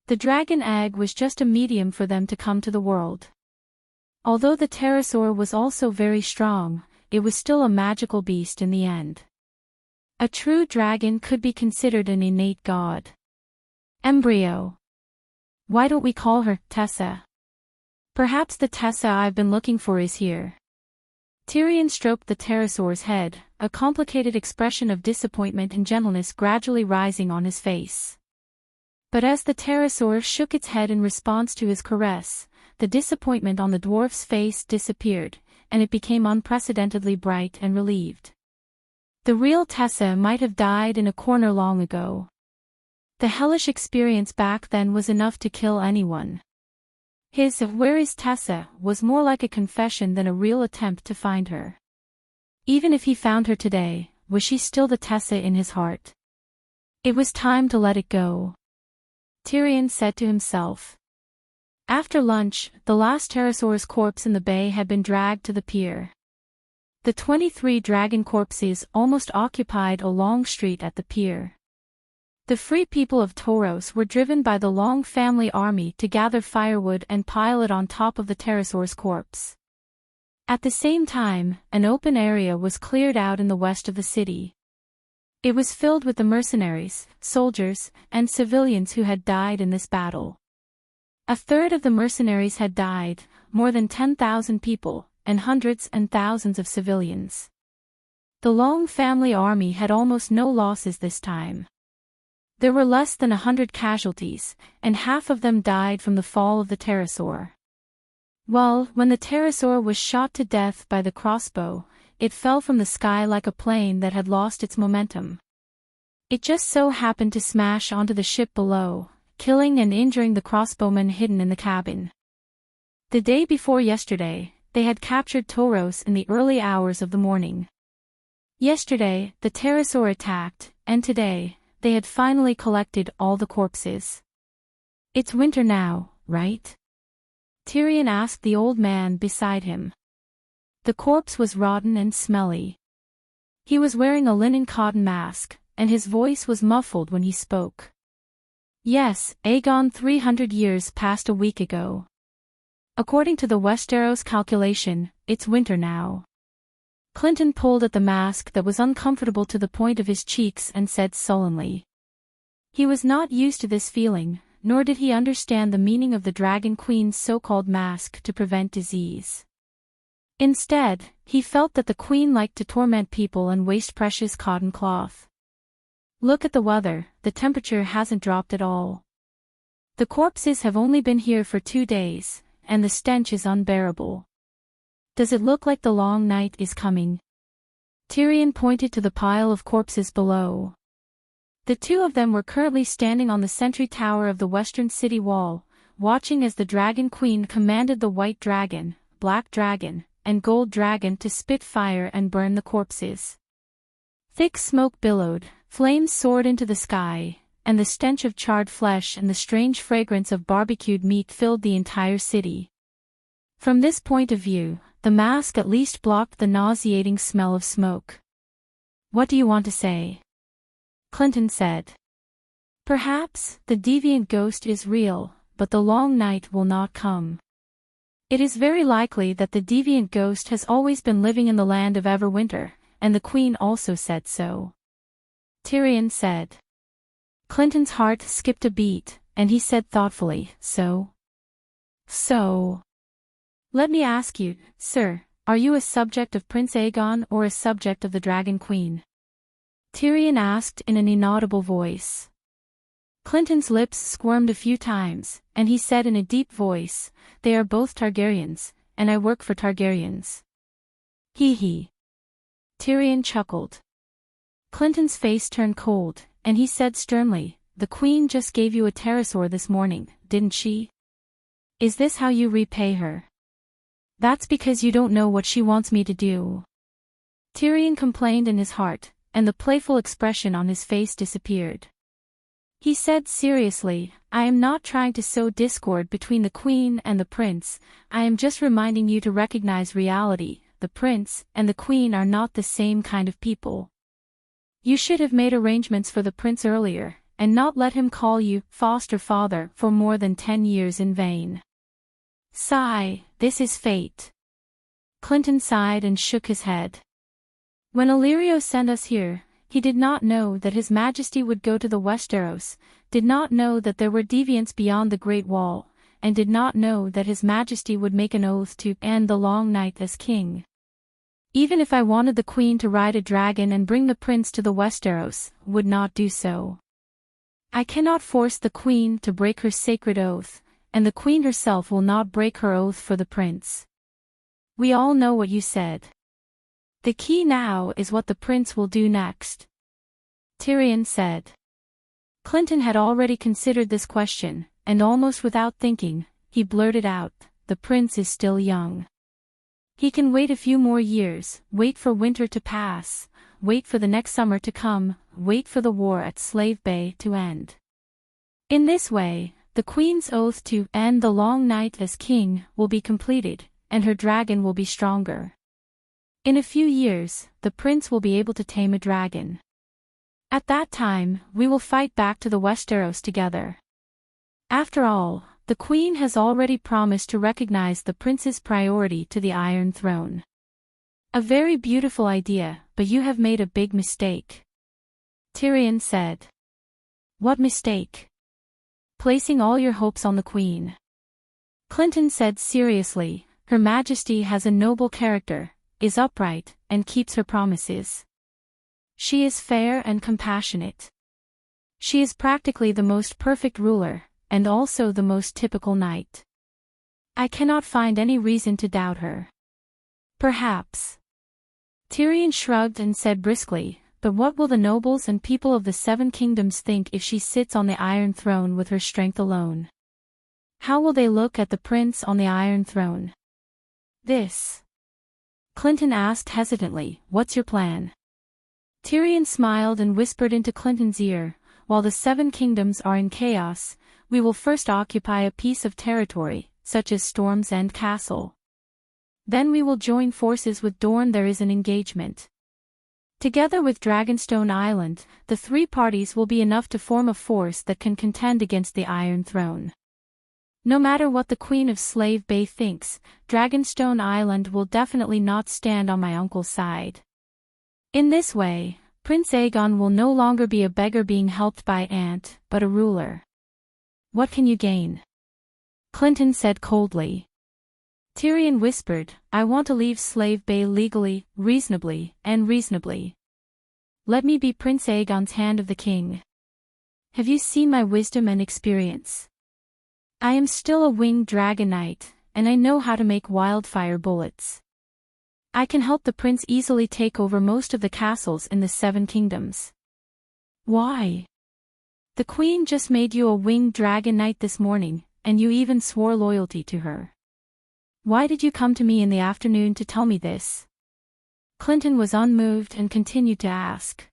The dragon egg was just a medium for them to come to the world. Although the pterosaur was also very strong, it was still a magical beast in the end. A true dragon could be considered an innate god. Embryo. Why don't we call her Tessa? Perhaps the Tessa I've been looking for is here. Tyrion stroked the pterosaur's head, a complicated expression of disappointment and gentleness gradually rising on his face. But as the pterosaur shook its head in response to his caress, the disappointment on the dwarf's face disappeared, and it became unprecedentedly bright and relieved. The real Tessa might have died in a corner long ago. The hellish experience back then was enough to kill anyone. His "Where is Tessa?" was more like a confession than a real attempt to find her. Even if he found her today, was she still the Tessa in his heart? It was time to let it go. Tyrion said to himself. After lunch, the last pterosaur's corpse in the bay had been dragged to the pier. The 23 dragon corpses almost occupied a long street at the pier. The free people of Tauros were driven by the Long family army to gather firewood and pile it on top of the pterosaur's corpse. At the same time, an open area was cleared out in the west of the city. It was filled with the mercenaries, soldiers, and civilians who had died in this battle. A third of the mercenaries had died, more than 10,000 people, and hundreds and thousands of civilians. The Long family army had almost no losses this time. There were less than 100 casualties, and half of them died from the fall of the pterosaur. Well, when the pterosaur was shot to death by the crossbow, it fell from the sky like a plane that had lost its momentum. It just so happened to smash onto the ship below, killing and injuring the crossbowmen hidden in the cabin. The day before yesterday, they had captured Tauros in the early hours of the morning. Yesterday, the pterosaur attacked, and today, they had finally collected all the corpses. It's winter now, right? Tyrion asked the old man beside him. The corpse was rotten and smelly. He was wearing a linen cotton mask, and his voice was muffled when he spoke. Yes, Aegon 300 years passed a week ago. According to the Westeros calculation, it's winter now. Clinton pulled at the mask that was uncomfortable to the point of his cheeks and said sullenly. He was not used to this feeling, nor did he understand the meaning of the Dragon Queen's so-called mask to prevent disease. Instead, he felt that the Queen liked to torment people and waste precious cotton cloth. Look at the weather, the temperature hasn't dropped at all. The corpses have only been here for 2 days, and the stench is unbearable. Does it look like the long night is coming? Tyrion pointed to the pile of corpses below. The two of them were currently standing on the sentry tower of the western city wall, watching as the Dragon Queen commanded the White Dragon, Black Dragon, and Gold Dragon to spit fire and burn the corpses. Thick smoke billowed, flames soared into the sky, and the stench of charred flesh and the strange fragrance of barbecued meat filled the entire city. From this point of view, the mask at least blocked the nauseating smell of smoke. "What do you want to say?" Clinton said. "Perhaps the deviant ghost is real, but the long night will not come. It is very likely that the deviant ghost has always been living in the land of Everwinter, and the Queen also said so," Tyrion said. Clinton's heart skipped a beat, and he said thoughtfully, So. Let me ask you, sir, are you a subject of Prince Aegon or a subject of the Dragon Queen?" Tyrion asked in an inaudible voice. Clinton's lips squirmed a few times, and he said in a deep voice, "They are both Targaryens, and I work for Targaryens." He. Tyrion chuckled. Clinton's face turned cold, and he said sternly, "The Queen just gave you a pterosaur this morning, didn't she? Is this how you repay her?" "That's because you don't know what she wants me to do," Tyrion complained in his heart, and the playful expression on his face disappeared. He said seriously, "I am not trying to sow discord between the Queen and the Prince, I am just reminding you to recognize reality. The Prince and the Queen are not the same kind of people. You should have made arrangements for the Prince earlier, and not let him call you foster father for more than 10 years in vain." Sigh, this is fate. Clinton sighed and shook his head. When Illyrio sent us here, he did not know that His Majesty would go to the Westeros, did not know that there were deviants beyond the Great Wall, and did not know that His Majesty would make an oath to end the long night as king. Even if I wanted the Queen to ride a dragon and bring the Prince to the Westeros, would not do so. I cannot force the Queen to break her sacred oath, and the Queen herself will not break her oath for the Prince. We all know what you said. The key now is what the Prince will do next," Tyrion said. Clinton had already considered this question, and almost without thinking, he blurted out, "The Prince is still young. He can wait a few more years, wait for winter to pass, wait for the next summer to come, wait for the war at Slave Bay to end. In this way, the Queen's oath to end the long night as king will be completed, and her dragon will be stronger. In a few years, the Prince will be able to tame a dragon. At that time, we will fight back to the Westeros together. After all, the Queen has already promised to recognize the Prince's priority to the Iron Throne. A very beautiful idea, but you have made a big mistake," Tyrion said. "What mistake?" "Placing all your hopes on the Queen." Clinton said seriously, "Her Majesty has a noble character, is upright, and keeps her promises. She is fair and compassionate. She is practically the most perfect ruler, and also the most typical knight. I cannot find any reason to doubt her." "Perhaps." Tyrion shrugged and said briskly, "But what will the nobles and people of the Seven Kingdoms think if she sits on the Iron Throne with her strength alone? How will they look at the Prince on the Iron Throne?" "This," Clinton asked hesitantly, "What's your plan?" Tyrion smiled and whispered into Clinton's ear, "While the Seven Kingdoms are in chaos, we will first occupy a piece of territory, such as Storm's End Castle. Then we will join forces with Dorne. There is an engagement. Together with Dragonstone Island, the three parties will be enough to form a force that can contend against the Iron Throne. No matter what the Queen of Slave Bay thinks, Dragonstone Island will definitely not stand on my uncle's side. In this way, Prince Aegon will no longer be a beggar being helped by Aunt, but a ruler." "What can you gain?" Clinton said coldly. Tyrion whispered, "I want to leave Slave Bay legally, reasonably, and reasonably. Let me be Prince Aegon's Hand of the King. Have you seen my wisdom and experience? I am still a winged dragon knight, and I know how to make wildfire bullets. I can help the Prince easily take over most of the castles in the Seven Kingdoms." "Why?" The queen just made you a winged dragon knight this morning, and you even swore loyalty to her. Why did you come to me in the afternoon to tell me this? Clinton was unmoved and continued to ask.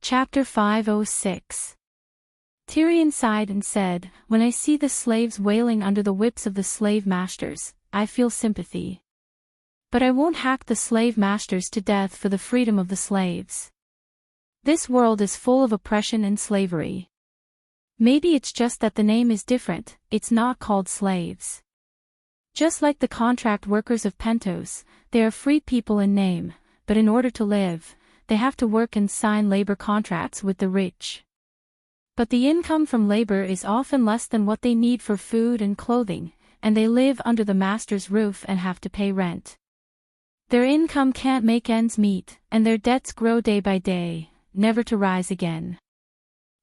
Chapter 506. Tyrion sighed and said, "When I see the slaves wailing under the whips of the slave masters, I feel sympathy. But I won't hack the slave masters to death for the freedom of the slaves. This world is full of oppression and slavery. Maybe it's just that the name is different, it's not called slaves. Just like the contract workers of Pentos, they are free people in name, but in order to live, they have to work and sign labor contracts with the rich. But the income from labor is often less than what they need for food and clothing, and they live under the master's roof and have to pay rent. Their income can't make ends meet, and their debts grow day by day, never to rise again.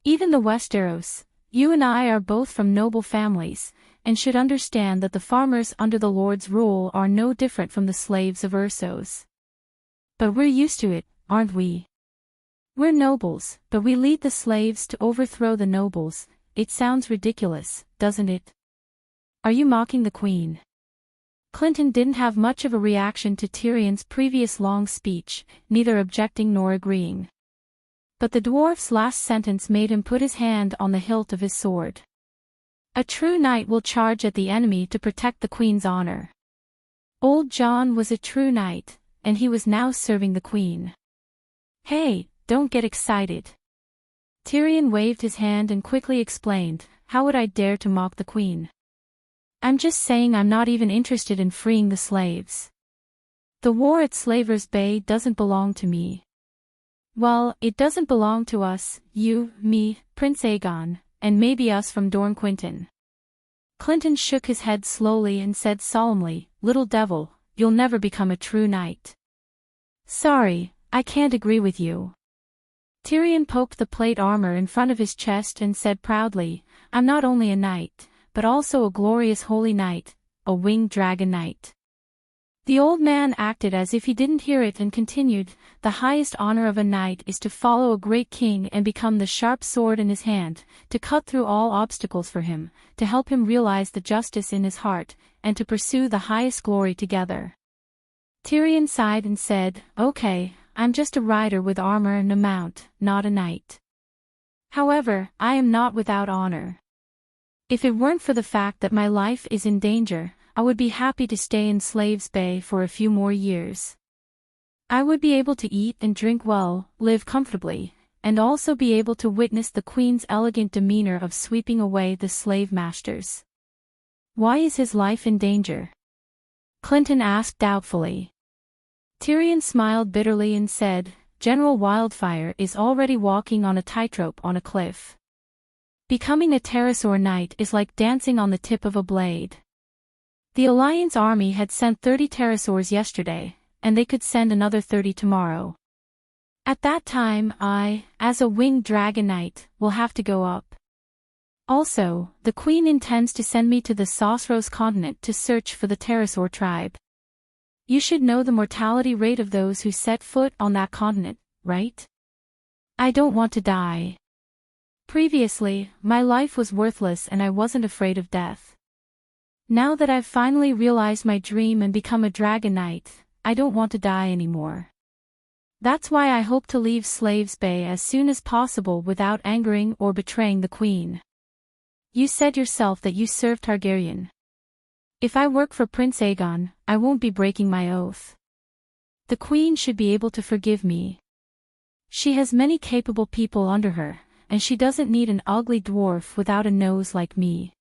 Even the Westeros, you and I are both from noble families, and should understand that the farmers under the Lord's rule are no different from the slaves of Essos. But we're used to it, aren't we? We're nobles, but we lead the slaves to overthrow the nobles. It sounds ridiculous, doesn't it? Are you mocking the queen?" Clinton didn't have much of a reaction to Tyrion's previous long speech, neither objecting nor agreeing. But the dwarf's last sentence made him put his hand on the hilt of his sword. A true knight will charge at the enemy to protect the queen's honor. Old John was a true knight, and he was now serving the queen. "Hey, don't get excited." Tyrion waved his hand and quickly explained, "How would I dare to mock the queen? I'm just saying I'm not even interested in freeing the slaves. The war at Slavers' Bay doesn't belong to me." "Well, it doesn't belong to us, you, me, Prince Aegon, and maybe us from Dorne Quinton." Clinton shook his head slowly and said solemnly, "Little devil, you'll never become a true knight." "Sorry, I can't agree with you." Tyrion poked the plate armor in front of his chest and said proudly, "I'm not only a knight, but also a glorious holy knight, a winged dragon knight." The old man acted as if he didn't hear it and continued, "The highest honor of a knight is to follow a great king and become the sharp sword in his hand, to cut through all obstacles for him, to help him realize the justice in his heart, and to pursue the highest glory together." Tyrion sighed and said, "Okay, I'm just a rider with armor and a mount, not a knight. However, I am not without honor. If it weren't for the fact that my life is in danger, I would be happy to stay in Slaves' Bay for a few more years. I would be able to eat and drink well, live comfortably, and also be able to witness the Queen's elegant demeanor of sweeping away the slave masters." "Why is his life in danger?" Clinton asked doubtfully. Tyrion smiled bitterly and said, "General Wildfire is already walking on a tightrope on a cliff. Becoming a pterosaur knight is like dancing on the tip of a blade. The Alliance army had sent 30 pterosaurs yesterday, and they could send another 30 tomorrow. At that time I, as a winged dragon knight, will have to go up. Also, the Queen intends to send me to the Sosros continent to search for the pterosaur tribe. You should know the mortality rate of those who set foot on that continent, right? I don't want to die. Previously, my life was worthless and I wasn't afraid of death. Now that I've finally realized my dream and become a dragon knight, I don't want to die anymore. That's why I hope to leave Slaves' Bay as soon as possible without angering or betraying the Queen. You said yourself that you serve Targaryen. If I work for Prince Aegon, I won't be breaking my oath. The Queen should be able to forgive me. She has many capable people under her, and she doesn't need an ugly dwarf without a nose like me."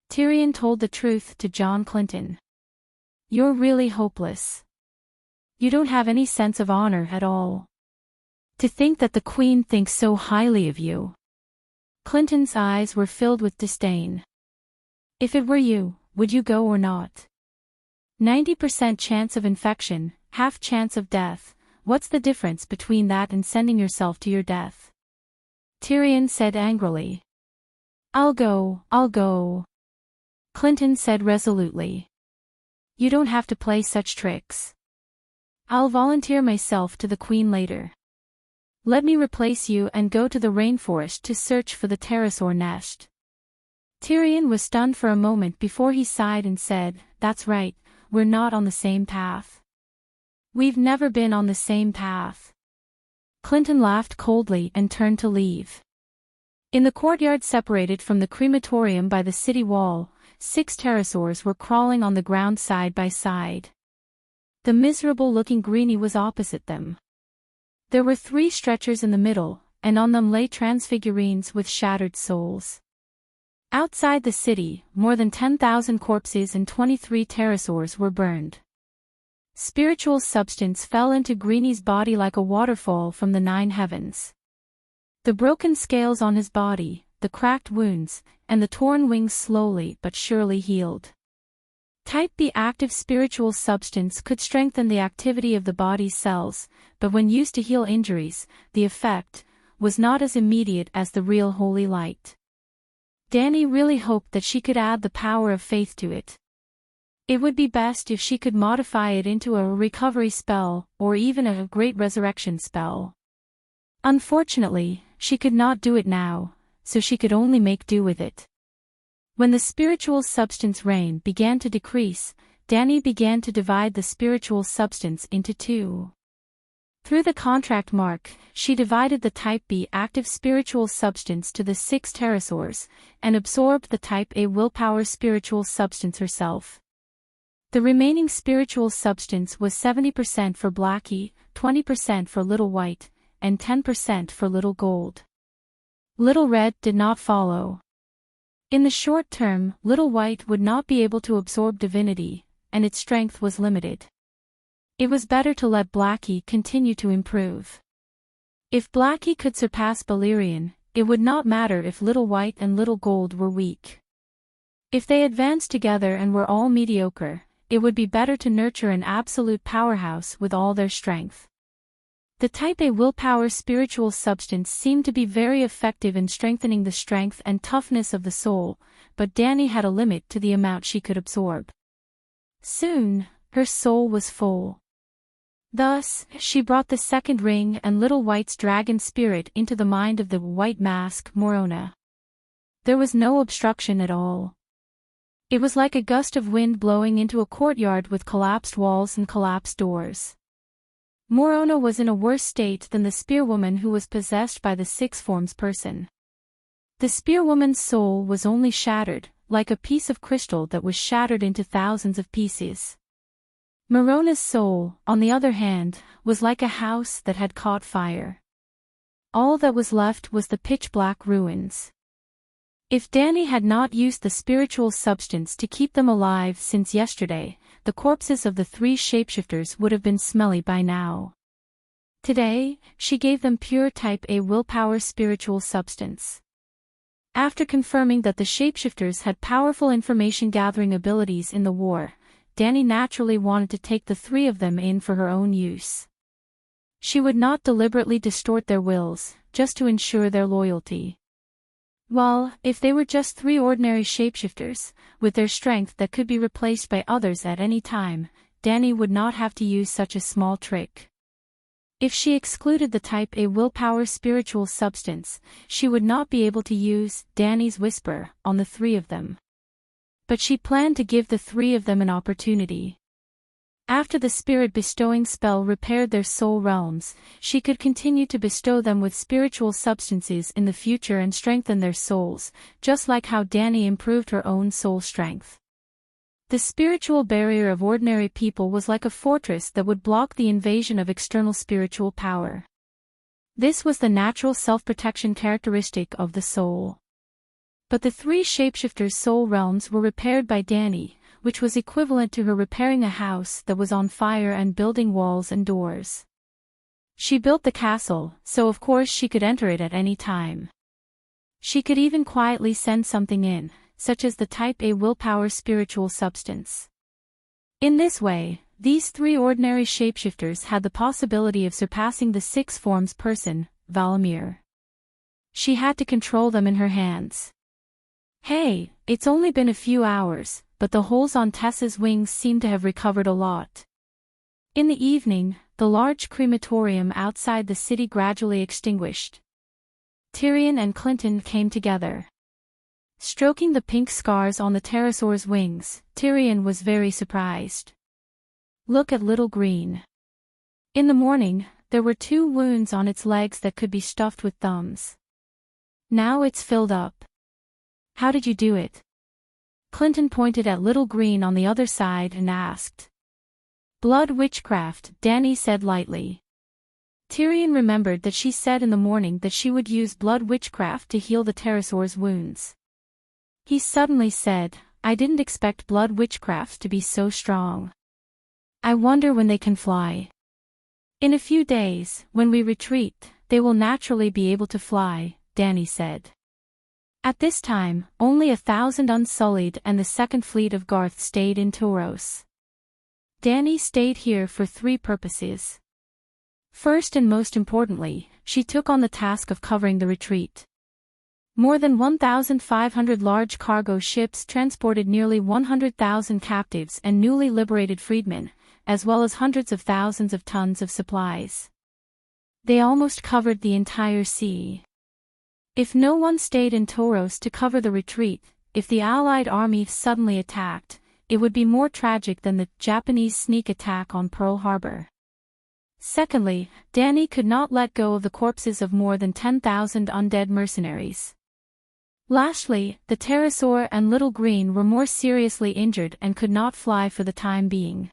Tyrion told the truth to John Clinton. "You're really hopeless. You don't have any sense of honor at all. To think that the Queen thinks so highly of you." Clinton's eyes were filled with disdain. "If it were you, would you go or not? 90% chance of infection, half chance of death. What's the difference between that and sending yourself to your death?" Tyrion said angrily. I'll go. Clinton said resolutely. "You don't have to play such tricks. I'll volunteer myself to the queen later. Let me replace you and go to the rainforest to search for the pterosaur nest. Tyrion was stunned for a moment before he sighed and said, "That's right, we're not on the same path." "We've never been on the same path." Clinton laughed coldly and turned to leave. In the courtyard separated from the crematorium by the city wall, 6 pterosaurs were crawling on the ground side by side. The miserable-looking greenie was opposite them. There were 3 stretchers in the middle, and on them lay transfigurines with shattered souls. Outside the city, more than 10,000 corpses and 23 pterosaurs were burned. Spiritual substance fell into Greenie's body like a waterfall from the 9 heavens. The broken scales on his body, the cracked wounds, and the torn wings slowly but surely healed. Type B active spiritual substance could strengthen the activity of the body's cells, but when used to heal injuries, the effect was not as immediate as the real holy light. Dany really hoped that she could add the power of faith to it. It would be best if she could modify it into a recovery spell, or even a great resurrection spell. Unfortunately, she could not do it now, so she could only make do with it. When the spiritual substance rain began to decrease, Dany began to divide the spiritual substance into 2. Through the contract mark, she divided the Type B active spiritual substance to the 6 pterosaurs, and absorbed the Type A willpower spiritual substance herself. The remaining spiritual substance was 70% for Blackie, 20% for Little White, and 10% for Little Gold. Little Red did not follow. In the short term, Little White would not be able to absorb divinity, and its strength was limited. It was better to let Blackie continue to improve. If Blackie could surpass Balerion, it would not matter if Little White and Little Gold were weak. If they advanced together and were all mediocre, it would be better to nurture an absolute powerhouse with all their strength. The Type A willpower spiritual substance seemed to be very effective in strengthening the strength and toughness of the soul, but Dany had a limit to the amount she could absorb. Soon, her soul was full. Thus, she brought the second ring and Little White's dragon spirit into the mind of the White Mask Morona. There was no obstruction at all. It was like a gust of wind blowing into a courtyard with collapsed walls and collapsed doors. Morona was in a worse state than the spearwoman who was possessed by the 6 forms person. The spearwoman's soul was only shattered, like a piece of crystal that was shattered into thousands of pieces. Morona's soul, on the other hand, was like a house that had caught fire. All that was left was the pitch-black ruins. If Dany had not used the spiritual substance to keep them alive since yesterday, the corpses of the 3 shapeshifters would have been smelly by now. Today, she gave them pure Type A willpower spiritual substance. After confirming that the shapeshifters had powerful information-gathering abilities in the war, Dany naturally wanted to take the 3 of them in for her own use. She would not deliberately distort their wills, just to ensure their loyalty. Well, if they were just 3 ordinary shapeshifters, with their strength that could be replaced by others at any time, Dany would not have to use such a small trick. If she excluded the Type A willpower spiritual substance, she would not be able to use Dany's Whisper on the 3 of them. But she planned to give the 3 of them an opportunity. After the spirit-bestowing spell repaired their soul realms, she could continue to bestow them with spiritual substances in the future and strengthen their souls, just like how Dany improved her own soul strength. The spiritual barrier of ordinary people was like a fortress that would block the invasion of external spiritual power. This was the natural self-protection characteristic of the soul. But the 3 shapeshifters' soul realms were repaired by Dany, which was equivalent to her repairing a house that was on fire and building walls and doors. She built the castle, so of course she could enter it at any time. She could even quietly send something in, such as the Type A willpower spiritual substance. In this way, these 3 ordinary shapeshifters had the possibility of surpassing the 6 forms person, Valamir. She had to control them in her hands. Hey, it's only been a few hours, but the holes on Tessa's wings seem to have recovered a lot. In the evening, the large crematorium outside the city gradually extinguished. Tyrion and Clinton came together. Stroking the pink scars on the pterosaur's wings, Tyrion was very surprised. "Look at Little Green." In the morning, there were 2 wounds on its legs that could be stuffed with thumbs. Now it's filled up. "How did you do it?" Clinton pointed at Little Green on the other side and asked. "Blood witchcraft," Dany said lightly. Tyrion remembered that she said in the morning that she would use blood witchcraft to heal the pterosaur's wounds. He suddenly said, "I didn't expect blood witchcraft to be so strong. I wonder when they can fly." "In a few days, when we retreat, they will naturally be able to fly," Dany said. At this time, only 1,000 Unsullied and the Second Fleet of Garth stayed in Tauros. Dany stayed here for 3 purposes. First and most importantly, she took on the task of covering the retreat. More than 1,500 large cargo ships transported nearly 100,000 captives and newly liberated freedmen, as well as hundreds of thousands of tons of supplies. They almost covered the entire sea. If no one stayed in Tauros to cover the retreat, if the Allied army suddenly attacked, it would be more tragic than the Japanese sneak attack on Pearl Harbor. Secondly, Dany could not let go of the corpses of more than 10,000 undead mercenaries. Lastly, the pterosaur and Little Green were more seriously injured and could not fly for the time being.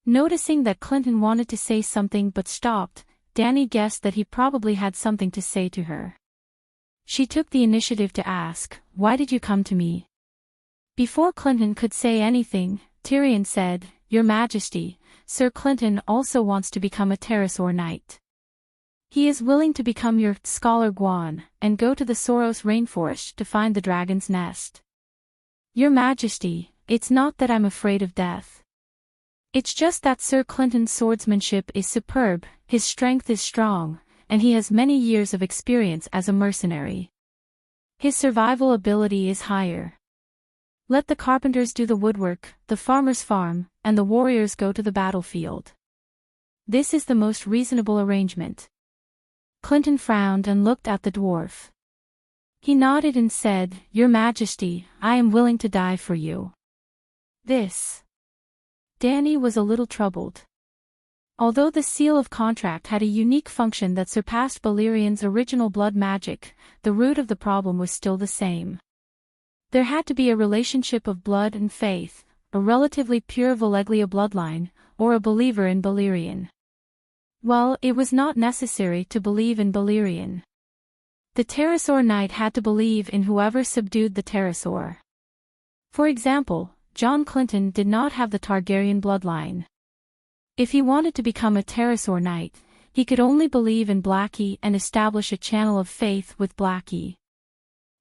Noticing that Clinton wanted to say something but stopped, Dany guessed that he probably had something to say to her. She took the initiative to ask, "Why did you come to me?" Before Clinton could say anything, Tyrion said, "Your Majesty, Sir Clinton also wants to become a pterosaur knight. He is willing to become your Scholar Guan and go to the Soros rainforest to find the dragon's nest. Your Majesty, it's not that I'm afraid of death. It's just that Sir Clinton's swordsmanship is superb, his strength is strong, and he has many years of experience as a mercenary. His survival ability is higher. Let the carpenters do the woodwork, the farmers farm, and the warriors go to the battlefield. This is the most reasonable arrangement." Clinton frowned and looked at the dwarf. He nodded and said, "Your Majesty, I am willing to die for you." This. Dany was a little troubled. Although the seal of contract had a unique function that surpassed Balerian's original blood magic, the root of the problem was still the same. There had to be a relationship of blood and faith, a relatively pure Valeglia bloodline, or a believer in Balerian. Well, it was not necessary to believe in Balerian. The pterosaur knight had to believe in whoever subdued the pterosaur. For example, John Clinton did not have the Targaryen bloodline. If he wanted to become a pterosaur knight, he could only believe in Blackie and establish a channel of faith with Blackie.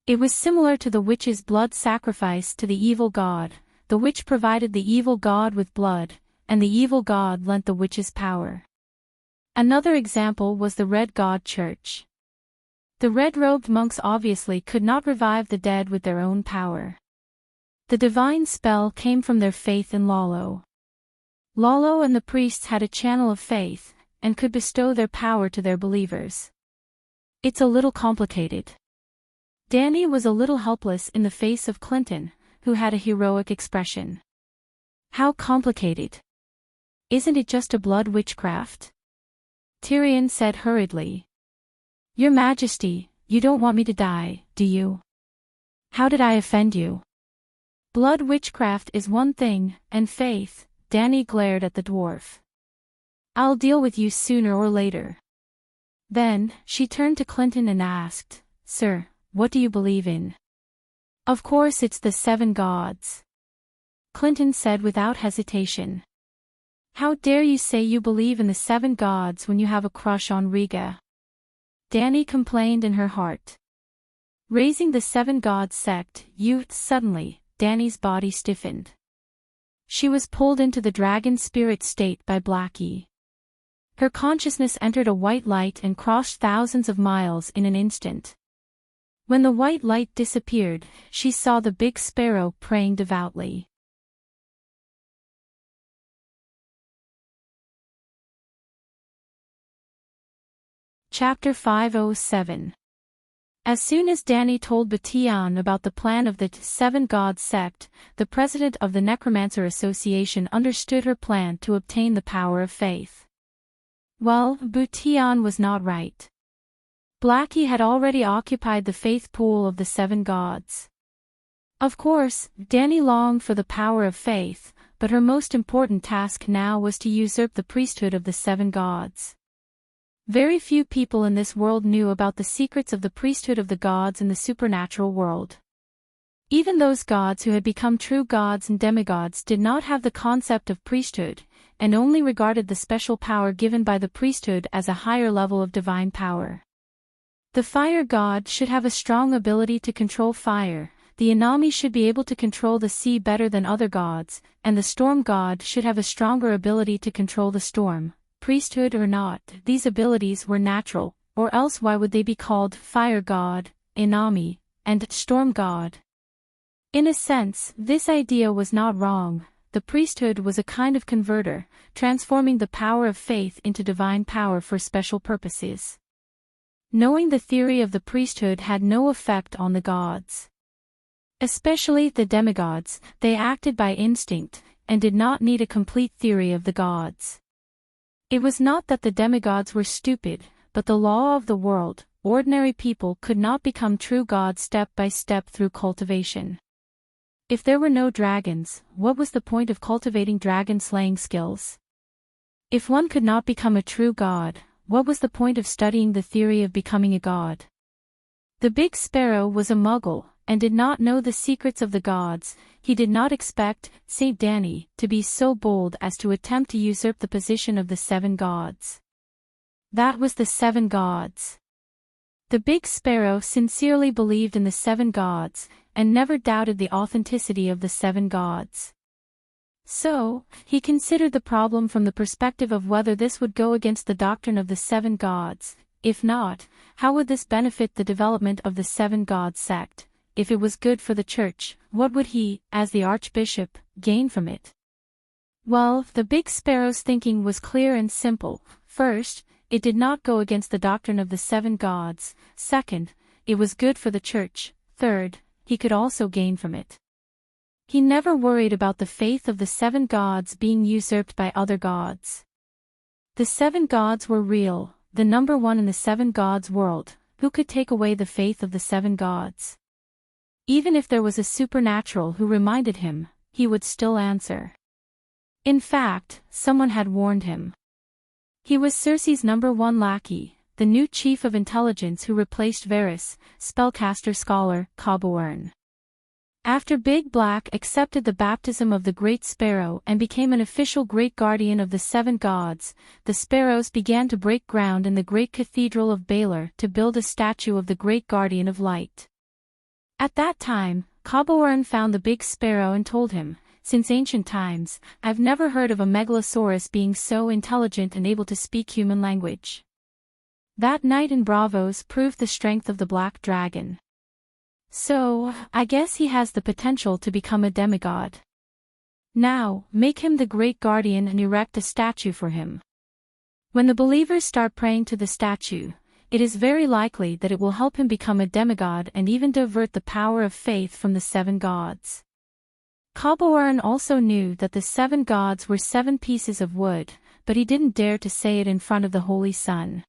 It was similar to the witch's blood sacrifice to the evil god. The witch provided the evil god with blood, and the evil god lent the witch's power. Another example was the Red God Church. The red-robed monks obviously could not revive the dead with their own power. The divine spell came from their faith in Lolo. Lolo and the priests had a channel of faith, and could bestow their power to their believers. It's a little complicated. Dany was a little helpless in the face of Clinton, who had a heroic expression. How complicated? Isn't it just a blood witchcraft? Tyrion said hurriedly. Your Majesty, you don't want me to die, do you? How did I offend you? Blood witchcraft is one thing, and faith, Dany glared at the dwarf. I'll deal with you sooner or later. Then, she turned to Clinton and asked, Sir, what do you believe in? Of course it's the 7 gods. Clinton said without hesitation. How dare you say you believe in the 7 gods when you have a crush on Riga? Dany complained in her heart. Raising the 7 gods sect, suddenly, Dany's body stiffened. She was pulled into the dragon spirit state by Blackie. Her consciousness entered a white light and crossed thousands of miles in an instant. When the white light disappeared, she saw the big sparrow praying devoutly. Chapter 507. As soon as Danny told Batian about the plan of the Seven Gods sect, the president of the Necromancer Association understood her plan to obtain the power of faith. Well, Batian was not right. Blackie had already occupied the faith pool of the Seven Gods. Of course, Danny longed for the power of faith, but her most important task now was to usurp the priesthood of the Seven Gods. Very few people in this world knew about the secrets of the priesthood of the gods in the supernatural world. Even those gods who had become true gods and demigods did not have the concept of priesthood, and only regarded the special power given by the priesthood as a higher level of divine power. The fire god should have a strong ability to control fire, the Inami should be able to control the sea better than other gods, and the storm god should have a stronger ability to control the storm. Priesthood or not, these abilities were natural, or else why would they be called Fire God, Inami, and Storm God? In a sense, this idea was not wrong. The priesthood was a kind of converter, transforming the power of faith into divine power for special purposes. Knowing the theory of the priesthood had no effect on the gods. Especially the demigods, they acted by instinct, and did not need a complete theory of the gods. It was not that the demigods were stupid, but the law of the world, ordinary people could not become true gods step by step through cultivation. If there were no dragons, what was the point of cultivating dragon-slaying skills? If one could not become a true god, what was the point of studying the theory of becoming a god? The big sparrow was a muggle, and did not know the secrets of the gods. He did not expect Saint Danny to be so bold as to attempt to usurp the position of the Seven Gods. That was the Seven Gods. The big sparrow sincerely believed in the Seven Gods, and never doubted the authenticity of the Seven Gods. So, he considered the problem from the perspective of whether this would go against the doctrine of the Seven Gods. If not, how would this benefit the development of the Seven Gods sect? If it was good for the church, what would he, as the archbishop, gain from it? Well, the big sparrow's thinking was clear and simple. First, it did not go against the doctrine of the Seven Gods. Second, it was good for the church. Third, he could also gain from it. He never worried about the faith of the Seven Gods being usurped by other gods. The Seven Gods were real, the number one in the Seven Gods world. Who could take away the faith of the Seven Gods? Even if there was a supernatural who reminded him, he would still answer. In fact, someone had warned him. He was Circe's number one lackey, the new chief of intelligence who replaced Varys, spellcaster scholar, Cobourne. After Big Black accepted the baptism of the Great Sparrow and became an official Great Guardian of the Seven Gods, the Sparrows began to break ground in the Great Cathedral of Baylor to build a statue of the Great Guardian of Light. At that time, Cobourne found the big sparrow and told him, "Since ancient times, I've never heard of a megalosaurus being so intelligent and able to speak human language." That night in Bravos proved the strength of the black dragon. So, I guess he has the potential to become a demigod. Now, make him the great guardian and erect a statue for him. When the believers start praying to the statue, it is very likely that it will help him become a demigod and even divert the power of faith from the Seven Gods. Cobourne also knew that the Seven Gods were 7 pieces of wood, but he didn't dare to say it in front of the Holy Sun.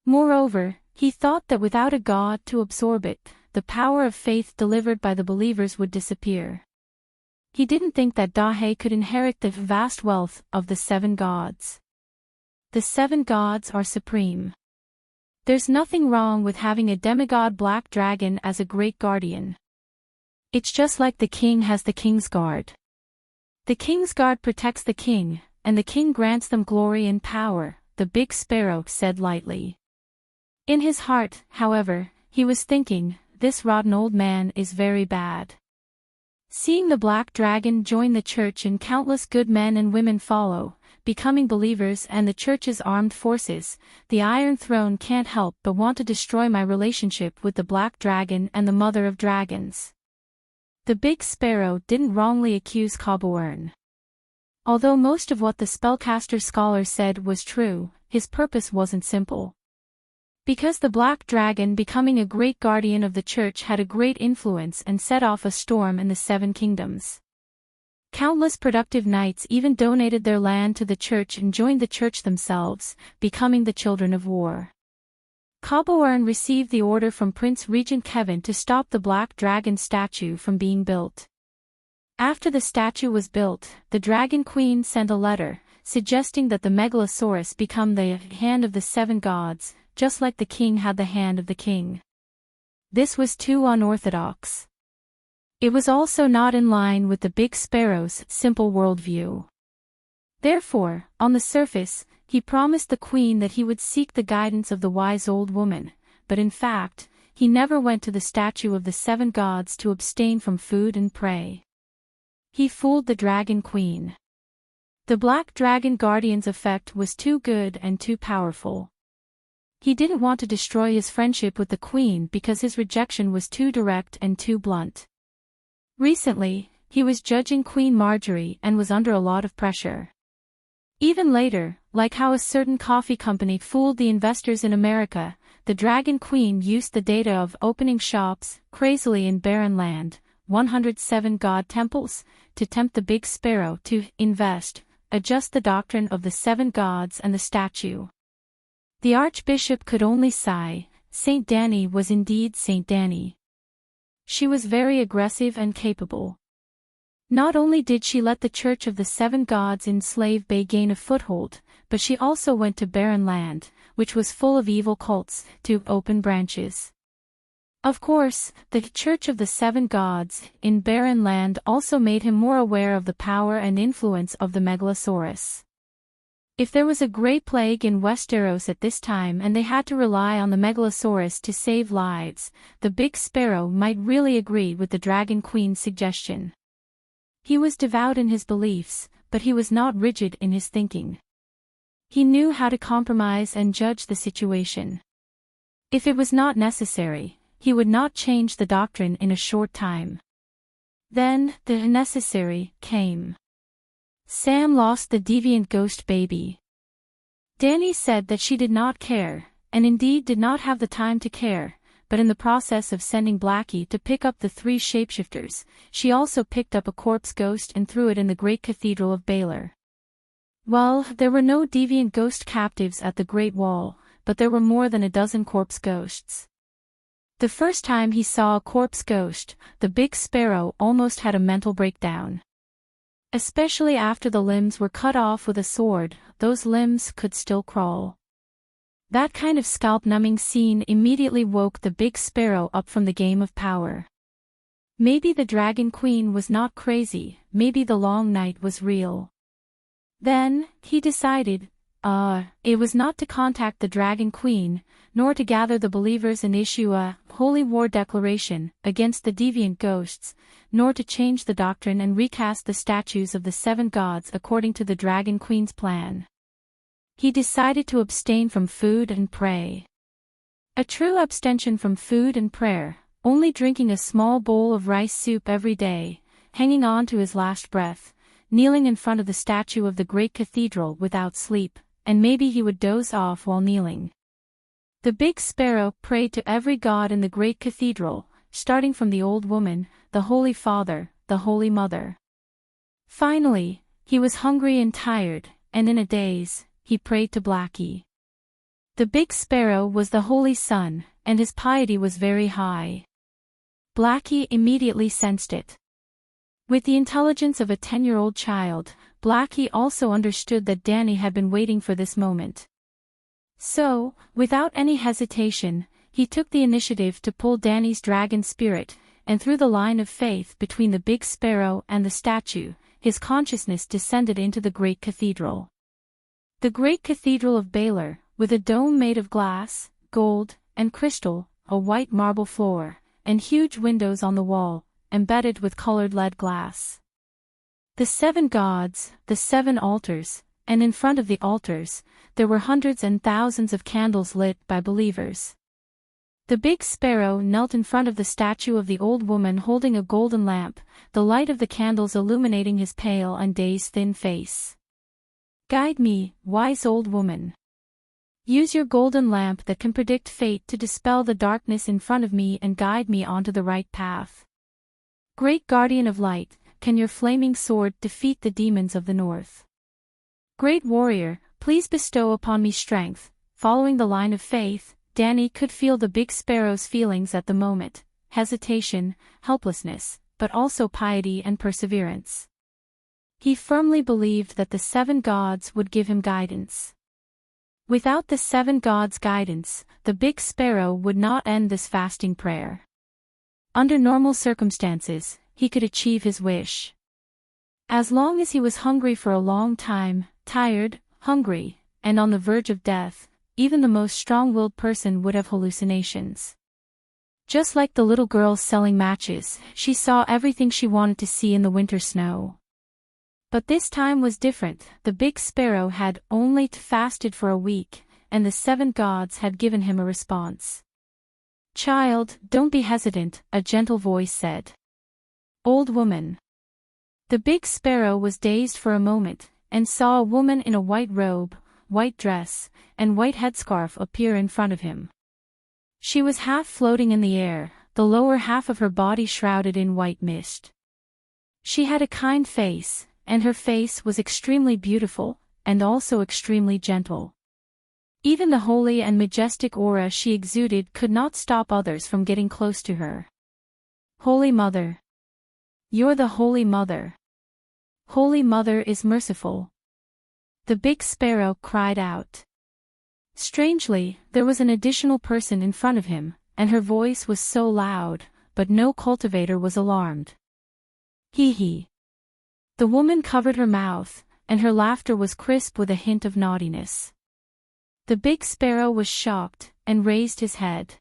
Moreover, he thought that without a god to absorb it, the power of faith delivered by the believers would disappear. He didn't think that Dahe could inherit the vast wealth of the Seven Gods. The Seven Gods are supreme. There's nothing wrong with having a demigod black dragon as a great guardian. It's just like the king has the king's guard. The king's guard protects the king, and the king grants them glory and power, the big sparrow said lightly. In his heart, however, he was thinking, this rotten old man is very bad. Seeing the black dragon join the church and countless good men and women follow, becoming believers and the church's armed forces, the Iron Throne can't help but want to destroy my relationship with the black dragon and the mother of dragons. The big sparrow didn't wrongly accuse Cobourne. Although most of what the spellcaster scholar said was true, his purpose wasn't simple. Because the black dragon, becoming a great guardian of the church, had a great influence and set off a storm in the seven kingdoms. Countless productive knights even donated their land to the church and joined the church themselves, becoming the children of war. Cobourn received the order from Prince Regent Kevin to stop the black dragon statue from being built. After the statue was built, the Dragon Queen sent a letter, suggesting that the Megalosaurus become the hand of the seven gods, just like the king had the hand of the king. This was too unorthodox. It was also not in line with the Big Sparrow's simple worldview. Therefore, on the surface, he promised the queen that he would seek the guidance of the wise old woman, but in fact, he never went to the statue of the seven gods to abstain from food and pray. He fooled the Dragon Queen. The Black Dragon Guardian's effect was too good and too powerful. He didn't want to destroy his friendship with the queen because his rejection was too direct and too blunt. Recently, he was judging Queen Marjorie and was under a lot of pressure. Even later, like how a certain coffee company fooled the investors in America, the Dragon Queen used the data of opening shops, crazily in barren land, 107 god temples, to tempt the Big Sparrow to invest, adjust the doctrine of the seven gods and the statue. The Archbishop could only sigh. Saint Danny was indeed Saint Danny. She was very aggressive and capable. Not only did she let the Church of the Seven Gods in Slave Bay gain a foothold, but she also went to barren land, which was full of evil cults, to open branches. Of course, the Church of the Seven Gods in barren land also made him more aware of the power and influence of the Megalosaurus. If there was a great plague in Westeros at this time and they had to rely on the Megalosaurus to save lives, the Big Sparrow might really agree with the Dragon Queen's suggestion. He was devout in his beliefs, but he was not rigid in his thinking. He knew how to compromise and judge the situation. If it was not necessary, he would not change the doctrine in a short time. Then, the necessary came. Sam lost the deviant ghost baby. Dany said that she did not care, and indeed did not have the time to care, but in the process of sending Blackie to pick up the three shapeshifters, she also picked up a corpse ghost and threw it in the great cathedral of Baylor. Well, there were no deviant ghost captives at the Great Wall, but there were more than a dozen corpse ghosts. The first time he saw a corpse ghost, the Big Sparrow almost had a mental breakdown. Especially after the limbs were cut off with a sword, those limbs could still crawl. That kind of scalp-numbing scene immediately woke the Big Sparrow up from the game of power. Maybe the Dragon Queen was not crazy, maybe the long night was real. Then, he decided, it was not to contact the Dragon Queen, nor to gather the believers and issue a holy war declaration against the deviant ghosts, nor to change the doctrine and recast the statues of the seven gods according to the Dragon Queen's plan. He decided to abstain from food and pray. A true abstention from food and prayer, only drinking a small bowl of rice soup every day, hanging on to his last breath, kneeling in front of the statue of the great cathedral without sleep, and maybe he would doze off while kneeling. The Big Sparrow prayed to every god in the great cathedral, starting from the Old Woman, the Holy Father, the Holy Mother. Finally, he was hungry and tired, and in a daze, he prayed to Blackie. The Big Sparrow was the Holy Son, and his piety was very high. Blackie immediately sensed it. With the intelligence of a 10-year-old child, Blackie also understood that Dany had been waiting for this moment. So, without any hesitation, he took the initiative to pull Dany's dragon spirit, and through the line of faith between the Big Sparrow and the statue, his consciousness descended into the great cathedral. The great cathedral of Baylor, with a dome made of glass, gold, and crystal, a white marble floor, and huge windows on the wall, embedded with colored lead glass. The seven gods, the seven altars, and in front of the altars, there were hundreds and thousands of candles lit by believers. The Big Sparrow knelt in front of the statue of the old woman holding a golden lamp, the light of the candles illuminating his pale and dazed thin face. "Guide me, wise old woman. Use your golden lamp that can predict fate to dispel the darkness in front of me and guide me onto the right path. Great guardian of light, can your flaming sword defeat the demons of the north? Great warrior, please bestow upon me strength. Following the line of faith, Danny could feel the big sparrow's feelings at the moment: hesitation, helplessness, but also piety and perseverance. He firmly believed that the 7 gods would give him guidance. Without the 7 gods' guidance, the big sparrow would not end this fasting prayer. Under normal circumstances, he could achieve his wish. As long as he was hungry for a long time, tired, hungry, and on the verge of death, even the most strong-willed person would have hallucinations. Just like the little girl selling matches, she saw everything she wanted to see in the winter snow. But this time was different. The big sparrow had only fasted for a week, and the 7 gods had given him a response. "Child, don't be hesitant," a gentle voice said. "Old woman." The big sparrow was dazed for a moment, and saw a woman in a white robe, white dress, and white headscarf appear in front of him. She was half floating in the air, the lower half of her body shrouded in white mist. She had a kind face, and her face was extremely beautiful, and also extremely gentle. Even the holy and majestic aura she exuded could not stop others from getting close to her. "Holy Mother. You're the Holy Mother. Holy Mother is merciful." The big sparrow cried out. Strangely, there was an additional person in front of him, and her voice was so loud, but no cultivator was alarmed. "Hee hee." The woman covered her mouth, and her laughter was crisp with a hint of naughtiness. The big sparrow was shocked, and raised his head.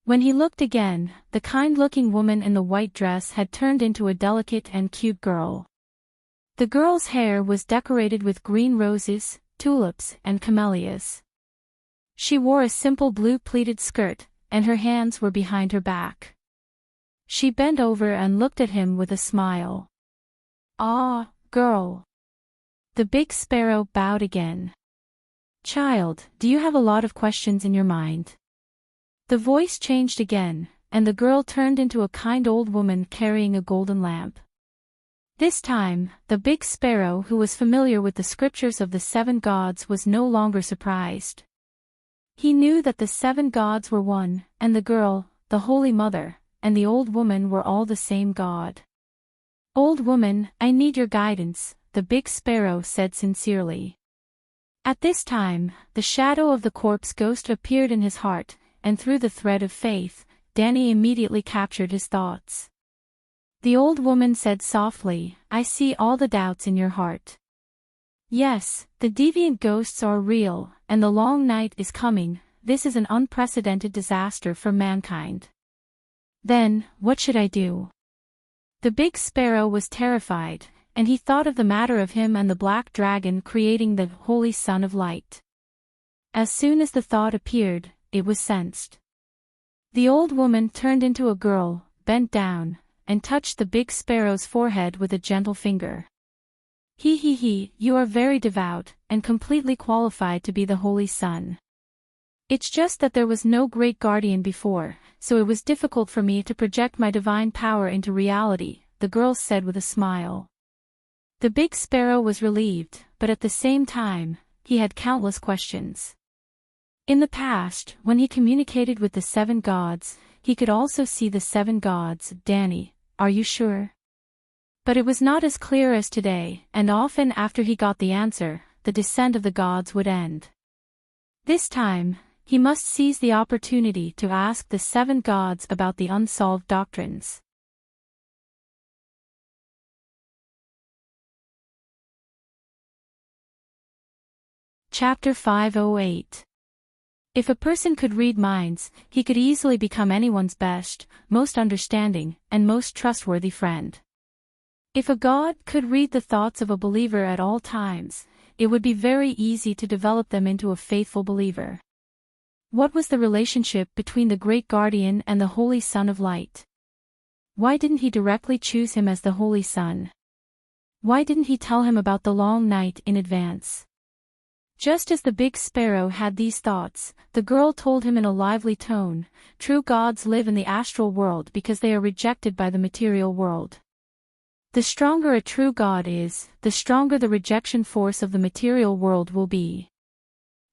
When he looked again, the kind-looking woman in the white dress had turned into a delicate and cute girl. The girl's hair was decorated with green roses, tulips, and camellias. She wore a simple blue pleated skirt, and her hands were behind her back. She bent over and looked at him with a smile. "Ah, girl." The big sparrow bowed again. "Child, do you have a lot of questions in your mind?" The voice changed again, and the girl turned into a kind old woman carrying a golden lamp. This time, the big sparrow, who was familiar with the scriptures of the 7 gods, was no longer surprised. He knew that the 7 gods were one, and the girl, the Holy Mother, and the old woman were all the same god. "Old woman, I need your guidance," the big sparrow said sincerely. At this time, the shadow of the corpse ghost appeared in his heart, and through the thread of faith, Danny immediately captured his thoughts. The old woman said softly, "I see all the doubts in your heart. Yes, the deviant ghosts are real, and the long night is coming. This is an unprecedented disaster for mankind. Then, what should I do?" The big sparrow was terrified, and he thought of the matter of him and the black dragon creating the Holy Son of Light. As soon as the thought appeared, it was sensed. The old woman turned into a girl, bent down, and touched the big sparrow's forehead with a gentle finger. "Hee hee hee, you are very devout, and completely qualified to be the Holy Son. It's just that there was no great guardian before, so it was difficult for me to project my divine power into reality," the girl said with a smile. The big sparrow was relieved, but at the same time, he had countless questions. In the past, when he communicated with the 7 gods, he could also see the 7 gods. "Danny, are you sure?" But it was not as clear as today, and often after he got the answer, the descent of the gods would end. This time, he must seize the opportunity to ask the 7 gods about the unsolved doctrines. Chapter 508. If a person could read minds, he could easily become anyone's best, most understanding, and most trustworthy friend. If a god could read the thoughts of a believer at all times, it would be very easy to develop them into a faithful believer. What was the relationship between the great guardian and the Holy Son of Light? Why didn't he directly choose him as the Holy Son? Why didn't he tell him about the long night in advance? Just as the big sparrow had these thoughts, the girl told him in a lively tone, "True gods live in the astral world because they are rejected by the material world. The stronger a true god is, the stronger the rejection force of the material world will be.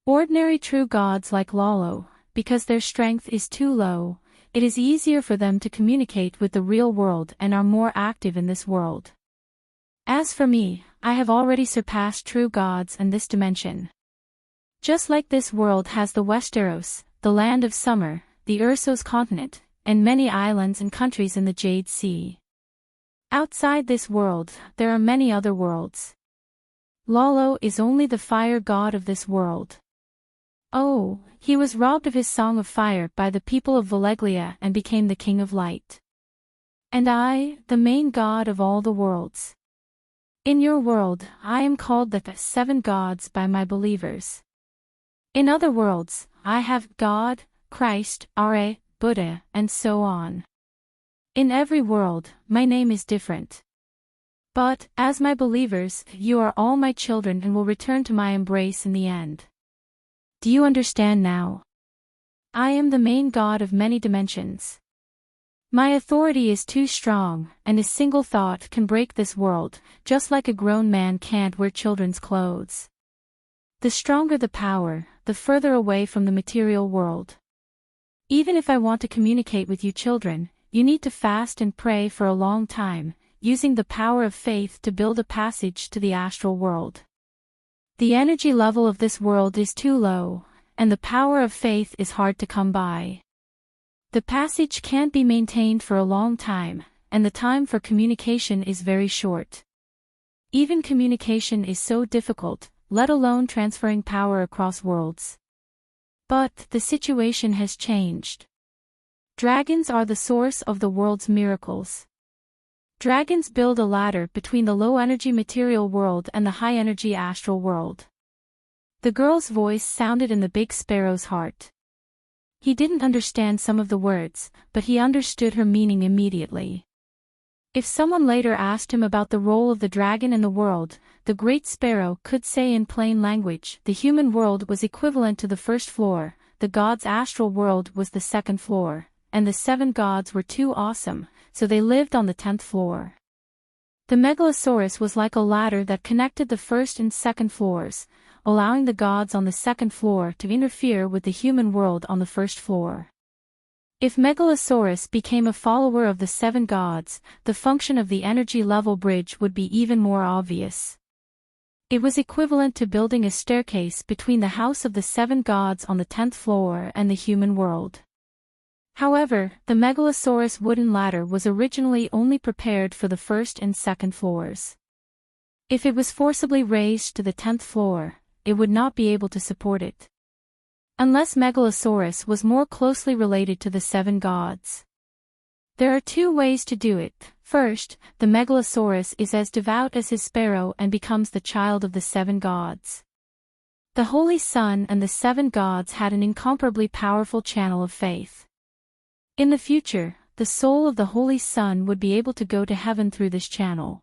Ordinary true gods like Lolo, because their strength is too low, it is easier for them to communicate with the real world and are more active in this world. As for me, I have already surpassed true gods in this dimension. Just like this world has the Westeros, the land of summer, the Ursos continent, and many islands and countries in the Jade Sea. Outside this world, there are many other worlds. Lolo is only the fire god of this world. Oh, he was robbed of his song of fire by the people of Valeglia and became the king of light. And I, the main god of all the worlds. In your world, I am called the seven gods by my believers. In other worlds, I have God, Christ, Are, Buddha, and so on. In every world, my name is different. But, as my believers, you are all my children and will return to my embrace in the end. Do you understand now? I am the main god of many dimensions. My authority is too strong, and a single thought can break this world, just like a grown man can't wear children's clothes. The stronger the power, the further away from the material world. Even if I want to communicate with you children, you need to fast and pray for a long time, using the power of faith to build a passage to the astral world. The energy level of this world is too low, and the power of faith is hard to come by. The passage can't be maintained for a long time, and the time for communication is very short. Even communication is so difficult, let alone transferring power across worlds. But the situation has changed. Dragons are the source of the world's miracles. Dragons build a ladder between the low-energy material world and the high-energy astral world. The girl's voice sounded in the big sparrow's heart. He didn't understand some of the words, but he understood her meaning immediately. If someone later asked him about the role of the dragon in the world, the great sparrow could say in plain language, the human world was equivalent to the first floor, the gods' astral world was the second floor, and the seven gods were too awesome, so they lived on the 10th floor. The Megalosaurus was like a ladder that connected the first and second floors, allowing the gods on the second floor to interfere with the human world on the first floor. If Megalosaurus became a follower of the seven gods, the function of the energy level bridge would be even more obvious. It was equivalent to building a staircase between the house of the seven gods on the 10th floor and the human world. However, the Megalosaurus wooden ladder was originally only prepared for the first and second floors. If it was forcibly raised to the 10th floor, it would not be able to support it. Unless Megalosaurus was more closely related to the seven gods. There are two ways to do it. First, the Megalosaurus is as devout as his sparrow and becomes the child of the seven gods. The Holy Sun and the seven gods had an incomparably powerful channel of faith. In the future, the soul of the Holy Sun would be able to go to heaven through this channel.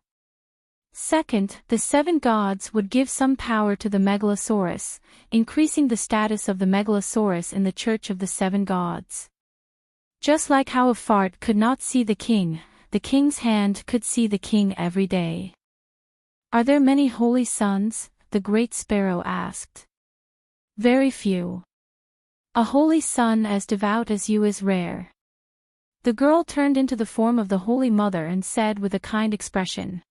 Second, the seven gods would give some power to the Megalosaurus, increasing the status of the Megalosaurus in the Church of the Seven Gods. Just like how a fart could not see the king's hand could see the king every day. Are there many holy sons? The great sparrow asked. Very few. A holy son as devout as you is rare. The girl turned into the form of the Holy Mother and said with a kind expression.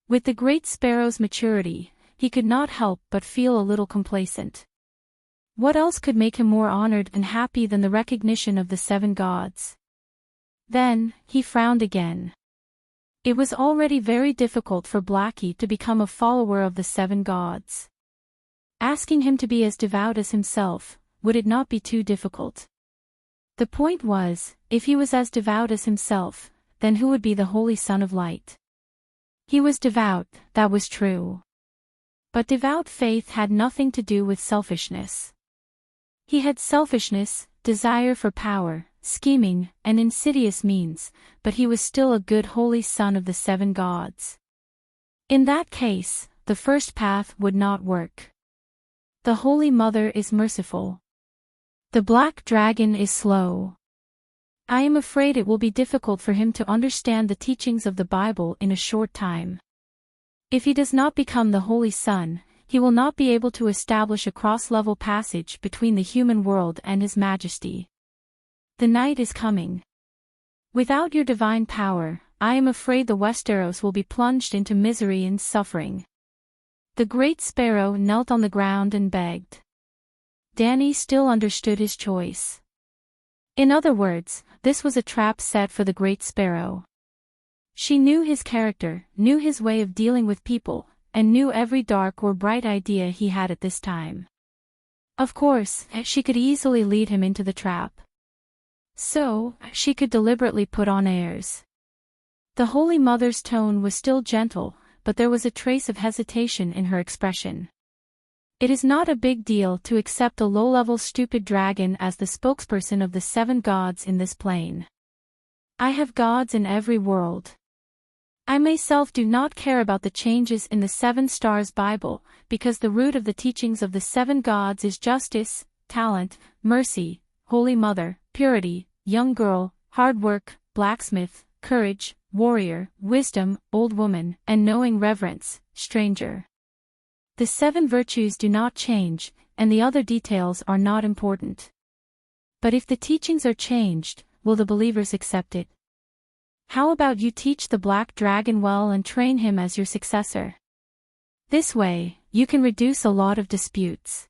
With the great sparrow's maturity, he could not help but feel a little complacent. What else could make him more honored and happy than the recognition of the seven gods? Then, he frowned again. It was already very difficult for Blackie to become a follower of the seven gods. Asking him to be as devout as himself, would it not be too difficult? The point was, if he was as devout as himself, then who would be the Holy Son of Light? He was devout, that was true. But devout faith had nothing to do with selfishness. He had selfishness, desire for power, scheming, and insidious means, but he was still a good holy son of the seven gods. In that case, the first path would not work. The Holy Mother is merciful. The black dragon is slow. I am afraid it will be difficult for him to understand the teachings of the Bible in a short time. If he does not become the Holy Son, he will not be able to establish a cross-level passage between the human world and His Majesty. The night is coming. Without your divine power, I am afraid the Westeros will be plunged into misery and suffering. The Great Sparrow knelt on the ground and begged. Dany still understood his choice. In other words, this was a trap set for the Great Sparrow. She knew his character, knew his way of dealing with people, and knew every dark or bright idea he had at this time. Of course, she could easily lead him into the trap. So, she could deliberately put on airs. The Holy Mother's tone was still gentle, but there was a trace of hesitation in her expression. It is not a big deal to accept a low-level stupid dragon as the spokesperson of the 7 gods in this plane. I have gods in every world. I myself do not care about the changes in the 7 Stars Bible, because the root of the teachings of the 7 gods is justice, talent, mercy, Holy Mother, purity, young girl, hard work, blacksmith, courage, warrior, wisdom, old woman, and knowing reverence, stranger. The 7 virtues do not change, and the other details are not important. But if the teachings are changed, will the believers accept it? How about you teach the black dragon well and train him as your successor? This way, you can reduce a lot of disputes.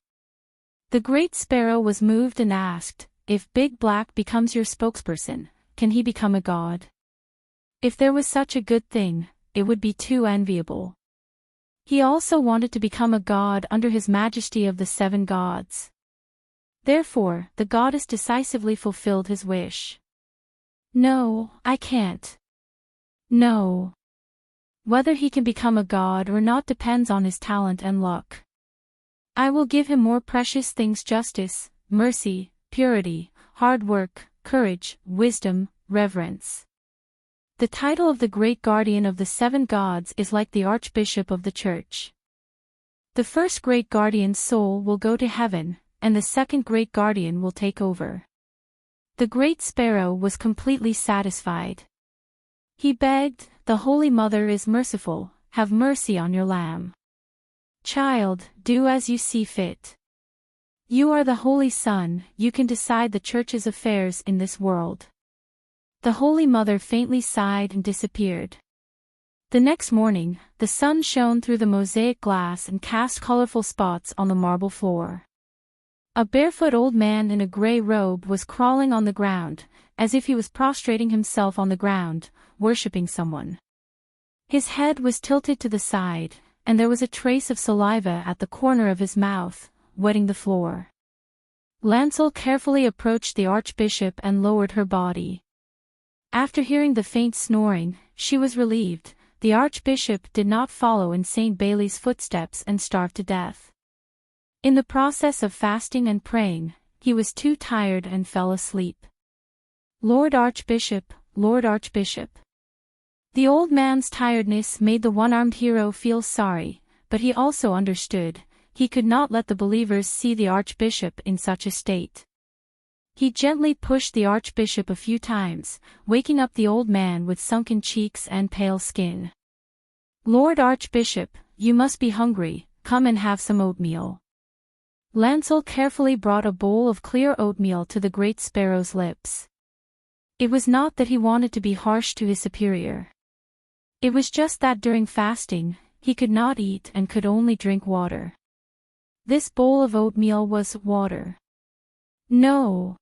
The Great Sparrow was moved and asked, if Big Black becomes your spokesperson, can he become a god? If there was such a good thing, it would be too enviable. He also wanted to become a god under His Majesty of the 7 gods. Therefore, the goddess decisively fulfilled his wish. No, I can't. No. Whether he can become a god or not depends on his talent and luck. I will give him more precious things: justice, mercy, purity, hard work, courage, wisdom, reverence. The title of the great guardian of the 7 gods is like the Archbishop of the Church. The first great guardian's soul will go to heaven, and the second great guardian will take over. The Great Sparrow was completely satisfied. He begged, the Holy Mother is merciful, have mercy on your lamb. Child, do as you see fit. You are the Holy Son, you can decide the Church's affairs in this world. The Holy Mother faintly sighed and disappeared. The next morning, the sun shone through the mosaic glass and cast colorful spots on the marble floor. A barefoot old man in a gray robe was crawling on the ground, as if he was prostrating himself on the ground, worshipping someone. His head was tilted to the side, and there was a trace of saliva at the corner of his mouth, wetting the floor. Lancel carefully approached the Archbishop and lowered her body. After hearing the faint snoring, she was relieved. The Archbishop did not follow in St. Bailey's footsteps and starve to death. In the process of fasting and praying, he was too tired and fell asleep. Lord Archbishop, Lord Archbishop. The old man's tiredness made the one-armed hero feel sorry, but he also understood. He could not let the believers see the Archbishop in such a state. He gently pushed the Archbishop a few times, waking up the old man with sunken cheeks and pale skin. Lord Archbishop, you must be hungry, come and have some oatmeal. Lancel carefully brought a bowl of clear oatmeal to the Great Sparrow's lips. It was not that he wanted to be harsh to his superior. It was just that during fasting, he could not eat and could only drink water. This bowl of oatmeal was water. No.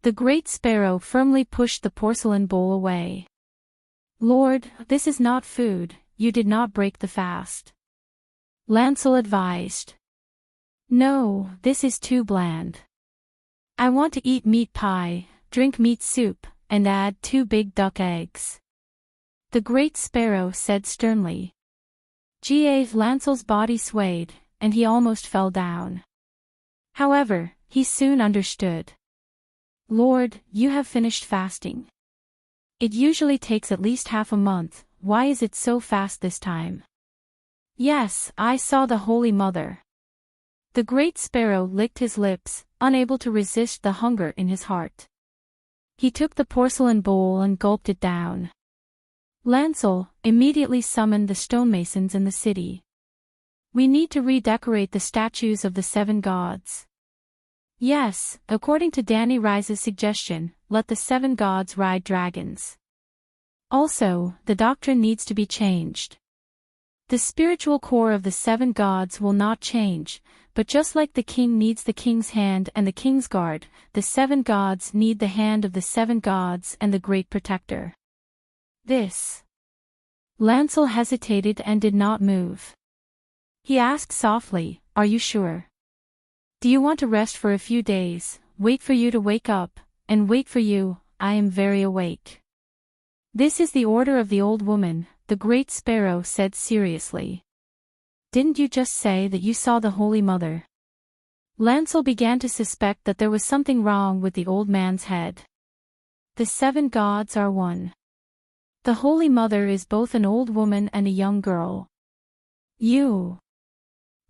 The Great Sparrow firmly pushed the porcelain bowl away. Lord, this is not food, you did not break the fast. Lancel advised. No, this is too bland. I want to eat meat pie, drink meat soup, and add 2 big duck eggs. The Great Sparrow said sternly. Lancel's body swayed, and he almost fell down. However, he soon understood. Lord, you have finished fasting. It usually takes at least half a month, why is it so fast this time? Yes, I saw the Holy Mother. The great sparrow licked his lips, unable to resist the hunger in his heart. He took the porcelain bowl and gulped it down. Lancel immediately summoned the stonemasons in the city. We need to redecorate the statues of the 7 gods. Yes, according to Danny Rice's suggestion, let the 7 gods ride dragons. Also, the doctrine needs to be changed. The spiritual core of the 7 gods will not change, but just like the king needs the king's hand and the king's guard, the 7 gods need the hand of the 7 gods and the great protector. This. Lancel hesitated and did not move. He asked softly, "Are you sure? Do you want to rest for a few days, wait for you to wake up, and wait for you? I am very awake." "This is the order of the old woman," the great sparrow said seriously. "Didn't you just say that you saw the Holy Mother?" Lancel began to suspect that there was something wrong with the old man's head. The 7 gods are one. The Holy Mother is both an old woman and a young girl. You.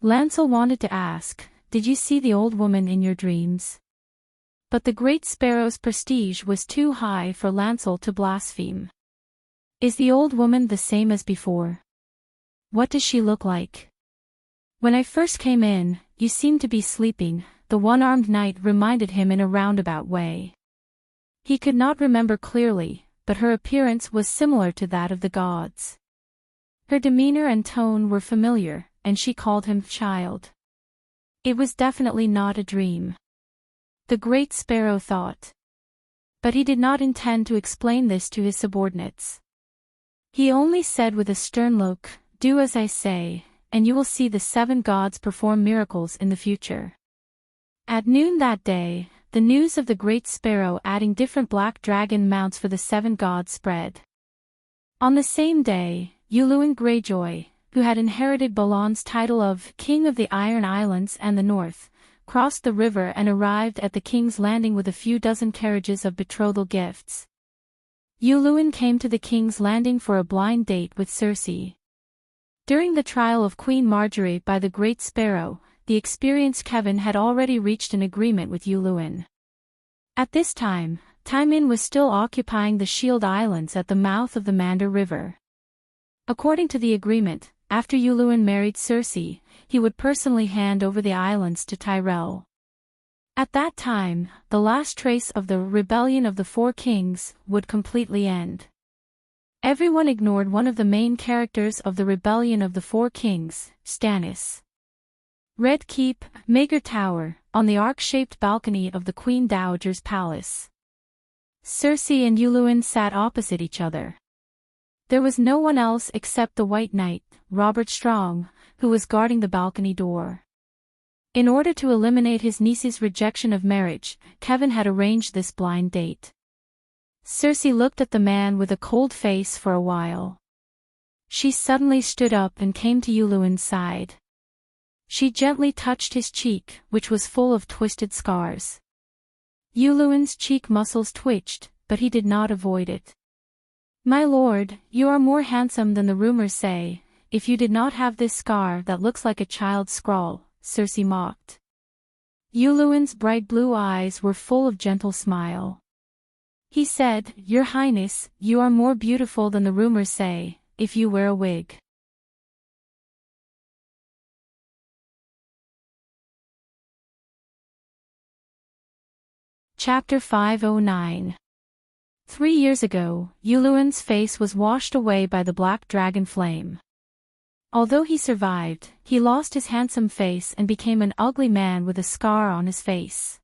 Lancel wanted to ask, "Did you see the old woman in your dreams?" But the great sparrow's prestige was too high for Lancel to blaspheme. "Is the old woman the same as before? What does she look like?" "When I first came in, you seemed to be sleeping," the one-armed knight reminded him in a roundabout way. He could not remember clearly, but her appearance was similar to that of the gods. Her demeanor and tone were familiar, and she called him child. It was definitely not a dream. The great sparrow thought. But he did not intend to explain this to his subordinates. He only said with a stern look, "Do as I say, and you will see the 7 gods perform miracles in the future." At noon that day, the news of the great sparrow adding different black dragon mounts for the 7 gods spread. On the same day, Yuluen Greyjoy, who had inherited Balan's title of King of the Iron Islands and the North, crossed the river and arrived at the King's Landing with a few dozen carriages of betrothal gifts. Yuluen came to the King's Landing for a blind date with Cersei. During the trial of Queen Marjorie by the Great Sparrow, the experienced Kevin had already reached an agreement with Yuluen. At this time, Tywin was still occupying the Shield Islands at the mouth of the Mander River. According to the agreement, after Yuluen married Cersei, he would personally hand over the islands to Tyrell. At that time, the last trace of the rebellion of the 4 kings would completely end. Everyone ignored one of the main characters of the rebellion of the 4 kings, Stannis. Red Keep, Maegor Tower, on the arc-shaped balcony of the Queen Dowager's palace. Cersei and Yuluen sat opposite each other. There was no one else except the White Knight, Robert Strong, who was guarding the balcony door. In order to eliminate his niece's rejection of marriage, Kevin had arranged this blind date. Cersei looked at the man with a cold face for a while. She suddenly stood up and came to Yuluen's side. She gently touched his cheek, which was full of twisted scars. Yuluen's cheek muscles twitched, but he did not avoid it. "My lord, you are more handsome than the rumors say, if you did not have this scar that looks like a child's scrawl," Cersei mocked. Yuluen's bright blue eyes were full of gentle smile. He said, "Your Highness, you are more beautiful than the rumors say, if you wear a wig." Chapter 509. 3 years ago, Yuluen's face was washed away by the black dragon flame. Although he survived, he lost his handsome face and became an ugly man with a scar on his face.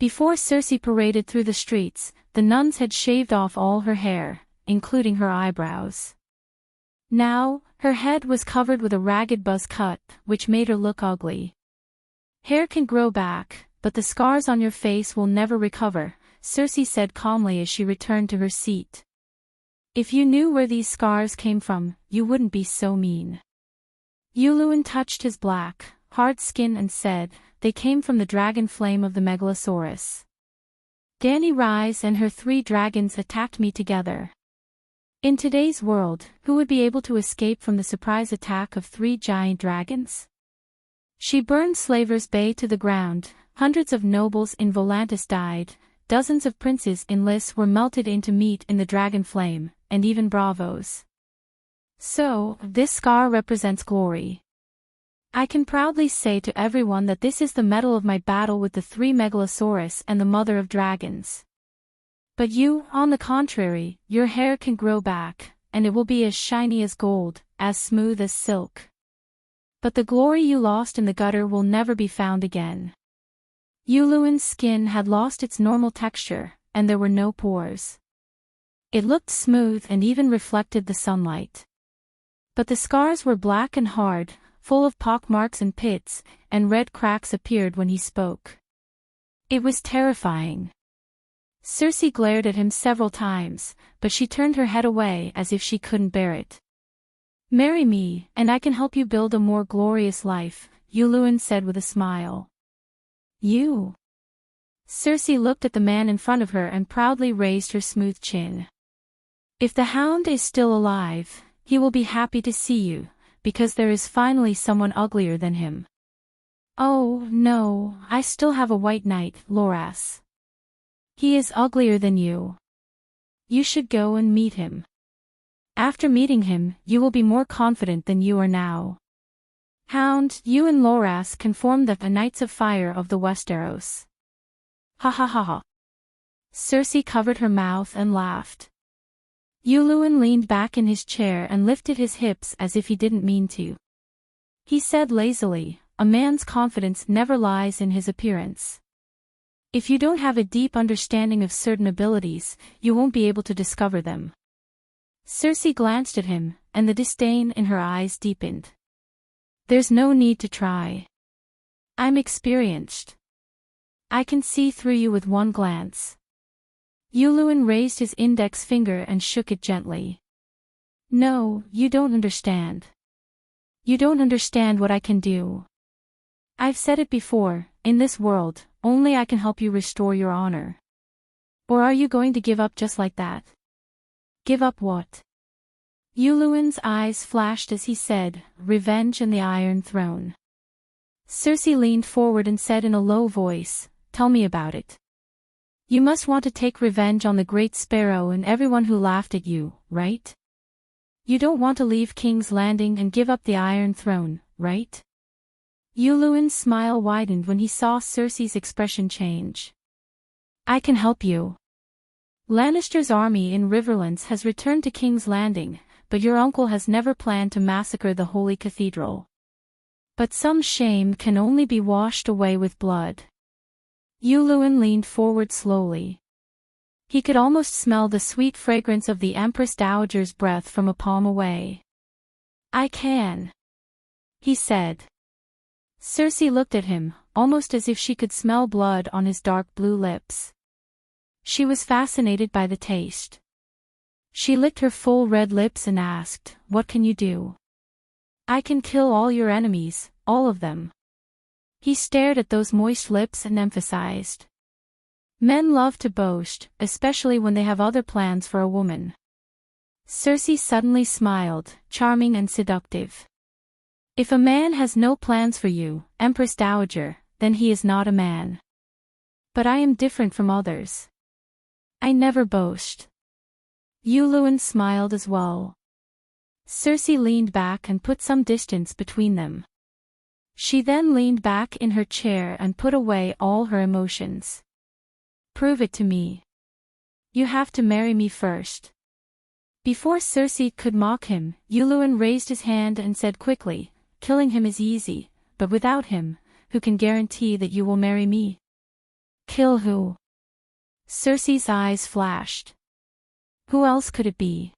Before Cersei paraded through the streets, the nuns had shaved off all her hair, including her eyebrows. Now, her head was covered with a ragged buzz cut, which made her look ugly. "Hair can grow back, but the scars on your face will never recover," Cersei said calmly as she returned to her seat. "If you knew where these scars came from, you wouldn't be so mean." Yuluen touched his black, hard skin and said, "They came from the dragon flame of the Megalosaurus. Dany Rise and her 3 dragons attacked me together. In today's world, who would be able to escape from the surprise attack of 3 giant dragons?" She burned Slaver's Bay to the ground, hundreds of nobles in Volantis died, dozens of princes in Lys were melted into meat in the dragon flame, and even Bravos. So, this scar represents glory. I can proudly say to everyone that this is the medal of my battle with the 3 Megalosaurus and the mother of dragons. But you, on the contrary, your hair can grow back, and it will be as shiny as gold, as smooth as silk. But the glory you lost in the gutter will never be found again. Yuluin's skin had lost its normal texture, and there were no pores. It looked smooth and even reflected the sunlight. But the scars were black and hard, full of pockmarks and pits, and red cracks appeared when he spoke. It was terrifying. Circe glared at him several times, but she turned her head away as if she couldn't bear it. "Marry me, and I can help you build a more glorious life," Yuluin said with a smile. "You?" Circe looked at the man in front of her and proudly raised her smooth chin. "If the hound is still alive, he will be happy to see you, because there is finally someone uglier than him." "Oh, no, I still have a white knight, Loras. He is uglier than you. You should go and meet him. After meeting him, you will be more confident than you are now. Hound, you and Loras can form the Knights of Fire of the Westeros." "Ha ha ha ha." Circe covered her mouth and laughed. Yuluin leaned back in his chair and lifted his hips as if he didn't mean to. He said lazily, "A man's confidence never lies in his appearance. If you don't have a deep understanding of certain abilities, you won't be able to discover them." Circe glanced at him, and the disdain in her eyes deepened. "There's no need to try. I'm experienced. I can see through you with one glance." Yuluin raised his index finger and shook it gently. "No, you don't understand. You don't understand what I can do. I've said it before, in this world, only I can help you restore your honor. Or are you going to give up just like that?" "Give up what?" Yuluin's eyes flashed as he said, "Revenge and the Iron Throne." Circe leaned forward and said in a low voice, "Tell me about it. You must want to take revenge on the Great Sparrow and everyone who laughed at you, right? You don't want to leave King's Landing and give up the Iron Throne, right?" Yuluin's smile widened when he saw Circe's expression change. "I can help you. Lannister's army in Riverlands has returned to King's Landing, but your uncle has never planned to massacre the Holy Cathedral. But some shame can only be washed away with blood." Yuluin leaned forward slowly. He could almost smell the sweet fragrance of the Empress Dowager's breath from a palm away. "I can," he said. Circe looked at him, almost as if she could smell blood on his dark blue lips. She was fascinated by the taste. She licked her full red lips and asked, "What can you do?" "I can kill all your enemies, all of them." He stared at those moist lips and emphasized. "Men love to boast, especially when they have other plans for a woman." Circe suddenly smiled, charming and seductive. "If a man has no plans for you, Empress Dowager, then he is not a man. But I am different from others. I never boast." Yuluin smiled as well. Circe leaned back and put some distance between them. She then leaned back in her chair and put away all her emotions. "Prove it to me. You have to marry me first." Before Circe could mock him, Yuluin raised his hand and said quickly, "Killing him is easy, but without him, who can guarantee that you will marry me?" "Kill who?" Circe's eyes flashed. "Who else could it be?"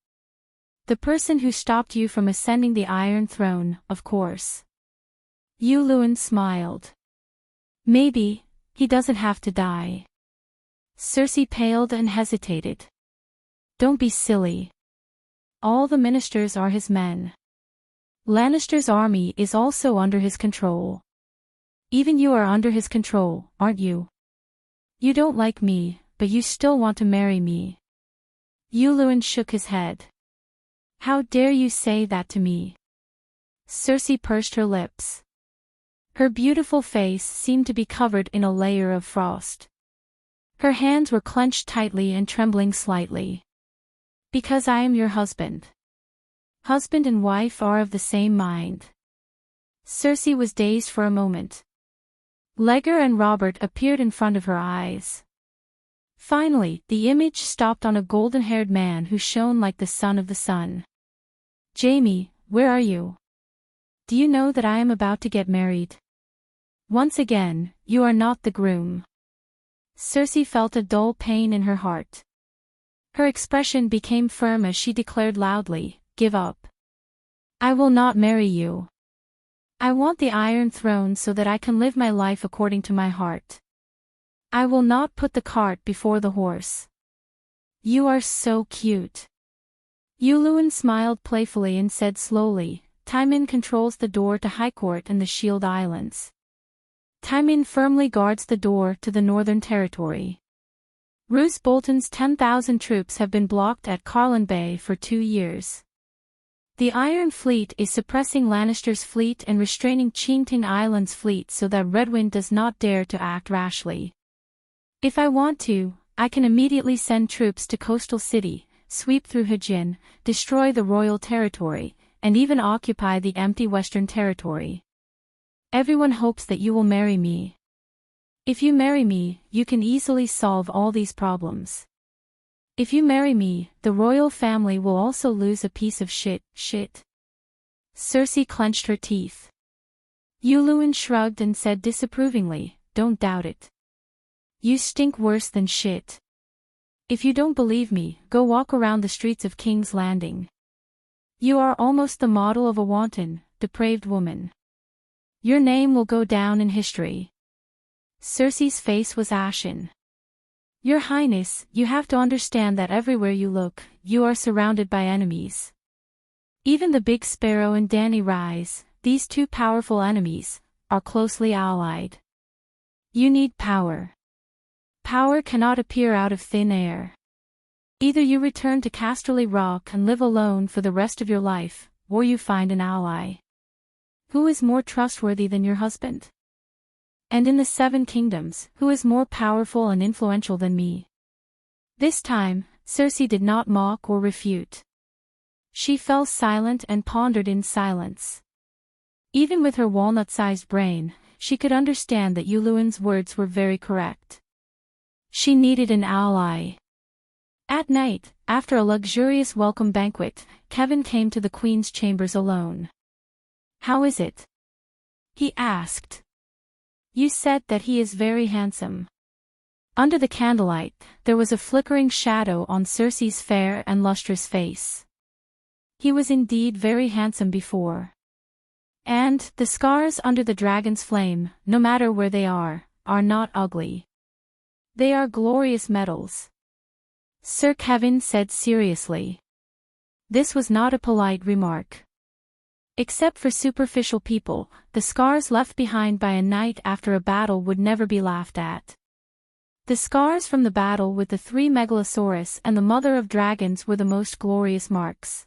"The person who stopped you from ascending the Iron Throne, of course." Yuluin smiled. "Maybe, he doesn't have to die." Circe paled and hesitated. "Don't be silly. All the ministers are his men. Lannister's army is also under his control. Even you are under his control, aren't you? You don't like me, but you still want to marry me." Yuluin shook his head. "How dare you say that to me?" Circe pursed her lips. Her beautiful face seemed to be covered in a layer of frost. Her hands were clenched tightly and trembling slightly. Because I am your husband. Husband and wife are of the same mind. Circe was dazed for a moment. Ledger and Robert appeared in front of her eyes. Finally, the image stopped on a golden-haired man who shone like the son of the sun. Jamie, where are you? Do you know that I am about to get married? Once again, you are not the groom. Circe felt a dull pain in her heart. Her expression became firm as she declared loudly, "Give up. I will not marry you. I want the Iron Throne so that I can live my life according to my heart. I will not put the cart before the horse." You are so cute. Yulun smiled playfully and said slowly, Timon controls the door to High Court and the Shield Islands. Timon firmly guards the door to the Northern Territory. Roose Bolton's 10,000 troops have been blocked at Carlin Bay for 2 years. The Iron Fleet is suppressing Lannister's fleet and restraining Enchanting Island's fleet so that Redwind does not dare to act rashly. If I want to, I can immediately send troops to Coastal City, sweep through Hajin, destroy the Royal Territory, and even occupy the empty Western Territory. Everyone hopes that you will marry me. If you marry me, you can easily solve all these problems. If you marry me, the royal family will also lose a piece of shit. Circe clenched her teeth. Yulun shrugged and said disapprovingly, "Don't doubt it. You stink worse than shit. If you don't believe me, go walk around the streets of King's Landing. You are almost the model of a wanton, depraved woman. Your name will go down in history." Circe's face was ashen. "Your Highness, you have to understand that everywhere you look, you are surrounded by enemies. Even the Big Sparrow and Danny Rise, these two powerful enemies, are closely allied. You need power. Power cannot appear out of thin air. Either you return to Casterly Rock and live alone for the rest of your life, or you find an ally. Who is more trustworthy than your husband? And in the 7 kingdoms, who is more powerful and influential than me?" This time, Circe did not mock or refute. She fell silent and pondered in silence. Even with her walnut-sized brain, she could understand that Yulun's words were very correct. She needed an ally. At night, after a luxurious welcome banquet, Kevin came to the Queen's chambers alone. "How is it?" he asked. "You said that he is very handsome." Under the candlelight, there was a flickering shadow on Circe's fair and lustrous face. He was indeed very handsome before. And the scars under the dragon's flame, no matter where they are not ugly. They are glorious medals. Sir Kevin said seriously. This was not a polite remark. Except for superficial people, the scars left behind by a knight after a battle would never be laughed at. The scars from the battle with the 3 Megalosaurus and the Mother of Dragons were the most glorious marks.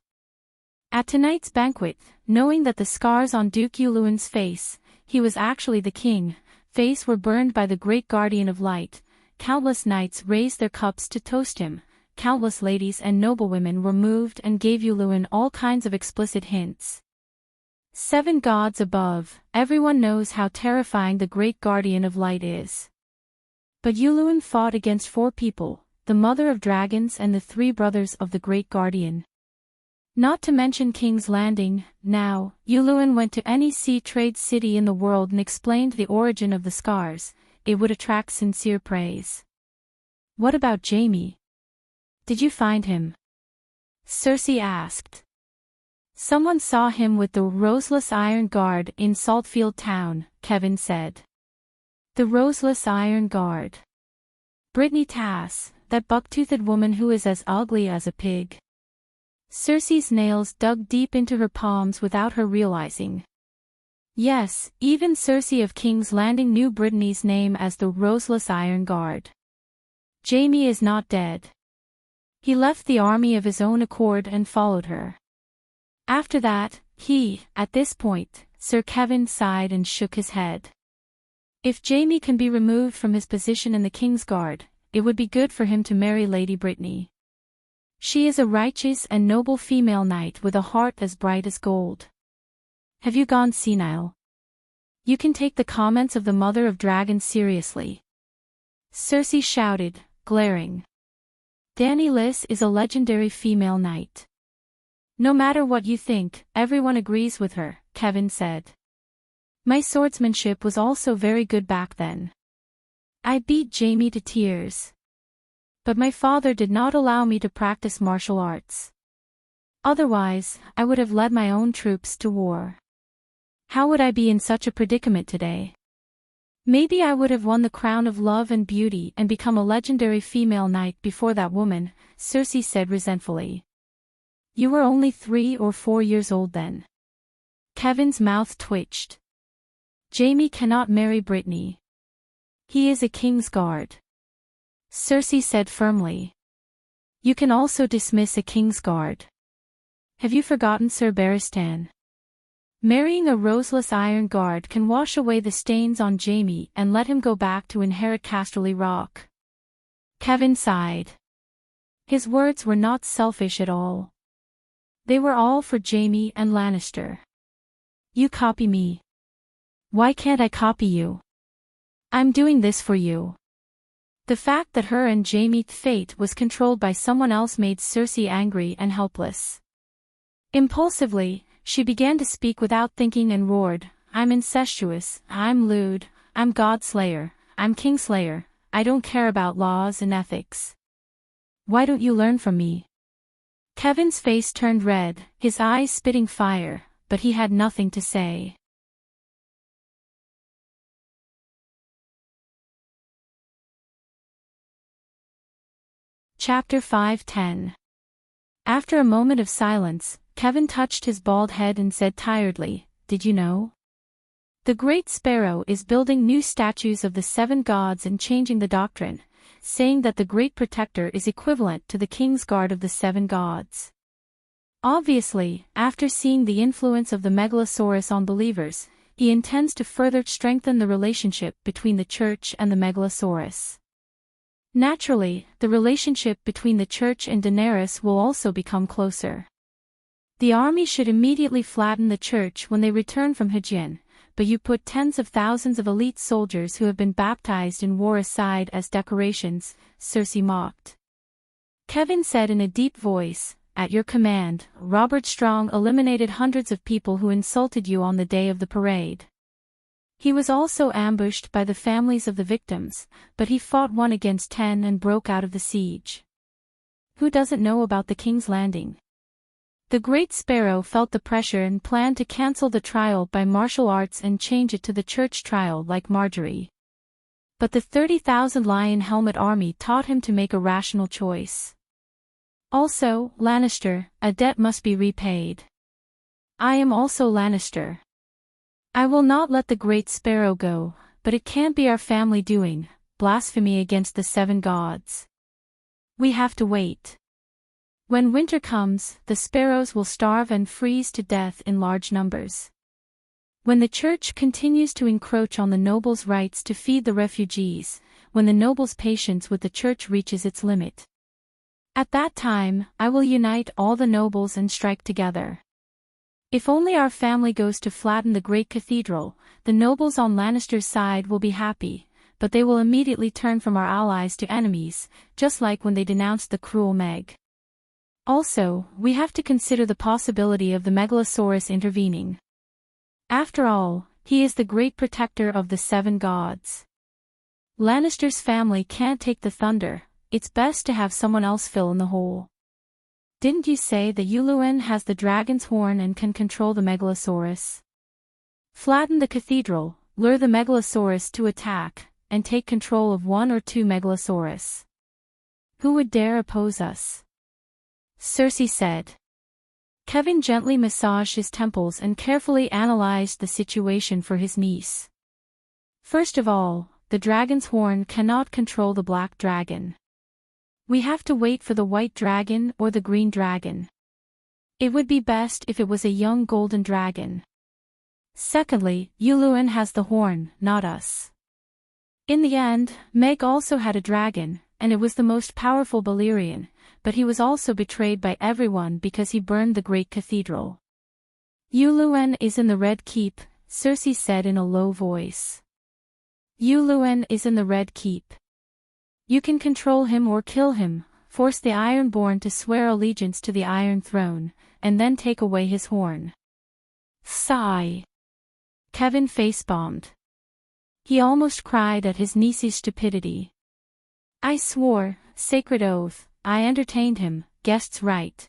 At tonight's banquet, knowing that the scars on Duke Yulun's face, he was actually the king, face were burned by the great guardian of light, countless knights raised their cups to toast him, countless ladies and noblewomen were moved and gave Yulun all kinds of explicit hints. 7 gods above, everyone knows how terrifying the great guardian of light is. But Yulun fought against 4 people, the Mother of Dragons and the 3 brothers of the great guardian. Not to mention King's Landing. Now, Yulun went to any sea trade city in the world and explained the origin of the scars, it would attract sincere praise. "What about Jamie? Did you find him?" Circe asked. "Someone saw him with the Roseless Iron Guard in Saltfield Town," Kevin said. "The Roseless Iron Guard. Brittany Tass, that buck-toothed woman who is as ugly as a pig." Circe's nails dug deep into her palms without her realizing. Yes, even Circe of King's Landing knew Brittany's name as the Roseless Iron Guard. Jamie is not dead. He left the army of his own accord and followed her. After that, he, at this point, Sir Kevin sighed and shook his head. If Jamie can be removed from his position in the King's Guard, it would be good for him to marry Lady Brittany. She is a righteous and noble female knight with a heart as bright as gold. Have you gone senile? You can take the comments of the Mother of Dragons seriously. Cersei shouted, glaring. Daenerys is a legendary female knight. No matter what you think, everyone agrees with her, Kevin said. My swordsmanship was also very good back then. I beat Jamie to tears. But my father did not allow me to practice martial arts. Otherwise, I would have led my own troops to war. How would I be in such a predicament today? Maybe I would have won the crown of love and beauty and become a legendary female knight before that woman, Cersei said resentfully. You were only 3 or 4 years old then. Kevin's mouth twitched. Jamie cannot marry Brittany. He is a King's Guard. Cersei said firmly. You can also dismiss a King's Guard. Have you forgotten Sir Barristan? Marrying a roseless Iron Guard can wash away the stains on Jamie and let him go back to inherit Casterly Rock. Kevin sighed. His words were not selfish at all. They were all for Jamie and Lannister. You copy me. Why can't I copy you? I'm doing this for you. The fact that her and Jamie's fate was controlled by someone else made Cersei angry and helpless. Impulsively, she began to speak without thinking and roared, I'm incestuous, I'm lewd, I'm Godslayer, I'm Kingslayer, I don't care about laws and ethics. Why don't you learn from me? Kevin's face turned red, his eyes spitting fire, but he had nothing to say. Chapter 5:10. After a moment of silence, Kevin touched his bald head and said tiredly, Did you know? The Great Sparrow is building new statues of the 7 gods and changing the doctrine, saying that the Great Protector is equivalent to the King's Guard of the 7 gods. Obviously, after seeing the influence of the Megalosaurus on believers, he intends to further strengthen the relationship between the Church and the Megalosaurus. Naturally, the relationship between the Church and Daenerys will also become closer. The army should immediately flatten the Church when they return from Hajin, but you put tens of thousands of elite soldiers who have been baptized in war aside as decorations, Cersei mocked. Kevin said in a deep voice, At your command, Robert Strong eliminated hundreds of people who insulted you on the day of the parade. He was also ambushed by the families of the victims, but he fought 1 against 10 and broke out of the siege. Who doesn't know about the King's Landing? The Great Sparrow felt the pressure and planned to cancel the trial by martial arts and change it to the Church trial like Marjorie. But the 30,000 Lion Helmet army taught him to make a rational choice. Also, Lannister, a debt must be repaid. I am also Lannister. I will not let the Great Sparrow go, but it can't be our family doing, blasphemy against the 7 gods. We have to wait. When winter comes, the sparrows will starve and freeze to death in large numbers. When the Church continues to encroach on the nobles' rights to feed the refugees, when the nobles' patience with the Church reaches its limit. At that time, I will unite all the nobles and strike together. If only our family goes to flatten the great cathedral, the nobles on Lannister's side will be happy, but they will immediately turn from our allies to enemies, just like when they denounced the cruel Meg. Also, we have to consider the possibility of the Megalosaurus intervening. After all, he is the great protector of the 7 gods. Lannister's family can't take the thunder, it's best to have someone else fill in the hole. Didn't you say that Yuluen has the dragon's horn and can control the Megalosaurus? Flatten the cathedral, lure the Megalosaurus to attack, and take control of 1 or 2 Megalosaurus. Who would dare oppose us? Cersei said. Kevin gently massaged his temples and carefully analyzed the situation for his niece. First of all, the dragon's horn cannot control the black dragon. We have to wait for the white dragon or the green dragon. It would be best if it was a young golden dragon. Secondly, Yuluen has the horn, not us. In the end, Meg also had a dragon, and it was the most powerful Balerion, but he was also betrayed by everyone because he burned the great cathedral. Yuluen is in the Red Keep, Cersei said in a low voice. Yuluen is in the Red Keep. You can control him or kill him, force the Ironborn to swear allegiance to the Iron Throne, and then take away his horn. Sigh. Kevin face-bombed. He almost cried at his niece's stupidity. I swore, sacred oath, I entertained him, guests right.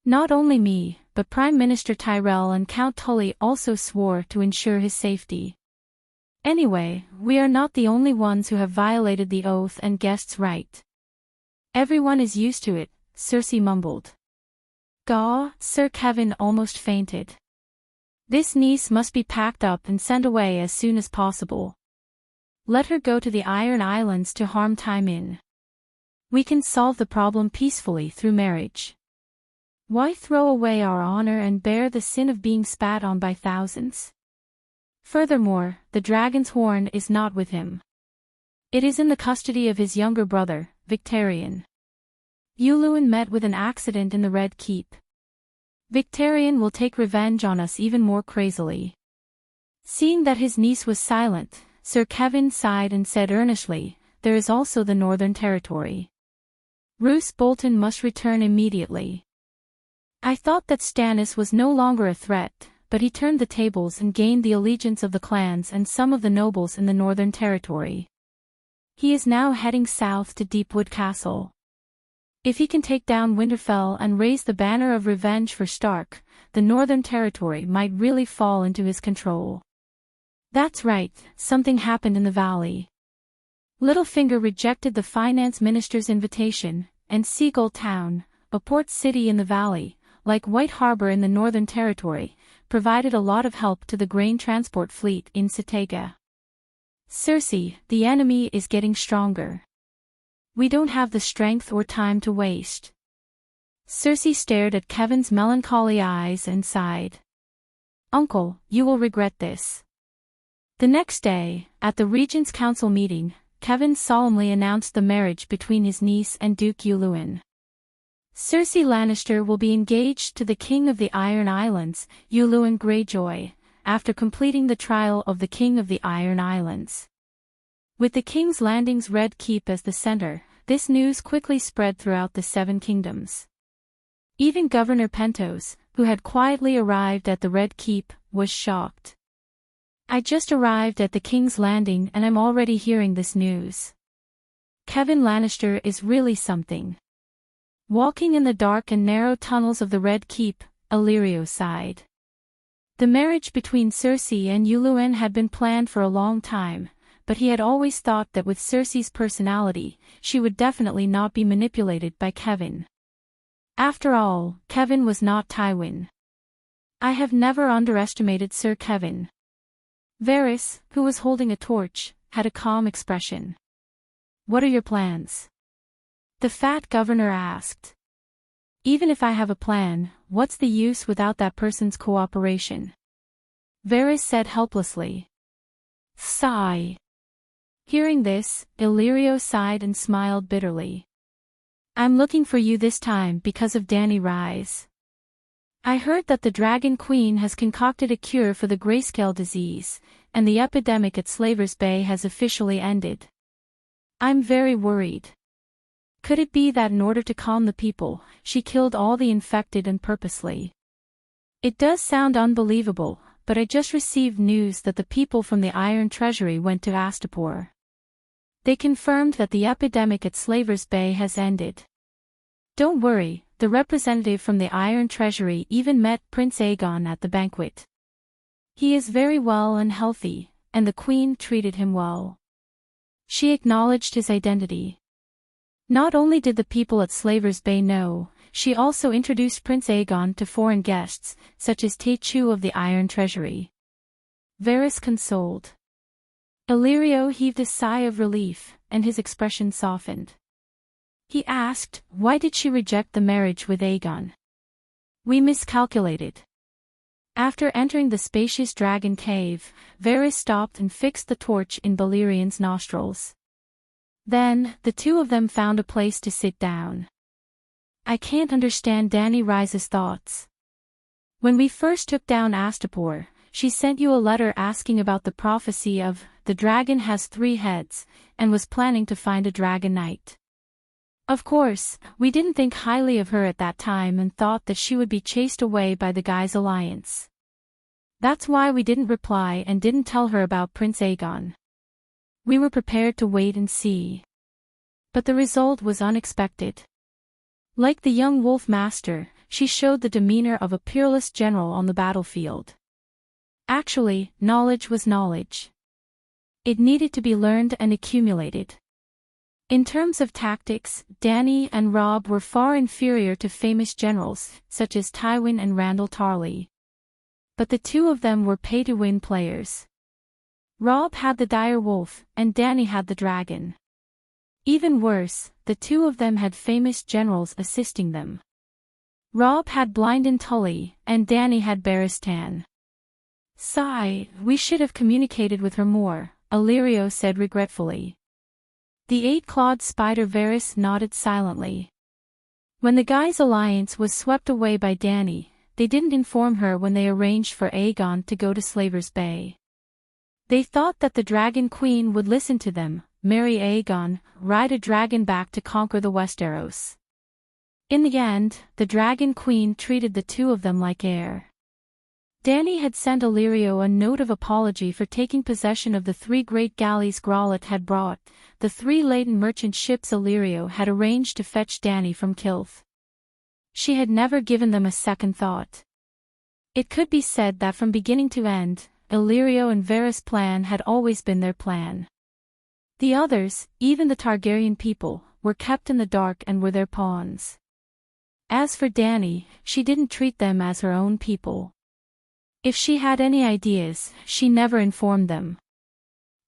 Not only me, but Prime Minister Tyrell and Count Tully also swore to ensure his safety. Anyway, we are not the only ones who have violated the oath and guests right. Everyone is used to it, Cersei mumbled. Gaw, Sir Kevin almost fainted. This niece must be packed up and sent away as soon as possible. Let her go to the Iron Islands to harm time in. We can solve the problem peacefully through marriage. Why throw away our honor and bear the sin of being spat on by thousands? Furthermore, the dragon's horn is not with him. It is in the custody of his younger brother, Victarion. Yuluen met with an accident in the Red Keep. Victarion will take revenge on us even more crazily. Seeing that his niece was silent, Sir Kevin sighed and said earnestly, there is also the Northern Territory. Roose Bolton must return immediately. I thought that Stannis was no longer a threat, but he turned the tables and gained the allegiance of the clans and some of the nobles in the Northern Territory. He is now heading south to Deepwood Castle. If he can take down Winterfell and raise the banner of revenge for Stark, the Northern Territory might really fall into his control. That's right, something happened in the valley. Littlefinger rejected the finance minister's invitation, and Seagull Town, a port city in the valley, like White Harbor in the Northern Territory, provided a lot of help to the grain transport fleet in Satega. Cersei, the enemy is getting stronger. We don't have the strength or time to waste. Cersei stared at Kevin's melancholy eyes and sighed. Uncle, you will regret this. The next day, at the Regent's Council meeting, Kevin solemnly announced the marriage between his niece and Duke Yuluen. Cersei Lannister will be engaged to the King of the Iron Islands, Yuluen Greyjoy, after completing the trial of the King of the Iron Islands. With the King's Landing's Red Keep as the center, this news quickly spread throughout the Seven Kingdoms. Even Governor Pentos, who had quietly arrived at the Red Keep, was shocked. I just arrived at the King's Landing and I'm already hearing this news. Kevin Lannister is really something. Walking in the dark and narrow tunnels of the Red Keep, Illyrio sighed. The marriage between Cersei and Yuluen had been planned for a long time, but he had always thought that with Cersei's personality, she would definitely not be manipulated by Kevin. After all, Kevin was not Tywin. I have never underestimated Sir Kevin. Varys, who was holding a torch, had a calm expression. What are your plans? The fat governor asked. Even if I have a plan, what's the use without that person's cooperation? Varys said helplessly. Sigh. Hearing this, Illyrio sighed and smiled bitterly. I'm looking for you this time because of Dany Rise. I heard that the Dragon Queen has concocted a cure for the grayscale disease, and the epidemic at Slavers Bay has officially ended. I'm very worried. Could it be that in order to calm the people, she killed all the infected and purposely? It does sound unbelievable, but I just received news that the people from the Iron Treasury went to Astapor. They confirmed that the epidemic at Slavers Bay has ended. Don't worry, the representative from the Iron Treasury even met Prince Aegon at the banquet. He is very well and healthy, and the Queen treated him well. She acknowledged his identity. Not only did the people at Slavers Bay know, she also introduced Prince Aegon to foreign guests, such as Techu of the Iron Treasury. Varys consoled. Illyrio heaved a sigh of relief, and his expression softened. He asked, why did she reject the marriage with Aegon? We miscalculated. After entering the spacious dragon cave, Varys stopped and fixed the torch in Balerian's nostrils. Then, the two of them found a place to sit down. I can't understand Dany Rise's thoughts. When we first took down Astapor, she sent you a letter asking about the prophecy of, the dragon has 3 heads, and was planning to find a dragon knight. Of course, we didn't think highly of her at that time and thought that she would be chased away by the Guy's alliance. That's why we didn't reply and didn't tell her about Prince Aegon. We were prepared to wait and see. But the result was unexpected. Like the young wolf master, she showed the demeanor of a peerless general on the battlefield. Actually, knowledge was knowledge. It needed to be learned and accumulated. In terms of tactics, Dany and Robb were far inferior to famous generals, such as Tywin and Randall Tarly. But the two of them were pay-to-win players. Robb had the dire wolf, and Dany had the dragon. Even worse, the two of them had famous generals assisting them. Robb had Blinden Tully, and Dany had Barristan. Sigh, we should have communicated with her more, Illyrio said regretfully. The 8-clawed spider Varys nodded silently. When the Guy's alliance was swept away by Dany, they didn't inform her when they arranged for Aegon to go to Slaver's Bay. They thought that the Dragon Queen would listen to them, marry Aegon, ride a dragon back to conquer the Westeros. In the end, the Dragon Queen treated the two of them like air. Dany had sent Illyrio a note of apology for taking possession of the 3 great galleys Growlithe had brought, the 3 laden merchant ships Illyrio had arranged to fetch Dany from Kilth. She had never given them a second thought. It could be said that from beginning to end, Illyrio and Varys' plan had always been their plan. The others, even the Targaryen people, were kept in the dark and were their pawns. As for Dany, she didn't treat them as her own people. If she had any ideas, she never informed them.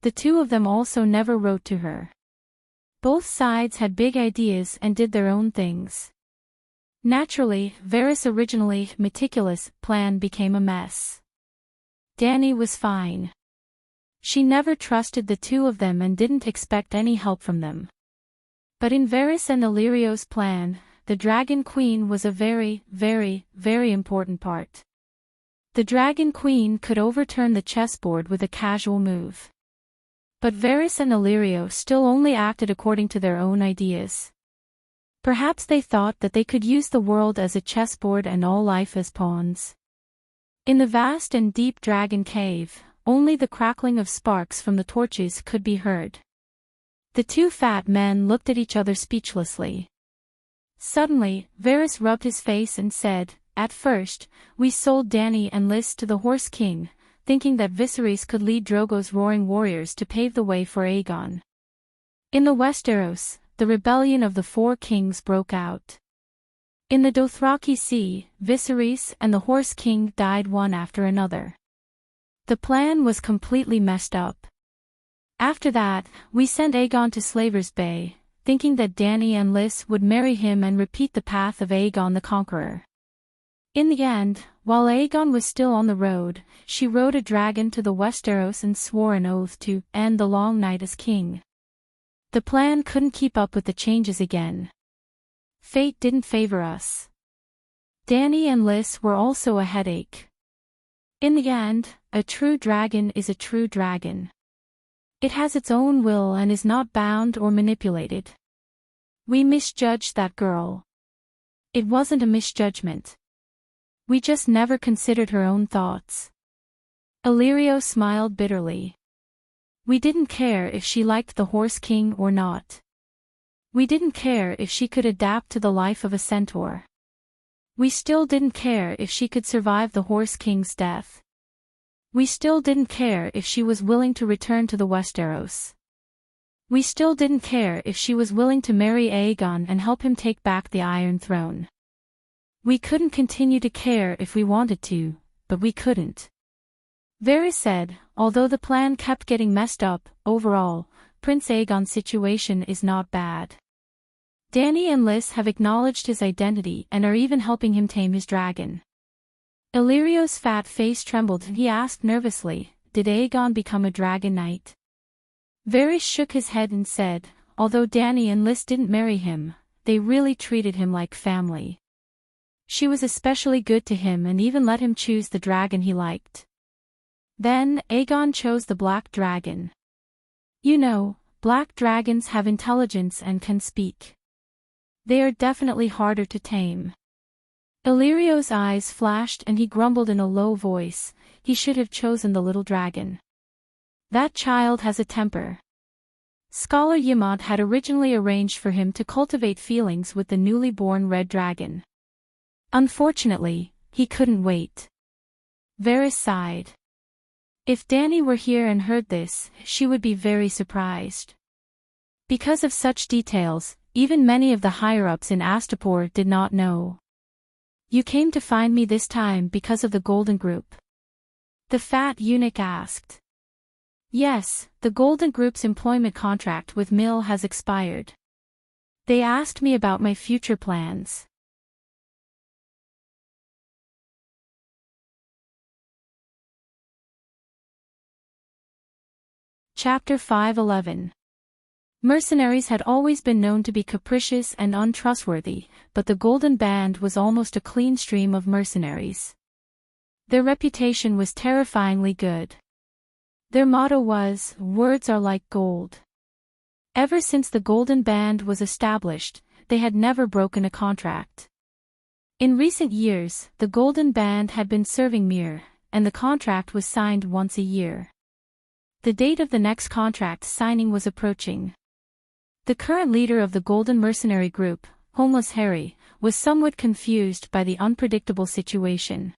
The two of them also never wrote to her. Both sides had big ideas and did their own things. Naturally, Varys' originally meticulous plan became a mess. Dany was fine. She never trusted the two of them and didn't expect any help from them. But in Varys and Illyrio's plan, the Dragon Queen was a very, very, very important part. The Dragon Queen could overturn the chessboard with a casual move. But Varys and Illyrio still only acted according to their own ideas. Perhaps they thought that they could use the world as a chessboard and all life as pawns. In the vast and deep dragon cave, only the crackling of sparks from the torches could be heard. The 2 fat men looked at each other speechlessly. Suddenly, Varys rubbed his face and said, "At first, we sold Dany and Lys to the Horse King, thinking that Viserys could lead Drogo's roaring warriors to pave the way for Aegon. In the Westeros, the rebellion of the 4 kings broke out. In the Dothraki Sea, Viserys and the Horse King died one after another. The plan was completely messed up. After that, we sent Aegon to Slaver's Bay, thinking that Dany and Lys would marry him and repeat the path of Aegon the Conqueror. In the end, while Aegon was still on the road, she rode a dragon to the Westeros and swore an oath to end the long night as king. The plan couldn't keep up with the changes again. Fate didn't favor us. Dany and Lys were also a headache. In the end, a true dragon is a true dragon. It has its own will and is not bound or manipulated. We misjudged that girl. It wasn't a misjudgment. We just never considered her own thoughts." Illyrio smiled bitterly. "We didn't care if she liked the Horse King or not. We didn't care if she could adapt to the life of a centaur. We still didn't care if she could survive the Horse King's death. We still didn't care if she was willing to return to the Westeros. We still didn't care if she was willing to marry Aegon and help him take back the Iron Throne. We couldn't continue to care if we wanted to, but we couldn't." Varys said, "Although the plan kept getting messed up, overall, Prince Aegon's situation is not bad. Dany and Lys have acknowledged his identity and are even helping him tame his dragon. Illyrio's fat face trembled and he asked nervously, "Did Aegon become a dragon knight?" Varys shook his head and said, "Although Dany and Lys didn't marry him, they really treated him like family. She was especially good to him and even let him choose the dragon he liked. Then, Aegon chose the black dragon. You know, black dragons have intelligence and can speak. They are definitely harder to tame." Illyrio's eyes flashed and he grumbled in a low voice, "He should have chosen the little dragon. That child has a temper." Scholar Yamant had originally arranged for him to cultivate feelings with the newly born red dragon. Unfortunately, he couldn't wait. Varys sighed. If Dany were here and heard this, she would be very surprised. Because of such details, even many of the higher-ups in Astapor did not know. "You came to find me this time because of the Golden Group?" the fat eunuch asked. "Yes, the Golden Group's employment contract with Mill has expired. They asked me about my future plans." Chapter 5:11. Mercenaries had always been known to be capricious and untrustworthy, but the Golden Band was almost a clean stream of mercenaries. Their reputation was terrifyingly good. Their motto was, "Words are like gold." Ever since the Golden Band was established, they had never broken a contract. In recent years, the Golden Band had been serving Myr, and the contract was signed once a year. The date of the next contract signing was approaching. The current leader of the Golden Mercenary Group, Homeless Harry, was somewhat confused by the unpredictable situation.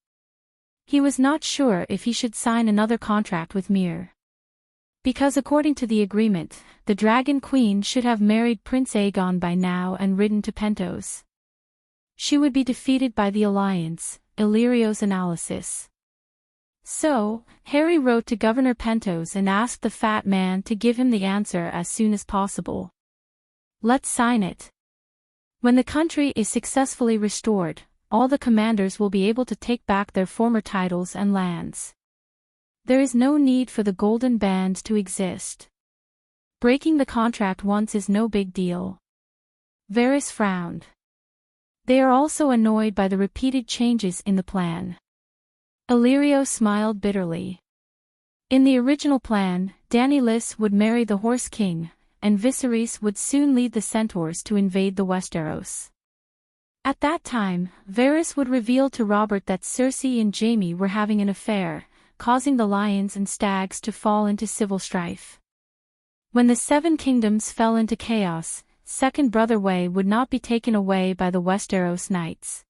He was not sure if he should sign another contract with Myr. Because according to the agreement, the Dragon Queen should have married Prince Aegon by now and ridden to Pentos. She would be defeated by the Alliance, Illyrio's analysis. So, Harry wrote to Governor Pentos and asked the fat man to give him the answer as soon as possible. "Let's sign it. When the country is successfully restored, all the commanders will be able to take back their former titles and lands. There is no need for the Golden Band to exist. Breaking the contract once is no big deal." Varys frowned. They are also annoyed by the repeated changes in the plan. Illyrio smiled bitterly. In the original plan, Dany Lys would marry the Horse King, and Viserys would soon lead the Centaurs to invade the Westeros. At that time, Varys would reveal to Robert that Cersei and Jaime were having an affair, causing the lions and stags to fall into civil strife. When the Seven Kingdoms fell into chaos, second brother Way would not be taken away by the Westeros Knights.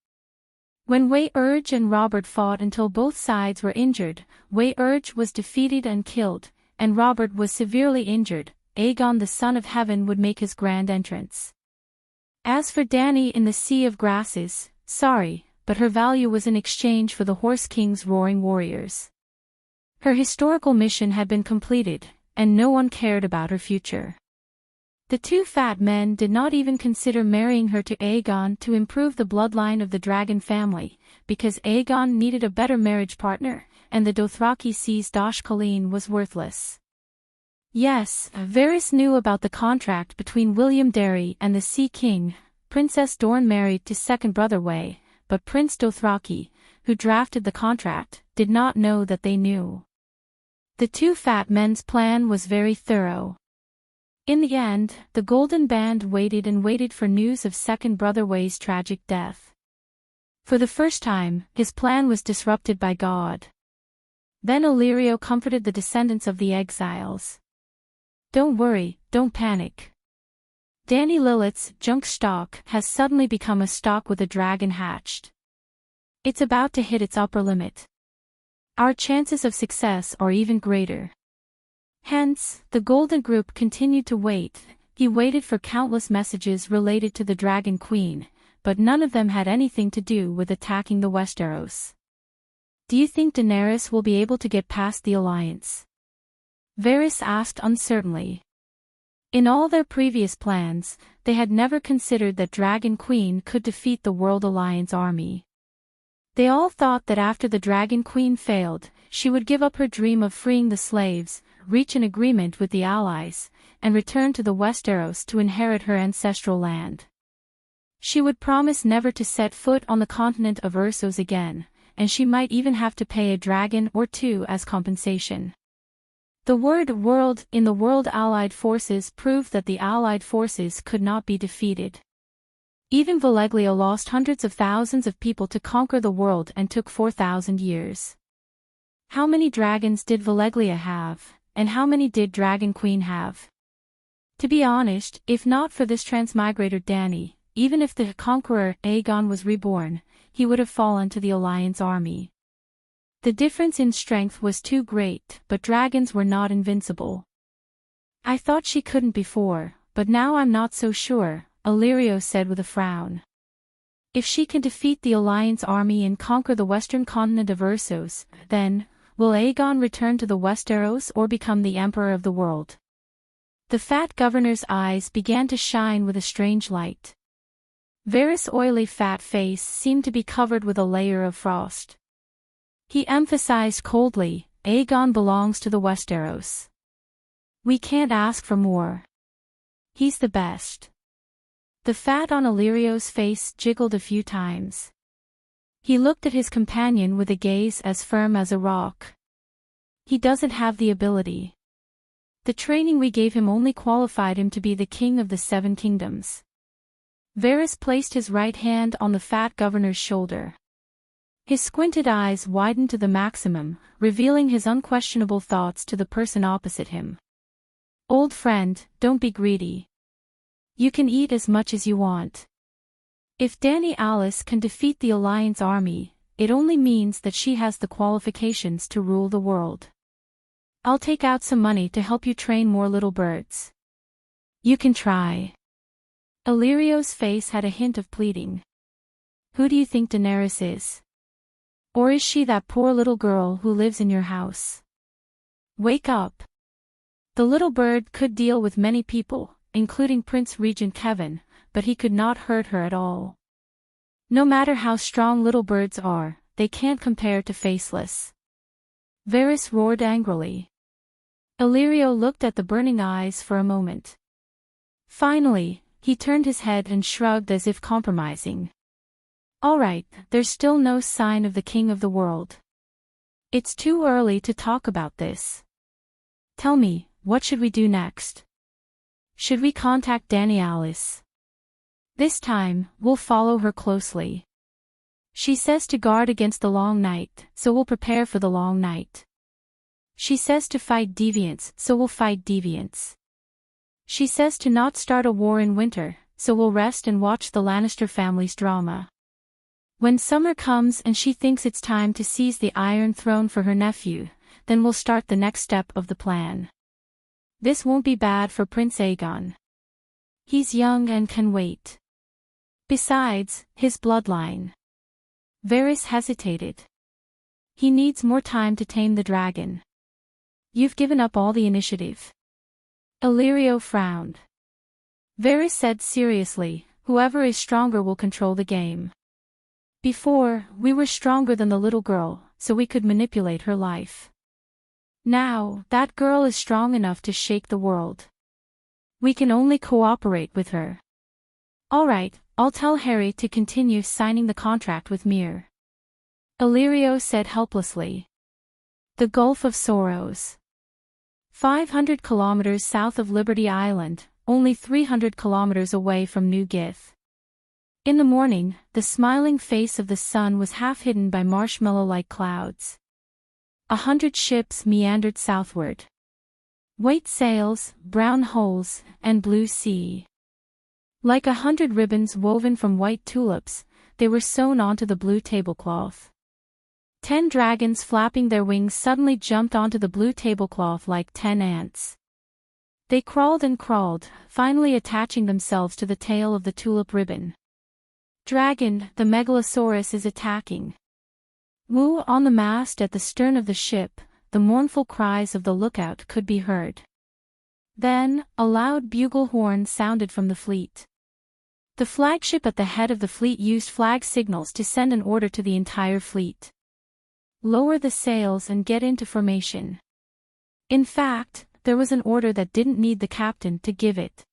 When Way-Urge and Robert fought until both sides were injured, Way-Urge was defeated and killed, and Robert was severely injured, Aegon the Son of Heaven would make his grand entrance. As for Dany in the Sea of Grasses, sorry, but her value was in exchange for the Horse King's roaring warriors. Her historical mission had been completed, and no one cared about her future. The two fat men did not even consider marrying her to Aegon to improve the bloodline of the dragon family, because Aegon needed a better marriage partner, and the Dothraki seized Dosh Colleen was worthless. Yes, Varys knew about the contract between William Darry and the Sea King, Princess Dorne married to second brother Way, but Prince Dothraki, who drafted the contract, did not know that they knew. The two fat men's plan was very thorough. In the end, the Golden Band waited and waited for news of second brother Way's tragic death. For the first time, his plan was disrupted by God. Then Illyrio comforted the descendants of the exiles. "Don't worry, don't panic. Dany Lilith's junk stock has suddenly become a stock with a dragon hatched. It's about to hit its upper limit. Our chances of success are even greater." Hence, the Golden Group continued to wait. He waited for countless messages related to the Dragon Queen, but none of them had anything to do with attacking the Westeros. "Do you think Daenerys will be able to get past the Alliance?" Varys asked uncertainly. In all their previous plans, they had never considered that Dragon Queen could defeat the World Alliance army. They all thought that after the Dragon Queen failed, she would give up her dream of freeing the slaves, reach an agreement with the Allies, and return to the Westeros to inherit her ancestral land. She would promise never to set foot on the continent of Essos again, and she might even have to pay a dragon or two as compensation. The word world in the World Allied Forces proved that the Allied forces could not be defeated. Even Valeglio lost hundreds of thousands of people to conquer the world and took 4,000 years. How many dragons did Valeglio have, and how many did Dragon Queen have? To be honest, if not for this transmigrator Dany, even if the conqueror Aegon was reborn, he would have fallen to the Alliance army. The difference in strength was too great, but dragons were not invincible. I thought she couldn't before, but now I'm not so sure, Illyrio said with a frown. If she can defeat the Alliance army and conquer the western continent of Essos, then, will Aegon return to the Westeros or become the Emperor of the world? The fat governor's eyes began to shine with a strange light. Varys' oily fat face seemed to be covered with a layer of frost. He emphasized coldly, Aegon belongs to the Westeros. We can't ask for more. He's the best. The fat on Illyrio's face jiggled a few times. He looked at his companion with a gaze as firm as a rock. He doesn't have the ability. The training we gave him only qualified him to be the king of the Seven Kingdoms. Varys placed his right hand on the fat governor's shoulder. His squinted eyes widened to the maximum, revealing his unquestionable thoughts to the person opposite him. Old friend, don't be greedy. You can eat as much as you want. If Dany Alice can defeat the Alliance army, it only means that she has the qualifications to rule the world. I'll take out some money to help you train more little birds. You can try. Illyrio's face had a hint of pleading. Who do you think Daenerys is? Or is she that poor little girl who lives in your house? Wake up. The little bird could deal with many people, including Prince Regent Kevin, but he could not hurt her at all. No matter how strong little birds are, they can't compare to Faceless. Varys roared angrily. Illyrio looked at the burning eyes for a moment. Finally, he turned his head and shrugged as if compromising. All right, there's still no sign of the king of the world. It's too early to talk about this. Tell me, what should we do next? Should we contact Dany Alice? This time, we'll follow her closely. She says to guard against the long night, so we'll prepare for the long night. She says to fight deviants, so we'll fight deviants. She says to not start a war in winter, so we'll rest and watch the Lannister family's drama. When summer comes and she thinks it's time to seize the Iron Throne for her nephew, then we'll start the next step of the plan. This won't be bad for Prince Aegon. He's young and can wait. Besides, his bloodline. Varys hesitated. He needs more time to tame the dragon. You've given up all the initiative. Illyrio frowned. Varys said seriously, whoever is stronger will control the game. Before, we were stronger than the little girl, so we could manipulate her life. Now, that girl is strong enough to shake the world. We can only cooperate with her. All right, I'll tell Harry to continue signing the contract with Myr. Illyrio said helplessly. The Gulf of Sorrows. 500 kilometers south of Liberty Island, only 300 kilometers away from New Gith. In the morning, the smiling face of the sun was half hidden by marshmallow-like clouds. 100 ships meandered southward. White sails, brown hulls, and blue sea. Like 100 ribbons woven from white tulips, they were sewn onto the blue tablecloth. 10 dragons flapping their wings suddenly jumped onto the blue tablecloth like 10 ants. They crawled and crawled, finally attaching themselves to the tail of the tulip ribbon. Dragon, the Megalosaurus is attacking. Woo! On the mast at the stern of the ship, the mournful cries of the lookout could be heard. Then, a loud bugle horn sounded from the fleet. The flagship at the head of the fleet used flag signals to send an order to the entire fleet. Lower the sails and get into formation. In fact, there was an order that didn't need the captain to give it.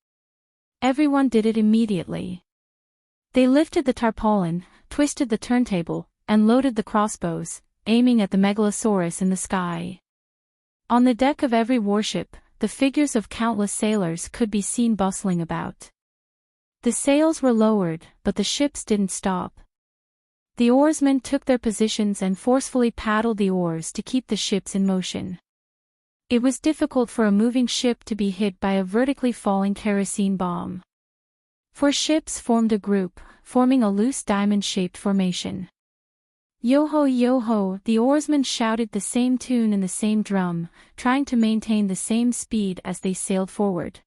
Everyone did it immediately. They lifted the tarpaulin, twisted the turntable, and loaded the crossbows, aiming at the megalosaurus in the sky. On the deck of every warship, the figures of countless sailors could be seen bustling about. The sails were lowered, but the ships didn't stop. The oarsmen took their positions and forcefully paddled the oars to keep the ships in motion. It was difficult for a moving ship to be hit by a vertically falling kerosene bomb. Four ships formed a group, forming a loose diamond-shaped formation. Yo-ho, yo-ho, the oarsmen shouted the same tune in the same drum, trying to maintain the same speed as they sailed forward.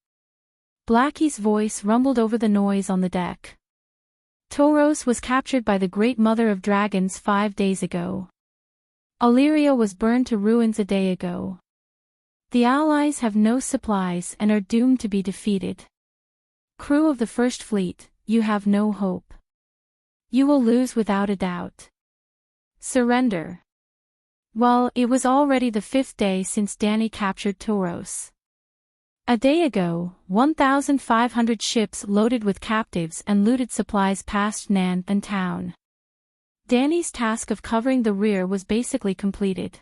Blackie's voice rumbled over the noise on the deck. Tauros was captured by the Great Mother of Dragons 5 days ago. Illyria was burned to ruins a day ago. The Allies have no supplies and are doomed to be defeated. Crew of the First Fleet, you have no hope. You will lose without a doubt. Surrender. Well, it was already the 5th day since Danny captured Tauros. A day ago, 1,500 ships loaded with captives and looted supplies passed Nan and town. Danny's task of covering the rear was basically completed.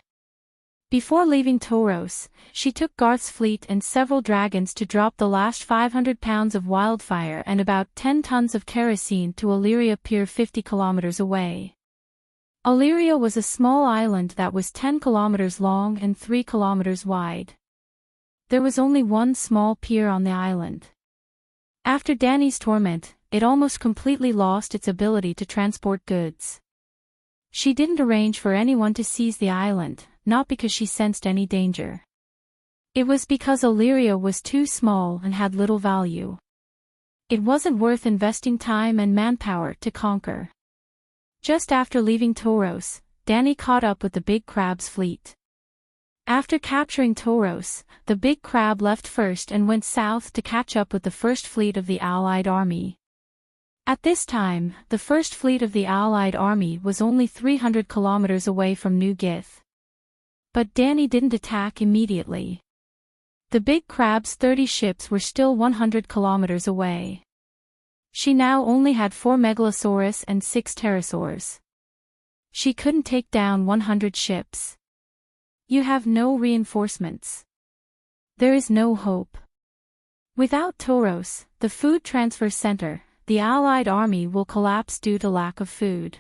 Before leaving Tauros, she took Garth's fleet and several dragons to drop the last 500 pounds of wildfire and about 10 tons of kerosene to Illyria Pier 50 kilometers away. Illyria was a small island that was 10 kilometers long and 3 kilometers wide. There was only one small pier on the island. After Danny's torment, it almost completely lost its ability to transport goods. She didn't arrange for anyone to seize the island, not because she sensed any danger. It was because Illyria was too small and had little value. It wasn't worth investing time and manpower to conquer. Just after leaving Tauros, Danny caught up with the Big Crab's fleet. After capturing Tauros, the Big Crab left first and went south to catch up with the First Fleet of the Allied Army. At this time, the First Fleet of the Allied Army was only 300 kilometers away from New Gith. But Danny didn't attack immediately. The Big Crab's 30 ships were still 100 kilometers away. She now only had 4 megalosaurus and 6 pterosaurs. She couldn't take down 100 ships. You have no reinforcements. There is no hope. Without Tauros, the food transfer center, the Allied army will collapse due to lack of food.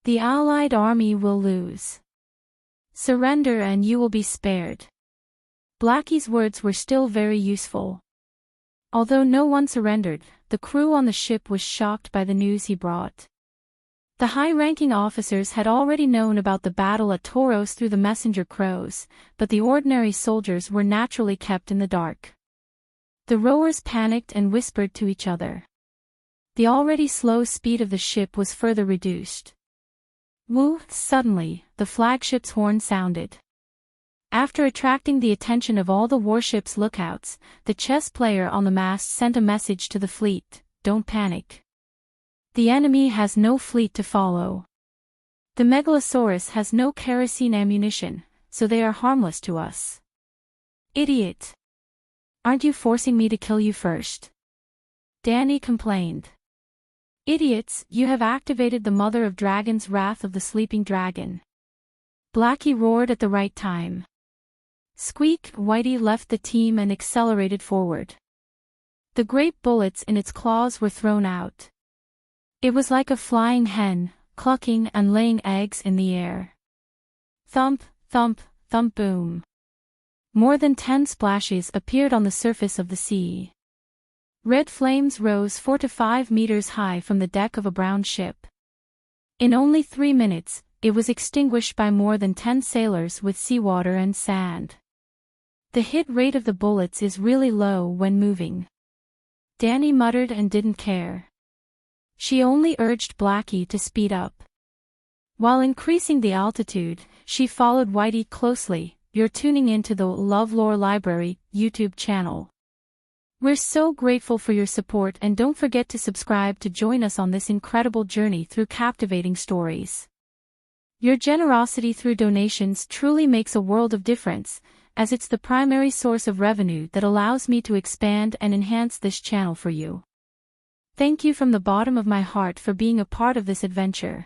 The Allied army will lose. Surrender and you will be spared. Blackie's words were still very useful. Although no one surrendered, the crew on the ship was shocked by the news he brought. The high-ranking officers had already known about the battle at Tauros through the messenger crows, but the ordinary soldiers were naturally kept in the dark. The rowers panicked and whispered to each other. The already slow speed of the ship was further reduced. Woo! Suddenly, the flagship's horn sounded. After attracting the attention of all the warship's lookouts, the chess player on the mast sent a message to the fleet: "Don't panic. The enemy has no fleet to follow. The megalosaurus has no kerosene ammunition, so they are harmless to us." "Idiot! Aren't you forcing me to kill you first?" Danny complained. "Idiots, you have activated the Mother of Dragons' Wrath of the Sleeping Dragon." Blackie roared at the right time. Squeak! Whitey left the team and accelerated forward. The great bullets in its claws were thrown out. It was like a flying hen, clucking and laying eggs in the air. Thump, thump, thump, boom. More than 10 splashes appeared on the surface of the sea. Red flames rose 4 to 5 meters high from the deck of a brown ship. In only 3 minutes, it was extinguished by more than 10 sailors with seawater and sand. The hit rate of the bullets is really low when moving. Danny muttered and didn't care. She only urged Blackie to speed up. While increasing the altitude, she followed Whitey closely. "You're tuning into the LoveLore Library YouTube channel. We're so grateful for your support, and don't forget to subscribe to join us on this incredible journey through captivating stories. Your generosity through donations truly makes a world of difference, as it's the primary source of revenue that allows me to expand and enhance this channel for you. Thank you from the bottom of my heart for being a part of this adventure.